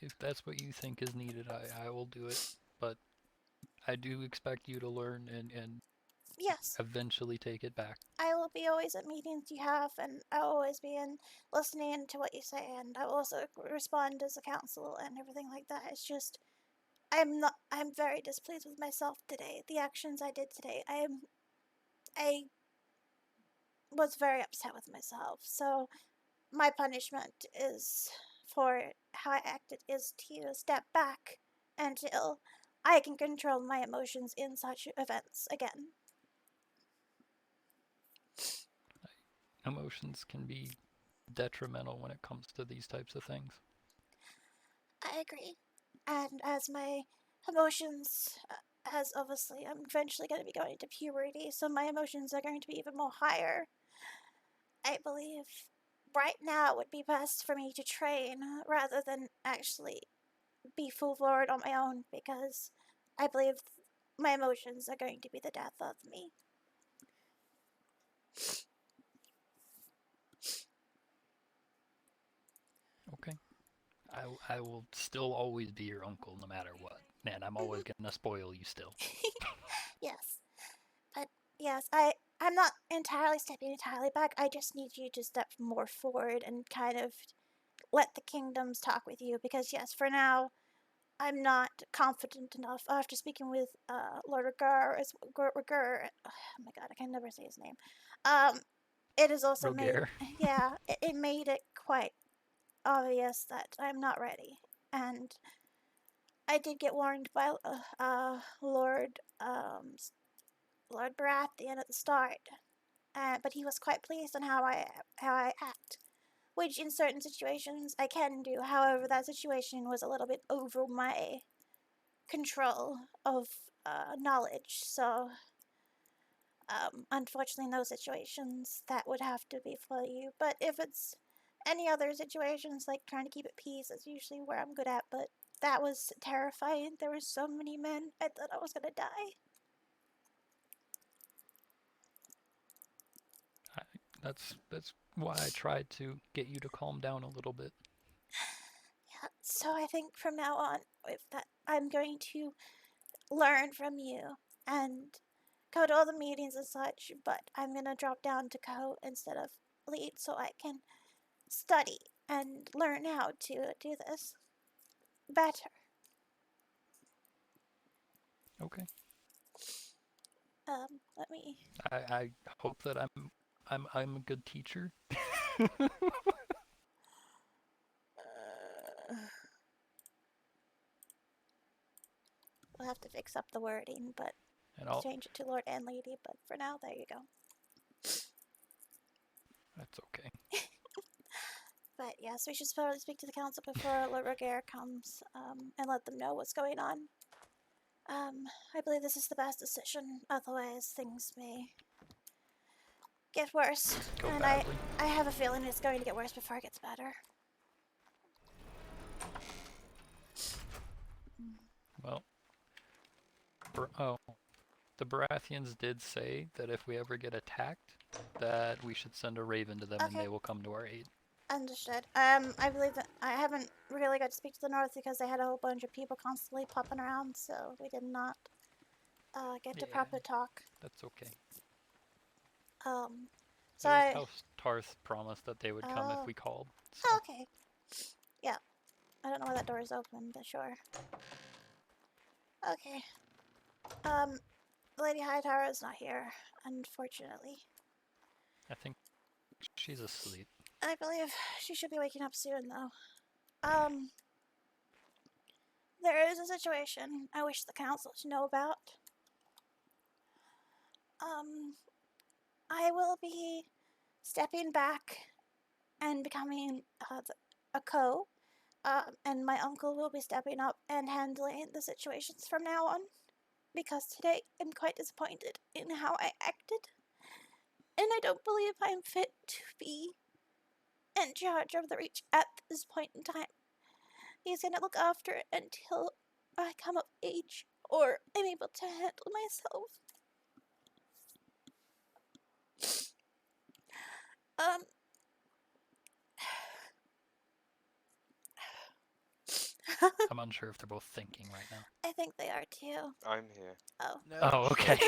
If that's what you think is needed, I will do it. But I do expect you to learn and Yes. eventually take it back. I will be always at meetings you have, and I'll always be listening to what you say, and I will also respond as a council and everything like that. It's just, I'm very displeased with myself today. The actions I did today, I was very upset with myself. So my punishment is for how I acted is to step back until I can control my emotions in such events again. Emotions can be detrimental when it comes to these types of things. I agree. And as my emotions, as obviously I'm eventually going to be going to puberty, so my emotions are going to be even more higher. I believe right now would be best for me to train rather than actually be full forward on my own, because I believe my emotions are going to be the death of me. Okay. I will still always be your uncle no matter what. And I'm always gonna spoil you still. Yes. But yes, I'm not stepping entirely back. I just need you to step more forward and kind of let the kingdoms talk with you, because yes, for now, I'm not confident enough after speaking with Lord Regur. Oh my god, I can never say his name. It is also Roger. it made it quite obvious that I'm not ready, and I did get warned by Lord Baratheon at the start, but he was quite pleased on how I act, which in certain situations I can do. However, that situation was a little bit over my control of knowledge, so unfortunately in those situations that would have to be for you. But if it's any other situations like trying to keep at peace, is usually where I'm good at. But that was terrifying. There were so many men, I thought I was gonna die. That's why I tried to get you to calm down a little bit. Yeah, so I think from now on, with that, I'm going to learn from you and go to all the meetings and such, but I'm gonna drop down to co instead of lead so I can study and learn how to do this better. Okay. Let me. I hope that I'm a good teacher. We'll have to fix up the wording, but And I'll change it to Lord and Lady. But for now, there you go. That's okay. But yes, we should probably speak to the council before Lord Roger comes, and let them know what's going on. I believe this is the best decision. Otherwise, things may get worse. Go And badly. I have a feeling it's going to get worse before it gets better. Well, the Baratheons did say that if we ever get attacked, that we should send a raven to them and they will come to our aid. Understood. I believe that I haven't really got to speak to the north because they had a whole bunch of people constantly popping around, so we did not get to proper talk. That's okay. So It was House Tarth promised that they would come if Oh. we called. Oh, okay. Yeah. I don't know why that door is open, but sure. Okay. Lady Hightower is not here, unfortunately. I think she's asleep. I believe she should be waking up soon, though. There is a situation I wish the council to know about. I will be stepping back and becoming a co. And my uncle will be stepping up and handling the situations from now on. Because today I'm quite disappointed in how I acted. And I don't believe I'm fit to be in charge of the Reach at this point in time. He's gonna look after it until I come of age or I'm able to handle myself. I'm unsure if they're both thinking right now. I think they are too. I'm here. Oh. Oh, okay.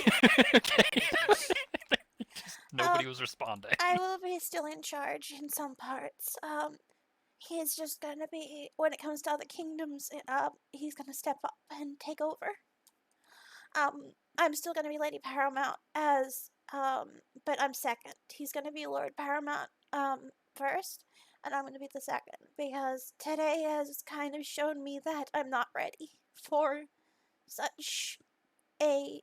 Okay. Nobody was responding. I will be still in charge in some parts. He's just gonna be, when it comes to other kingdoms, he's gonna step up and take over. I'm still gonna be Lady Paramount as, but I'm second. He's gonna be Lord Paramount, first, and I'm gonna be the second, because today has kind of shown me that I'm not ready for such a,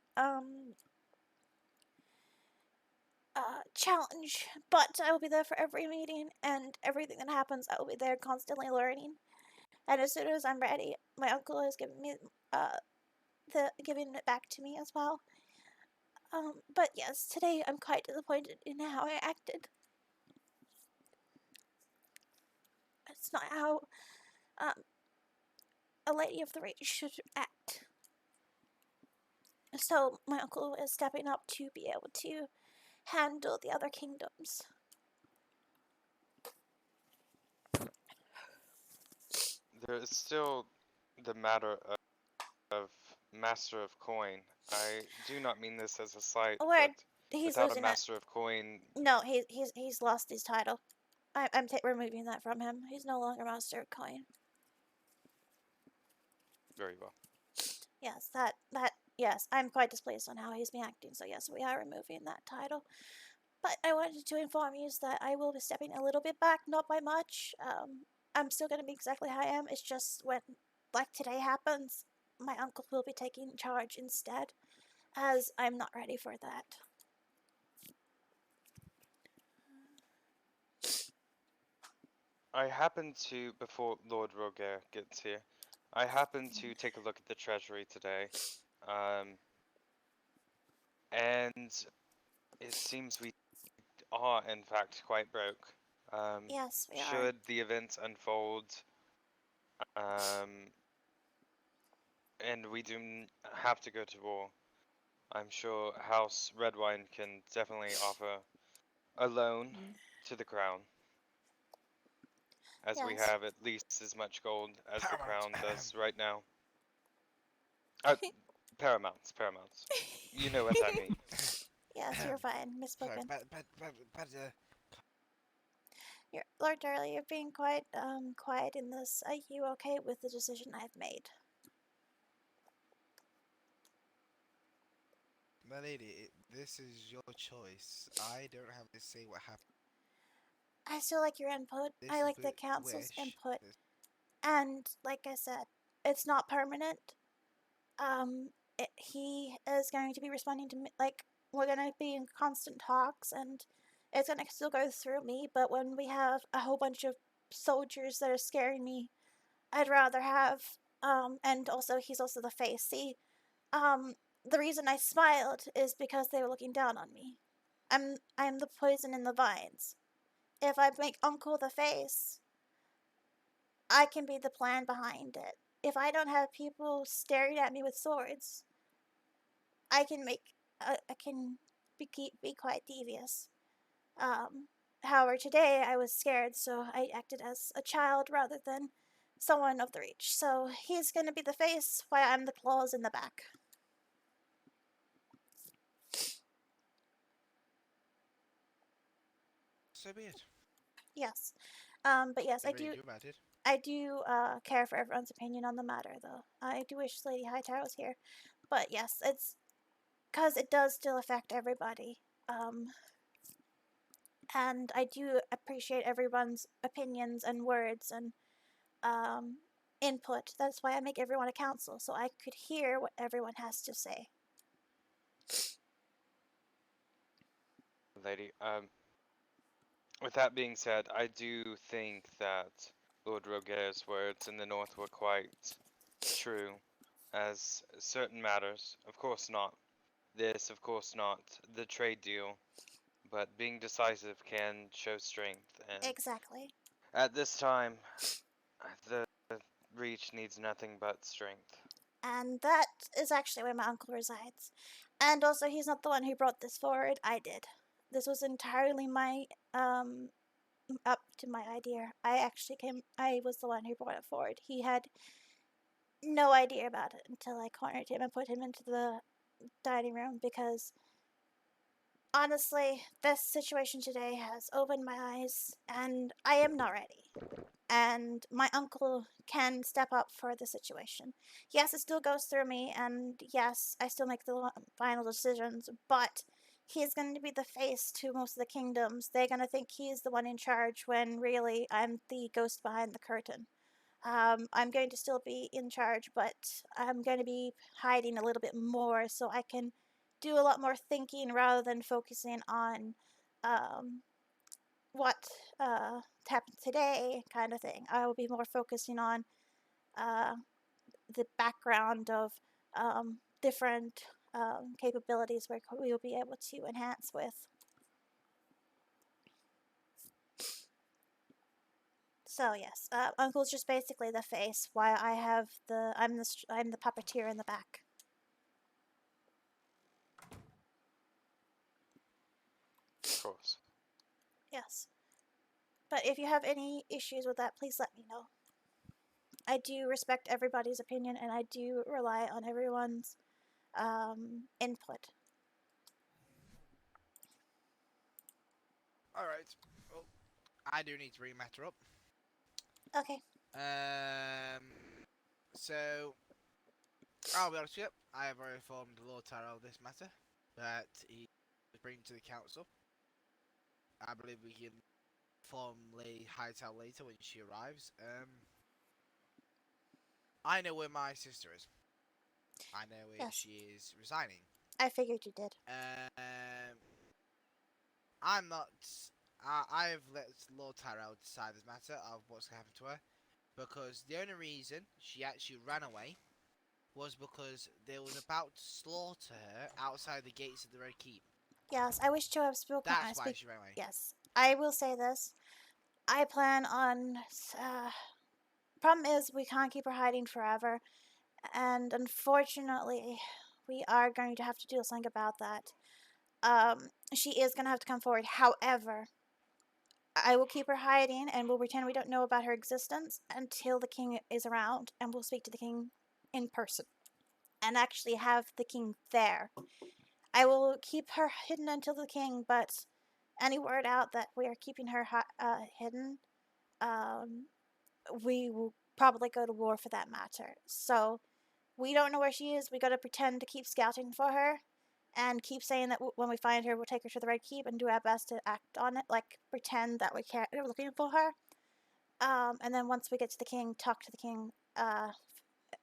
challenge, but I will be there for every meeting and everything that happens. I will be there constantly learning. And as soon as I'm ready, my uncle has given me giving it back to me as well. But yes, today I'm quite disappointed in how I acted. It's not how a lady of the Reach should act. So my uncle is stepping up to be able to handle the other kingdoms. There is still the matter of Master of Coin. I do not mean this as a slight, Word. but He's without a losing Master of Coin, No, he's lost his title. I'm removing that from him. He's no longer Master of Coin. very well. Yes, yes, I'm quite displeased on how he's been acting, so yes, we are removing that title. But I wanted to inform you that I will be stepping a little bit back, not by much. I'm still going to be exactly how I am. It's just when, like today happens, my uncle will be taking charge instead, as I'm not ready for that. I happened to, before Lord Roger gets here, I happened to take a look at the treasury today, and it seems we are in fact quite broke. Yes, we are. Should the events unfold, and we do have to go to war, I'm sure House Redwine can definitely offer a loan to the crown, as we Yes. have at least as much gold as the crown Paramount. does right now. Paramounts. You know what I mean. Yes, you're fine. Misspoken. But Lord Darley, you're being quite quiet in this. Are you okay with the decision I've made? my lady, this is your choice. I don't have to say what happened. I still like your input. This I like the vote council's wish input. And like I said, it's not permanent. He is going to be responding to me, like, we're going to be in constant talks, and it's going to still go through me, but when we have a whole bunch of soldiers that are scaring me, I'd rather have, and also, he's also the face. See, the reason I smiled is because they were looking down on me. I'm the poison in the vines. If I make Uncle the face, I can be the plan behind it. If I don't have people staring at me with swords, I can be quite devious. However, today I was scared, so I acted as a child rather than someone of the Reach. So he's gonna be the face, while I'm the claws in the back. So be it. Yes. But yes, What are you do about it? I do care for everyone's opinion on the matter, though. I do wish Lady Hightower was here. But yes, it's because it does still affect everybody. And I do appreciate everyone's opinions and words and input. That's why I make everyone a council, so I could hear what everyone has to say. Lady, with that being said, I do think that Lord Roger's words in the north were quite true, as certain matters, of course not. This, of course not. The trade deal. But being decisive can show strength, and Exactly. at this time, the Reach needs nothing but strength. And that is actually where my uncle resides. And also, he's not the one who brought this forward. I did. This was entirely my up to my idea. I was the one who brought it forward. He had no idea about it until I cornered him and put him into the dining room because honestly, this situation today has opened my eyes and I am not ready. And my uncle can step up for the situation. Yes, it still goes through me, and yes, I still make the final decisions, but he's going to be the face to most of the kingdoms. They're going to think he's the one in charge when really I'm the ghost behind the curtain. I'm going to still be in charge, but I'm going to be hiding a little bit more so I can do a lot more thinking rather than focusing on what happened today kind of thing. I will be more focusing on the background of different capabilities where we will be able to enhance with. So yes, Uncle's just basically the face. Why I have I'm the puppeteer in the back. Of course. Yes. But if you have any issues with that, please let me know. I do respect everybody's opinion, and I do rely on everyone's input. Alright. Well, I do need to bring a matter up. Okay. So, I'll be honest with you, I have already informed Lord Tyrell of this matter, that he is bringing to the council. I believe we can inform Lady Hightower later when she arrives. I know where my sister is. I know where she is resigning. I figured you did. I'm not. I've let Lord Tyrell decide this matter of what's going to happen to her, because the only reason she actually ran away was because they was about to slaughter her outside the gates of the Red Keep. Yes, I wish to have spoken. That's why she ran away. Yes, I will say this. I plan on. Problem is, we can't keep her hiding forever, and unfortunately, we are going to have to do something about that. She is going to have to come forward. However, I will keep her hiding, and we'll pretend we don't know about her existence until the king is around, and we'll speak to the king in person, and actually have the king there. I will keep her hidden until the king, but any word out that we are keeping her hidden, we will probably go to war for that matter. So we don't know where she is. We got to pretend to keep scouting for her and keep saying that when we find her, we'll take her to the Red Keep and do our best to act on it, like pretend that we're looking for her. And then once we get to the king, talk to the king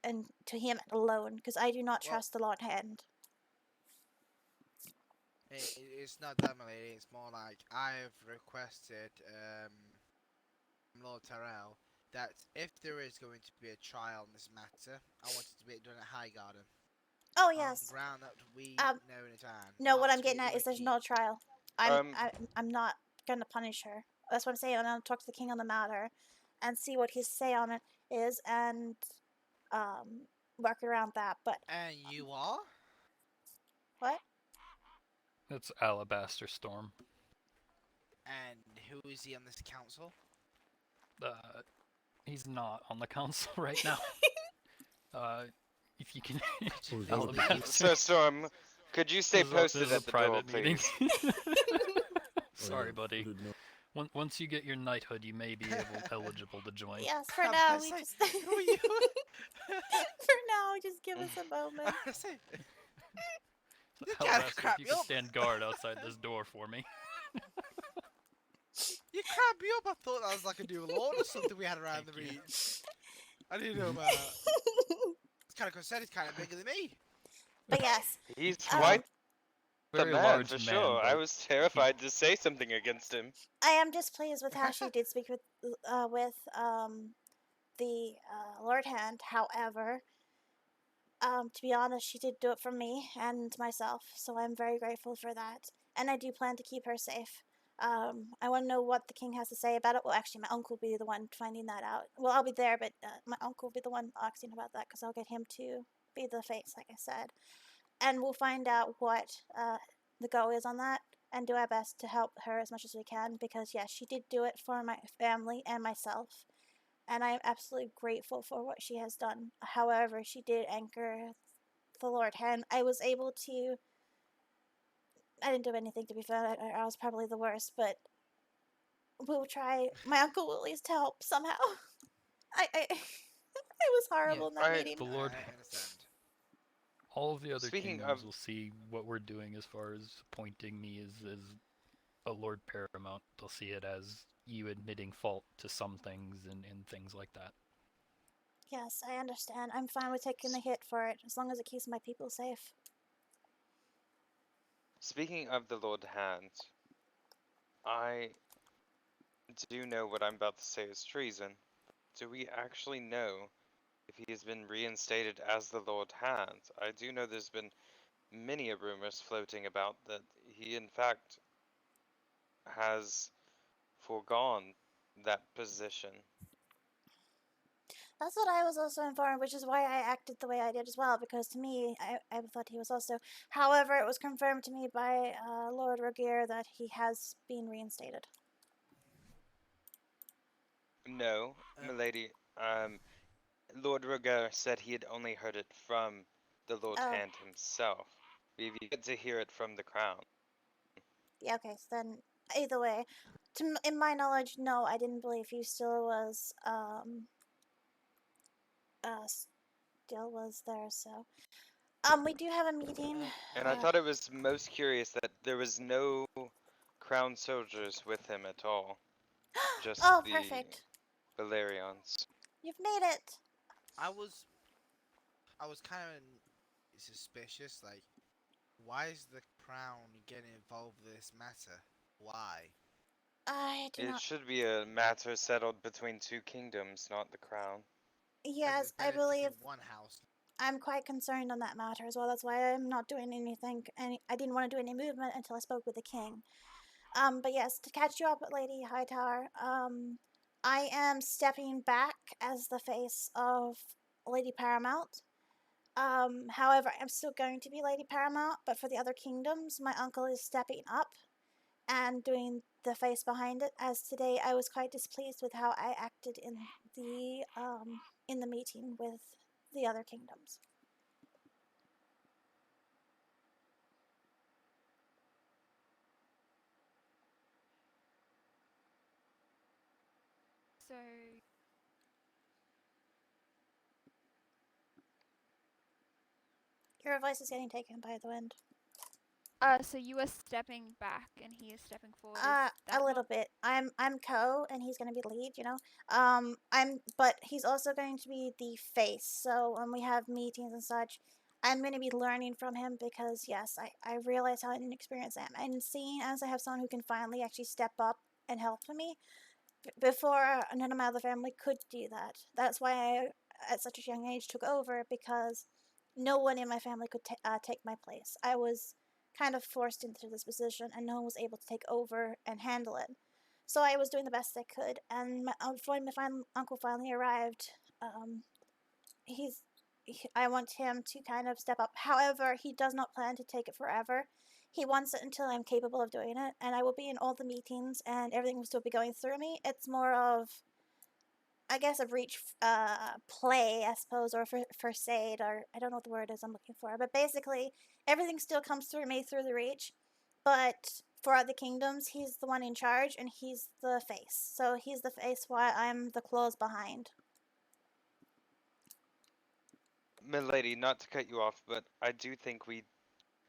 and to him alone, because I do not trust the Lord Hand. It's not that, my lady. It's more like I've requested Lord Tyrell that if there is going to be a trial on this matter, I want it to be done at Highgarden. Oh yes. On ground that we know in advance. No, what I'm getting at is there's no trial. I'm not gonna punish her. That's what I'm saying. I'm gonna talk to the king on the matter, and see what his say on it is, and work around that. But and you are what? It's Alabaster Storm. And who is he on this council? He's not on the council right now. If you can. So, Storm, could you stay posted at the door, please? Sorry, buddy. Once you get your knighthood, you may be eligible to join. Yes, for now we just. Who are you? For now, just give us a moment. Alvaster, if you could stand guard outside this door for me. You cramped me up. I thought that was like a new lord or something we had around the reach. I didn't know about. It's kind of concerned. He's kind of bigger than me. But yes. He's quite the Very man, large for man, sure. I but was terrified to say something against him. I am displeased with how she did speak with the Lord Hand. However, to be honest, she did do it for me and myself, so I'm very grateful for that. And I do plan to keep her safe. I want to know what the king has to say about it. Well, actually, my uncle will be the one finding that out. Well, I'll be there, but my uncle will be the one asking about that because I'll get him to be the face, like I said. And we'll find out what the go is on that and do our best to help her as much as we can because, yes, she did do it for my family and myself. And I am absolutely grateful for what she has done. However, she did anchor the Lord Hand. I was able to. I didn't do anything, to be fair. I was probably the worst, but we'll try. My uncle will at least help somehow. It was horrible in that meeting. The Lord. I understand. All of the other Speaking kingdoms of- will see what we're doing as far as appointing me as a Lord Paramount. They'll see it as you admitting fault to some things and things like that. Yes, I understand. I'm fine with taking the hit for it, as long as it keeps my people safe. Speaking of the Lord Hand, I do know what I'm about to say is treason. Do we actually know if he has been reinstated as the Lord Hand? I do know there's been many rumors floating about that he in fact has foregone that position. That's what I was also informed, which is why I acted the way I did as well, because to me, I thought he was also. However, it was confirmed to me by Lord Rogier that he has been reinstated. No, milady, Lord Roger said he had only heard it from the Lord Oh. Hand himself. We've yet to hear it from the crown. Yeah, okay, so then, either way, in my knowledge, no, I didn't believe he still was, there, so. We do have a meeting. And I thought it was most curious that there was no crown soldiers with him at all. Just Oh, the perfect. Valerians. You've made it. I was kind of suspicious. Like, why is the crown getting involved in this matter? Why? I do It not. should be a matter settled between two kingdoms, not the crown. Yes, I benefiting believe. one house. I'm quite concerned on that matter as well. That's why I'm not doing anything. I didn't want to do any movement until I spoke with the king. But yes, to catch you up, Lady Hightower, I am stepping back as the face of Lady Paramount. However, I'm still going to be Lady Paramount, but for the other kingdoms, my uncle is stepping up and doing the face behind it. As today, I was quite displeased with how I acted in the meeting with the other kingdoms. So Your voice is getting taken by the wind. so you are stepping back and he is stepping forward. A little bit. I'm co, and he's gonna be the lead. You know. But he's also going to be the face. So when we have meetings and such, I'm gonna be learning from him because yes, I realize how inexperienced I am, and seeing as I have someone who can finally actually step up and help me, before none of my other family could do that. That's why I, at such a young age, took over because no one in my family could take my place. I was kind of forced into this position, and no one was able to take over and handle it. So I was doing the best I could, and when my uncle finally arrived, I want him to kind of step up. However, he does not plan to take it forever. He wants it until I'm capable of doing it, and I will be in all the meetings, and everything will still be going through me. It's more of, I guess, a breach play, I suppose, or first aid, or I don't know what the word is I'm looking for. But basically, everything still comes through me through the reach. But for other kingdoms, he's the one in charge, and he's the face. So he's the face while I'm the claws behind. Milady, not to cut you off, but I do think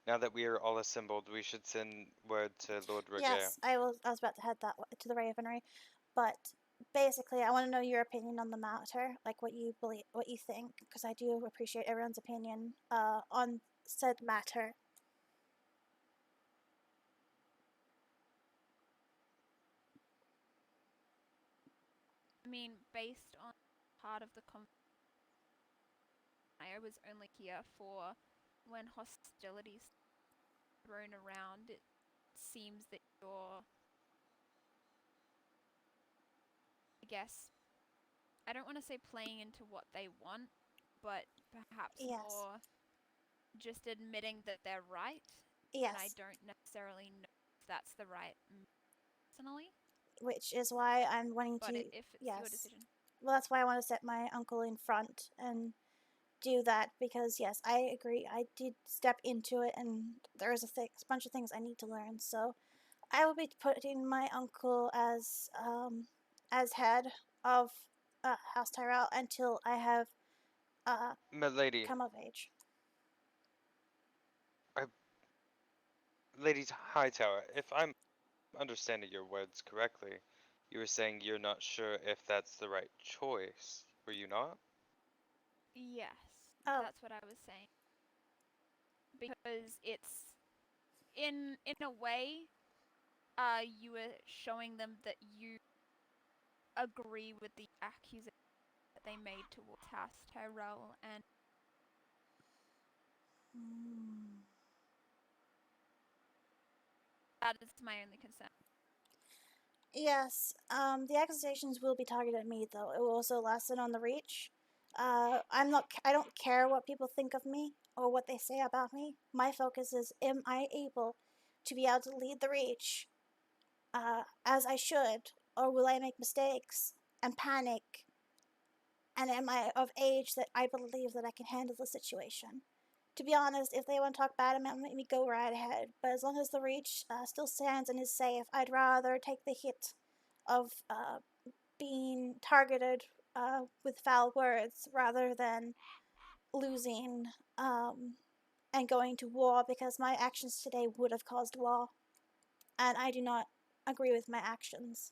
now that we are all assembled, we should send word to Lord Roger. Yes, I was about to head to the Ravenry, but basically, I want to know your opinion on the matter, like what you believe, what you think, because I do appreciate everyone's opinion on said matter. I mean, based on part of the I was only here for when hostilities thrown around. It seems that you're, I guess, I don't want to say playing into what they want, but perhaps more just admitting that they're right. Yes. And I don't necessarily know if that's the right personally. Which is why I'm wanting But to. if it's your decision. Well, that's why I want to set my uncle in front and do that, because yes, I agree. I did step into it, and there is a bunch of things I need to learn. So I will be putting my uncle as head of House Tyrell until I have Milady, come of age. Lady Hightower, if I'm understanding your words correctly, you were saying you're not sure if that's the right choice, were you not? Yes, that's what I was saying. Because it's in a way, you were showing them that you agree with the accusation that they made towards House Tyrell, and that is my only concern. Yes, the accusations will be targeted at me, though. It will also lessen on the reach. I don't care what people think of me or what they say about me. My focus is, am I able to be able to lead the reach as I should, or will I make mistakes and panic? And am I of age that I believe that I can handle the situation? To be honest, if they want to talk bad about me, go right ahead. But as long as the reach still stands and is safe, I'd rather take the hit of being targeted with foul words rather than losing and going to war, because my actions today would have caused war. And I do not agree with my actions.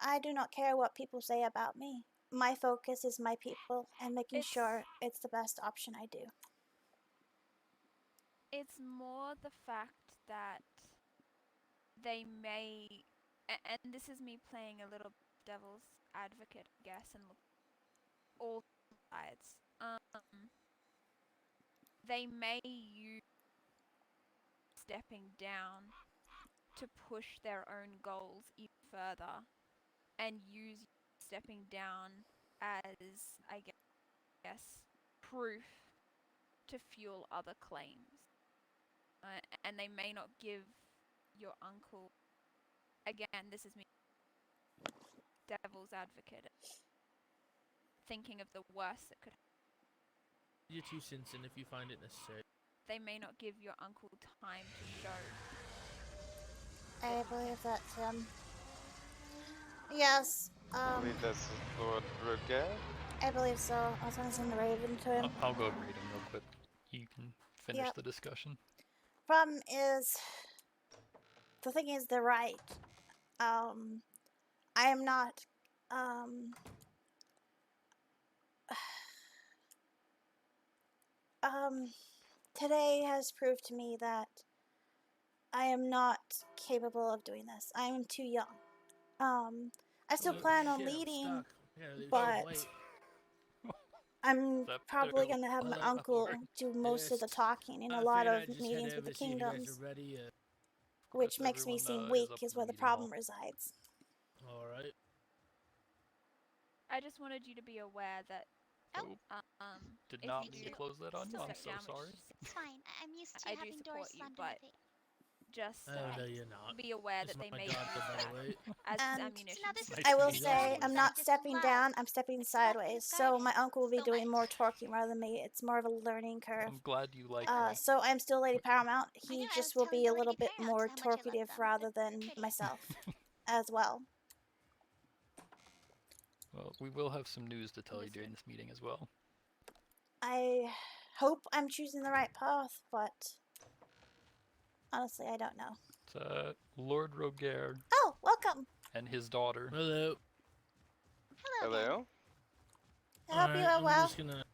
I do not care what people say about me. My focus is my people and making sure it's the best option I do. It's more the fact that they may, and this is me playing a little devil's advocate, I guess, and look all sides. They may use stepping down to push their own goals even further, and use stepping down as, I guess, proof to fuel other claims. And they may not give your uncle, again, this is me, devil's advocate, thinking of the worst that could happen. Your 2 cents in if you find it necessary. They may not give your uncle time to show. I believe that's him. Yes. I believe that's Lord Roger. I believe so. I was gonna send the Raven to him. I'll go read him real quick. You can finish the discussion. Problem is, the thing is, they're right. I am not. Today has proved to me that I am not capable of doing this. I am too young. I still plan on leading, but I'm probably gonna have my uncle do most of the talking in a lot of meetings with the kingdoms, which makes me seem weak, is where the problem resides. Alright. I just wanted you to be aware that did not mean to close that on you. I'm so sorry. It's fine. I'm used to I do having support doors you, slammed in my but face. Just Oh no, you're not. be aware This that is they my may daughter, use by that the way. as And ammunition. I will He's say also I'm not stepping down, I'm stepping sideways. So my uncle will be doing more torquing rather than me. It's more of a learning curve. I'm glad you like her. So I'm still Lady Paramount. He just will be a little bit more talkative rather than myself as well. Well, we will have some news to tell you during this meeting as well. I hope I'm choosing the right path, but honestly, I don't know. It's Lord Roger. Oh, welcome. And his daughter. Hello. Hello. I hope you are I'm well. just gonna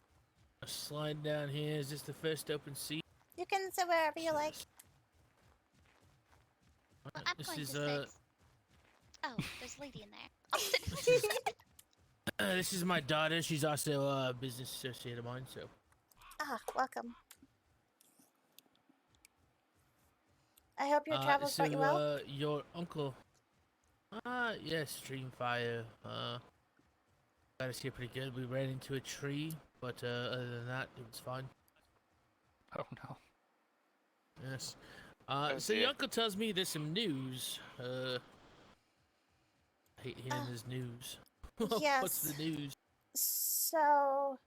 slide down here. Is this the first open seat? You can sit wherever you like. Well, I'm This going is to sit. Oh, there's a lady in there. I'll sit. This is my daughter. She's also a business associate of mine. So. Ah, welcome. I hope your travels brought you well. Your uncle. Yes, Dreamfire. Got us here pretty good. We ran into a tree, but other than that, it was fine. Oh no. Yes. Oh, So dear. your uncle tells me there's some news. I hate hearing this news. Yes. What's the news? So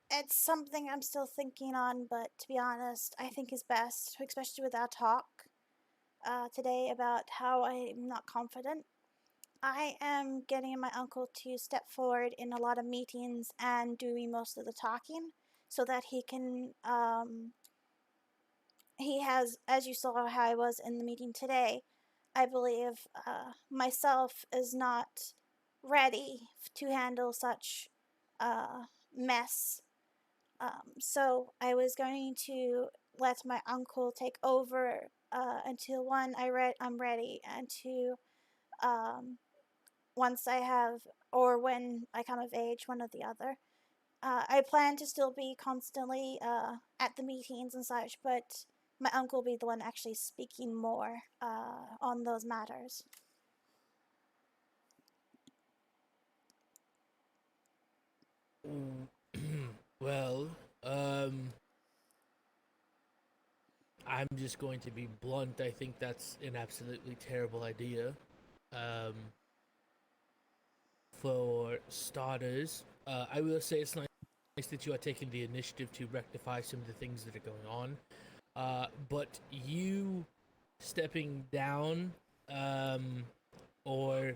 it's something I'm still thinking on, but to be honest, I think is best, especially with our talk today about how I'm not confident. I am getting my uncle to step forward in a lot of meetings and doing most of the talking so that he can, he has, as you saw how I was in the meeting today, I believe myself is not ready to handle such mess. So I was going to let my uncle take over until one, I'm ready, and two, once I have, or when I come of age, one or the other. I plan to still be constantly at the meetings and such, but my uncle will be the one actually speaking more on those matters. Well, I'm just going to be blunt. I think that's an absolutely terrible idea. For starters, I will say it's nice that you are taking the initiative to rectify some of the things that are going on. But you stepping down or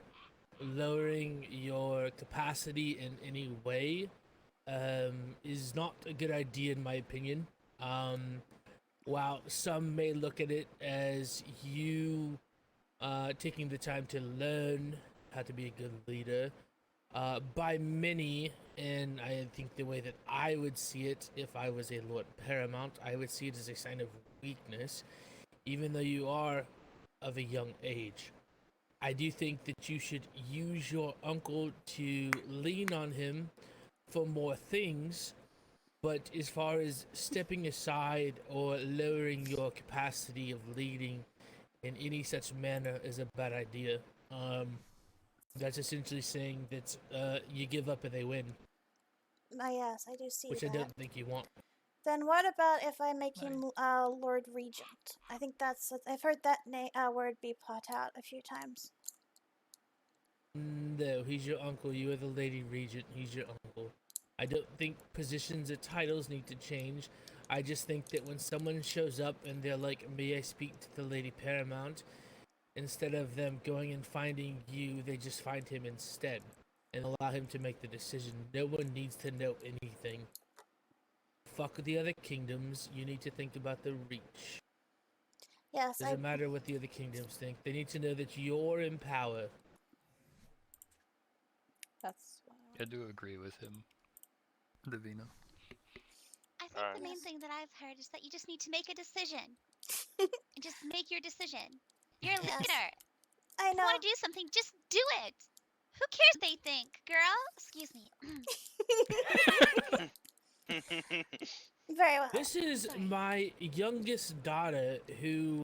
lowering your capacity in any way is not a good idea in my opinion. While some may look at it as you taking the time to learn how to be a good leader, by many, and I think the way that I would see it if I was a Lord Paramount, I would see it as a sign of weakness, even though you are of a young age. I do think that you should use your uncle to lean on him for more things, but as far as stepping aside or lowering your capacity of leading in any such manner is a bad idea. That's essentially saying that you give up and they win. Yes, I do see which that. I don't think you want. Then what about if I make him Lord Regent? I think I've heard that word be put out a few times. No, he's your uncle. You are the Lady Regent. He's your uncle. I don't think positions or titles need to change. I just think that when someone shows up and they're like, may I speak to the Lady Paramount? Instead of them going and finding you, they just find him instead and allow him to make the decision. No one needs to know anything. Fuck the other kingdoms. You need to think about the reach. Yes, Doesn't matter what the other kingdoms think. They need to know that you're in power. That's. I do agree with him, Davina. I think the main thing that I've heard is that you just need to make a decision. Just make your decision. You're a leader. I know. If you want to do something, just do it. Who cares what they think, girl? Excuse me. Very well. This is my youngest daughter who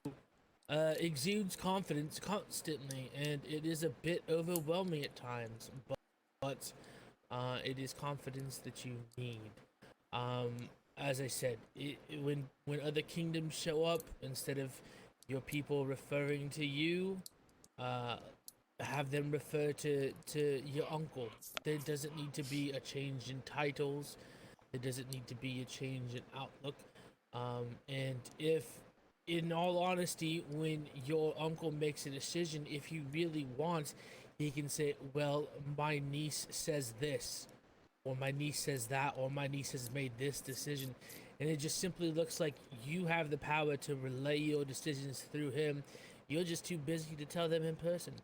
exudes confidence constantly, and it is a bit overwhelming at times, but it is confidence that you need. as I said, when other kingdoms show up, instead of your people referring to you, uh, have them refer to your uncle. There doesn't need to be a change in titles. There doesn't need to be a change in outlook. And if, in all honesty, when your uncle makes a decision, if he really wants, he can say, well, my niece says this, or my niece says that, or my niece has made this decision. And it just simply looks like you have the power to relay your decisions through him. You're just too busy to tell them in person.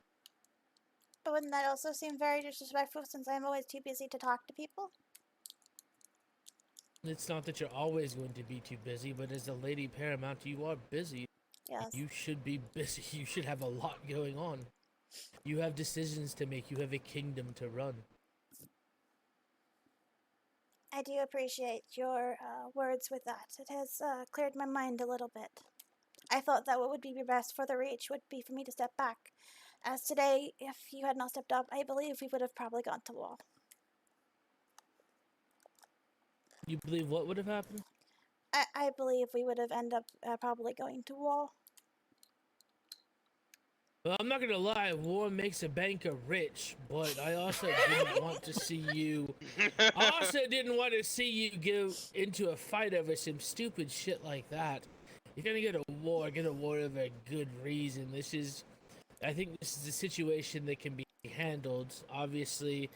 But wouldn't that also seem very disrespectful since I'm always too busy to talk to people? It's not that you're always going to be too busy, but as a lady paramount, you are busy. Yes. You should be busy. You should have a lot going on. You have decisions to make. You have a kingdom to run. I do appreciate your words with that. It has cleared my mind a little bit. I thought that what would be best for the Reach would be for me to step back. As today, if you had not stepped up, I believe we would have probably gone to war. You believe what would have happened? I believe we would have ended up probably going to war. Well, I'm not gonna lie, war makes a banker rich, but I also didn't want to see you. I also didn't want to see you go into a fight over some stupid shit like that. You're gonna get a war over a good reason. I think this is a situation that can be handled. Obviously,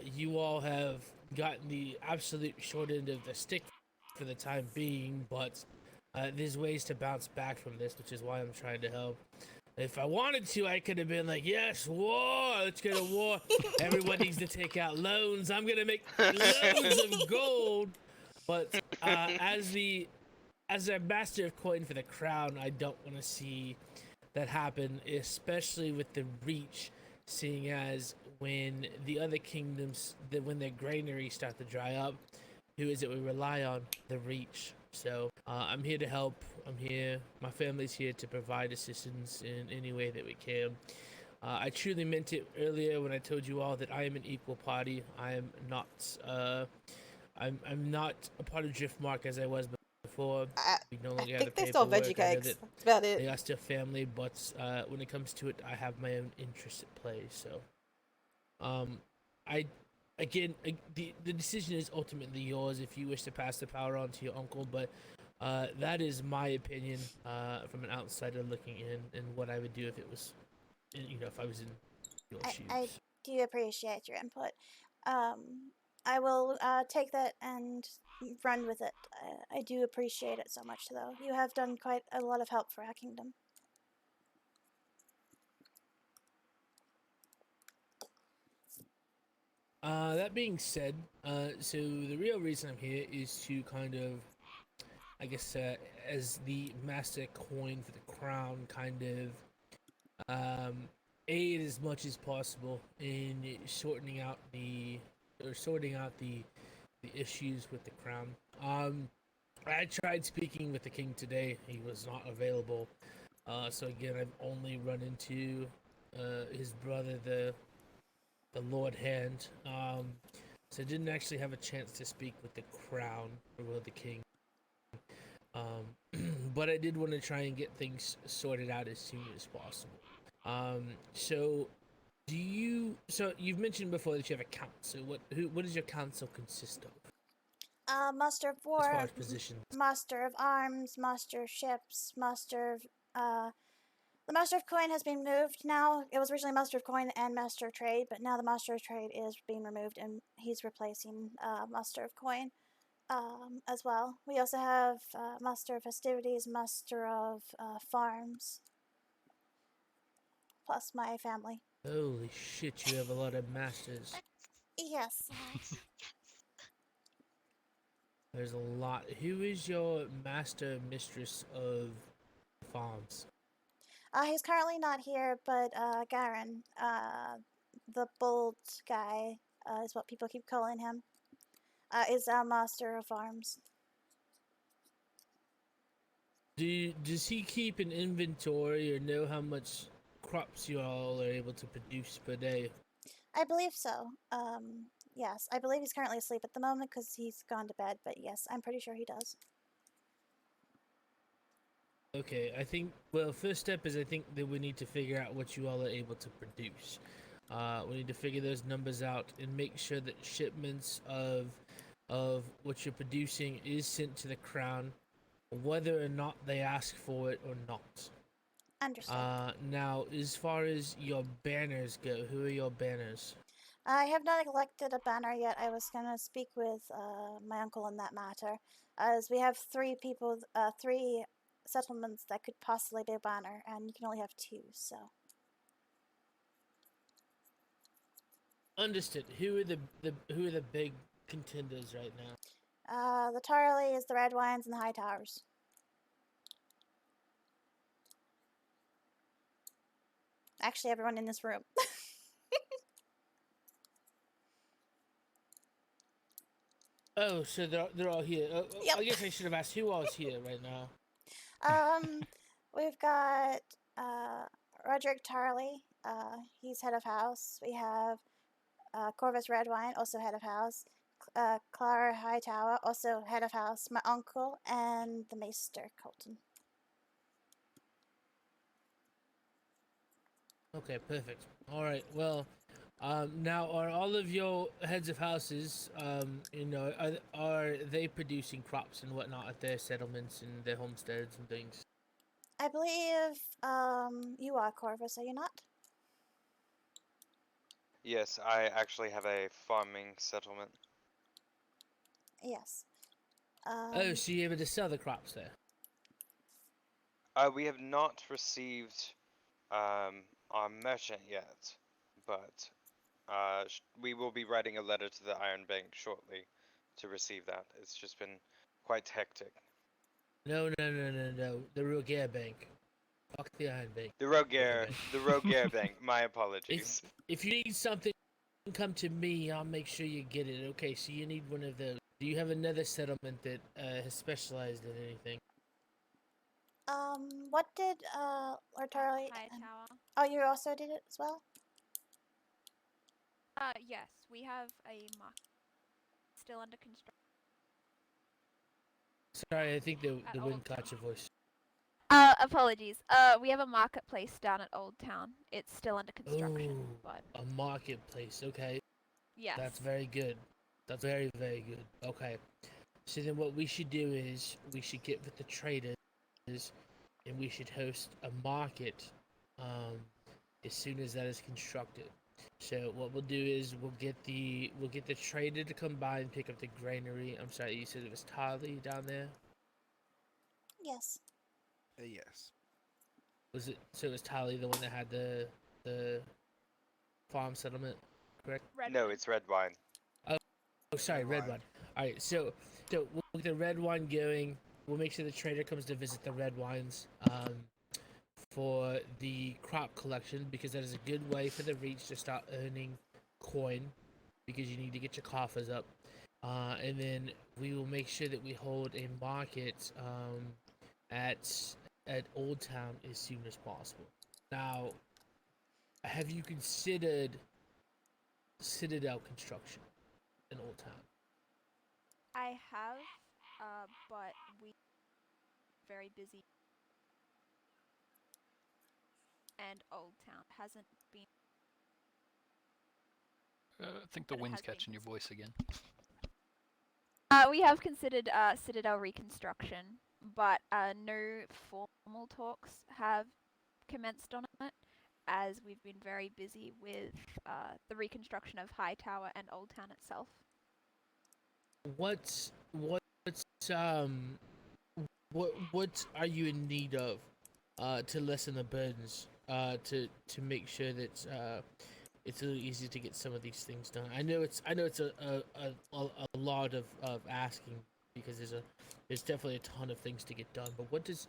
you all have gotten the absolute short end of the stick for the time being, but there's ways to bounce back from this, which is why I'm trying to help. If I wanted to, I could have been like, yes, war, let's go to war. Everyone needs to take out loans. I'm going to make loads of gold. But as a master of coin for the crown, I don't want to see that happen, especially with the Reach, seeing as when the other kingdoms, when their granaries start to dry up, who is it we rely on? The Reach. So I'm here to help. I'm here. My family's here to provide assistance in any way that we can. I truly meant it earlier when I told you all that I am an equal party. I am not. I'm not a part of Driftmark as I was before. We no longer have the think they're still paperwork. veggie I know cakes. that That's about it. they are still family, but when it comes to it, I have my own interests at play. So, the decision is ultimately yours if you wish to pass the power on to your uncle, but that is my opinion from an outsider looking in, and what I would do if it was, if I was in your shoes. I do appreciate your input. I will take that and run with it. I do appreciate it so much, though. You have done quite a lot of help for our kingdom. That being said, so the real reason I'm here is to kind of, I guess, as the master coin for the crown, kind of aid as much as possible in sorting out the issues with the crown. I tried speaking with the king today. He was not available. So again, I've only run into his brother, the Lord Hand. So I didn't actually have a chance to speak with the crown or with the king. But I did want to try and get things sorted out as soon as possible. So you've mentioned before that you have a council. What does your council consist of? Master of As War, far as positions. Master of Arms, Master of Ships, Master of the Master of Coin has been moved now. It was originally Master of Coin and Master of Trade, but now the Master of Trade is being removed and he's replacing Master of Coin as well. We also have Master of Festivities, Master of Farms, plus my family. Holy shit, you have a lot of masters. Yes. There's a lot. Who is your master mistress of farms? He's currently not here, but Garen, the bold guy, is what people keep calling him, is our Master of Farms. Does he keep an inventory or know how much crops you all are able to produce per day? I believe so. Yes, I believe he's currently asleep at the moment because he's gone to bed, but yes, I'm pretty sure he does. Okay, I think, well, first step is I think that we need to figure out what you all are able to produce. We need to figure those numbers out and make sure that shipments of what you're producing is sent to the crown, whether or not they ask for it or not. Understood. Now, as far as your banners go, who are your banners? I have not elected a banner yet. I was going to speak with my uncle on that matter, as we have three settlements that could possibly be a banner, and you can only have two, so. Understood. Who are the big contenders right now? The Tarleys, the Red Wines, and the High Towers. Actually, everyone in this room. Oh, so they're all here. Yep. I guess I should have asked who all is here right now. We've got Roderick Tarley. He's head of house. We have Corvus Redwine, also head of house. Clara Hightower, also head of house. My uncle and the Maester Colton. Okay, perfect. All right. Well, now are all of your heads of houses, are they producing crops and whatnot at their settlements and their homesteads and things? I believe you are Corvus, are you not? Yes, I actually have a farming settlement. Yes. Oh, so you're able to sell the crops there? We have not received our merchant yet, but we will be writing a letter to the Iron Bank shortly to receive that. It's just been quite hectic. No. The Rogaire Bank. Fuck the Iron Bank. The Rogaire Bank. My apologies. If you need something, come to me. I'll make sure you get it. Okay, so you need one of those. Do you have another settlement that has specialized in anything? What did Lord Tarley? Hightower. Oh, you also did it as well? Yes, we have a market still under construction. Sorry, I think the At wind Old caught your voice. Apologies. We have a marketplace down at Old Town. It's still under construction, Oh, but a marketplace. Okay. yes. That's very good. That's very, very good. Okay. So then what we should do is we should get with the traders and we should host a market as soon as that is constructed. So what we'll do is we'll get the trader to come by and pick up the granary. I'm sorry, you said it was Tali down there? Yes. Yes. Was it so it was Tali the one that had the farm settlement, correct? No, it's red wine. Oh, sorry, red wine. Alright, so we'll get the red wine going. We'll make sure the trader comes to visit the red wines for the crop collection, because that is a good way for the Reach to start earning coin, because you need to get your coffers up. And then we will make sure that we hold a market at Old Town as soon as possible. Now, have you considered Citadel construction in Old Town? I have, but we very busy, and Old Town hasn't been. I think the wind's catching your voice again. We have considered Citadel reconstruction, but no formal talks have commenced on it, as we've been very busy with the reconstruction of Hightower and Old Town itself. What are you in need of to lessen the burdens, to make sure that it's a little easier to get some of these things done? I know it's a lot of asking, because there's definitely a ton of things to get done. But what does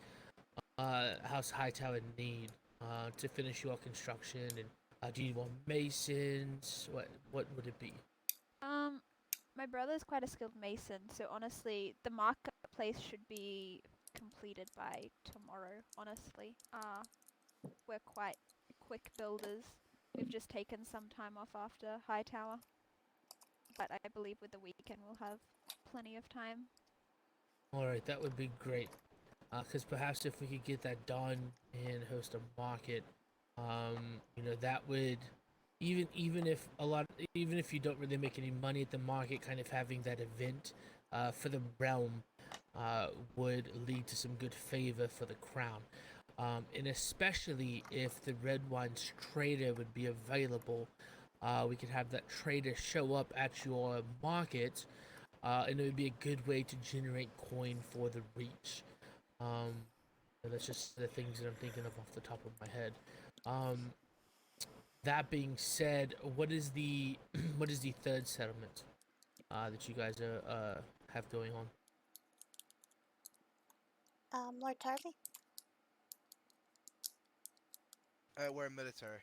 House Hightower need to finish your construction? And do you want masons? What would it be? My brother's quite a skilled mason, so honestly, the marketplace should be completed by tomorrow, honestly. We're quite quick builders. We've just taken some time off after Hightower. but I believe with the weekend we'll have plenty of time. Alright, that would be great. Because perhaps if we could get that done and host a market, that would even if you don't really make any money at the market, kind of having that event for the realm would lead to some good favor for the crown. And especially if the red wine's trader would be available, we could have that trader show up at your market, and it would be a good way to generate coin for the reach. That's just the things that I'm thinking of off the top of my head. That being said, what is the what is the third settlement that you guys have going on? Lord Tarvey? We're military.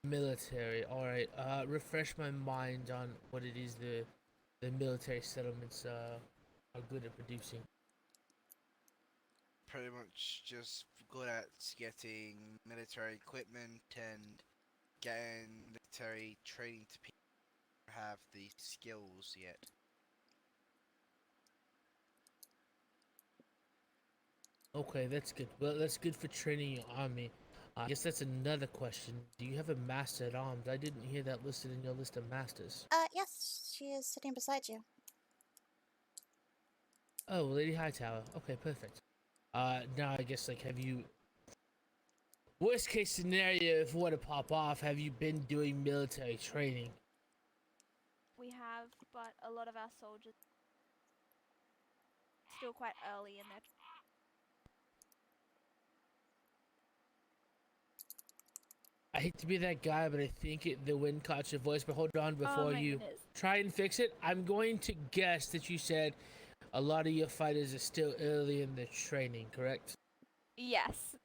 Military. All right. Refresh my mind on what it is the military settlements are good at producing. Pretty much just good at getting military equipment and getting military training to people who have the skills yet. Okay, that's good. Well, that's good for training your army. I guess that's another question. Do you have a master at arms? I didn't hear that listed in your list of masters. Yes, she is sitting beside you. Oh, Lady Hightower. Okay, perfect. Now I guess have you? Worst case scenario, if it were to pop off, have you been doing military training? We have, but a lot of our soldiers still quite early in their. I hate to be that guy, but I think the wind caught your voice. But hold on before you try and fix it. I'm going to guess that you said a lot of your fighters are still early in their training, correct? Yes,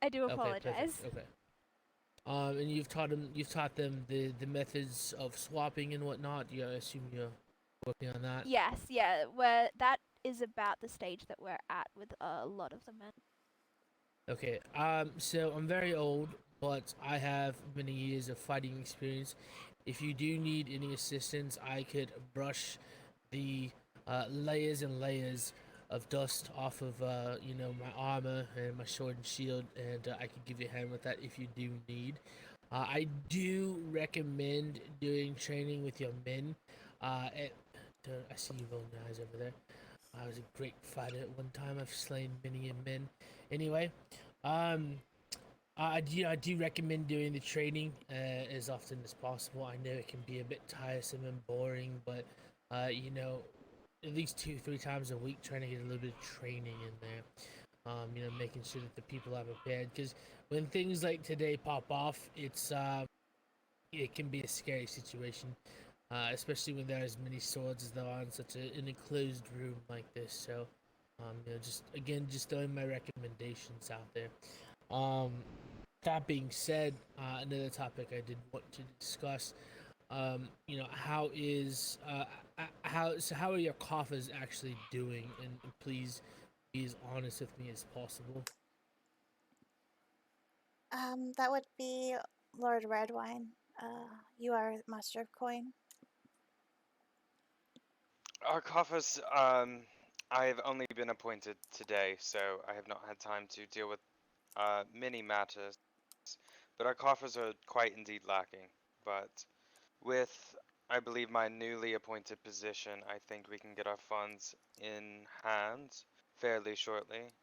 I do apologize. Okay. And you've taught them the methods of swapping and whatnot. Yeah, I assume you're working on that. Yes, yeah. That is about the stage that we're at with a lot of the men. Okay. So I'm very old, but I have many years of fighting experience. If you do need any assistance, I could brush the layers and layers of dust off of my armor and my sword and shield, and I can give you a hand with that if you do need. I do recommend doing training with your men. I see you rolling your eyes over there. I was a great fighter at one time. I've slain many men. Anyway, I do recommend doing the training as often as possible. I know it can be a bit tiresome and boring, but at least 2-3 times a week, trying to get a little bit of training in there. Making sure that the people are prepared. Because when things like today pop off, it can be a scary situation, especially when there are as many swords as there are in such an enclosed room like this. So, just throwing my recommendations out there. That being said, another topic I did want to discuss. How are your coffers actually doing? And please be as honest with me as possible. That would be Lord Redwine. You are Master of Coin. Our coffers, I have only been appointed today, so I have not had time to deal with many matters. But our coffers are quite indeed lacking. But with, I believe, my newly appointed position, I think we can get our funds in hand fairly shortly.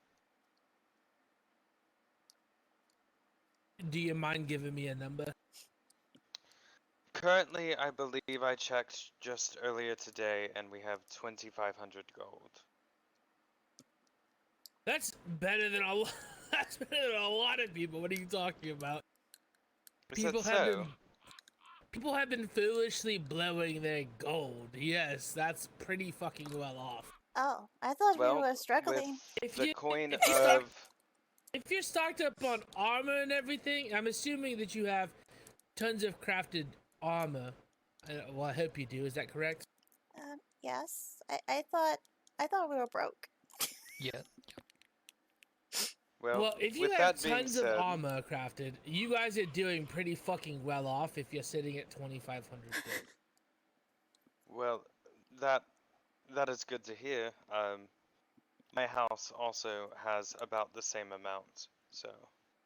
Do you mind giving me a number? Currently, I believe I checked just earlier today, and we have 2,500 gold. That's better than a lot. That's better than a lot of people. What are you talking about? People have been foolishly blowing their gold. Yes, that's pretty fucking well off. Oh, I thought we were struggling. If you're stocked up on armor and everything, I'm assuming that you have tons of crafted armor. Well, I hope you do. Is that correct? Yes. I thought we were broke. Yeah. Well, if you have tons of armor crafted, you guys are doing pretty fucking well off if you're sitting at 2,500 gold. Well, that that is good to hear. My house also has about the same amount, so.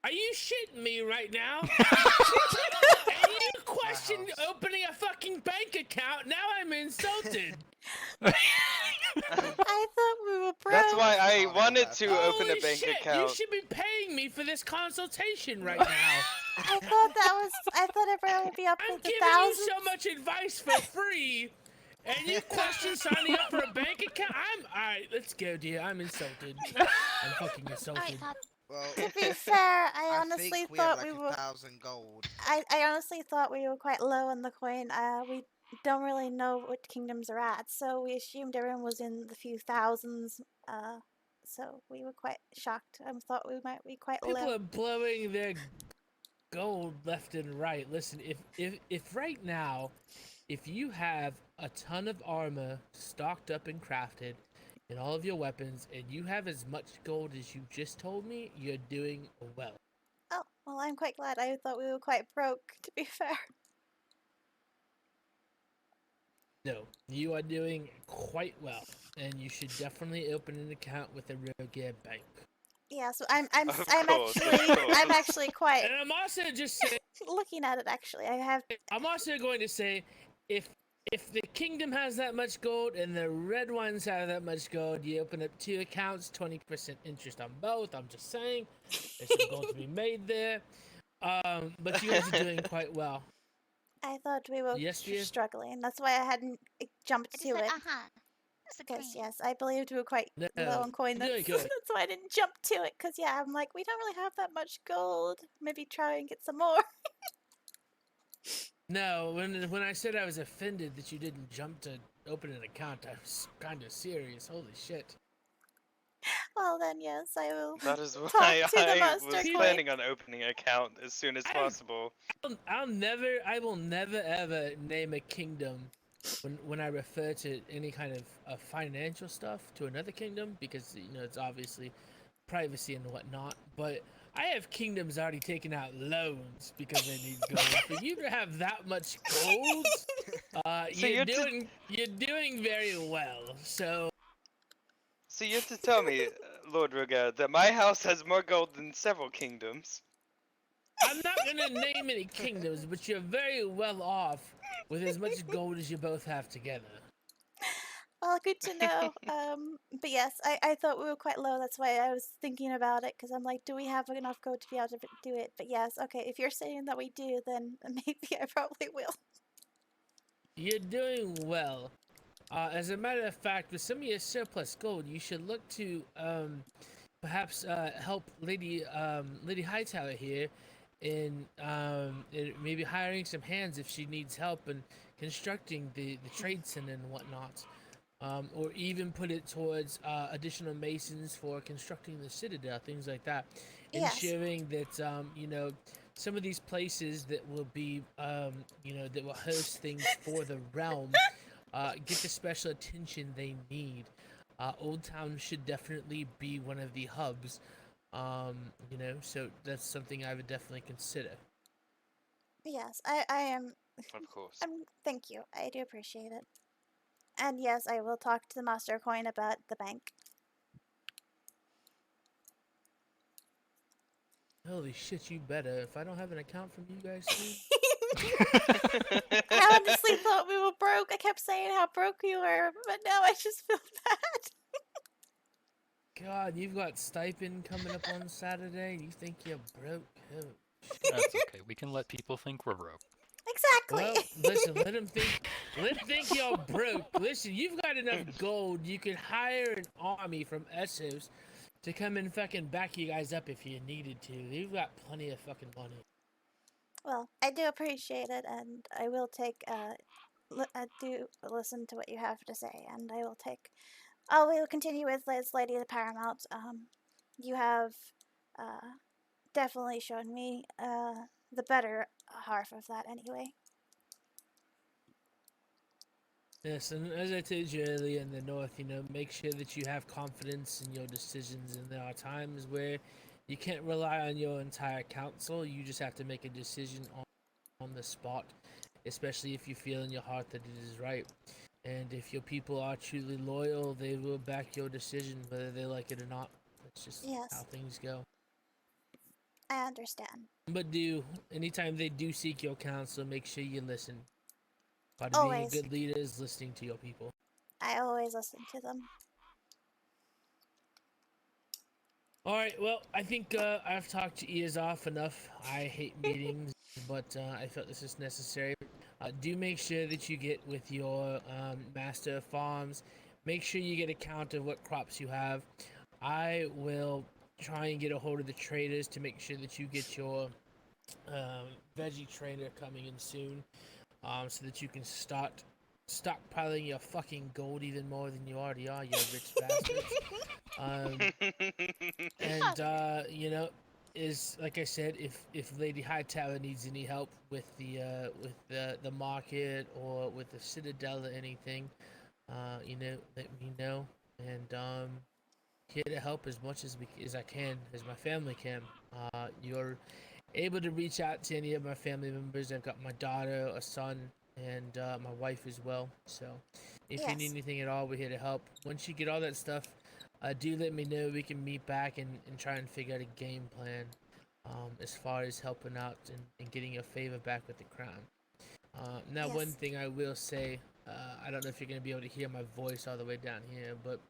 Are you shitting me right now? And you questioned opening a fucking bank account. Now I'm insulted. I thought we were broke. That's why I wanted to open a Holy bank shit! account. You should be paying me for this consultation right now. I thought everyone would be up I'm with the giving you thousands. so much advice for free, and you question signing up for a bank account. Alright. Let's go, dear. I'm insulted. I'm fucking insulted. Well, To be fair, I honestly think we thought have like we were. 1,000 gold. I honestly thought we were quite low on the coin. We don't really know what kingdoms are at, so we assumed everyone was in the few thousands. So we were quite shocked and thought we might be quite People low. are blowing their gold left and right. Listen, if right now, if you have a ton of armor stocked up and crafted, and all of your weapons, and you have as much gold as you just told me, you're doing well. Oh, well, I'm quite glad. I thought we were quite broke, to be fair. No, you are doing quite well, and you should definitely open an account with a Rogue Bank. Yeah, so I'm course, actually quite. And I'm also just saying, looking at it. Actually, I'm also going to say, if the kingdom has that much gold and the red ones have that much gold, you open up 2 accounts, 20% interest on both. I'm just saying, there's some gold to be made there. But you guys are doing quite well. I thought we were Yes, dear? struggling. That's why I hadn't jumped to it. Because yes, I believed we were quite No, low on coin. you're doing That's, good. that's why I didn't jump to it. Because yeah, I'm like, we don't really have that much gold. Maybe try and get some more. No, when I said I was offended that you didn't jump to open an account, I was kind of serious. Holy shit. Well then, yes, I will. That is talk why to the I master was coin. planning on opening an account as soon as possible. I will never ever name a kingdom when I refer to any kind of financial stuff to another kingdom, because you know it's obviously privacy and whatnot. But I have kingdoms already taking out loans because they need gold. For you to have that much gold, So you're doing very well. So you have to tell me, Lord Roger, that my house has more gold than several kingdoms. I'm not gonna name any kingdoms, but you're very well off with as much gold as you both have together. Well, good to know. But yes, I thought we were quite low. That's why I was thinking about it. Because I'm like, do we have enough gold to be able to do it? But yes, okay. If you're saying that we do, then maybe I probably will. You're doing well. As a matter of fact, with some of your surplus gold, you should look to perhaps help Lady Hightower here in maybe hiring some hands if she needs help in constructing the trade center and whatnot. Or even put it towards additional masons for constructing the citadel, things like that. Yes. Ensuring that, you know, some of these places that will be, you know, that will host things for the realm get the special attention they need. Old Town should definitely be one of the hubs, you know, so that's something I would definitely consider. Yes, I am. Of course. Thank you. I do appreciate it. And yes, I will talk to the master coin about the bank. Holy shit, you better. If I don't have an account from you guys soon. I honestly thought we were broke. I kept saying how broke we were, but now I just feel bad. God, you've got stipend coming up on Saturday, and you think you're broke? Oh, That's okay. We can let people think we're broke. Exactly. well, listen, let them think you're broke. Listen, you've got enough gold. You could hire an army from Essos to come and fucking back you guys up if you needed to. You've got plenty of fucking money. Well, I do appreciate it, and I will take. I do listen to what you have to say, and I will take. I will continue with Liz, Lady of the Paramount. You have, definitely shown me, the better half of that anyway. Yes, and as I told you earlier in the north, you know, make sure that you have confidence in your decisions, and there are times where you can't rely on your entire council. You just have to make a decision on the spot, especially if you feel in your heart that it is right. And if your people are truly loyal, they will back your decision, whether they like it or not. That's just how things go. I understand. But anytime they do seek your counsel, make sure you listen. Part of being a Always. good leader is listening to your people. I always listen to them. All right, well, I think I've talked your ears off enough. I hate meetings, but I felt this is necessary. Do make sure that you get with your master of farms. Make sure you get a count of what crops you have. I will try and get a hold of the traders to make sure that you get your veggie trader coming in soon, so that you can start stockpiling your fucking gold even more than you already are, you rich bastards. And you know, is like I said, if Lady Hightower needs any help with the market or with the Citadel or anything, you know, let me know. And here to help as much as I can, as my family can. You're able to reach out to any of my family members. I've got my daughter, a son, and my wife as well. So if you need anything at all, we're here to help. Once you get all that stuff, do let me know. We can meet back and try and figure out a game plan as far as helping out and getting your favor back with the crown. Now, one thing I will say, I don't know if you're going to be able to hear my voice all the way down here, but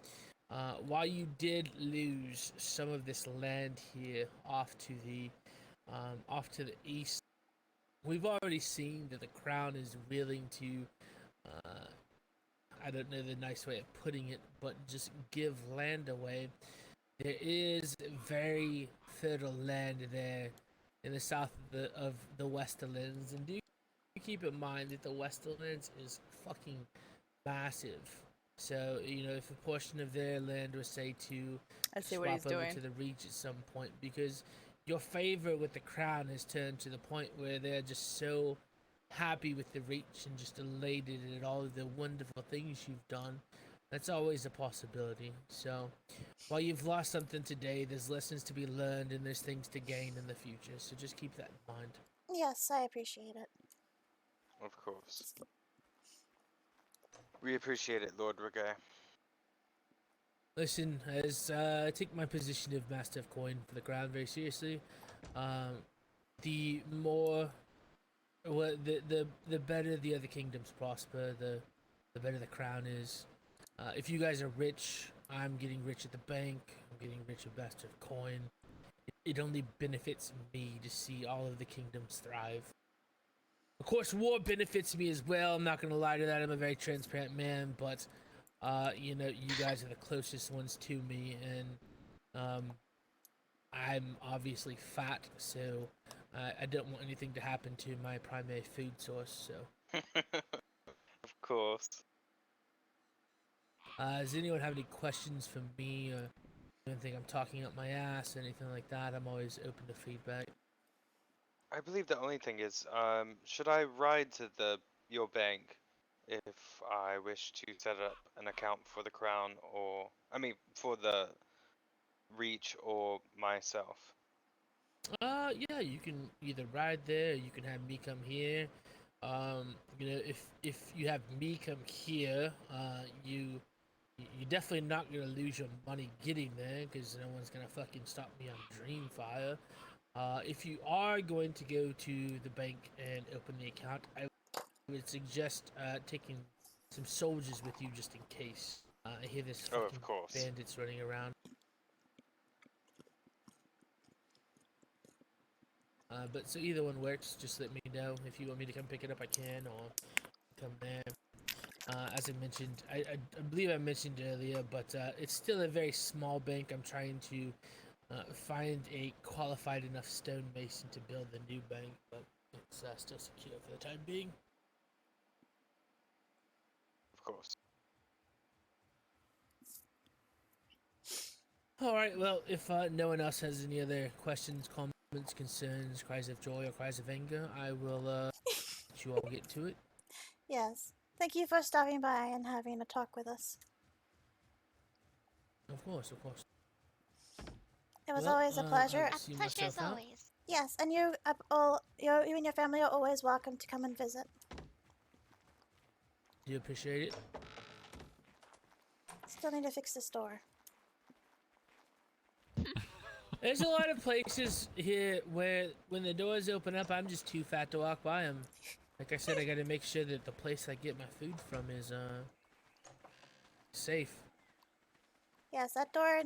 while you did lose some of this land here off to the east, we've already seen that the crown is willing to, I don't know the nice way of putting it, but just give land away. There is very fertile land there in the south of the Westerlands, and do keep in mind that the Westerlands is fucking massive. So, you know, if a portion of their land was, say, to swap over to the Reach at some point, because your favor with the crown has turned to the point where they're just so happy with the Reach and just elated at all of the wonderful things you've done. That's always a possibility. So, while you've lost something today, there's lessons to be learned and there's things to gain in the future. So just keep that in mind. Yes, I appreciate it. Of course. We appreciate it, Lord Regay. Listen, as I take my position of Master of Coin for the crown very seriously, the more, well, the better the other kingdoms prosper, the better the crown is. If you guys are rich, I'm getting rich at the bank. I'm getting rich at Master of Coin. It only benefits me to see all of the kingdoms thrive. Of course, war benefits me as well. I'm not gonna lie to that. I'm a very transparent man, but you know, you guys are the closest ones to me, and I'm obviously fat, so I don't want anything to happen to my primary food source. So, of course. Does anyone have any questions for me, or anything I'm talking up my ass, anything like that? I'm always open to feedback. I believe the only thing is, should I ride to your bank if I wish to set up an account for the crown, or I mean for the Reach or myself? Yeah, you can either ride there, or you can have me come here. You know, if you have me come here, you're definitely not gonna lose your money getting there, because no one's gonna fucking stop me on Dreamfire. If you are going to go to the bank and open the account, I would suggest taking some soldiers with you just in case. I hear there's fucking bandits running around. But so either one works. Just let me know. If you want me to come pick it up, I can, or come there. As I mentioned, I believe I mentioned earlier, but it's still a very small bank. I'm trying to find a qualified enough stonemason to build the new bank, but it's still secure for the time being. Of course. Alright, well, if no one else has any other questions, comments, concerns, cries of joy, or cries of anger, I will let you all get to it. Yes. Thank you for stopping by and having a talk with us. Of course, of course. It was always a pleasure. A pleasure as always. Yes, and you and your family are always welcome to come and visit. Do you appreciate it? Still need to fix this door. There's a lot of places here where when the doors open up, I'm just too fat to walk by them. Like I said, I gotta make sure that the place I get my food from is safe. Yes, that door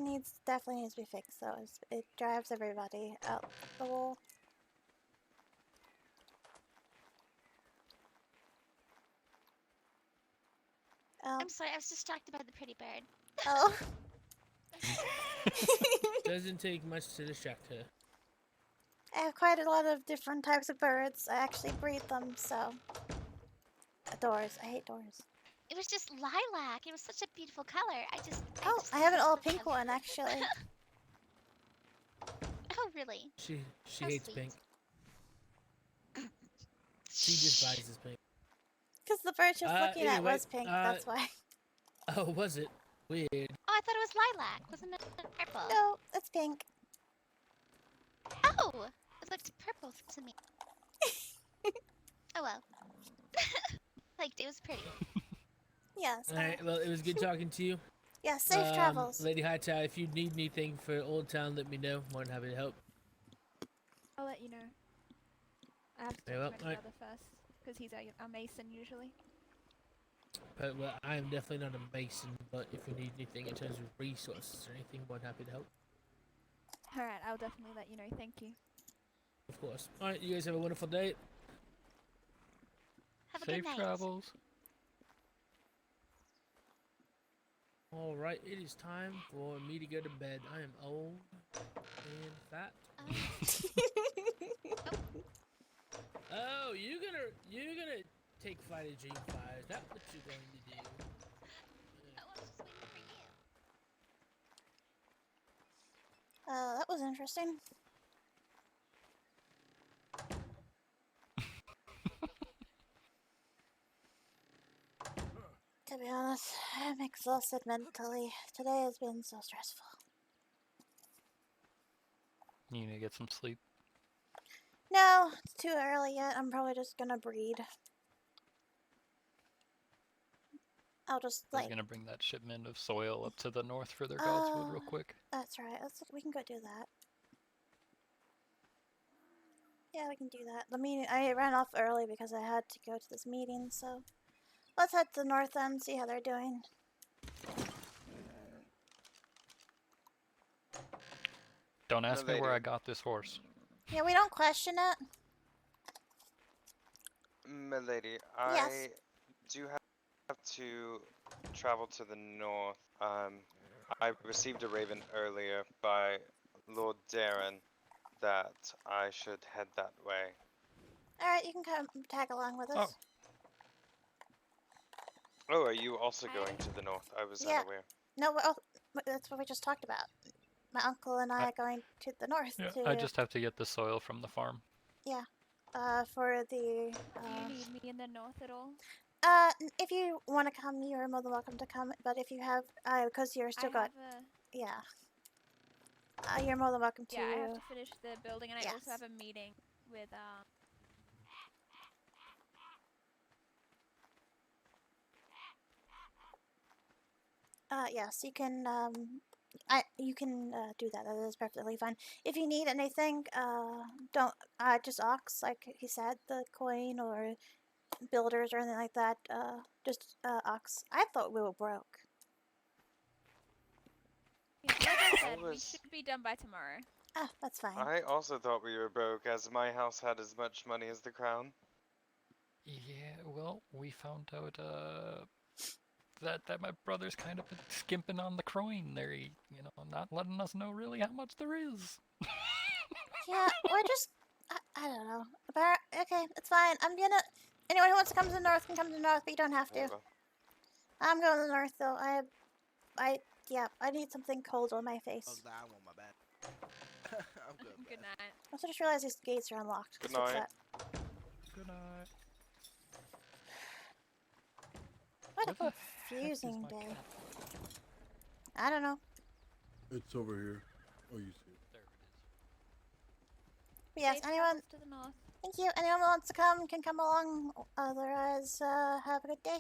definitely needs to be fixed though. It drives everybody out the wall. I'm sorry, I was distracted by the pretty bird. Oh. Doesn't take much to distract her. I have quite a lot of different types of birds. I actually breed them, so. Doors. I hate doors. It was just lilac. It was such a beautiful color. I have an all pink one actually. Oh, really? She How hates sweet. pink. She despises pink. Because the bird she was looking at anyway, was pink, that's why. Oh, was it? Weird. Oh, I thought it was lilac. Wasn't it purple? No, it's pink. Oh, it looked purple to me. Oh well. Liked it. It was pretty. Yes. Alright, well, it was good talking to you. Yeah, safe travels. Lady Hightower, if you need anything for Old Town, let me know. More than happy to help. I'll let you know. I have to Very talk well, to my alright. brother first, because he's a mason usually. But well, I am definitely not a mason, but if you need anything in terms of resources or anything, more than happy to help. Alright, I'll definitely let you know. Thank you. Of course. Alright, you guys have a wonderful day. Have a Safe good night. travels. Alright, it is time for me to go to bed. I am old and fat. Oh, you're gonna take flight of Dreamfire. Is that what you're going to do? That was interesting. To be honest, I'm exhausted mentally. Today has been so stressful. You need to get some sleep. No, it's too early yet. I'm probably just gonna breed. I'll just I was like. gonna bring that shipment of soil up to the north for their godswood real quick. That's right. We can go do that. Yeah, we can do that. I ran off early because I had to go to this meeting, so let's head to the north end, see how they're doing. Don't ask me where Milady. I got this horse. Yeah, we don't question it. Milady, Yes. I do have to travel to the north. I received a raven earlier by Lord Darren that I should head that way. Alright, you can come tag along with us. Oh, are you also going to the north? I was Yeah. unaware. No, that's what we just talked about. My uncle and I are going to the north Yeah, to. I just have to get the soil from the farm. Yeah. For the. Do you need me in the north at all? If you want to come, you're more than welcome to come. But if you have, because you're still got. Yeah. You're more than welcome to. Yeah, I have to finish the building, and I also Yes. have a meeting with Yes, you can. You can do that. That is perfectly fine. If you need anything, don't just ox like he said, the coin or builders or anything like that. Just ox. I thought we were broke. like I said, we was- should be done by tomorrow. Ah, that's fine. I also thought we were broke, as my house had as much money as the crown. Yeah, well, we found out that my brother's kind of been skimping on the coin there. Not letting us know really how much there is. Yeah, we're just. I don't know. Okay, it's fine. I'm gonna. Anyone who wants to come to the north can come to the north, but you don't have to. I'm going to the north though. I need something cold on my face. I want my bed. I'm good. Good night. I also just realized these gates are unlocked. Good Let's fix night. that. Good night. What a Where the confusing heck is my day. cat? I don't know. It's over here. Oh, you see it. There it is. But yes, Safe anyone. travels to the north. Thank you. Anyone who wants to come can come along. Otherwise, have a good day.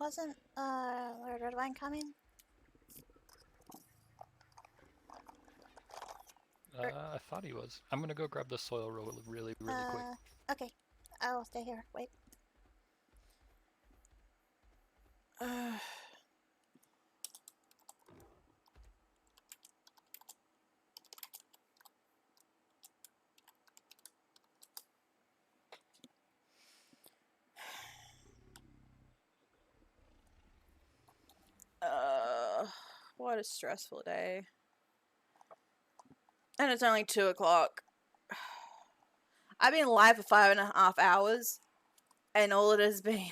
Wasn't Lord Redwine coming? I thought he was. I'm gonna go grab the soil really quick. Okay. I'll stay here. Wait. What a stressful day. And it's only 2 o'clock. I've been live for 5.5 hours, and all it has been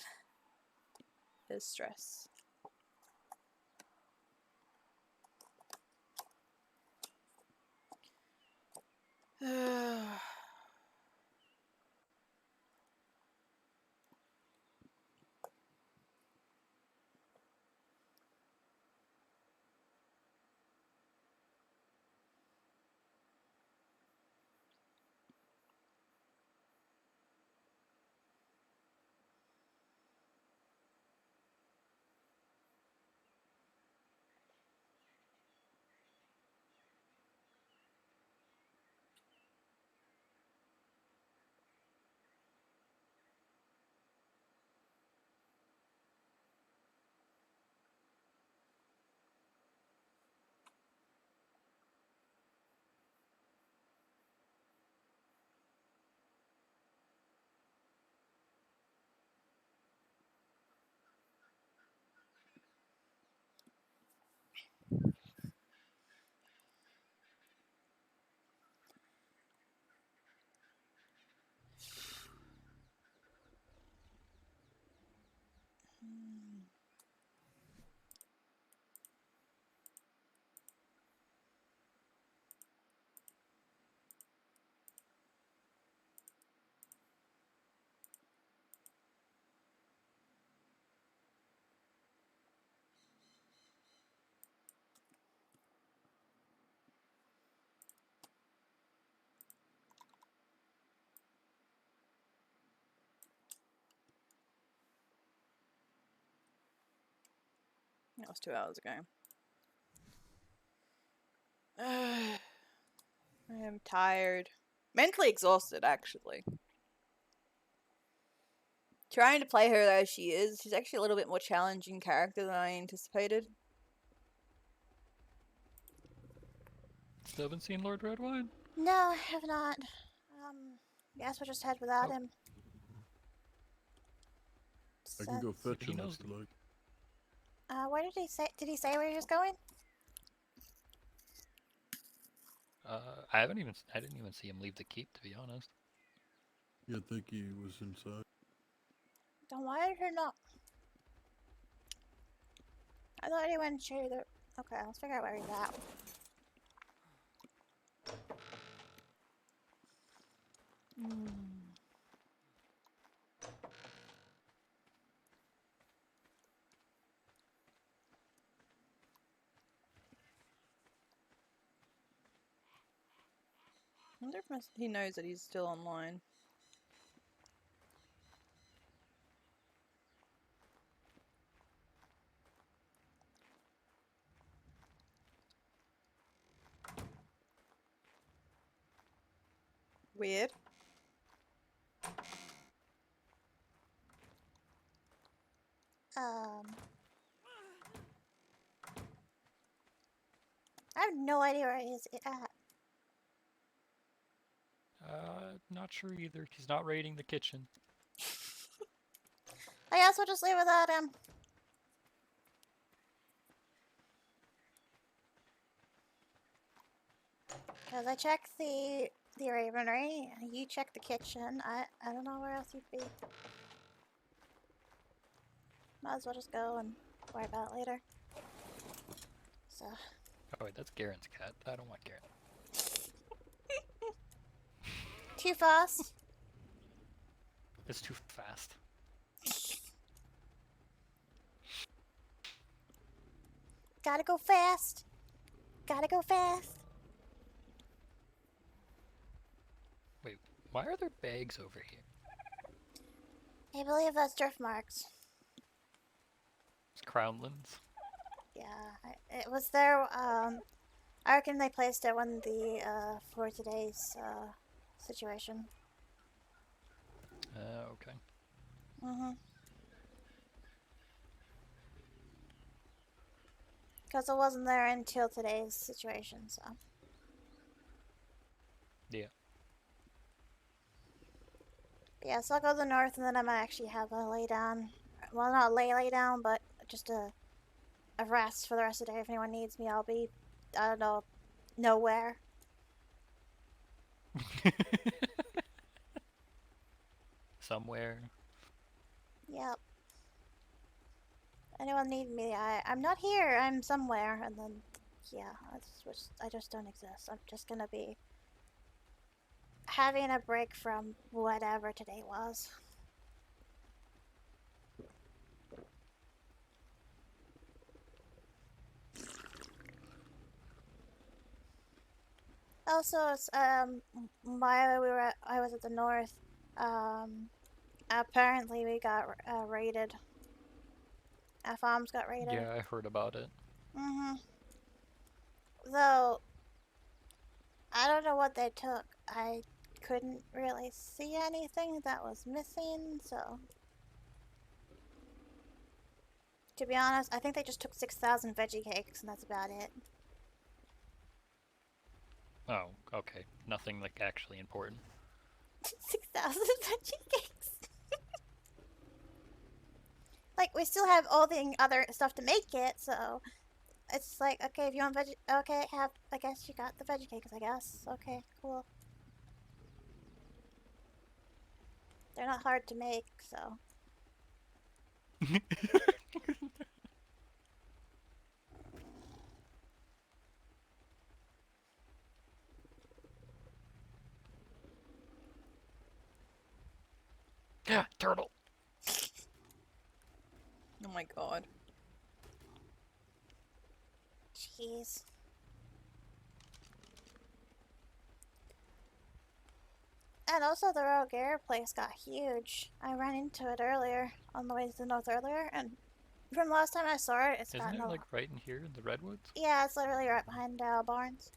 is stress. That was 2 hours ago. I am tired. Mentally exhausted, actually. Trying to play her as she is, she's actually a little bit more challenging character than I anticipated. Still haven't seen Lord Redwine? No, I have not. Guess we'll just head without him. I can go fetch him if you like. Where did he say? Did he say where he was going? I didn't even see him leave the keep, to be honest. Yeah, I think he was inside. Then why did he not? I thought he went to show you the. Okay, let's figure out where he's at. I wonder if he knows that he's still online. Weird. I have no idea where he is at. Not sure either. He's not raiding the kitchen. I guess we'll just leave without him. Because I checked the ravenry, you checked the kitchen. I don't know where else you'd be. Might as well just go and worry about it later. So. Oh wait, that's Garen's cat. I don't want Garen. Too fast? It's too fast. Gotta go fast. Gotta go fast. Wait, why are there bags over here? I believe that's drift marks. Crownlands. Yeah, it was there. I reckon they placed it when the for today's situation. Okay. Mhm. Because it wasn't there until today's situation, so. Yeah. Yeah, so I'll go to the north, and then I might actually have a lay down. Well, not lay down, but just a rest for the rest of the day. If anyone needs me, I'll be, I don't know, nowhere. Somewhere. Yep. Anyone need me? I'm not here. I'm somewhere, and then, yeah, I just don't exist. I'm just gonna be having a break from whatever today was. Also, while I was at the north, apparently we got raided. Our farms got raided. Yeah, I heard about it. Though, I don't know what they took. I couldn't really see anything that was missing, so. To be honest, I think they just took 6,000 veggie cakes, and that's about it. Oh, okay. Nothing like actually important. 6,000 veggie cakes. Like, we still have all the other stuff to make it, so it's like, okay, if you want veggie, okay, I guess you got the veggie cakes, I guess. Okay, cool. They're not hard to make, so. Yeah, turtle. Oh my god. Jeez. And also the Rogare place got huge. I ran into it earlier, on the way to the north earlier, and from last time I saw it, it's Isn't gotten it like right in here in the redwoods? Yeah, it's literally right behind Barnes.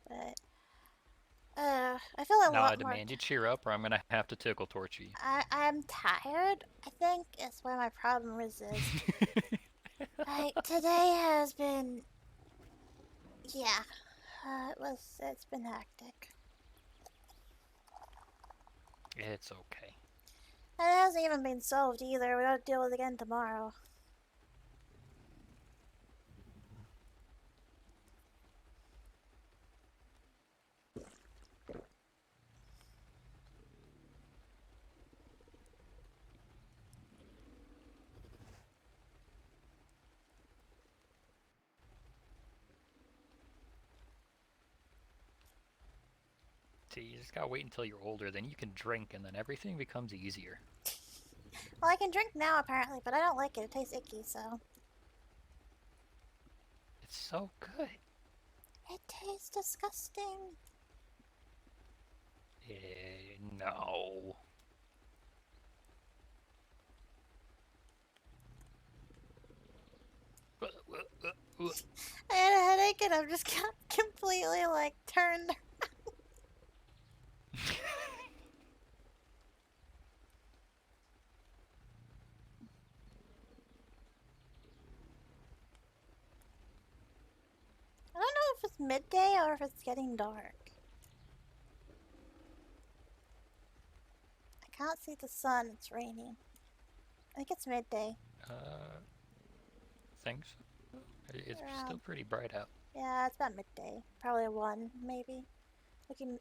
But I feel a Now lot I more. demand you cheer up, or I'm gonna have to tickle torch you. I'm tired. I think is where my problem is. Like today has been, yeah, it's been hectic. It's okay. And it hasn't even been solved either. We gotta deal with it again tomorrow. See, you just gotta wait until you're older, then you can drink, and then everything becomes easier. Well, I can drink now apparently, but I don't like it. It tastes icky, so. It's so good. It tastes disgusting. No. I had a headache and I'm just completely like turned. I don't know if it's midday or if it's getting dark. I can't see the sun. It's raining. I think it's midday. Thanks. It's still pretty bright out. Yeah, it's about midday. Probably 1, maybe.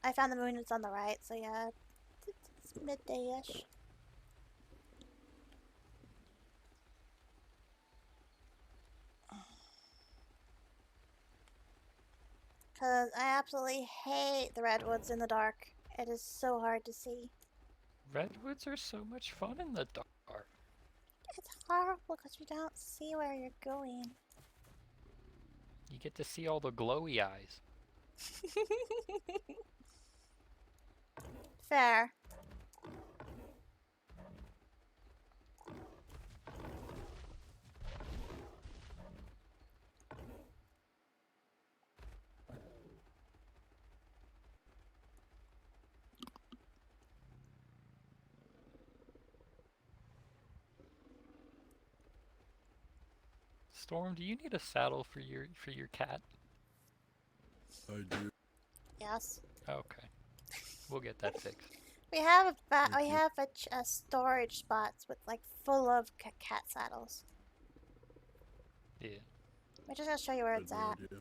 I found the moon. It's on the right, so yeah, it's midday-ish. Because I absolutely hate the redwoods in the dark. It is so hard to see. Redwoods are so much fun in the dark. It's horrible because you don't see where you're going. You get to see all the glowy eyes. Fair. Storm, do you need a saddle for your cat? I do. Yes. Okay. We'll get that fixed. We have a storage spots with like full of cat saddles. Yeah. I'm just gonna show you where it's at. Idea.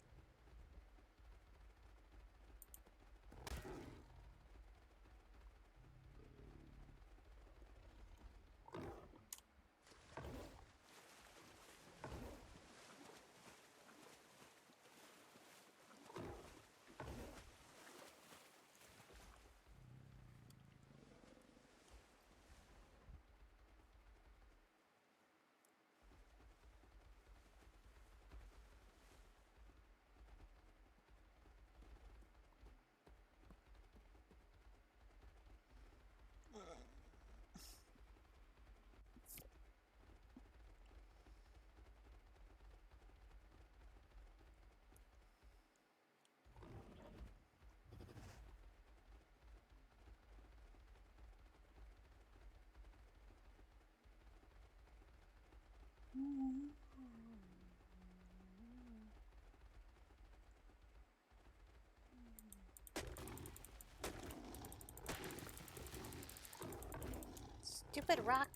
Stupid rock.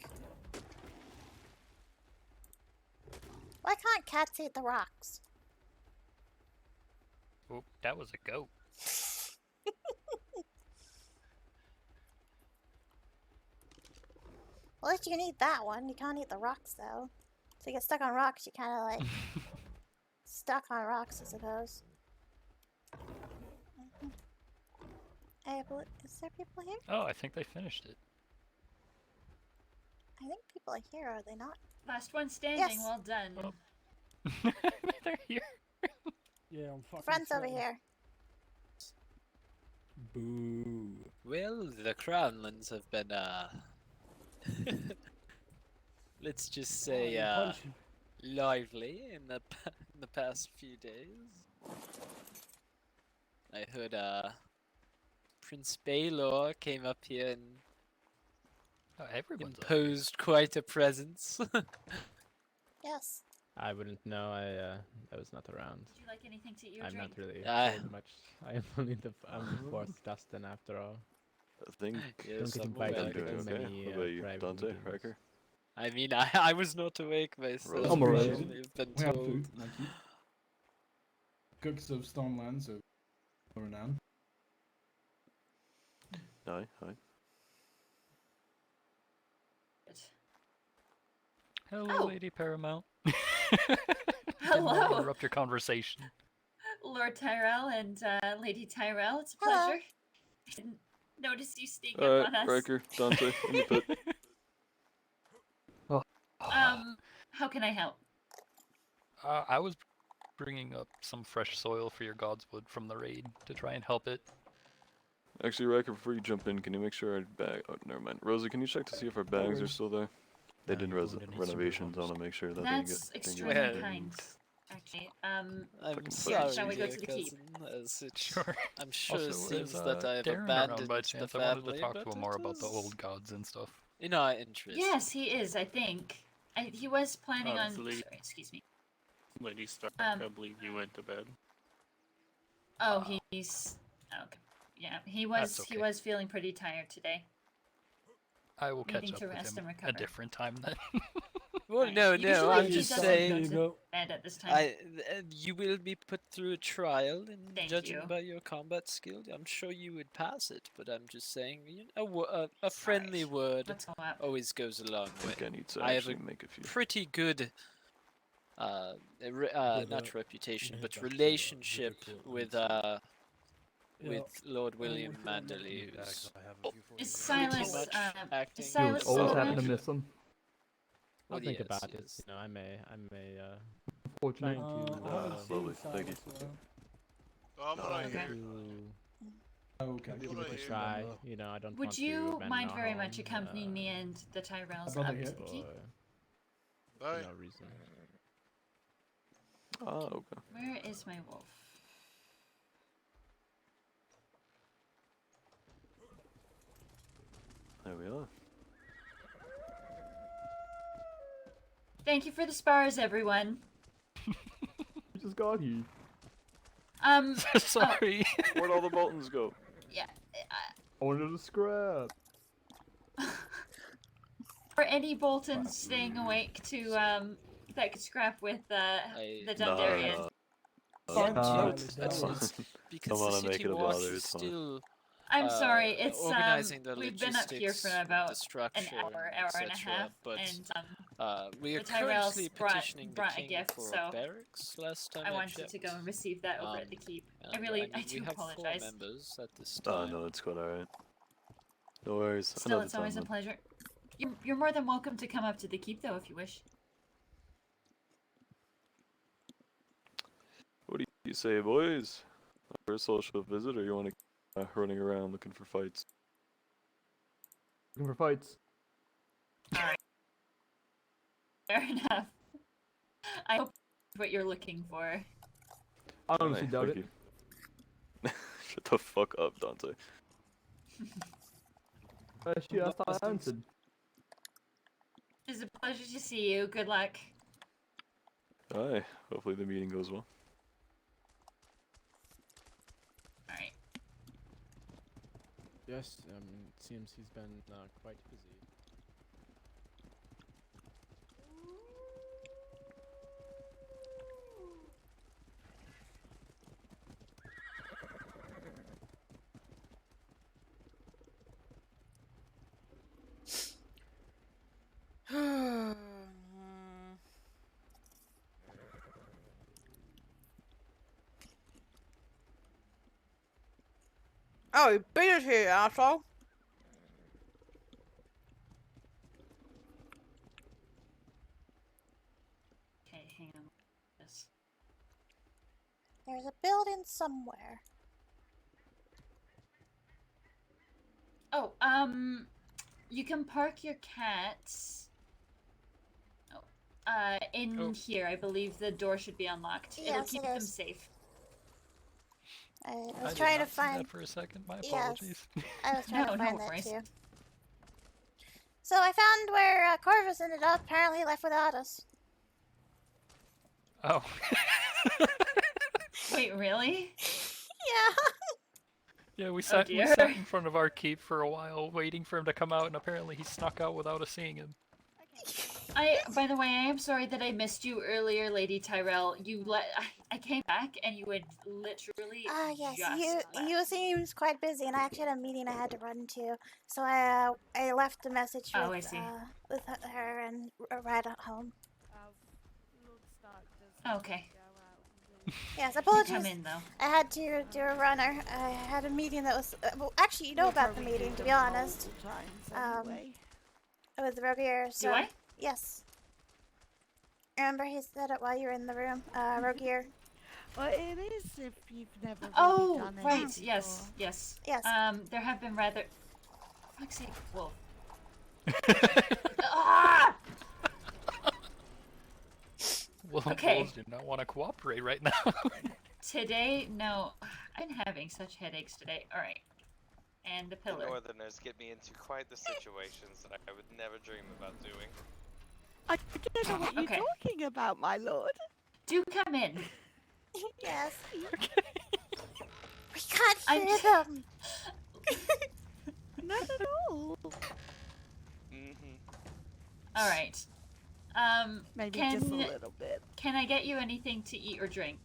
Why can't cats eat the rocks? Oh, that was a goat. Well, at least you can eat that one. You can't eat the rocks, though. So you get stuck on rocks, you kind of like... stuck on rocks, I suppose. Is there people here? Oh, I think they finished it. I think people are here, are they not? Last one standing. Yes. Well done. Oh. They're here. Yeah, I'm fucking Friends over sweating. here. Boo. Well, the Crownlands have been, let's just say, lively in the past few days. I heard, Prince Baylor came up here and imposed quite a presence. Yes. I wouldn't know. I was not around. Would you like anything to eat or I'm drink? not really Ah. told much. I am only I'm the fourth Dustin after all. I think Yes, Don't get I'm invited aware. to doing too okay. many What about you, private Dante, meetings. Riker? I mean, I was not awake myself. I'm alright. I've been We have told. food, thank you. Cooks of Stormland, so renowned. Hi, hi. Hello, Lady Paramount. Hello. Didn't interrupt your conversation. Lord Tyrell and Lady Tyrell, it's a Hello. pleasure. I didn't notice you sneak up on us. Riker, Dante, in the pit. How can I help? I was bringing up some fresh soil for your godswood from the raid to try and help it. Actually, Riker, before you jump in, can you make sure our bag... Oh, never mind. Rosie, can you check to see if our bags are still there? They did renovations. I want to make sure that That's they get... extremely kind, actually. I'm Fucking sorry, shall we go dear to the keep? cousin, as it Sure. I'm sure Also, it seems is, that I've Darren abandoned around by the chance? family, I wanted to talk to but him more it about the is old gods and stuff. in our interest. Yes, he is, I think. He was planning on... Obviously. Sorry, excuse me. Lady Stark, Um, I believe you went to bed. Oh, he's... Okay. Yeah, he was That's he okay. was feeling pretty tired today. I will catch Needing up to with rest him and a recover. different time then. Well, no, Usually no, I'm he just doesn't saying. go to bed at this time. You will be put through a trial, and Thank judging you. by your combat skill, I'm sure you would pass it. But I'm just saying, a friendly word Let's go up. always goes a long way. I think I need to I have a actually make a few. pretty good not reputation, but relationship with Lord William Manderley, who's Is pretty Silas, much acting is Silas as always still happen to around? miss them. I'll Well, think yes, about it. yes. You know, fortunate I to haven't seen lovely, thank you. Silas around. I'm not Okay. here. Okay. give it a try. You know, I don't Would want to you abandon mind our very home, much accompanying me and the Tyrells brother up here. to the keep? Bye. no reason. Oh, okay. Where is my wolf? There we are. Thank you for the spars, everyone. We just got here. Sorry. Where'd all the Boltons go? Yeah. I wanted to scrap. Are any Boltons staying awake to that could scrap with the Dundarian? That's because Don't wanna the make city it a watch bother, is it's fine. still. I'm sorry, it's organizing the we've been up here for logistics, about the structure, an hour and a etc., half, but and we are the Tyrells currently brought petitioning the a king gift, for so barracks. Last time I I wanted checked. to go and receive that over at the keep. I and, really, I mean, I do we have apologize. 4 members at this Oh time. no, it's quite alright. No worries. Still, Another it's time always a then. pleasure. You're more than welcome to come up to the keep, though, if you wish. What do you say, boys? For a social visit, or you want to running around looking for fights? Looking for fights. Alright. Fair enough. I hope that's what you're looking for. I honestly Hey, doubt thank it. you. Shut the fuck up, Dante. She asked, I answered. It's a pleasure to see you. Good luck. Aye. Hopefully the meeting goes well. Alright. Yes, it seems he's been quite busy. Oh, you beat it here, asshole. Okay, hang on. Yes. There's a building somewhere. Oh, you can park your cats. In here. I believe the door should be unlocked. It'll Yes, keep it them is. safe. I I was did trying to not see find. that for a second. My Yes, apologies. I was trying No, to no find that worries. too. So I found where Corvus ended up. Apparently, he left without us. Oh. Wait, really? Yeah. Yeah, we Oh, sat dear. in front of our keep for a while, waiting for him to come out, and apparently he snuck out without us seeing him. By the way, I am sorry that I missed you earlier, Lady Tyrell. I came back and you had literally Yes. just You seems quite busy, and I actually had a meeting I had to run to. So I left a message Oh, with I see. with her and right at home. Okay. Yes, You apologies. come in, though. I had to do a runner. I had a meeting that was well. Actually, you know about the meeting, to be honest. It was the Rogier. So, Do I? Yes. Remember, he said it while you were in the room. Rogier. Well, it is if you've never really Oh, done it right. before. Yes, yes. Yes. There have been rather. Fuck's sake, wolf. Ah! Well, Okay. wolves do not want to cooperate right now. Today, no. I'm having such headaches today. Alright. And the The pillar. Northerners get me into quite the situations that I would never dream about doing. I don't know what you're Okay. talking about, my lord. Do come in. Yes. We can't I'm hear them. Not at all. Alright. Maybe can, just a little bit. Can I get you anything to eat or drink?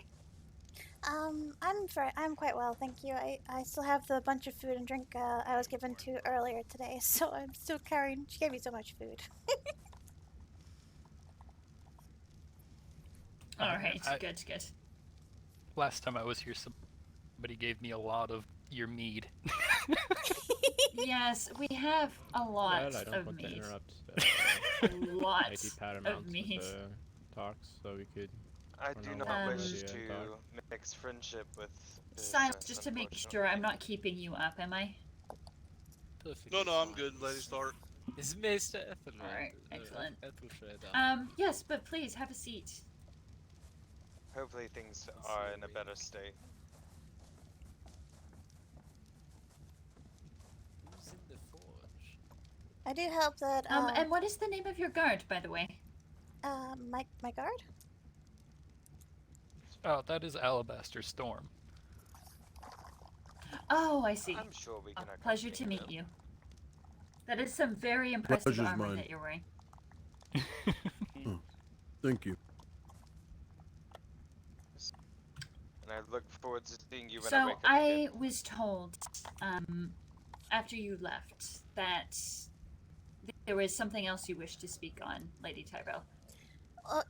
I'm quite well, thank you. I still have the bunch of food and drink I was given to earlier today, so I'm still carrying. She gave me so much food. Alright, I- good, good. Last time I was here, somebody gave me a lot of your mead. Yes, we have a lot Well, I don't of want to meat. interrupt A lot Lady of Paramount with meat. the talks, so we could I run do over not the wish idea and talk. to mix friendship with Silas, business, just to make unfortunately. sure I'm not keeping you up, am I? No, no, I'm good. Lady Start. Is Meister Ethelred? Alright, excellent. Ethelred. Yes, but please have a seat. Hopefully things are in a better state. Who's in the forge? I do hope that. And what is the name of your guard, by the way? My guard. Oh, that is Alabaster Storm. Oh, I see. I'm sure we can Pleasure to meet you. That is some very impressive Pleasure's armor mine. that you're wearing. Oh, thank you. And I look forward to seeing you when I So wake up I was told, after you left, that there was something else you wished to speak on, Lady Tyrell.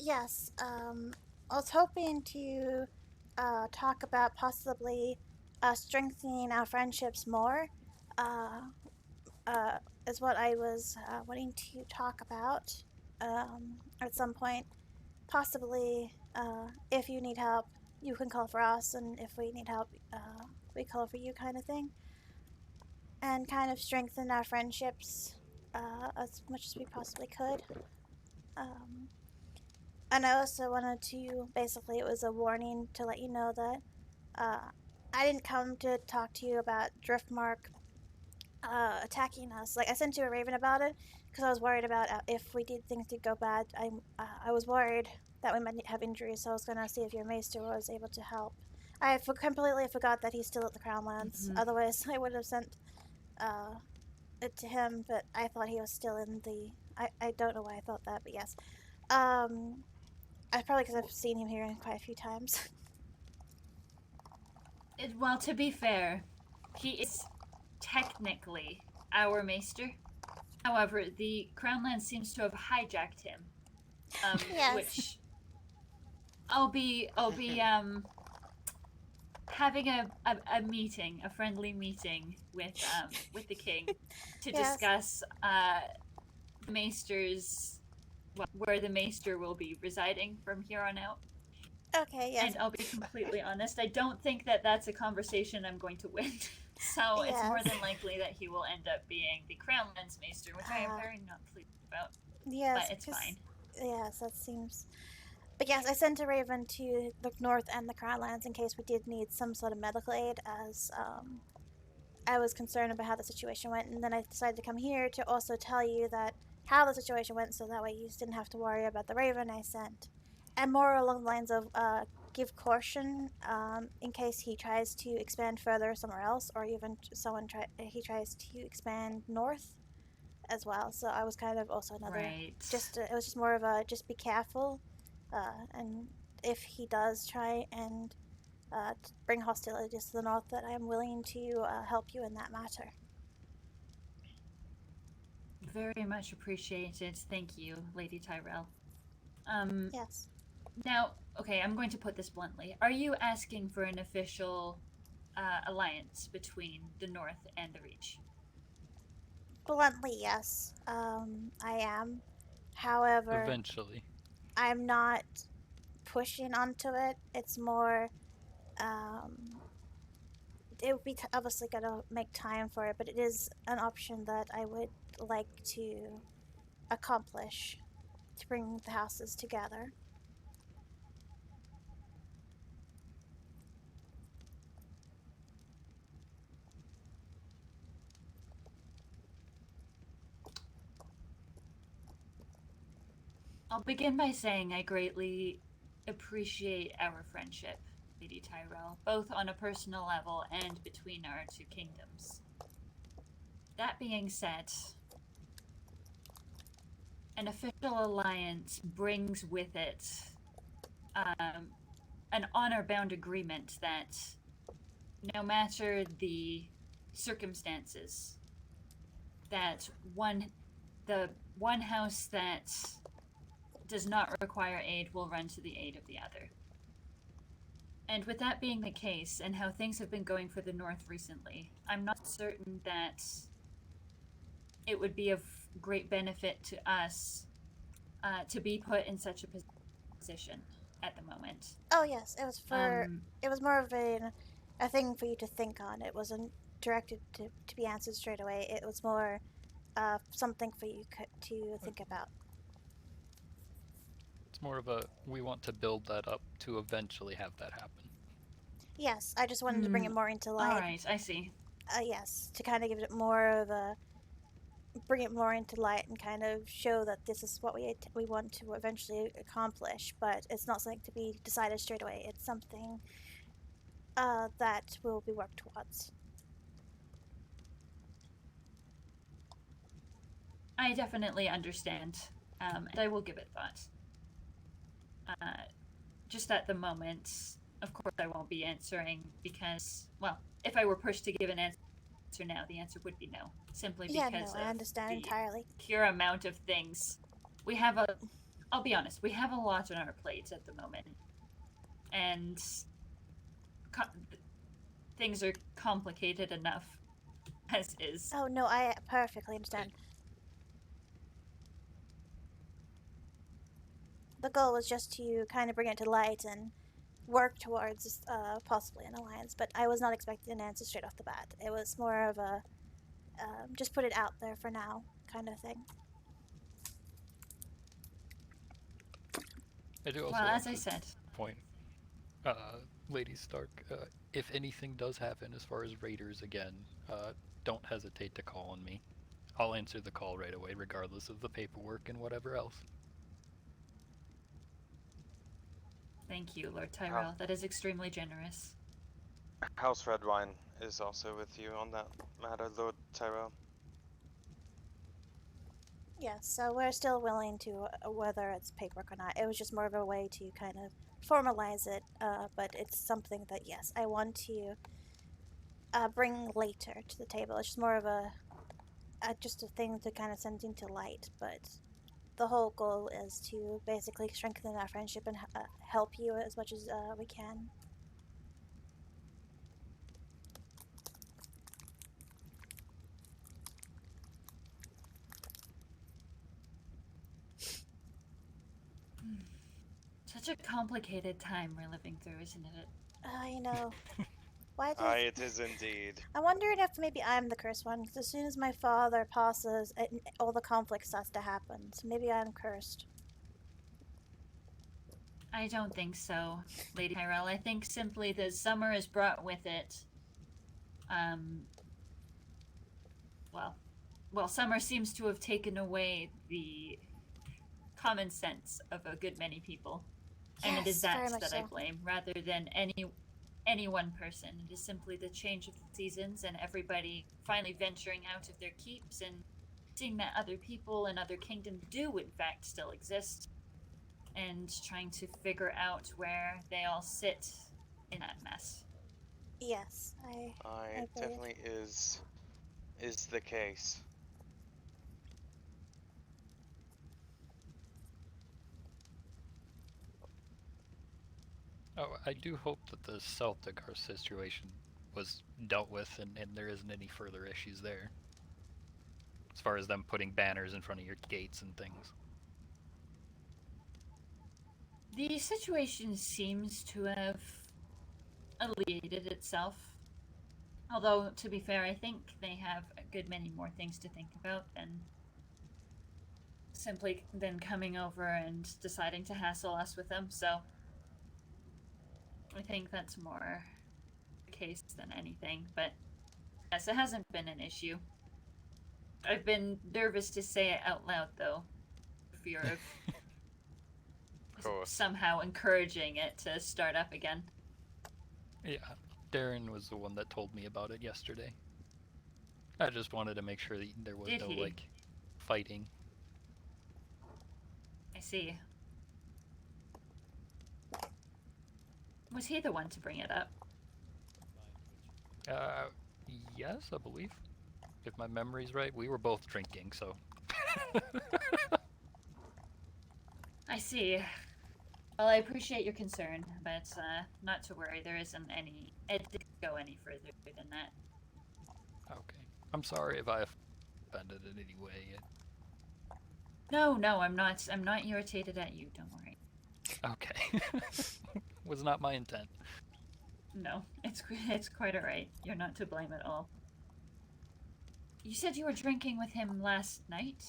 Yes. I was hoping to talk about possibly strengthening our friendships more. Is what I was wanting to talk about at some point. Possibly, if you need help, you can call for us, and if we need help, we call for you, kind of thing. And kind of strengthen our friendships as much as we possibly could. And I also wanted to, basically, it was a warning to let you know that I didn't come to talk to you about Driftmark attacking us. Like, I sent you a raven about it because I was worried about if we did things did go bad. I was worried that we might have injuries, so I was gonna see if your maester was able to help. I completely forgot that he's still at the Crownlands. Otherwise, I would have sent it to him. But I thought he was still in the. I don't know why I thought that, but yes. I probably because I've seen him here quite a few times. Well, to be fair, he is technically our maester. However, the Crownland seems to have hijacked him. Yes. Which I'll be having a meeting, a friendly meeting with the king to Yes. discuss the maester's where the maester will be residing from here on out. Okay, yes. And I'll be completely honest, I don't think that that's a conversation I'm going to win. So it's more Yes. than likely that he will end up being the Crownlands maester, which I am very not pleased about. Yes, But it's fine. Yes, that seems. But yes, I sent a raven to the north and the Crownlands in case we did need some sort of medical aid, as I was concerned about how the situation went, and then I decided to come here to also tell you that how the situation went, so that way you didn't have to worry about the raven I sent, and more along the lines of give caution in case he tries to expand further somewhere else, or even he tries to expand north as well. So I was kind of also another Right. it was just more of a just be careful, and if he does try and bring hostilities to the north, that I am willing to help you in that matter. Very much appreciated. Thank you, Lady Tyrell. Yes. Now, okay, I'm going to put this bluntly. Are you asking for an official alliance between the North and the Reach? Bluntly, yes. I am. However, Eventually. I'm not pushing onto it. It's more, it would be obviously gonna make time for it, but it is an option that I would like to accomplish to bring the houses together. I'll begin by saying I greatly appreciate our friendship, Lady Tyrell, both on a personal level and between our two kingdoms. That being said, an official alliance brings with it an honor-bound agreement that no matter the circumstances, that the one house that does not require aid will run to the aid of the other. And with that being the case, and how things have been going for the North recently, I'm not certain that it would be of great benefit to us to be put in such a position at the moment. Oh yes, it was for. It was more of a thing for you to think on. It wasn't directed to be answered straight away. It was more something for you to think about. It's more of a we want to build that up to eventually have that happen. Yes, I just wanted to bring it more into light. All right, I see. Yes, to kind of give it more of a bring it more into light and kind of show that this is what we want to eventually accomplish, but it's not something to be decided straight away. It's something that will be worked towards. I definitely understand, and I will give it thought. Just at the moment, of course, I won't be answering because, well, if I were pushed to give an answer now, the answer would be no. Simply because I understand entirely. Pure amount of things. We have I'll be honest, we have a lot on our plates at the moment. And things are complicated enough as is. Oh no, I perfectly understand. The goal was just to kind of bring it to light and work towards possibly an alliance, but I was not expecting an answer straight off the bat. It was more of a just put it out there for now kind of thing. I do also as I said, point, Lady Stark, if anything does happen as far as raiders again, don't hesitate to call on me. I'll answer the call right away, regardless of the paperwork and whatever else. Thank you, Lord Tyrell. That is extremely generous. House Redwine is also with you on that matter, Lord Tyrell. Yes, so we're still willing to, whether it's paperwork or not. It was just more of a way to kind of formalize it, but it's something that, yes, I want to bring later to the table. It's just more of just a thing to kind of send into light, but the whole goal is to basically strengthen our friendship and help you as much as we can. Such a complicated time we're living through, isn't it? I know. Why does... Aye, it is indeed. I'm wondering if maybe I'm the cursed one, because as soon as my father passes, all the conflict starts to happen. So maybe I'm cursed. I don't think so, Lady Tyrell. I think simply the summer has brought with it, well, summer seems to have taken away the common sense of a good many people. And it is that I blame, rather than any one person. It is simply the change of the seasons and everybody finally venturing out of their keeps and seeing that other people and other kingdoms do in fact still exist, and trying to figure out where they all sit in that mess. Yes, it definitely is the case. Oh, I do hope that the Celtic situation was dealt with and there isn't any further issues there. As far as them putting banners in front of your gates and things. The situation seems to have alleviated itself. Although, to be fair, I think they have a good many more things to think about than simply coming over and deciding to hassle us with them, so I think that's more the case than anything. But yes, it hasn't been an issue. I've been nervous to say it out loud, though, for fear of somehow encouraging it to start up again. Yeah, Darren was the one that told me about it yesterday. I just wanted to make sure that there was no, fighting. I see. Was he the one to bring it up? Yes, I believe. If my memory's right, we were both drinking, so... I see. Well, I appreciate your concern, but not to worry. There isn't any. It didn't go any further than that. Okay. I'm sorry if I offended in any way. No, I'm not. I'm not irritated at you. Don't worry. Okay. Was not my intent. No, it's quite alright. You're not to blame at all. You said you were drinking with him last night?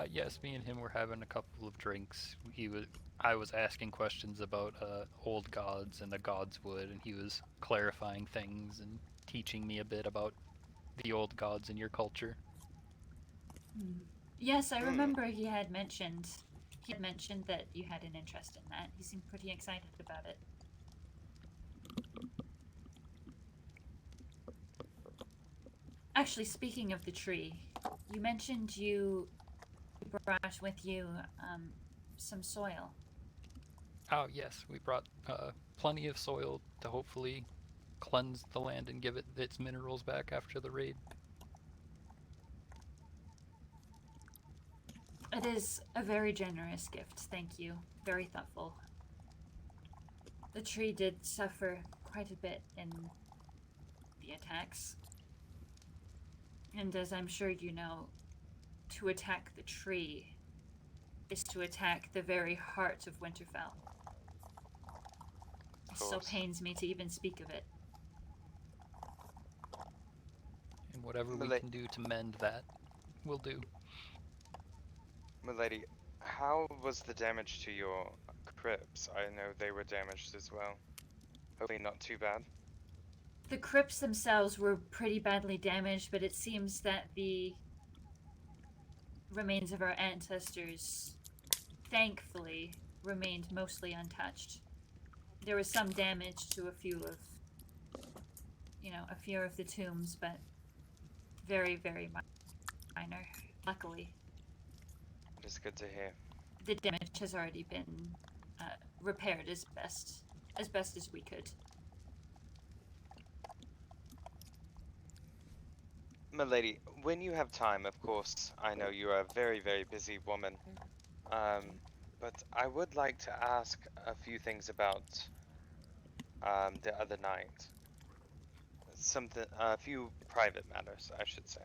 Yes, me and him were having a couple of drinks. I was asking questions about old gods and the gods wood, and he was clarifying things and teaching me a bit about the old gods in your culture. Yes, I remember he had mentioned that you had an interest in that. He seemed pretty excited about it. Actually, speaking of the tree, you mentioned you brought with you some soil. Oh yes, we brought plenty of soil to hopefully cleanse the land and give it its minerals back after the raid. It is a very generous gift, thank you. Very thoughtful. The tree did suffer quite a bit in the attacks. And as I'm sure you know, to attack the tree is to attack the very heart of Winterfell. It still pains me to even speak of it. And whatever we can do to mend that, we'll do. Milady, how was the damage to your crypts? I know they were damaged as well. Hopefully not too bad. The crypts themselves were pretty badly damaged, but it seems that the remains of our ancestors, thankfully, remained mostly untouched. There was some damage to a few of the tombs, but very, very minor, luckily. It is good to hear. The damage has already been repaired as best as we could. Milady, when you have time, of course, I know you are a very, very busy woman, but I would like to ask a few things about the other night. A few private matters, I should say.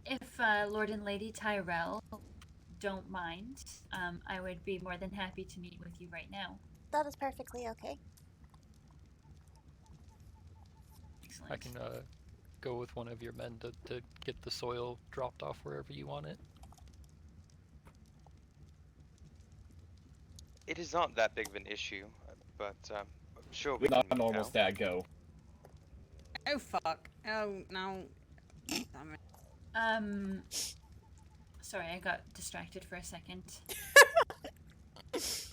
If Lord and Lady Tyrell don't mind, I would be more than happy to meet with you right now. That is perfectly okay. Excellent. I can go with one of your men to get the soil dropped off wherever you want it. It is not that big of an issue, but I'm sure we We're can not normal stat go. Oh fuck. Oh no. Damn it. Sorry, I got distracted for a second.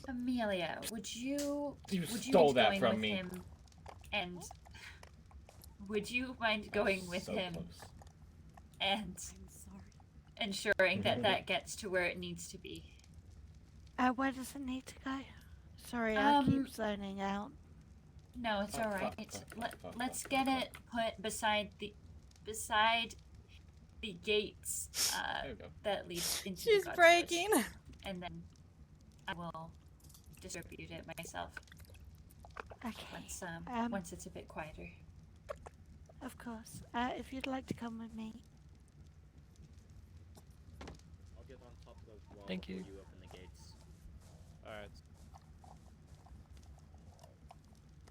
Amelia, would you stole mind that going from with me. him? And would you mind going with So him close. and ensuring that gets to where it needs to be? Where does it need to go? Sorry, I keep zoning out. No, it's all right. Let's get it put beside the gates that lead into She's the Godswood. breaking. And then I will distribute it myself. Okay. Once it's a bit quieter. Of course. If you'd like to come with me. I'll get on top of those walls. Thank you. You open the gates. Alright.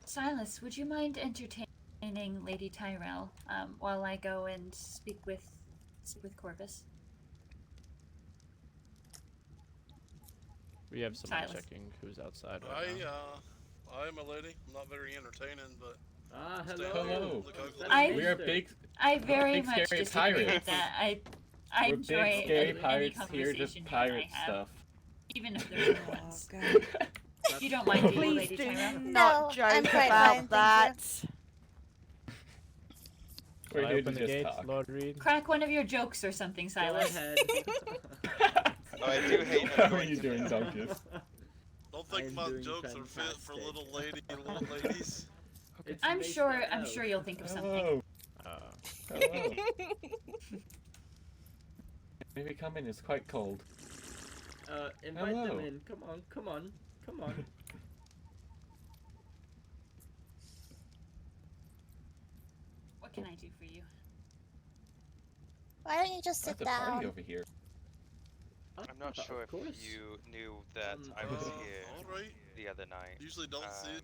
Silas, would you mind entertaining Lady Tyrell while I go and speak with Corvus? We have someone Silas. checking who's outside right now. I am a lady. I'm not very entertaining, but. Hello. We are big. I very big, much scary disagree pirates. with that. I We're enjoy big, scary any pirates here conversation to you and I pirate have, stuff. even if they're little ones. You don't mind, do you, Please Lady do Tyrell? not No, I'm joke quite about fine, thank that. We're I here to open the just gates, talk. Lord Reed? Crack one of your jokes or something, Silas. Oh, I do hate How are you doing, Duncan? Don't think my jokes are fit for little ladies. I'm sure you'll think of something. Oh. Hello. Maybe come in. It's quite cold. Invite them Hello. in. Come on, come on, come on. What can I do for you? Why don't you just sit That's a party down? over here. I'm not sure if you knew that I was here Alright. the other night. Usually don't see it.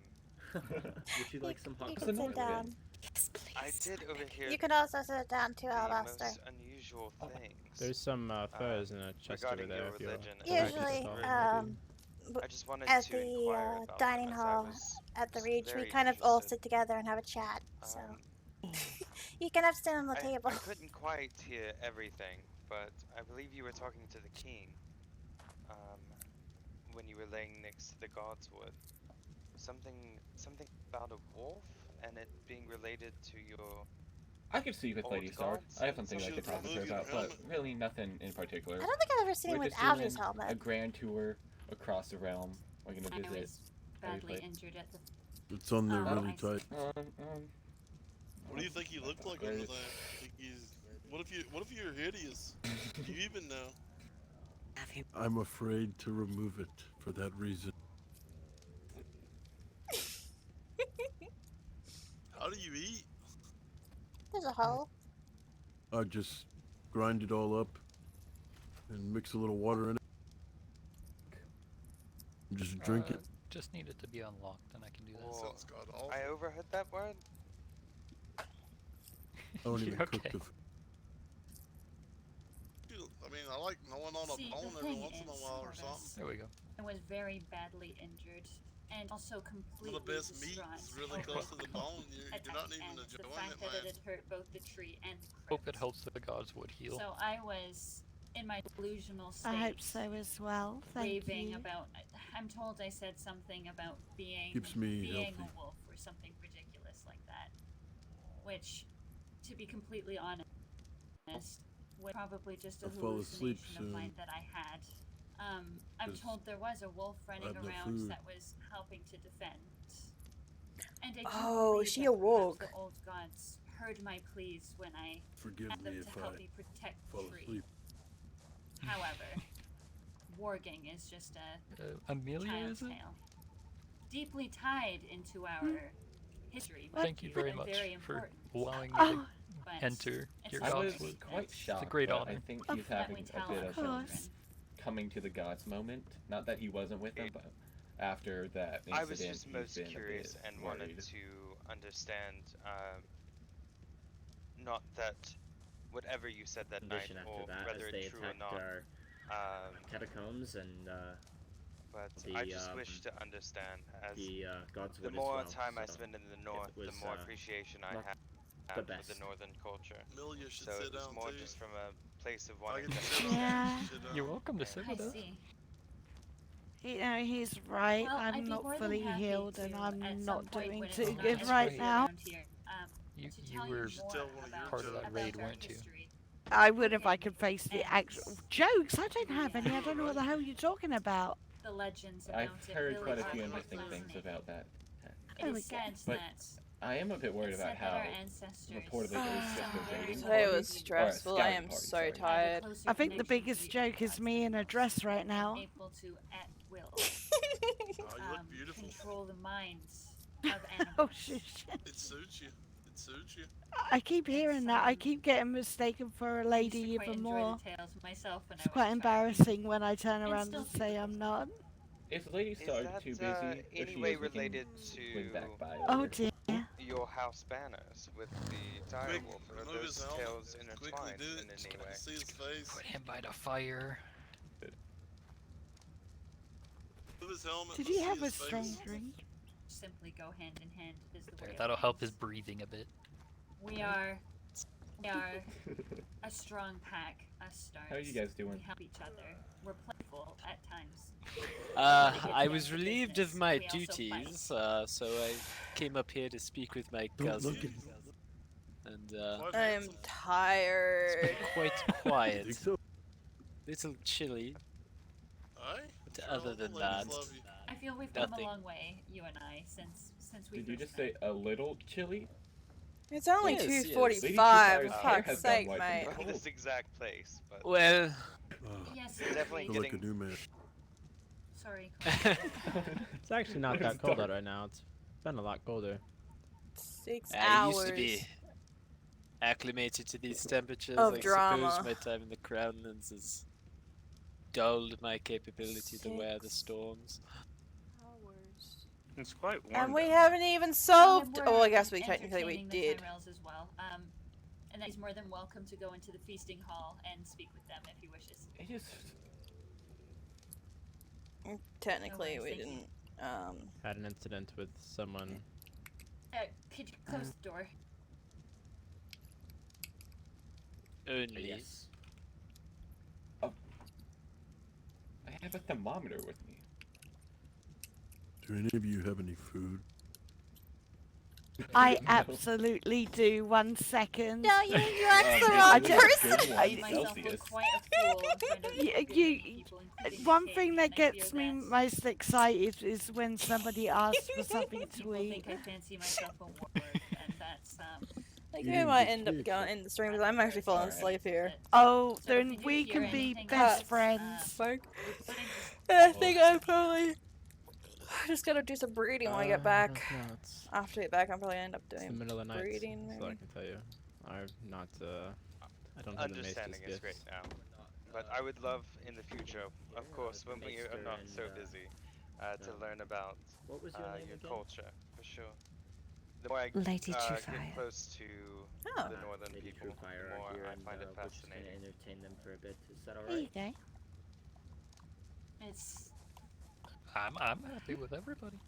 Would you like some hot You cocoa? can sit down. Yes, please. I did overhear You can also sit down too, the Alabaster. most unusual things. There's some furs in a chest over regarding there your if you're religion. Usually, I just wanted at to the inquire about dining them as I hall was at the Reach, we very kind of all interested. sit together and have a chat. So you can have to sit on the table. I couldn't quite hear everything, but I believe you were talking to the king when you were laying next to the God's Wood. Something about a wolf and it being related to your. I could speak with old Lady Stark. gods? I have something I could talk with her about, but really nothing in particular. I don't think I've ever seen him We're just without his doing helmet. a grand tour across the realm. We're gonna I visit. was badly injured at the. It's on there Oh, really I see. tight. What do you think he looked like under that? Think he's... What if you're hideous? Do you even know? I'm afraid to remove it for that reason. How do you eat? There's a hole. I just grind it all up and mix a little water in it. And just drink it. Just need it to be unlocked, and I can do that. Well, Sounds god awful. I overheard that word. I don't even cook okay? the I mean, I like gnawing on a See, bone the every thing once in a is, while or Mortis, something. There we go. I was very badly injured and also Some completely of the best meat distraught is really over close to the bone. You're not attacks even and the enjoying fact it, that it man. had hurt both the tree and the crypt. Hope it helps the gods would heal. So I was in my delusional state. I hope so as well. Thank raving you. about. I'm told I said something about being Keeps me being healthy. a wolf or something ridiculous like that, which, to be completely honest, was probably just a I'll fall asleep hallucination of mine soon. that I had. I'm 'Cause told there was a wolf running have no around food. that was helping to defend. And I do Oh, believe she that perhaps awoke. the old gods heard my pleas when I Forgive asked them me to if help I me protect the fall tree. asleep. However, warging is just a Amelia, child's is it? tale, deeply tied into our history. Thank you very and much very for important. allowing me Oh. But to enter it's your I not was gods wood. quite shocked. It's a great but honor. I think Of he's that having we a tell bit our of children. coming to the gods moment. Not that he wasn't with them, but after that incident, I was just he's most been a curious bit and worried. wanted to understand, not that whatever you said that night, Condition or after that, whether as they it's true or attacked not. our catacombs and But the, I just wish to understand, as the gods the would more as well, time I so spend in the north, it the was, more appreciation I not have the for the best. northern culture. Amelia should So sit it was down more too. just from a place of I wanting get to to sit on Yeah. sit down. You're welcome to sit I with us. see. You know, he's right. Well, I'd I'm be not more than fully happy healed, and to, I'm at some not point doing when it's too not good as right busy now. around here, You to you tell were more tell one of your about, part of that about raid, our weren't you? history. I would if I Warging could face the and actual jokes. I don't have any. I don't know what the hell you're talking about. the legends about I've it heard really quite a are few interesting things fascinating. about that. It There we is go. said But that I am a bit worried it's about said that how our ancestors reportedly there was just a raiding Today party, was or a stressful. I scouting am party, so sorry. tired. I think the biggest joke is me in a dress right now. able to at will Oh, you look beautiful. control the minds of animals. Oh shit! It suits you. It suits you. I keep hearing that. I keep getting mistaken for a I used to lady quite even enjoy more. the tales myself when It's I was quite a child. embarrassing when I turn And around still and say I'm not. Is Lady Is Stark that too busy? If she anyway is, we can related swing back by Oh later. dear. your house banners with the dire Quick, wolf? Or are remove his those helmet. tales Quickly intertwined do it. in So any I way? can see his face. Put him by the fire. Remove his helmet. Did let's he see have a his face. strong drink? Simply go hand in hand is the There, way of that'll help things. his breathing a bit. We are a strong pack, us stars. How are you guys doing? We help each other. We're playful at times. I was relieved of my We also fight. duties, so I came up here to speak with my Don't cousin. look at And I am tired. it's been quite quiet. think so? Little chilly. Aye? But Sure, other all the than ladies that, love you. I feel we've come a Nothing. long way, you and I, since we Did you first just say met. a little chilly? It's only Yes, yes. 2:45. Lady For Tyrell's fuck's hair has sake, gone white mate. and From this exact place, but Well, Yes, definitely Feel like a getting. new man. Sorry. It's actually not that cold out right now. It's been a lot colder. 6 I hours used to be acclimated to these temperatures. of I drama. suppose my time in the Crownlands has dulled my capability to wear the storms. It's quite warm. And we down haven't even solved. We're Oh, I guess we technically we entertaining did. the Tyrells as well. And he's more than welcome to go into the feasting hall and speak with them if he wishes. It just Technically, No we worries, thank didn't. Had an incident with someone. Could you close the door? Only. yes. Oh, I have a thermometer with me. Do any of you have any food? I absolutely do. 1 second. No, you asked the I wrong just- person. I myself look quite a fool in front of people, including One the thing king, that and I fear gets me that most excited is when somebody asks for something to people eat. think I fancy myself a warlord, and that's Like, You we didn't might get end up kicked. going in the stream because I'm actually falling asleep here. Oh, So then if you we hear can be anything best else, friends. Like, but I think I probably just gotta do some breeding when I get back. I don't know, it's After I get back, I'll probably end up the doing middle of the night. breeding. That's all I Maybe. can tell you. I'm not. I don't have the Understanding master's is great gifts. now, but I would love in the future, of course, when we are not so busy, to learn about What was your name your again? culture for sure. The more I Lady get Truefire. close to Oh. the northern Lady people, Truefire the are more here, I and find it we're just gonna fascinating. entertain them for a bit. Is that There you alright? go. it's. I'm happy with everybody.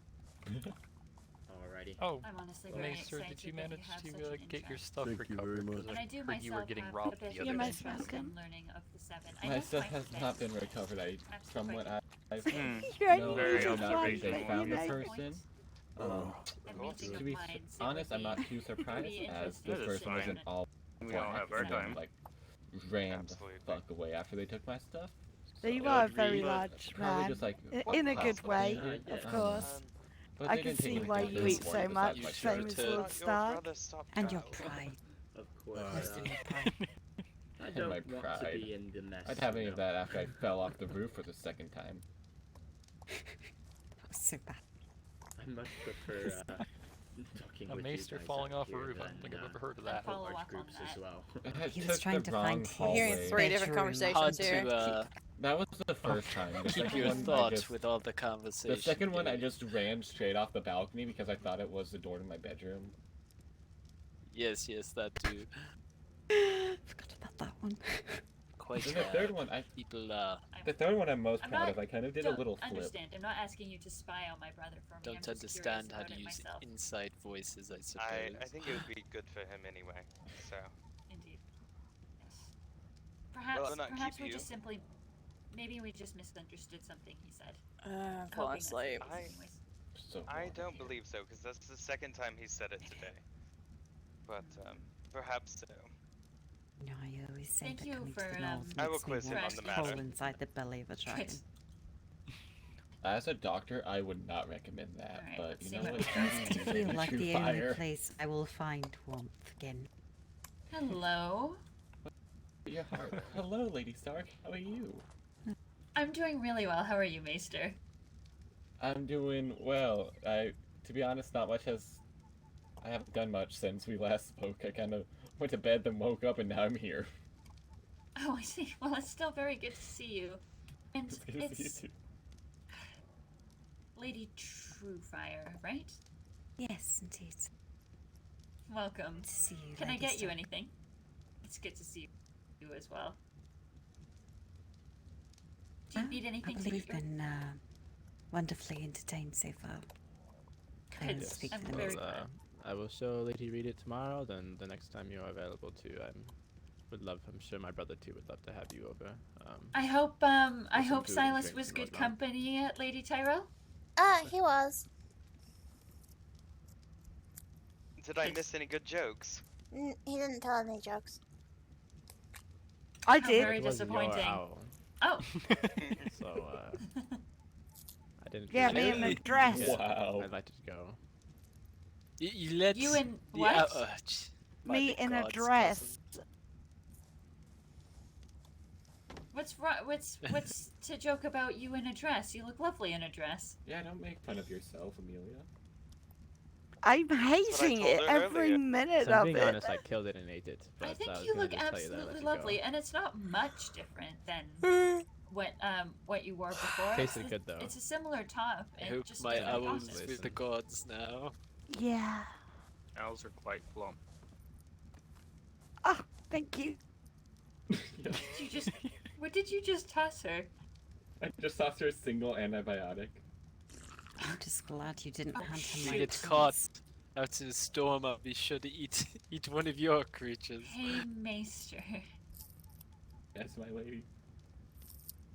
Alrighty. Oh, I'm honestly very Maester, excited did you that you manage have to such an get your interest. stuff Thank you very recovered? much. Because And I I do heard you were myself getting have robbed a bit the of other day. most interest welcome. in learning of the seven. I My don't stuff quite has get not been it. recovered. From what I've Right, known, very I have not reached a observational. found the You know. person. A meeting To of be minds, it honest, would I'm not be too surprised pretty as interesting this That to is person see. wasn't all We all have our and then, time. like ran Absolutely. the fuck away after they took my stuff. So you So are a it'd very be large probably man. just like In a good possible. way, Yeah, of yeah. course. But I they can didn't take see why anything you this eat so morning much, besides my same shirt. as to- Lord Your Stark. brother stopped And your out. pride. Of course. Most of your pride. I And don't my want to pride. be in the mess. I'd have you any of know. that after I fell off the roof for the second time. That was so bad. I much prefer talking A with maester you guys falling out off a here roof. I than, don't think I've ever heard of I'd that. follow large up on groups as that. well. I He took was trying the to wrong find We're hearing hallway. three different bedroom. conversations Hard here. to That was the first time. The keep second your one, I thoughts just- with all the The conversation. second one, I going. just ran straight off the balcony because I thought it was the door to my bedroom. Yes, that too. Forgot about that one. Quite. Then the third one, people. The third one I'm most I'm proud not- of. I kind of did a don't little flip. understand. I'm not asking you to spy on my brother for me. I'm Don't just understand curious how about to it use myself. inside voices, I suppose. I think it would be good for him anyway. So Indeed. Yes. Perhaps, I'll not perhaps keep we you. just simply, maybe we just misunderstood something he said. I'm Hoping falling that's asleep. the case anyways. So I don't believe so, because that's the second time he said it today. But perhaps so. No, I always say Thank that you coming for, to the north I will makes me quiz him want on to the crawl matter. inside the belly of a dragon. As a doctor, I would not recommend that, Alright, but let's you see know what what? we got. I feel Lady like the only Truefire. place I will find warmth again. Hello. Your heart. Hello, Lady Stark. How are you? I'm doing really well. How are you, Maester? I'm doing well. To be honest, not much has. I haven't done much since we last spoke. I kind of went to bed, then woke up, and now I'm here. Oh, I see. Well, it's still very good to see you. And It's good to see you it's too. Lady Truefire, right? Yes, indeed. Welcome. Good to see you, Can I Lady get you Stark. anything? It's good to see you as well. Do you need I anything to believe eat? been wonderfully entertained so far. I Good. will speak I'm to the very master. glad. I will show Lady Read it tomorrow. Then the next time you're available too, I'm sure my brother too would love to have you over. I hope Listen hope to Silas drinks was and good whatnot. company at Lady Tyrell. He was. Did I miss any good jokes? He didn't tell any jokes. I How did. very It was your disappointing. owl. Oh. So I didn't. Yeah, really- me in the dress. Wow. I'd like to go. You let You and the what? me the in a gods, dress. cousin. What's wrong? What's to joke about you in a dress? You look lovely in a dress. Yeah, don't make fun of yourself, Amelia. I'm what I hating told it her every earlier. minute So I'm of being it. honest, I killed it and ate it. But I think I was you gonna look just tell you that I let absolutely you go. lovely, and it's not much different than what you wore before. Tasted it's good, though. It's a similar top. I and hope just my different owls costumes. with the gods now. Yeah. Owls are quite plump. Oh, thank you. What did you just toss her? I just tossed her a single antibiotic. I'm just glad you didn't hand If him we my get caught out in a storm, I'll be sure to eat one of your creatures. Hey, Maester. Yes, my lady.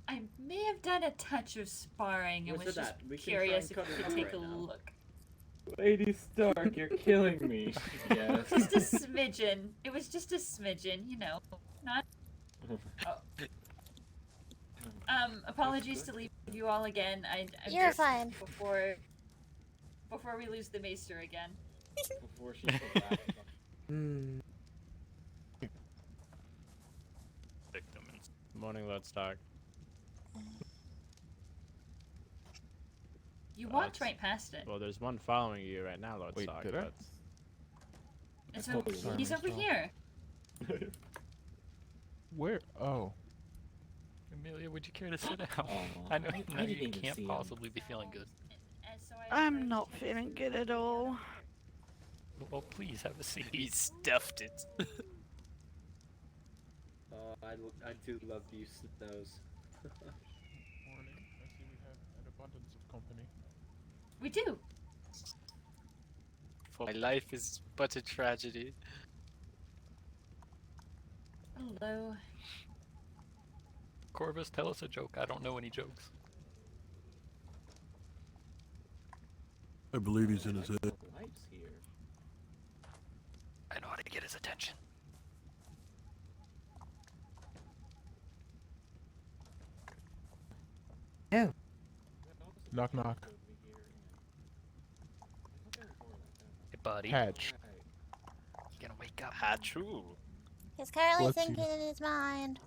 I may have done a touch of sparring and What's was with just that? We can curious if try and you cut could it take a up right now. look. Lady Stark, you're killing me. Yes. Just a smidgen. It was just a smidgen, you know. Not. Oh. Apologies to leave you all again. I'm You're just fine. Before we lose the Maester again. Before she comes back. Morning, Lord Stark. You Well, walked right past it. Well, there's one following you right now, Lord Stark. did I? But And so he's over here. Where? Oh. Amelia, would you care to sit down? Aw, I know, I you didn't even can't see him. possibly be feeling good. I'm not feeling good at all. Well, please have a seat. He stuffed it. Oh, I do love you, Snows. Morning. I see we have an abundance of company. We do. For my life is but a tragedy. Hello. Corvus, tell us a joke. I don't know any jokes. I believe he's in his head. Lights here. I know how to get his attention. Oh. Knock knock. Hey, buddy. Hatch. You gonna wake up? Hatchu. He's currently Let's see. thinking in his mind.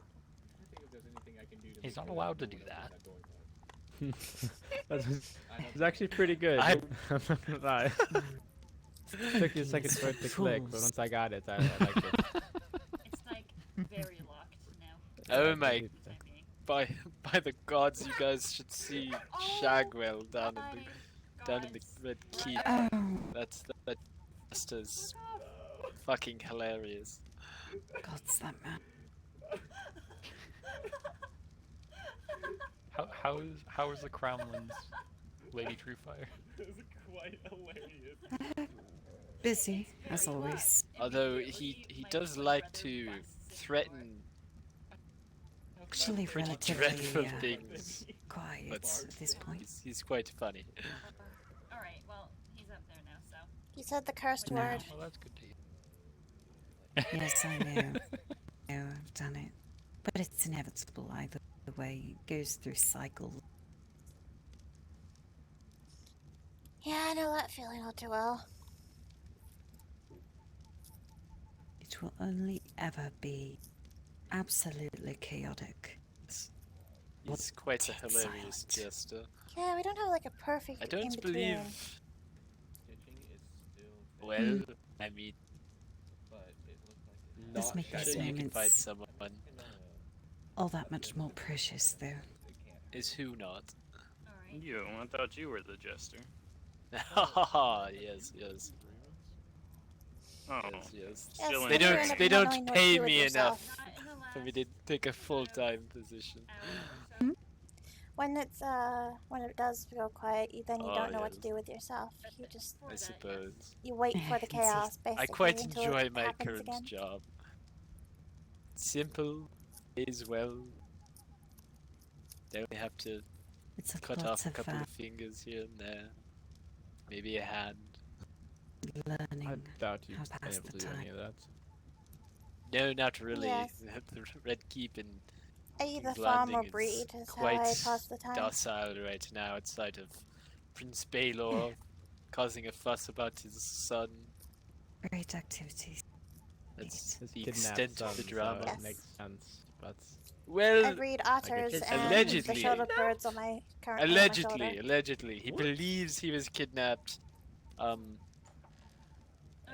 He's not allowed to do that. It's actually pretty good. I'm not gonna lie. Took you a second for it to click, but once I got it, I liked it. It's like very locked now. Oh my! By the gods, you guys should see Shagwell down in the Red Keep. That's is fucking hilarious. God's that man. How is the Crownlands, Lady Truefire? It's quite hilarious. Busy, as always. Although he does like to threaten Actually, pretty relatively dreadful things. quiet But at this point. he's quite funny. Alright, well, he's up there now, so. He said the cursed No. word. Well, that's good to hear. Yes, I know. I know, I've done it. But it's inevitable either way. It goes through cycles. Yeah, I know that feeling all too well. It will only ever be absolutely chaotic. He's quite a hilarious jester. Yeah, we don't have like a perfect I don't in-between. believe. Well, Hmm. I mean, Does not make sure these you can find moments someone. all that much more precious, though. Is who not? You, I thought you were the jester. yes, yes. Oh. Yes, yes. Still They in don't. there. They not don't knowing what to pay do with me yourself. enough for me to take a full-time position. When it does go quiet, then you Oh, don't know what to yes. do with yourself. You just I suppose. you wait for the chaos, basically. I quite until enjoy it my happens current again. job. Simple, pays well. They only have to It's a cut lot off a of couple of fingers here and there. Maybe a hand. learning I doubt you'd how be pass able the to do any time. of that. No, not really. Yes. The Red Keep and Either King's farm or Landing breed is is how quite I pass the time. docile right now outside of Prince Baelor causing a fuss about his son. Great activities. That's His the kidnapped extent of the son, drama. so it Yes. makes sense. But Well, I breed otters it's and the allegedly. shoulder birds on my currently on my shoulder. Allegedly, he believes he was kidnapped.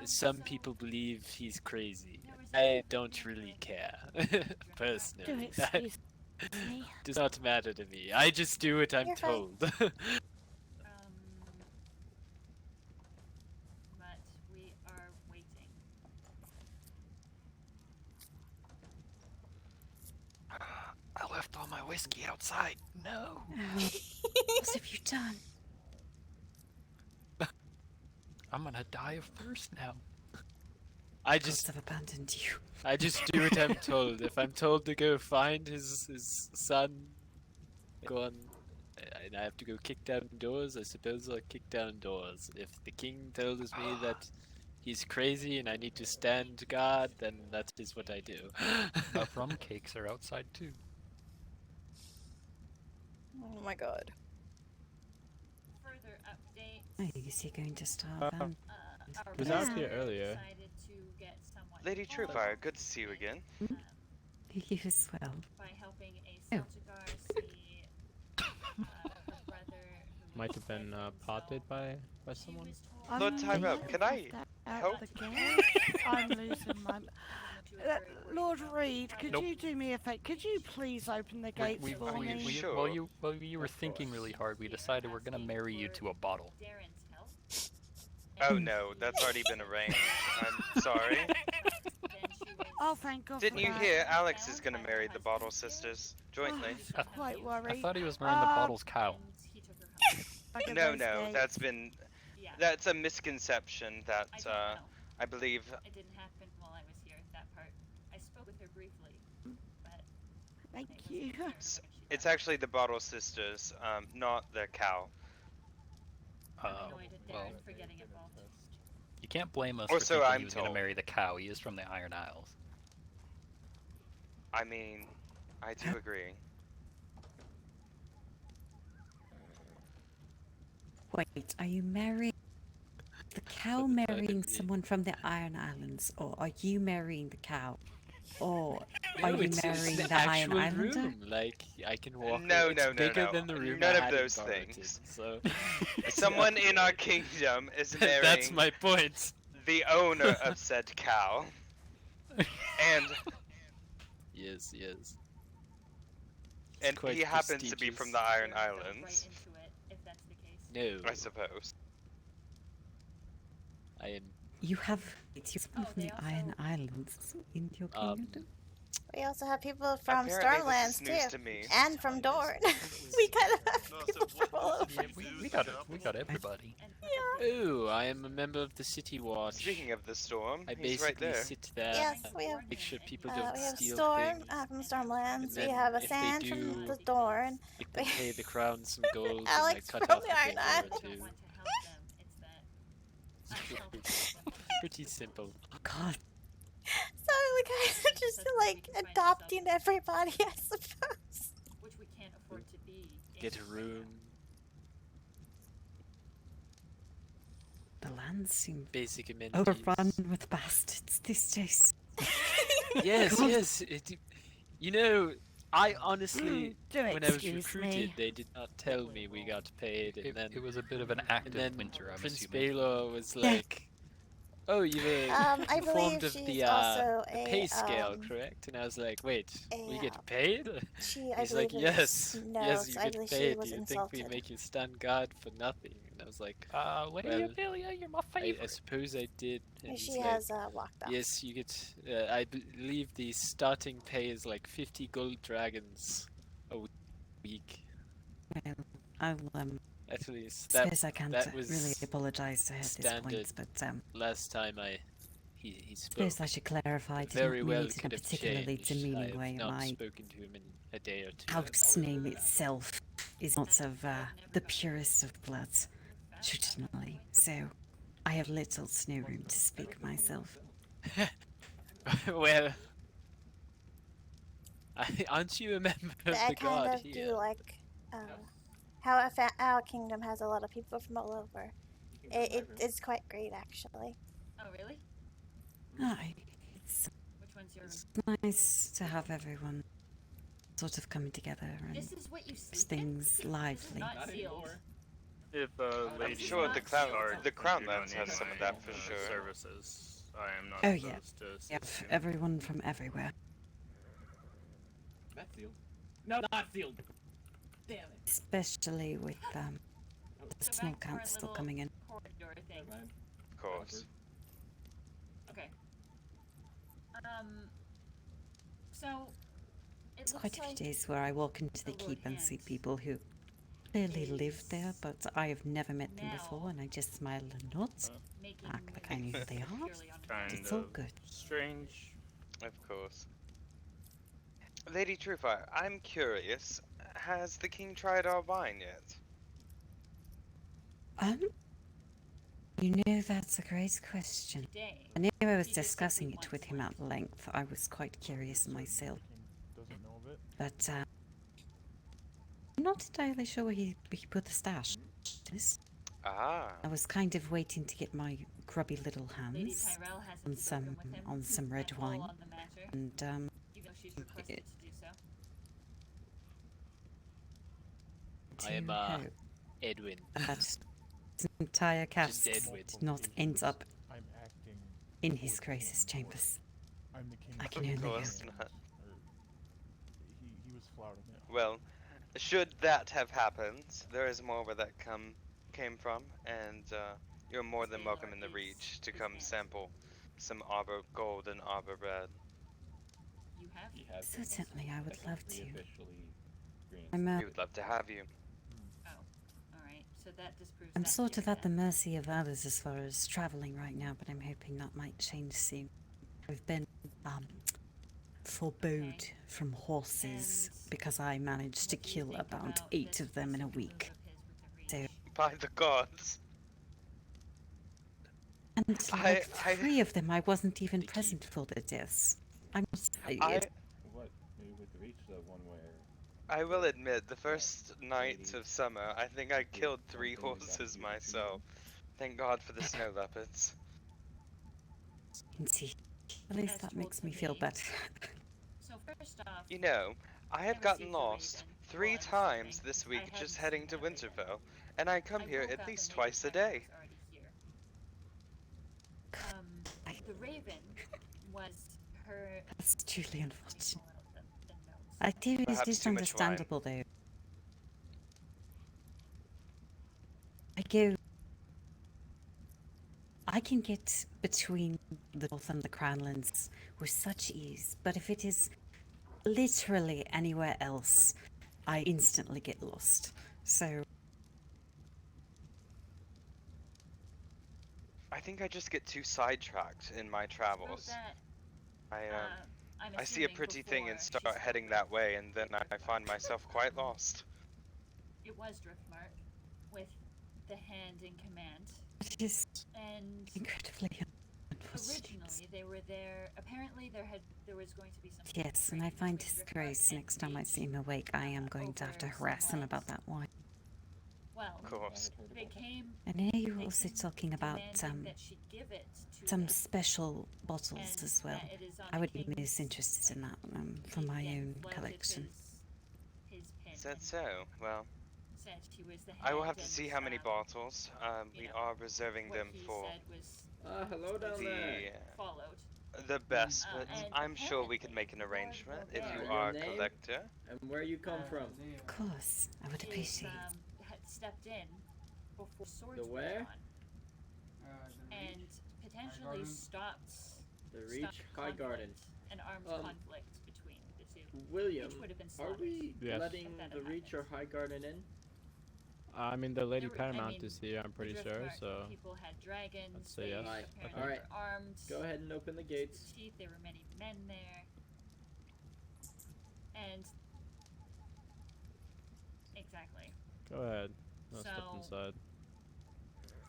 Some people believe he's crazy. I don't really care, personally. Do excuse me. Does not matter to me. I just do what I'm You're fine. told. But we are waiting. I left all my whiskey outside. No. What have you done? I'm gonna die of thirst now. I Gods just have abandoned you. I just do what I'm told. If I'm told to go find his son, go on, and I have to go kick down doors, I suppose I'll kick down doors. If the king tells me that he's crazy and I need to stand guard, then that is what I do. Rum cakes are outside too. Oh my god. Further updates. Oh, is he going to starve then? Our was out resident here earlier. decided to get somewhat Lady involved, Truefire, good to see you again. You as well. by helping a Oh. Celtigar see her brother who Might have been potted by someone. Lord Tyrell, can I help? The game? I'm losing my. Lord Reed, could you do me a favor? Could you please open the gates for me? While you were thinking really hard, we decided we're gonna marry you to a bottle. Oh no, that's already been arranged. I'm sorry. Oh, thank God. Didn't for you that. hear Alex is gonna marry the Bottle Sisters jointly? I'm quite worried. I thought he was marrying the bottle's cow. No, that's been that's a misconception that I believe. It didn't happen while I was here. That part. I spoke with her briefly, but thank you. It's actually the Bottle Sisters, not the cow. I'm annoyed at Darren for getting involved. You can't blame us Or for so thinking I'm he was gonna told. marry the cow. He is from the Iron Isles. I mean, I do agree. Wait, are you marrying the cow marrying someone from the Iron Islands, or are you marrying the cow? Or are you marrying the the Iron actual Islander? room. Like I can walk. No, it's no, no, bigger no. than the room. None I of had those in Barberton, things. So Someone in our kingdom is marrying. That's my point. The owner of said cow. And yes. and quite he happens to be from the Iron Right Islands. into it, if that's the case. No. I suppose. I am. You have someone from the Iron Islands in your kingdom? We also have people from Apparently this is Stormlands news too, to me. and from Dorne. We kind of have people from all over. We got everybody. Oh, I am a member of the City Watch. Speaking of the storm, I he's basically right there. sit there. Yes, we have. Make sure people don't We have steal Storm things. from Stormlands. And We then have a if they Sand do, from the Dorne. If they pay the crown some gold, Alex and I cut from off the a Iron finger or Islands. two. Pretty simple. God. So we kind of just like adopting everybody, I suppose. Which we can't afford to be. Get a room. The land seems Basic amenities. overrun with bastards these days. Yes, yes. You know, I honestly, do when I was excuse recruited, me. they did not tell me we got paid, and then It was a bit of an and active then winter, I'm Prince assuming. Baylor was like, "Oh, you were I informed believe of she's the also the a, pay scale, correct?" And I was like, "Wait, we get paid?" I He's like, believe "Yes, no, yes, you I get believe she paid. was You think we insulted. make you stand guard for nothing?" And I was like, Lady well, Amelia, you're my I favorite. suppose I did." And She he's like, has walked off. Yes, you get. I believe the starting pay is like 50 gold dragons a week. Well, I'll At least suppose I can't that was really apologise to her at this standard point, but last time he spoke. suppose I should clarify. Did Very not well mean it in could a have particularly changed. demeaning I way. have not My spoken to him in a day or two. house name itself is not of the purest of bloods, traditionally, so I have little snow room to speak myself. Well, aren't you a member of I the kind guard of here? do like how our kingdom has a lot of people from all over. It's quite great, actually. Oh, really? Aye, it's is. Nice to have everyone sort of coming together and This is what you keeps sleep in? things This is lively. not sealed. If I'm lady sure the charge, the you Crownlands don't has need some of my, that for sure. services. I am not Oh yeah, supposed to yeah, assist you. everyone from everywhere. That's sealed. No, not sealed. Damn it. Especially with the So small back to our counts still little coming in. corridor thing. Of course. Okay. So it It's looks quite a few like days where I walk into the the Lord keep and see Hand people who clearly live there, is but I have never met them now before, and I just smile and nod, making act like I knew who they are. purely on Kind It's all of good. strange. Of course. Lady Truefire, I'm curious. Has the king tried our wine yet? You know, that's a great question. Today, I knew I was he just discussing simply it with him at length. I was quite curious myself. Doesn't know of it. But, I'm not entirely sure where he put the stash. Ah. I was kind of waiting to get my grubby little Lady hands Tyrell hasn't on some spoken with him on some red at all wine, on the matter, and even though she's requested to do so. I am to hope Edwin. that this entire cast Edwin. did not end up I'm acting in his grace's chambers. I'm the king. I can Of only course hope. not. He was flouting it. Well, should that have happened, there is more where that came from, and you're more than welcome in the Reach to come sample some arbor gold and arbor red. You have? He has Certainly, I would love to. Green. We would love to have you. Oh, alright. So that disproves I'm that sort of theory at the then. mercy of others as far as traveling right now, but I'm hoping that might change soon. I've been forbode from horses because I managed to kill about 8 of them in a week. So, By the gods. and like 3 of them I wasn't even present for the deaths. I'm What? Maybe with the Reach, the one where I will admit, the first night of summer, I think I killed 3 horses myself. Thank God for the snow leopards. see. At least that makes me feel better. So first off, You know, I have I gotten received a lost raven 3 while I was times sleeping. this I week hadn't just seen heading to that raven. Winterfell, and I come I here woke at up least and Lady twice a Tyrell day. was already here. The raven was her. That's truly Let me unfortunate. pull out the notes. I do, it Perhaps is too much wine. understandable though. I can get between the North and the Crownlands with such ease, but if it is literally anywhere else, I instantly get lost. So I think I just get too sidetracked in my travels. I see a pretty thing and start heading that way, and then I find myself quite lost. It was Driftmark with the hand in command. it is And incredibly unfortunate. originally they were there. Apparently there was going to be some. Yes, and I find disgrace next time I see him awake. I am going to have to harass him about that wine. Well, Of course. they came. And I hear you also talking about demanding that she give it to some them. special bottles And as well. that it is on I the would be king's most interested in that for my own flaunted collection. His pin Is that and so? Well, said she was the I will hand have to and, see how many bottles. We are reserving what them he for said was hello down there. followed. the best, but and I'm sure we can make an arrangement if you Your are a name? collector. And where you come from? Of course, I would appreciate it. Had stepped in before swords The were where? drawn and potentially stopped The Reach High Garden. an armed conflict between the two. William, which would have been are we Yes. letting the Reach or High Garden in? I mean, the Lady I Paramount mean, is here, I'm pretty sure, Driftmark so... people had dragons. I'd say they yes. apparently Okay. Alright. were armed. Go ahead and open the gates. Teeth. There were many men there, and exactly. Go ahead. I'll step So- inside.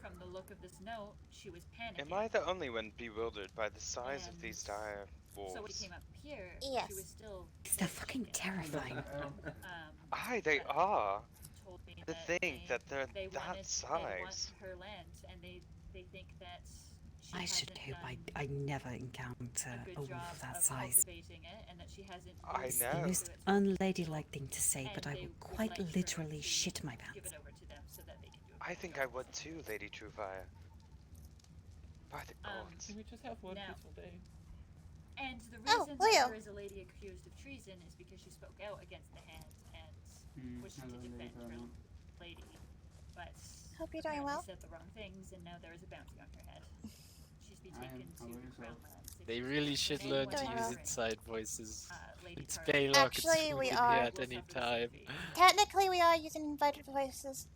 From the look of this note, she was panicking. Am I the only one bewildered by the size of these dire wolves? So when he came up here, Yes. she was still. They're fucking terrifying. Aye, they are. Told me To think that they're they that wanted, size. They want her land, and they think that she I should hasn't hope done I never encounter a a good wolf job of that of size. cultivating it, and that she hasn't I really It's the know. most unladylike thing to say, but and I they will would quite like her literally to shit my give pants. it over to them so that they can do a I better think job I with would it. too, Lady Truefire. By the gods. Can we just have one now- peaceful day? And the Oh, reason Leo. that there is a lady accused of treason is because she spoke out against the hand and wished to hello, Lady defend her Paramount. lady, but Hope you're doing apparently well. said the wrong things, and now there is a bounty on her head. She's been I am. taken How to about yourself? Crown Lands. if They she really stands should with learn anyone to Doing use well. hiring, inside voices. Lady It's Tyrell. Baylock, Actually, it's we we are. at any time. Technically, we are using invited voices.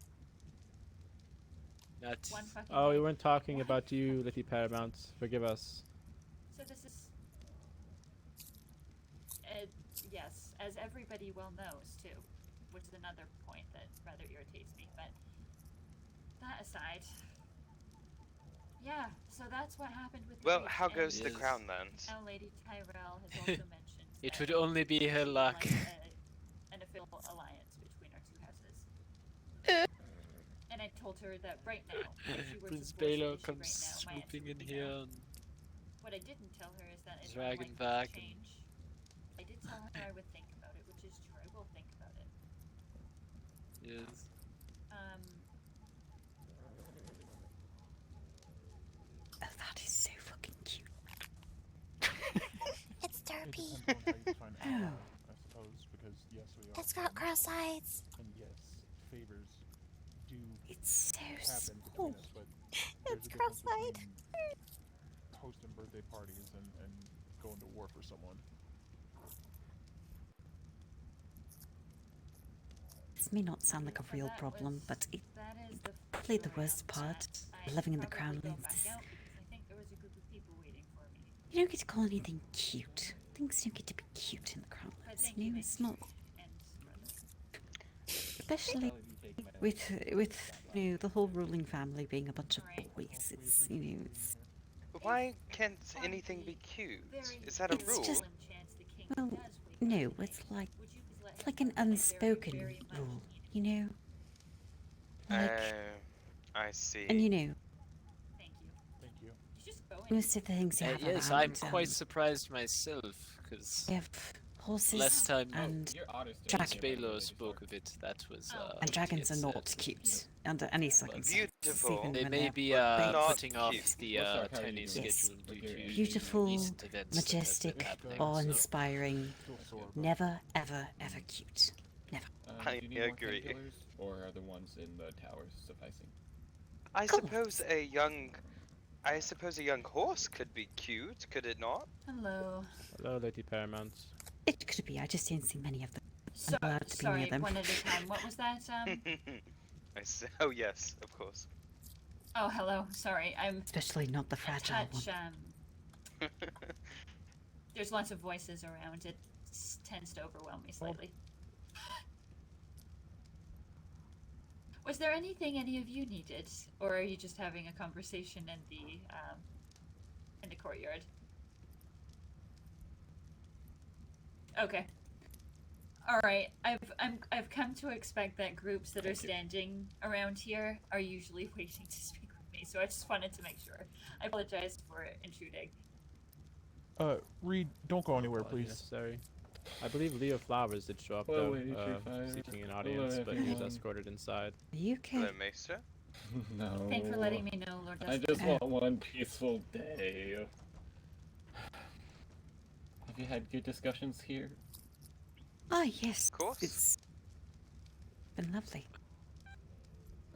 That's One fucking Oh, we day. weren't talking about you, Lady Paramount. Forgive us. So this is, yes, as everybody well knows too, which is another point that rather irritates me. But that aside, yeah. So that's what happened with. Well, the Reach, how goes and the Crown Lands? Now Lady Tyrell has also mentioned It that would only be her she would luck. like an official alliance between our two houses. And I told her that right now, if she were Prince to force an Baylor issue comes right now, my answer swooping would in be here no. and What I didn't tell her is that it's dragging unlikely back to and- change. I did tell her I would think about it, which is true. I will think about it. yes. Oh, that is so fucking cute. It's It derpy. depends on how you define ally, I suppose, because yes, we are It's got friends, cross eyes. and yes, favors do It's so happen between small. us, but there's It's a difference cross-eyed. between hosting birthday parties and going to war for someone. This may not sound like a real problem, but it's probably the worst part of living in the Crown Lands. I think there was a group of people waiting for me. You don't get to call anything cute. Things don't get to be cute in the Crown Lands. No, it's not. Especially with you know, the whole ruling family being a bunch of boys. It's it's Why can't anything be cute? Is that a it's rule? just well, no, it's like an unspoken rule, you know. Like, I see. and you know, Thank you. most of the things you have Yes, around, I'm quite surprised myself, because we have horses last time and Prince dragons. Baylor spoke of it, that was And dragons are yes, not cute under any circumstances. Beautiful. Even They when may they're be baked. putting off cute. the What's up, how are tiny you doing? Yes. schedule due to Beautiful, recent events that have been majestic, happening, awe-inspiring, Still sore, but never, ever, ever cute. Never. I do you need more agree. caterpillars, or are the ones in the towers sufficing? I suppose a young horse could be cute, could it not? Hello. Hello, Lady Paramount. It could be. I just didn't see many of them. So, I'm allowed to be sorry, near them. one at a time. What was that? Oh yes, of course. Oh, hello. Sorry, I'm Especially not the a fragile touch. one. There's lots of voices around. It tends to overwhelm me slightly. Was there anything any of you needed, or are you just having a conversation in the courtyard? Okay. All right. I've come to expect that groups that are standing around here are usually waiting to speak with me. So I just wanted to make sure. I apologize for intruding. Reed, don't go anywhere, please. Necessary. I believe Leo Flowers did show up Hello, though, Lady Truefire. seeking an Hello, audience, but he was everyone. escorted inside. Are you okay? Hello, Maester. No. Thanks for letting me know, Lord I Dustin. just want one peaceful day. Have you had good discussions here? Ah, yes. Of course. It's been lovely.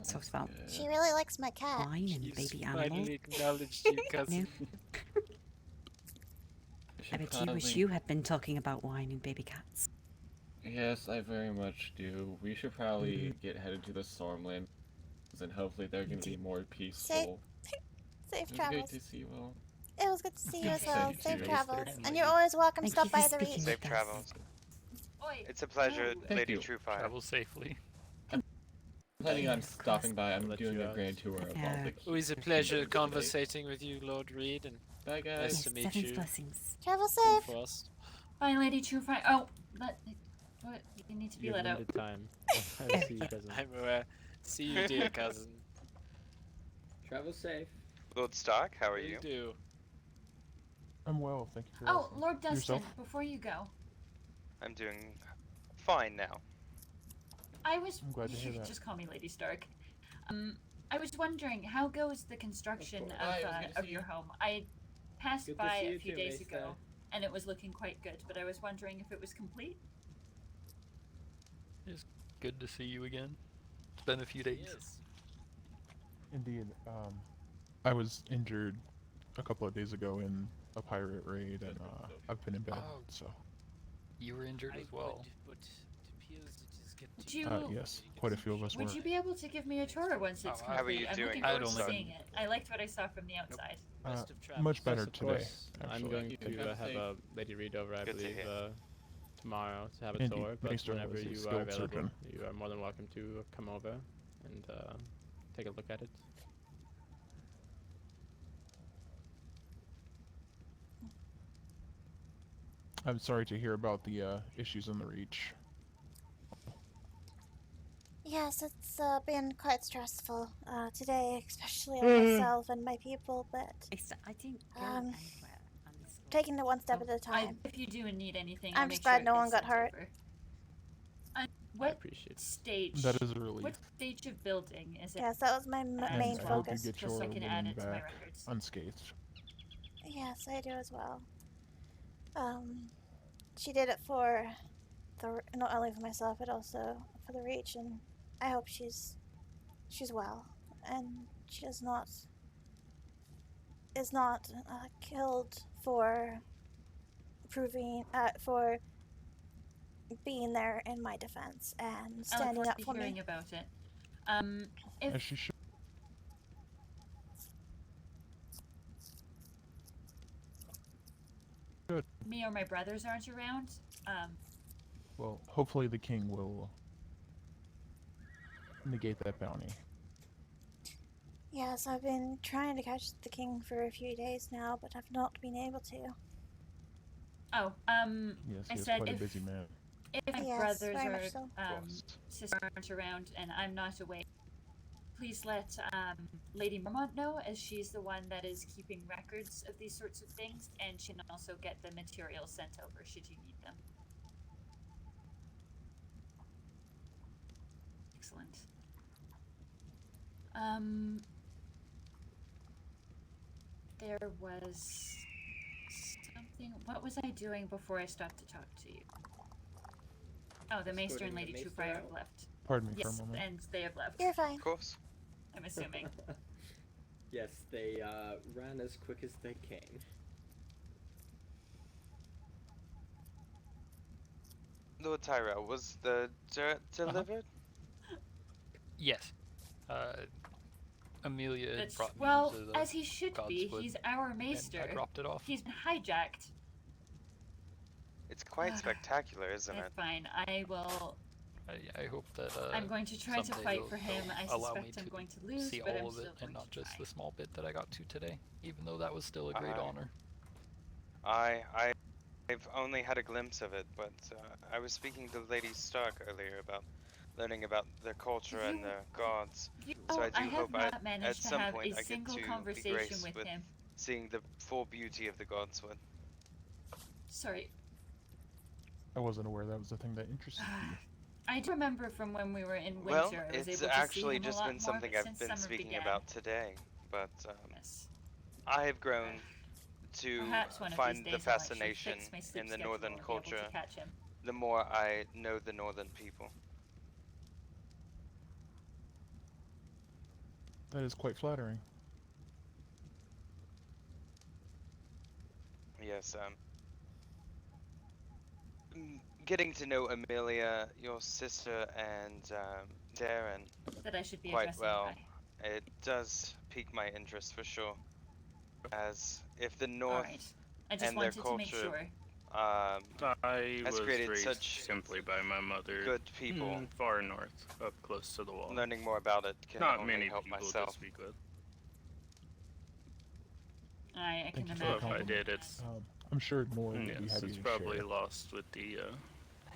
Talked about She really likes my cat. wine and He's baby animals. finally acknowledged you, cousin. I bet you wish you had been talking about wine and baby cats. Yes, I very much do. We should probably get headed to the Stormland, and hopefully they're going to be more peaceful. Safe It was travels. great to see you all. It was good to see you as Thank well. you, Safe too. travels. Thank And you. you're always welcome. Thank Stop you for by the speaking reach. Safe travels. It's a pleasure, Thank Lady you. Truefire. Travel safely. Planning on Of course. stopping by. I'm Let doing you a out. grand tour of all Yeah. the. Always a pleasure conversating with you, Lord Reed, and Bye, nice guys. to Yes, meet seven's you. blessings. Travel Go safe. Frost. Bye, Lady Truefire. Oh, what? You need to be You have let out. limited time. I see you, cousin. I'm aware. See you, dear cousin. Travel safe. Lord Stark, how are What do you? do? I'm well, thank you for Oh, asking. Lord Dustin, Yourself? before you go, I'm doing fine now. I was. I'm glad to hear You that. just call me Lady Stark. I was wondering, how goes the construction course. of Hi, it was good to of see your you. home? I passed Good to by see a you few too, days Maester. ago, and it was looking quite good. But I was wondering if it was complete. It's good to see you again. It's been a few days. Yes. Indeed. I was injured a couple of days ago in a pirate raid, and I've been in bed. Oh. So. You were injured as well. But it appears it is getting. Would you? Yes, quite a few of us were. Would you be able to give me a tour once it's Oh, complete? How are you I'm doing, looking Lord forward to Stark? seeing it. I liked what I saw from the outside. Much better Of today. course, Actually. I'm going Thank you. to have a lady read over, I Good to believe, hear. tomorrow to have a Indeed, tour. But Maester whenever was a you are skilled available, surgeon. you are more than welcome to come over and take a look at it. I'm sorry to hear about the issues in the Reach. Yes, it's been quite stressful today, especially on myself and my people, but I didn't go anywhere on this one. taking it one step at a time. If you do need anything, I'm I'll just make sure glad no it one gets got sent hurt. over. What appreciate it. stage? That is a relief. What stage of building is it? Yes, that was my And main I hope you focus. get Just your so I can add woman it to my back records. unscathed. Yes, I do as well. She did it for not only for myself but also for the Reach, and I hope she's well, and she is not killed for for being there in my defense and I look standing forward up to for hearing me. about it. As If she should. Good. me or my brothers aren't around, Well, hopefully the king will negate that bounty. Yes, I've been trying to catch the king for a few days now, but I've not been able to. Yes, I he is said quite a if busy man. my Yes, brothers very or much so. sisters aren't around and I'm not away, please let Lady Marmont know, as she's the one that is keeping records of these sorts of things, and she can also get the materials sent over should you need them. Excellent. There was something. What was I doing before I stopped to talk to you? Oh, the Maester and Lady Truefire have left. Pardon me for Yes, a moment. and they have left. You're fine. Of course. I'm assuming. Yes, they ran as quick as they came. Lord Tyrell, was the dirt delivered? Yes. Amelia had That's, brought me well, into the as he should be. Godswood, He's our and Maester. I dropped it off. He's been hijacked. It's quite spectacular, isn't it? Fine. I will. I hope that I'm going to try to someday fight they'll- for him. I they'll allow me suspect I'm going to lose, see but all I'm of still it going and not to just try. the small bit that I got to today, even though that was still a great honor. I've only had a glimpse of it, but I was speaking to Lady Stark earlier about learning about the culture and the gods. So I do have hope not managed at to some have point a I get single to be conversation graced with him. seeing the full beauty of the Godswood. Sorry. I wasn't aware that was the thing that interested you. I do remember from when we were in winter. Well, I was it's able actually to see him just a lot been more, something but I've since been summer speaking began, about today, but I have grown to perhaps one of find these the days I'll actually fascination fix my sleep in the schedule northern and be able to culture catch him. the more I know the northern people. That is quite flattering. Yes, getting to know Amelia, your sister, and Darren That I should be quite addressing well, it does pique my interest for sure. As if the North I just and their wanted to make culture sure. I has was created raised such simply by my mother. good people. Far north, up close to the wall. Learning more about it can Not only many help people myself. to speak with. I can Thank you for imagine. the So if I did, compliment. it's I'm sure more would be yes, happy it's to probably share. lost with the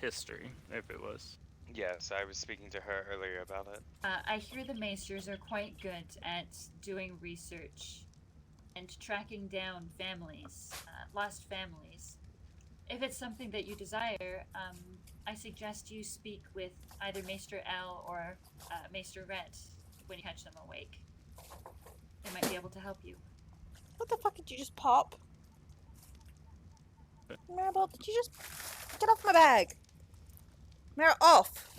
history, if it was. Yes, I was speaking to her earlier about it. I hear the Maesters are quite good at doing research and tracking down families, lost families. If it's something that you desire, I suggest you speak with either Maester L or Maester Red when you catch them awake. They might be able to help you. What the fuck did you just pop? Maribel, did you just get off my bag? Off.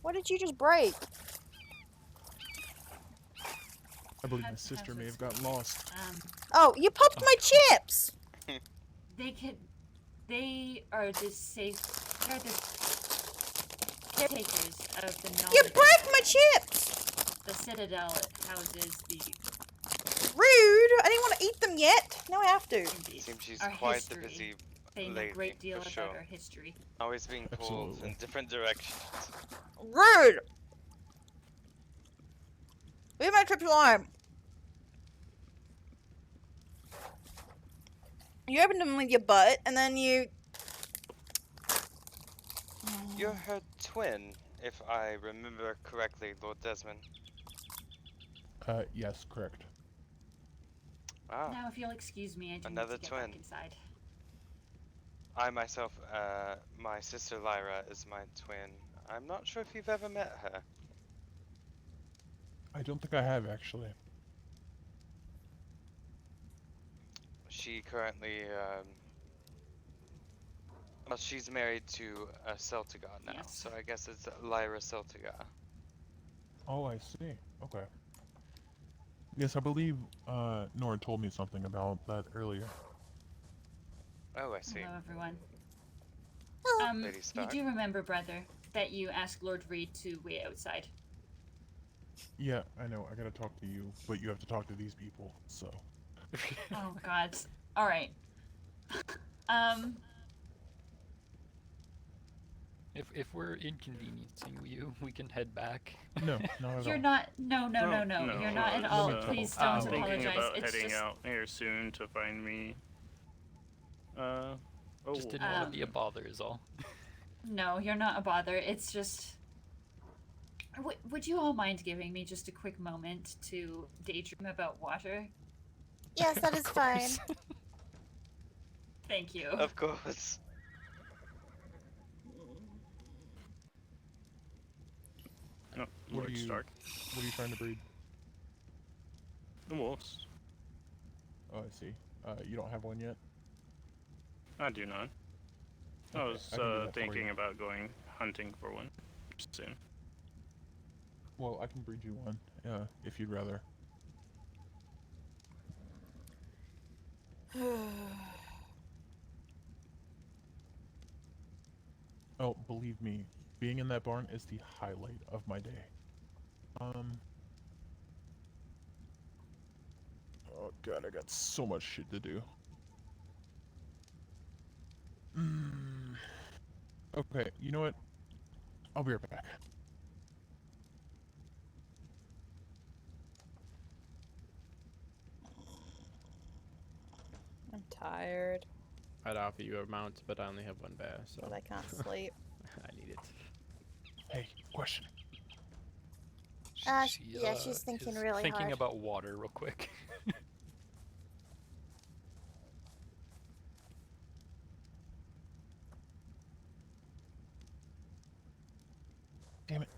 What did you just break? I believe my sister may have gotten lost. Oh, you popped my chips. They are the safe. They're the caretakers of the knowledge. You broke my chips. The Citadel houses the. Rude. I didn't want to eat them yet. Now I have to. Seems she's Our quite history. the busy They know lady, a great deal for about sure. our history. Always being pulled in different directions. Rude. Leave my chips alone. You opened them with your butt, and then you. You're her twin, if I remember correctly, Lord Desmond. Yes, correct. Ah. Now, if you'll excuse me, I do Another need to get twin. back inside. I myself, my sister Lyra is my twin. I'm not sure if you've ever met her. I don't think I have, actually. She currently, well, she's married to a Celtigar now, so I guess it's Lyra Celtigar. Oh, I see. Okay. Yes, I believe Nora told me something about that earlier. Oh, I see. Hello, everyone. Lady You Stark. do remember, brother, that you asked Lord Reed to wait outside. Yeah, I know. I gotta talk to you, but you have to talk to these people, so. Oh God. All right. If we're inconveniencing you, we can head back. No, not at You're all. not. No. You're not at all. Please don't I'm apologize. Thinking about It's heading just. out here soon to find me. Just didn't want to be a bother, is all. No, you're not a bother. It's just. Would you all mind giving me just a quick moment to daydream about water? Yes, that is fine. Thank you. Of course. No, What Lord are you? Stark. What are you trying to breed? The wolves. Oh, I see. You don't have one yet. I do not. I Okay, was I can do that for thinking you. about going hunting for one soon. Well, I can breed you one, if you'd rather. Oh, believe me, being in that barn is the highlight of my day. Oh god, I got so much shit to do. Okay, you know what? I'll be right back. I'm tired, I'd offer you a mount, but I only have one bear, so. but I can't sleep. I need it. Hey, question. Yeah, she's thinking is really thinking hard. about water real quick. Damn it.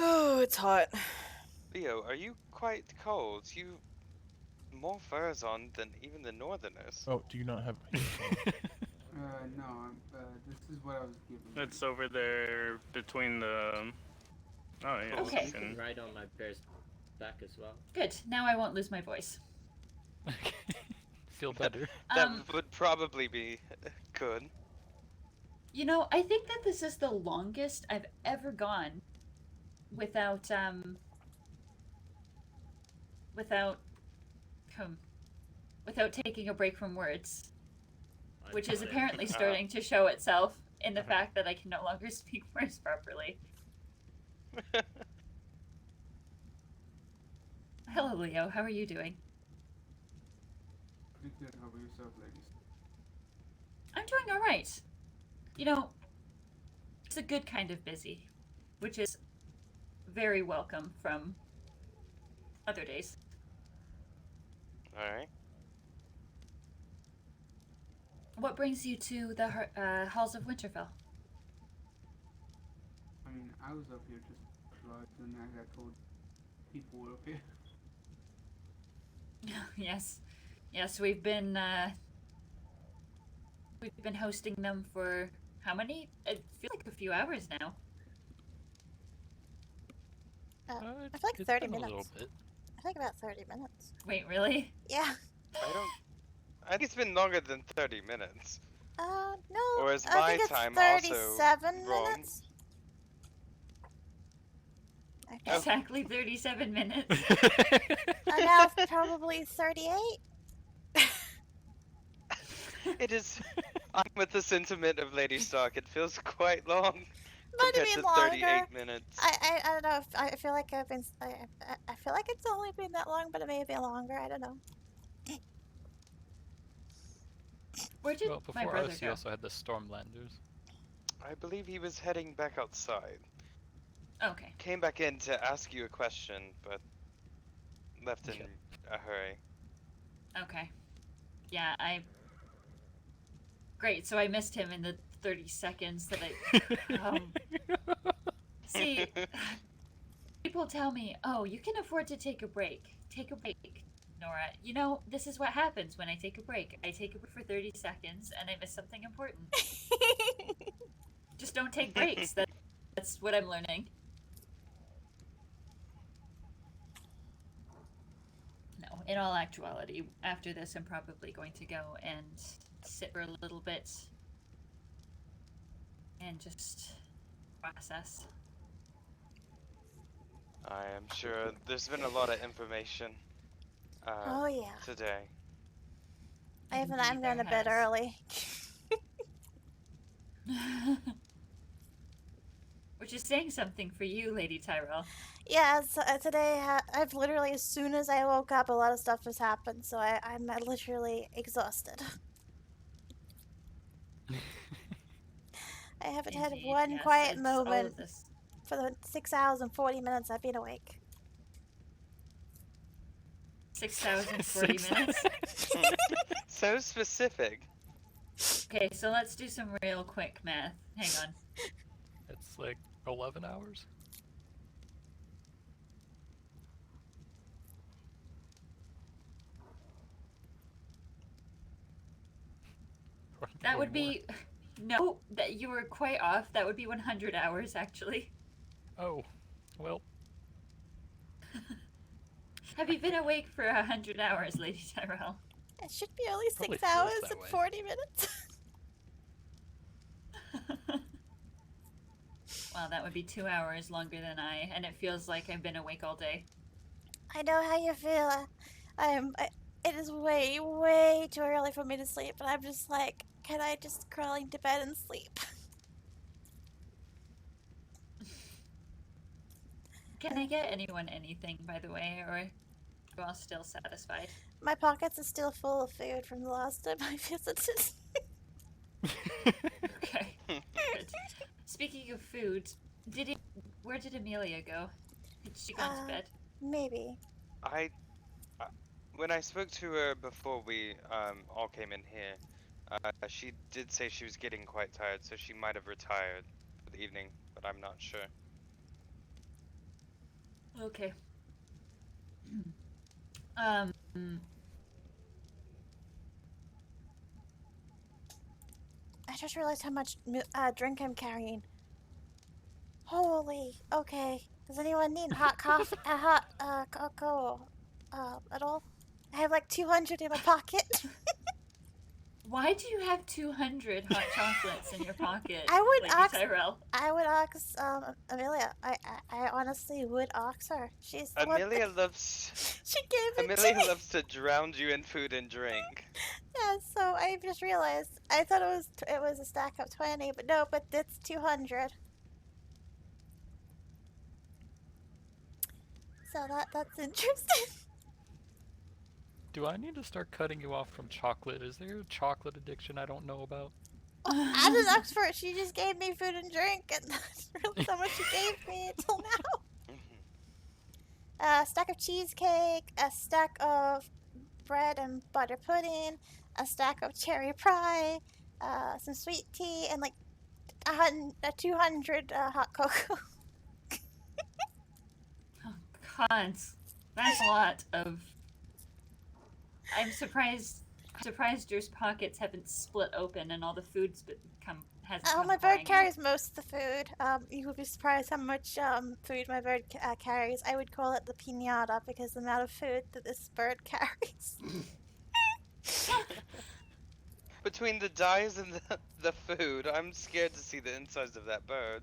Oh, it's hot. Leo, are you quite cold? You more furs on than even the Northerners. Oh, do you not have? No, this is what I was given. It's over there between the. Oh yeah. Okay. You can Ride on my bear's back as well. Good. Now I won't lose my voice. Feel better. That would probably be good. You know, I think that this is the longest I've ever gone without without taking a break from words, which is apparently starting to show itself. in the fact that I can no longer speak words properly. Hello, Leo. How are you doing? Pretty good. How about yourself, ladies? I'm doing all right. You know, it's a good kind of busy, which is very welcome from other days. Alright. What brings you to the halls of Winterfell? I mean, I was up here just right, and I got told people were up here. Yes, yes, we've been hosting them for how many? It feels like a few hours now. I feel like It's 30 been minutes. a little bit. I think about 30 minutes. Wait, really? Yeah. I think it's been longer than 30 minutes. No. Or is I my think it's time 37 also wrong? minutes. Okay. Exactly 37 minutes. And now it's probably 38. It is. I'm with the sentiment of Lady Stark. It feels quite long Might compared have to been longer. 38 minutes. I don't know. I feel like I've been. I feel like it's only been that long, but it may have been longer. I don't know. Where did Well, my before brother us, you go? also had the Stormlanders. I believe he was heading back outside. Okay. Came back in to ask you a question, but left in a hurry. Okay. Yeah, Great, so I missed him in the 30 seconds that I... See, people tell me, oh, you can afford to take a break. Take a break, Nora. You know, this is what happens when I take a break. I take a break for 30 seconds and I miss something important. Just don't take breaks. That's what I'm learning. No, in all actuality, after this, I'm probably going to go and sit for a little bit and just process. I am sure there's been a lot of information Oh, yeah. today. Even I'm going to bed early. Which is saying something for you, Lady Tyrell. Yeah, today I've literally, as soon as I woke up, a lot of stuff has happened, so I'm literally exhausted. I haven't had Indeed, one yes, quiet it's all of moment this. for the 6 hours and 40 minutes I've been awake. 6,040 minutes. So specific. Okay, so let's do some real quick math. Hang on. It's like 11 hours. That would be... No, that you were quite off. That would be 100 hours, actually. Oh, well. Have you been awake for 100 hours, Lady Tyrell? It should be only Probably 6 feels hours that and way. 40 minutes. Well, that would be 2 hours longer than I, and it feels like I've been awake all day. I know how you feel. It is way, way too early for me to sleep, and I'm just like, can I just crawl into bed and sleep? Can I get anyone anything, by the way, or are you all still satisfied? My pockets are still full of food from the last time I visited. Okay, good. Speaking of food, where did Amelia go? Did she go to bed? Maybe. When I spoke to her before we all came in here, she did say she was getting quite tired, so she might have retired for the evening, but I'm not sure. Okay. I just realized how much drink I'm carrying. Holy. Okay. Does anyone need hot coffee? Hot cocoa? At all? I have like 200 in my pocket. Why do you have 200 hot chocolates in your pocket, I would Lady ask. Tyrell? I would ask Amelia. I honestly would ask her. She's the one. Amelia loves. She gave it to Amelia me. loves to drown you in food and drink. Yeah, so I just realized. I thought it was a stack of 20, but no, but it's 200. So that's interesting. Do I need to start cutting you off from chocolate? Is there a chocolate addiction I don't know about? I didn't ask for it. She just gave me food and drink, and that's really so much she gave me until now. A stack of cheesecake, a stack of bread and butter pudding, a stack of cherry pie, some sweet tea, and like 200 hot cocoa. God, that's a lot of. I'm surprised your pockets haven't split open and all the food's hasn't Oh, come my bird pouring out. carries most of the food. You would be surprised how much food my bird carries. I would call it the piñata because the amount of food that this bird carries. Between the dyes and the food, I'm scared to see the insides of that bird.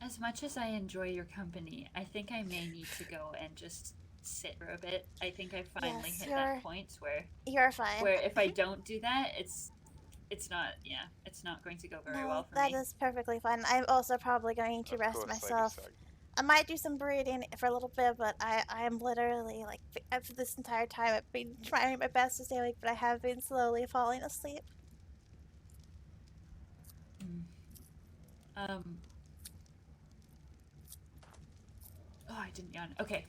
As much as I enjoy your company, I think I may need to go and just sit for a bit. I think I finally Yes, hit that point where you're fine. Where if I don't do that, it's not going to go very well for that me. is perfectly fine. I'm also probably going to rest course, Lady myself. Sag. I might do some breathing for a little bit, but I'm literally like for this entire time I've been trying my best to stay awake, but I have been slowly falling asleep. Oh, I didn't yawn. Okay.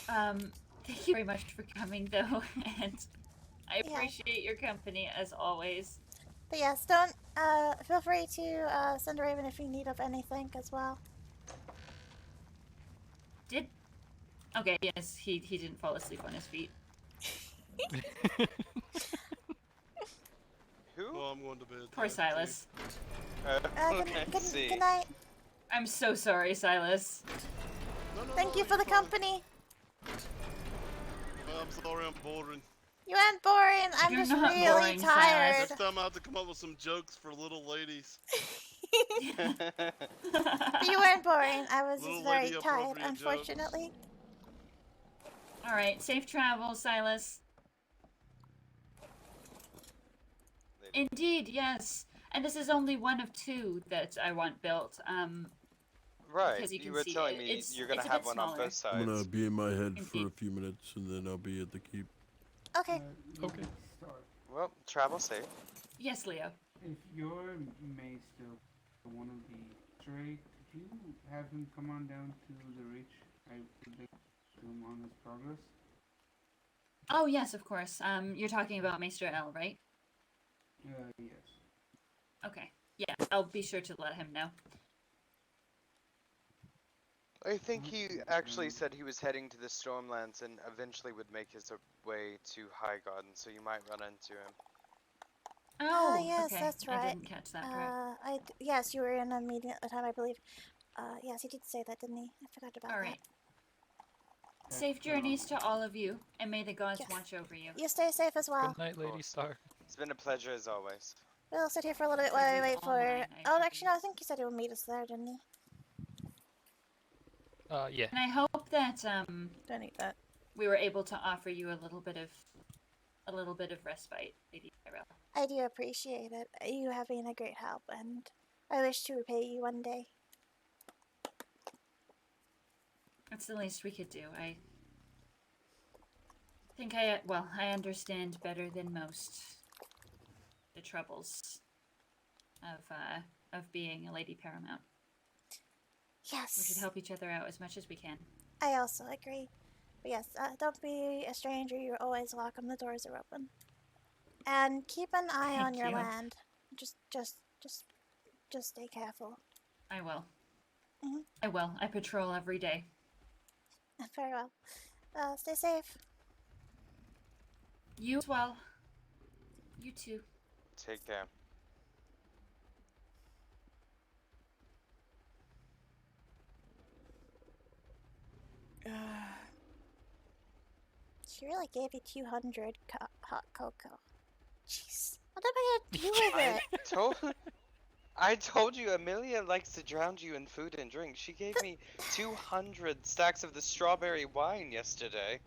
Thank you very much for coming though, and I appreciate your company as always. But yes, don't feel free to send a raven if you need of anything as well. Okay, yes, he didn't fall asleep on his feet. Who? Well, I'm going to bed. Poor Silas. Good night. I'm so sorry, Silas. Thank you for the company. I'm sorry I'm boring. You ain't boring. I'm You're just not really boring, tired. Next time I have to come up with some jokes for little ladies. But you weren't boring. I was Little just very lady tired, appropriate unfortunately. All right, safe travels, Silas. Indeed, yes. And this is only one of two that I want built. Right, Because you you can were see telling it. me It's you're gonna a have bit one on smaller. both sides. I'm gonna be in my head for a few minutes and then I'll be at the keep. Okay. Okay. Well, travel safe. Yes, Leo. If your maester one of the trade, could you have him come on down to the reach? I would like to do him on his progress. Oh yes, of course. You're talking about Maester L, right? Yes. Okay. Yeah, I'll be sure to let him know. I think he actually said he was heading to the Stormlands and eventually would make his way to High Garden, so you might run into him. Oh, yes, okay. that's right. I didn't catch that part. Yes, you were in a meeting at the time, I believe. Yes, he did say that, didn't he? I forgot about All right. Safe journeys to all of you, and may the gods watch over you. You stay safe as well. Good night, Lady Star. It's been a pleasure as always. We'll sit here for a little bit while we wait for... Oh, actually, no, I think he said he would meet us there, didn't he? Yeah. And I hope that Don't eat that. we were able to offer you a little bit of respite, Lady Tyrell. I do appreciate it. You have been a great help, and I wish to repay you one day. That's the least we could do. I think I understand better than most the troubles of being a Lady Paramount. Yes. We should help each other out as much as we can. I also agree. But yes, don't be a stranger. You're always welcome. The doors are open. And keep an eye on Thank your you. land. Just stay careful. I will. Mhm. I will. I patrol every day. Very well. Stay safe. You as well. You too. Take care. She really gave you 200 hot cocoa. Jeez. What am I gonna do with it? I told you Amelia likes to drown you in food and drink. She gave me 200 stacks of the strawberry wine yesterday.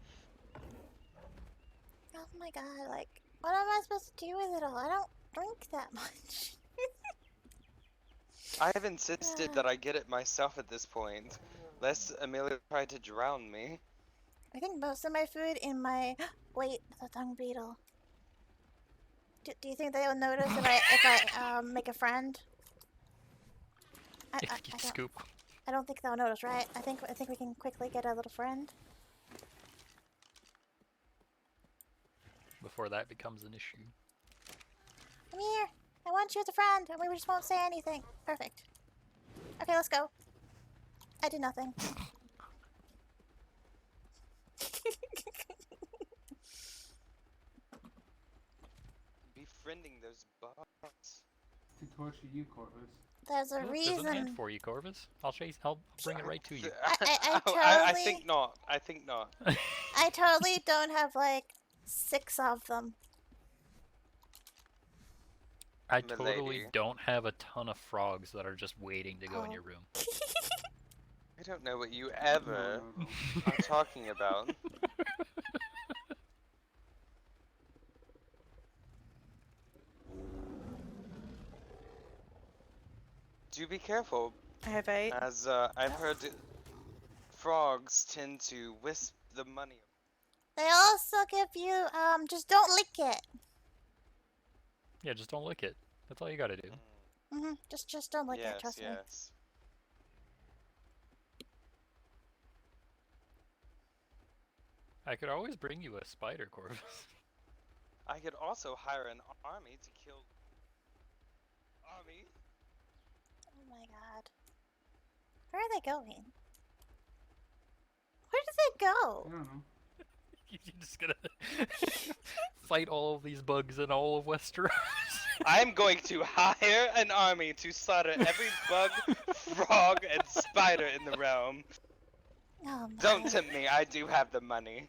Oh my god, like, what am I supposed to do with it all? I don't drink that much. I have insisted that I get it myself at this point, lest Amelia tried to drown me. I think most of my food in my... Wait, the dung beetle. Do you think they will notice if I make a friend? I don't, Scoop. I don't think they'll notice, right? I think we can quickly get a little friend. Before that becomes an issue. Come here. I want you as a friend, and we just won't say anything. Perfect. Okay, let's go. I did nothing. Befriending those bots. To torture you, Corvus. There's a There's reason. a man for you, Corvus. I'll bring it right to you. I totally... I think not. I think not. I totally don't have like 6 of them. I totally don't have a ton of frogs that are just waiting to go in your room. I don't know what you ever are talking about. Do be careful. I have 8. As I've heard frogs tend to wisp the money. They also give you, just don't lick it. Yeah, just don't lick it. That's all you gotta do. Just don't lick it, trust me. Yes. I could always bring you a spider, Corvus. I could also hire an army to kill... Army? Oh my god. Where are they going? Where did they go? I don't know. You're just gonna fight all of these bugs in all of Westeros. I'm going to hire an army to slaughter every bug, frog, and spider in the realm. Oh, Don't tempt me, I do have the money.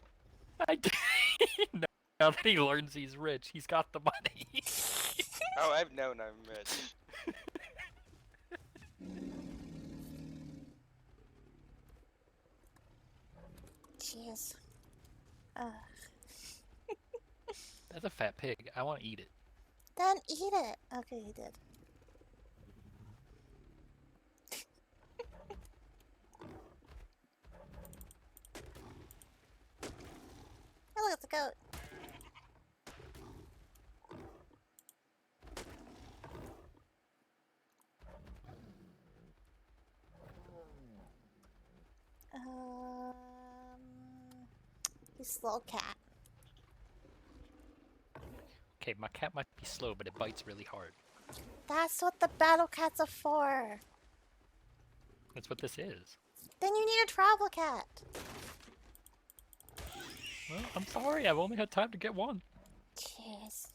Now that he learns he's rich, he's got the money. Oh, I've known I'm rich. Jeez. That's a fat pig. I want to eat it. Then eat it. Okay, you did. Oh, look at the goat. He's slow cat. Okay, my cat might be slow, but it bites really hard. That's what the battle cats are for. That's what this is. Then you need a travel cat. Well, I'm sorry, I've only had time to get one. Jeez.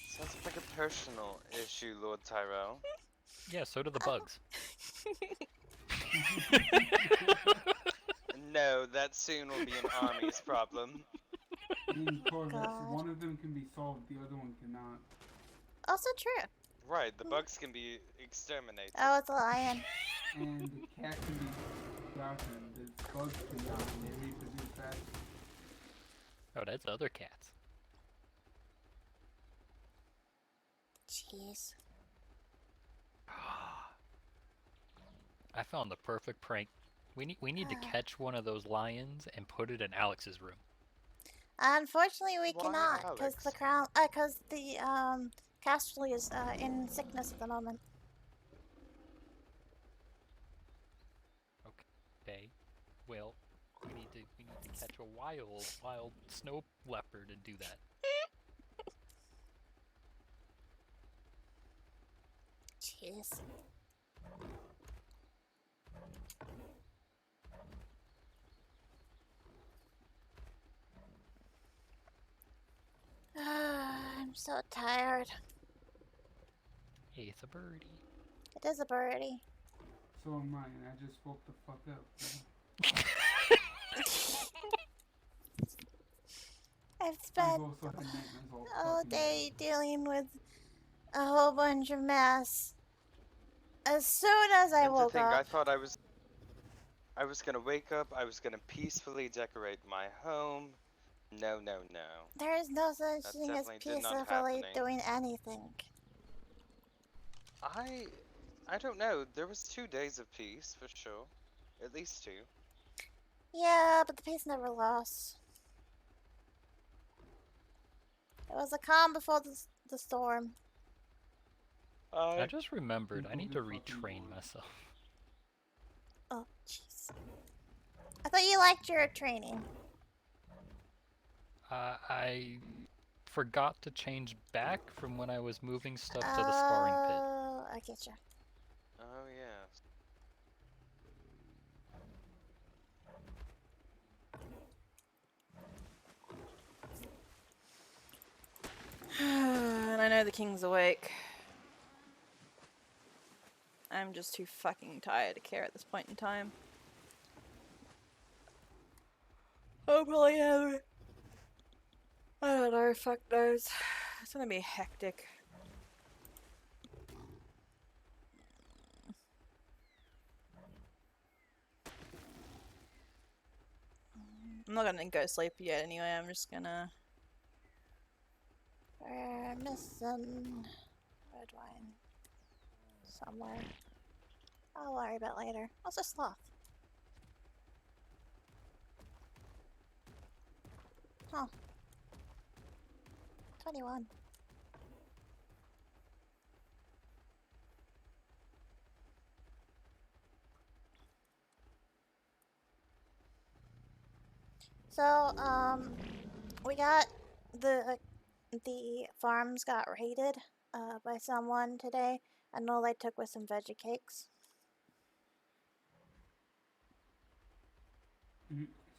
Sounds like a personal issue, Lord Tyrell. Yeah, so do the bugs. No, that soon will be an army's problem. In Corvus, one of them can be solved, the other one cannot. Also true. Right, the bugs can be exterminated. Oh, it's a lion. And the cat can be gotten, the bugs cannot, and they reproduce fast. Oh, that's other cats. Jeez. I found the perfect prank. We need to catch one of those lions and put it in Alex's room. Unfortunately, we Why cannot, because the crown, because the Casterly is in sickness at the moment. Okay. Well, we need to catch a wild snow leopard and do that. Jeez. I'm so tired. Hey, it's a birdie. It is a birdie. So am I, and I just woke the fuck up. I've spent go fucking nightmares all all fucking day dealing with a whole bunch of mess. As soon as I And to woke think, up, I was gonna wake up, I was gonna peacefully decorate my home. No, no, no. there is no such That thing as definitely did not peacefully happening. doing anything. I don't know. There was 2 days of peace for sure, at least 2. Yeah, but the peace never lost. It was a calm before the storm. I just remembered I need to retrain myself. Oh, jeez. I thought you liked your training. I forgot to change back from when I was moving stuff to the sparring pit. Oh, I get you. Oh yes. And I know the king's awake. I'm just too fucking tired to care at this point in time. I'll probably have it. I don't know, fuck knows. It's gonna be hectic. I'm not gonna go sleep yet anyway, I'm just gonna... We're missing red wine somewhere. I'll worry about later. What's a sloth? Huh. 21. So, we got the farms got raided by someone today, and all they took was some veggie cakes.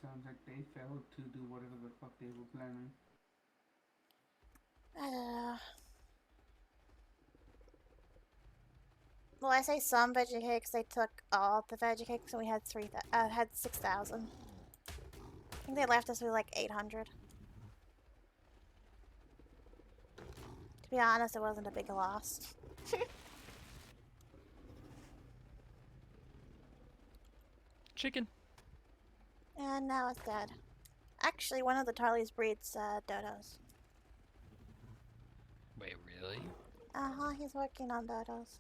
Sounds like they failed to do whatever the fuck they were planning. I don't know. Well, I say some veggie cakes. They took all the veggie cakes, and we had had 6,000. I think they left us with like 800. To be honest, it wasn't a big loss. Chicken. And now it's dead. Actually, one of the Tarleys breeds dodos. Wait, really? Uh-huh, he's working on dodos.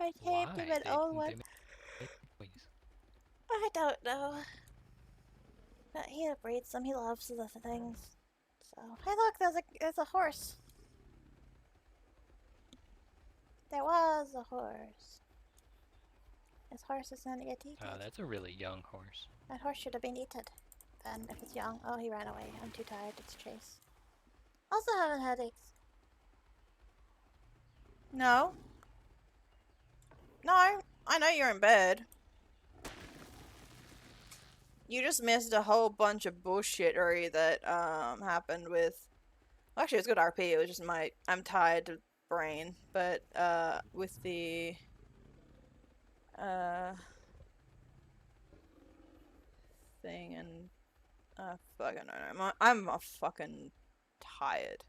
I tamed him an old one. I don't know. But he breeds them, he loves the things. So, hey look, there's a horse. There was a horse. This horse is gonna get eaten. Oh, that's a really young horse. That horse should have been eaten. Then, if it's young. Oh, he ran away. I'm too tired to chase. Also having headaches. No. No, I know you're in bed. You just missed a whole bunch of bullshittery that happened with... Well, actually, it was good RP. It was just I'm tired to brain. But with the... thing and... fucking don't know. I'm fucking tired.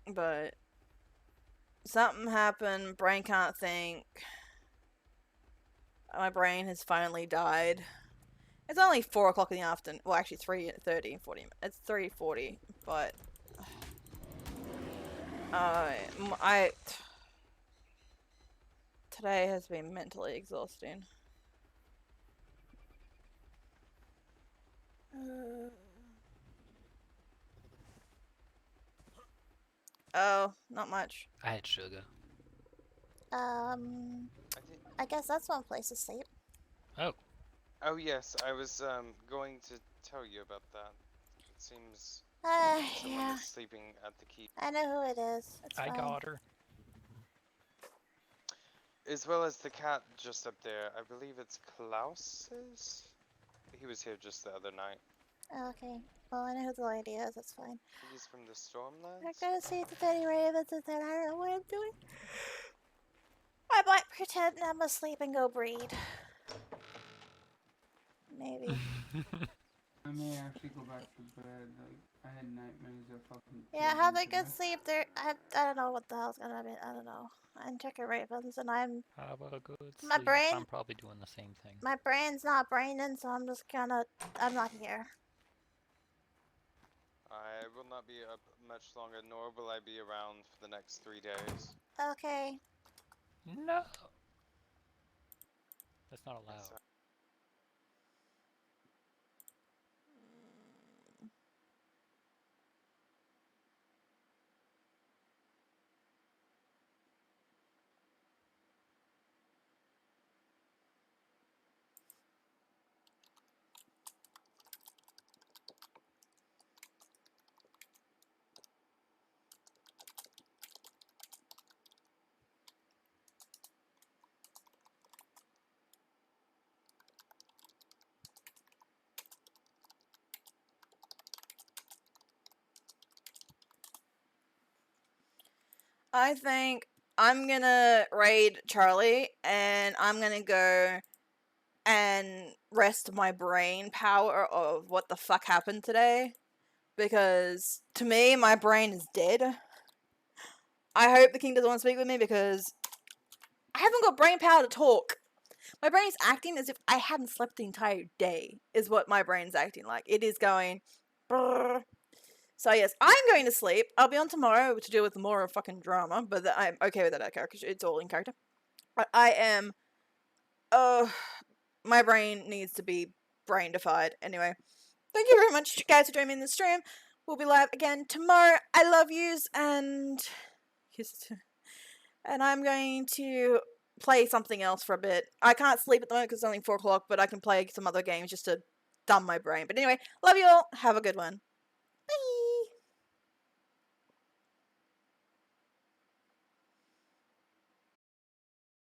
But... something happened. Brain can't think. My brain has finally died. It's only 4 o'clock in the afternoon. Well, actually 3:30 and 40. It's 3:40, but today has been mentally exhausting. Oh, not much. I had sugar. I guess that's one place to sleep. Oh. Oh yes, I was going to tell you about that. It seems someone Yeah. is sleeping at the keep. I know who it is. It's I fine. got her. As well as the cat just up there. I believe it's Klaus's? He was here just the other night. Okay. Well, I know who the lady is. That's fine. He's from the Stormlands? I'm gonna see the Teddy Ravens and then I don't know what I'm doing. I might pretend I'm asleep and go breed. maybe. I may actually go back to bed. Like, I had nightmares of fucking. Yeah, have a good sleep. There, I don't know what the hell's gonna be. I don't know. I'm checking Ravens, and I'm. Have a good My sleep. brain. I'm probably doing the same thing. My brain's not braining, so I'm just gonna. I'm not here. I will not be up much longer, nor will I be around for the next 3 days. Okay. No. That's not allowed. So, I think I'm gonna raid Charlie, and I'm gonna go and rest my brain power of what the fuck happened today. Because to me, my brain is dead. I hope the king doesn't want to speak with me because I haven't got brain power to talk. My brain's acting as if I hadn't slept the entire day, is what my brain's acting like. It is going. Brrr. So yes, I'm going to sleep. I'll be on tomorrow to deal with more fucking drama, but I'm okay with that because it's all in character. But I am. My brain needs to be brain-defied. Anyway, thank you very much, guys, for joining me in the stream. We'll be live again tomorrow. I love yous, and I'm going to play something else for a bit. I can't sleep at the moment because it's only 4 o'clock, but I can play some other games just to dumb my brain. But anyway, love you all. Have a good one.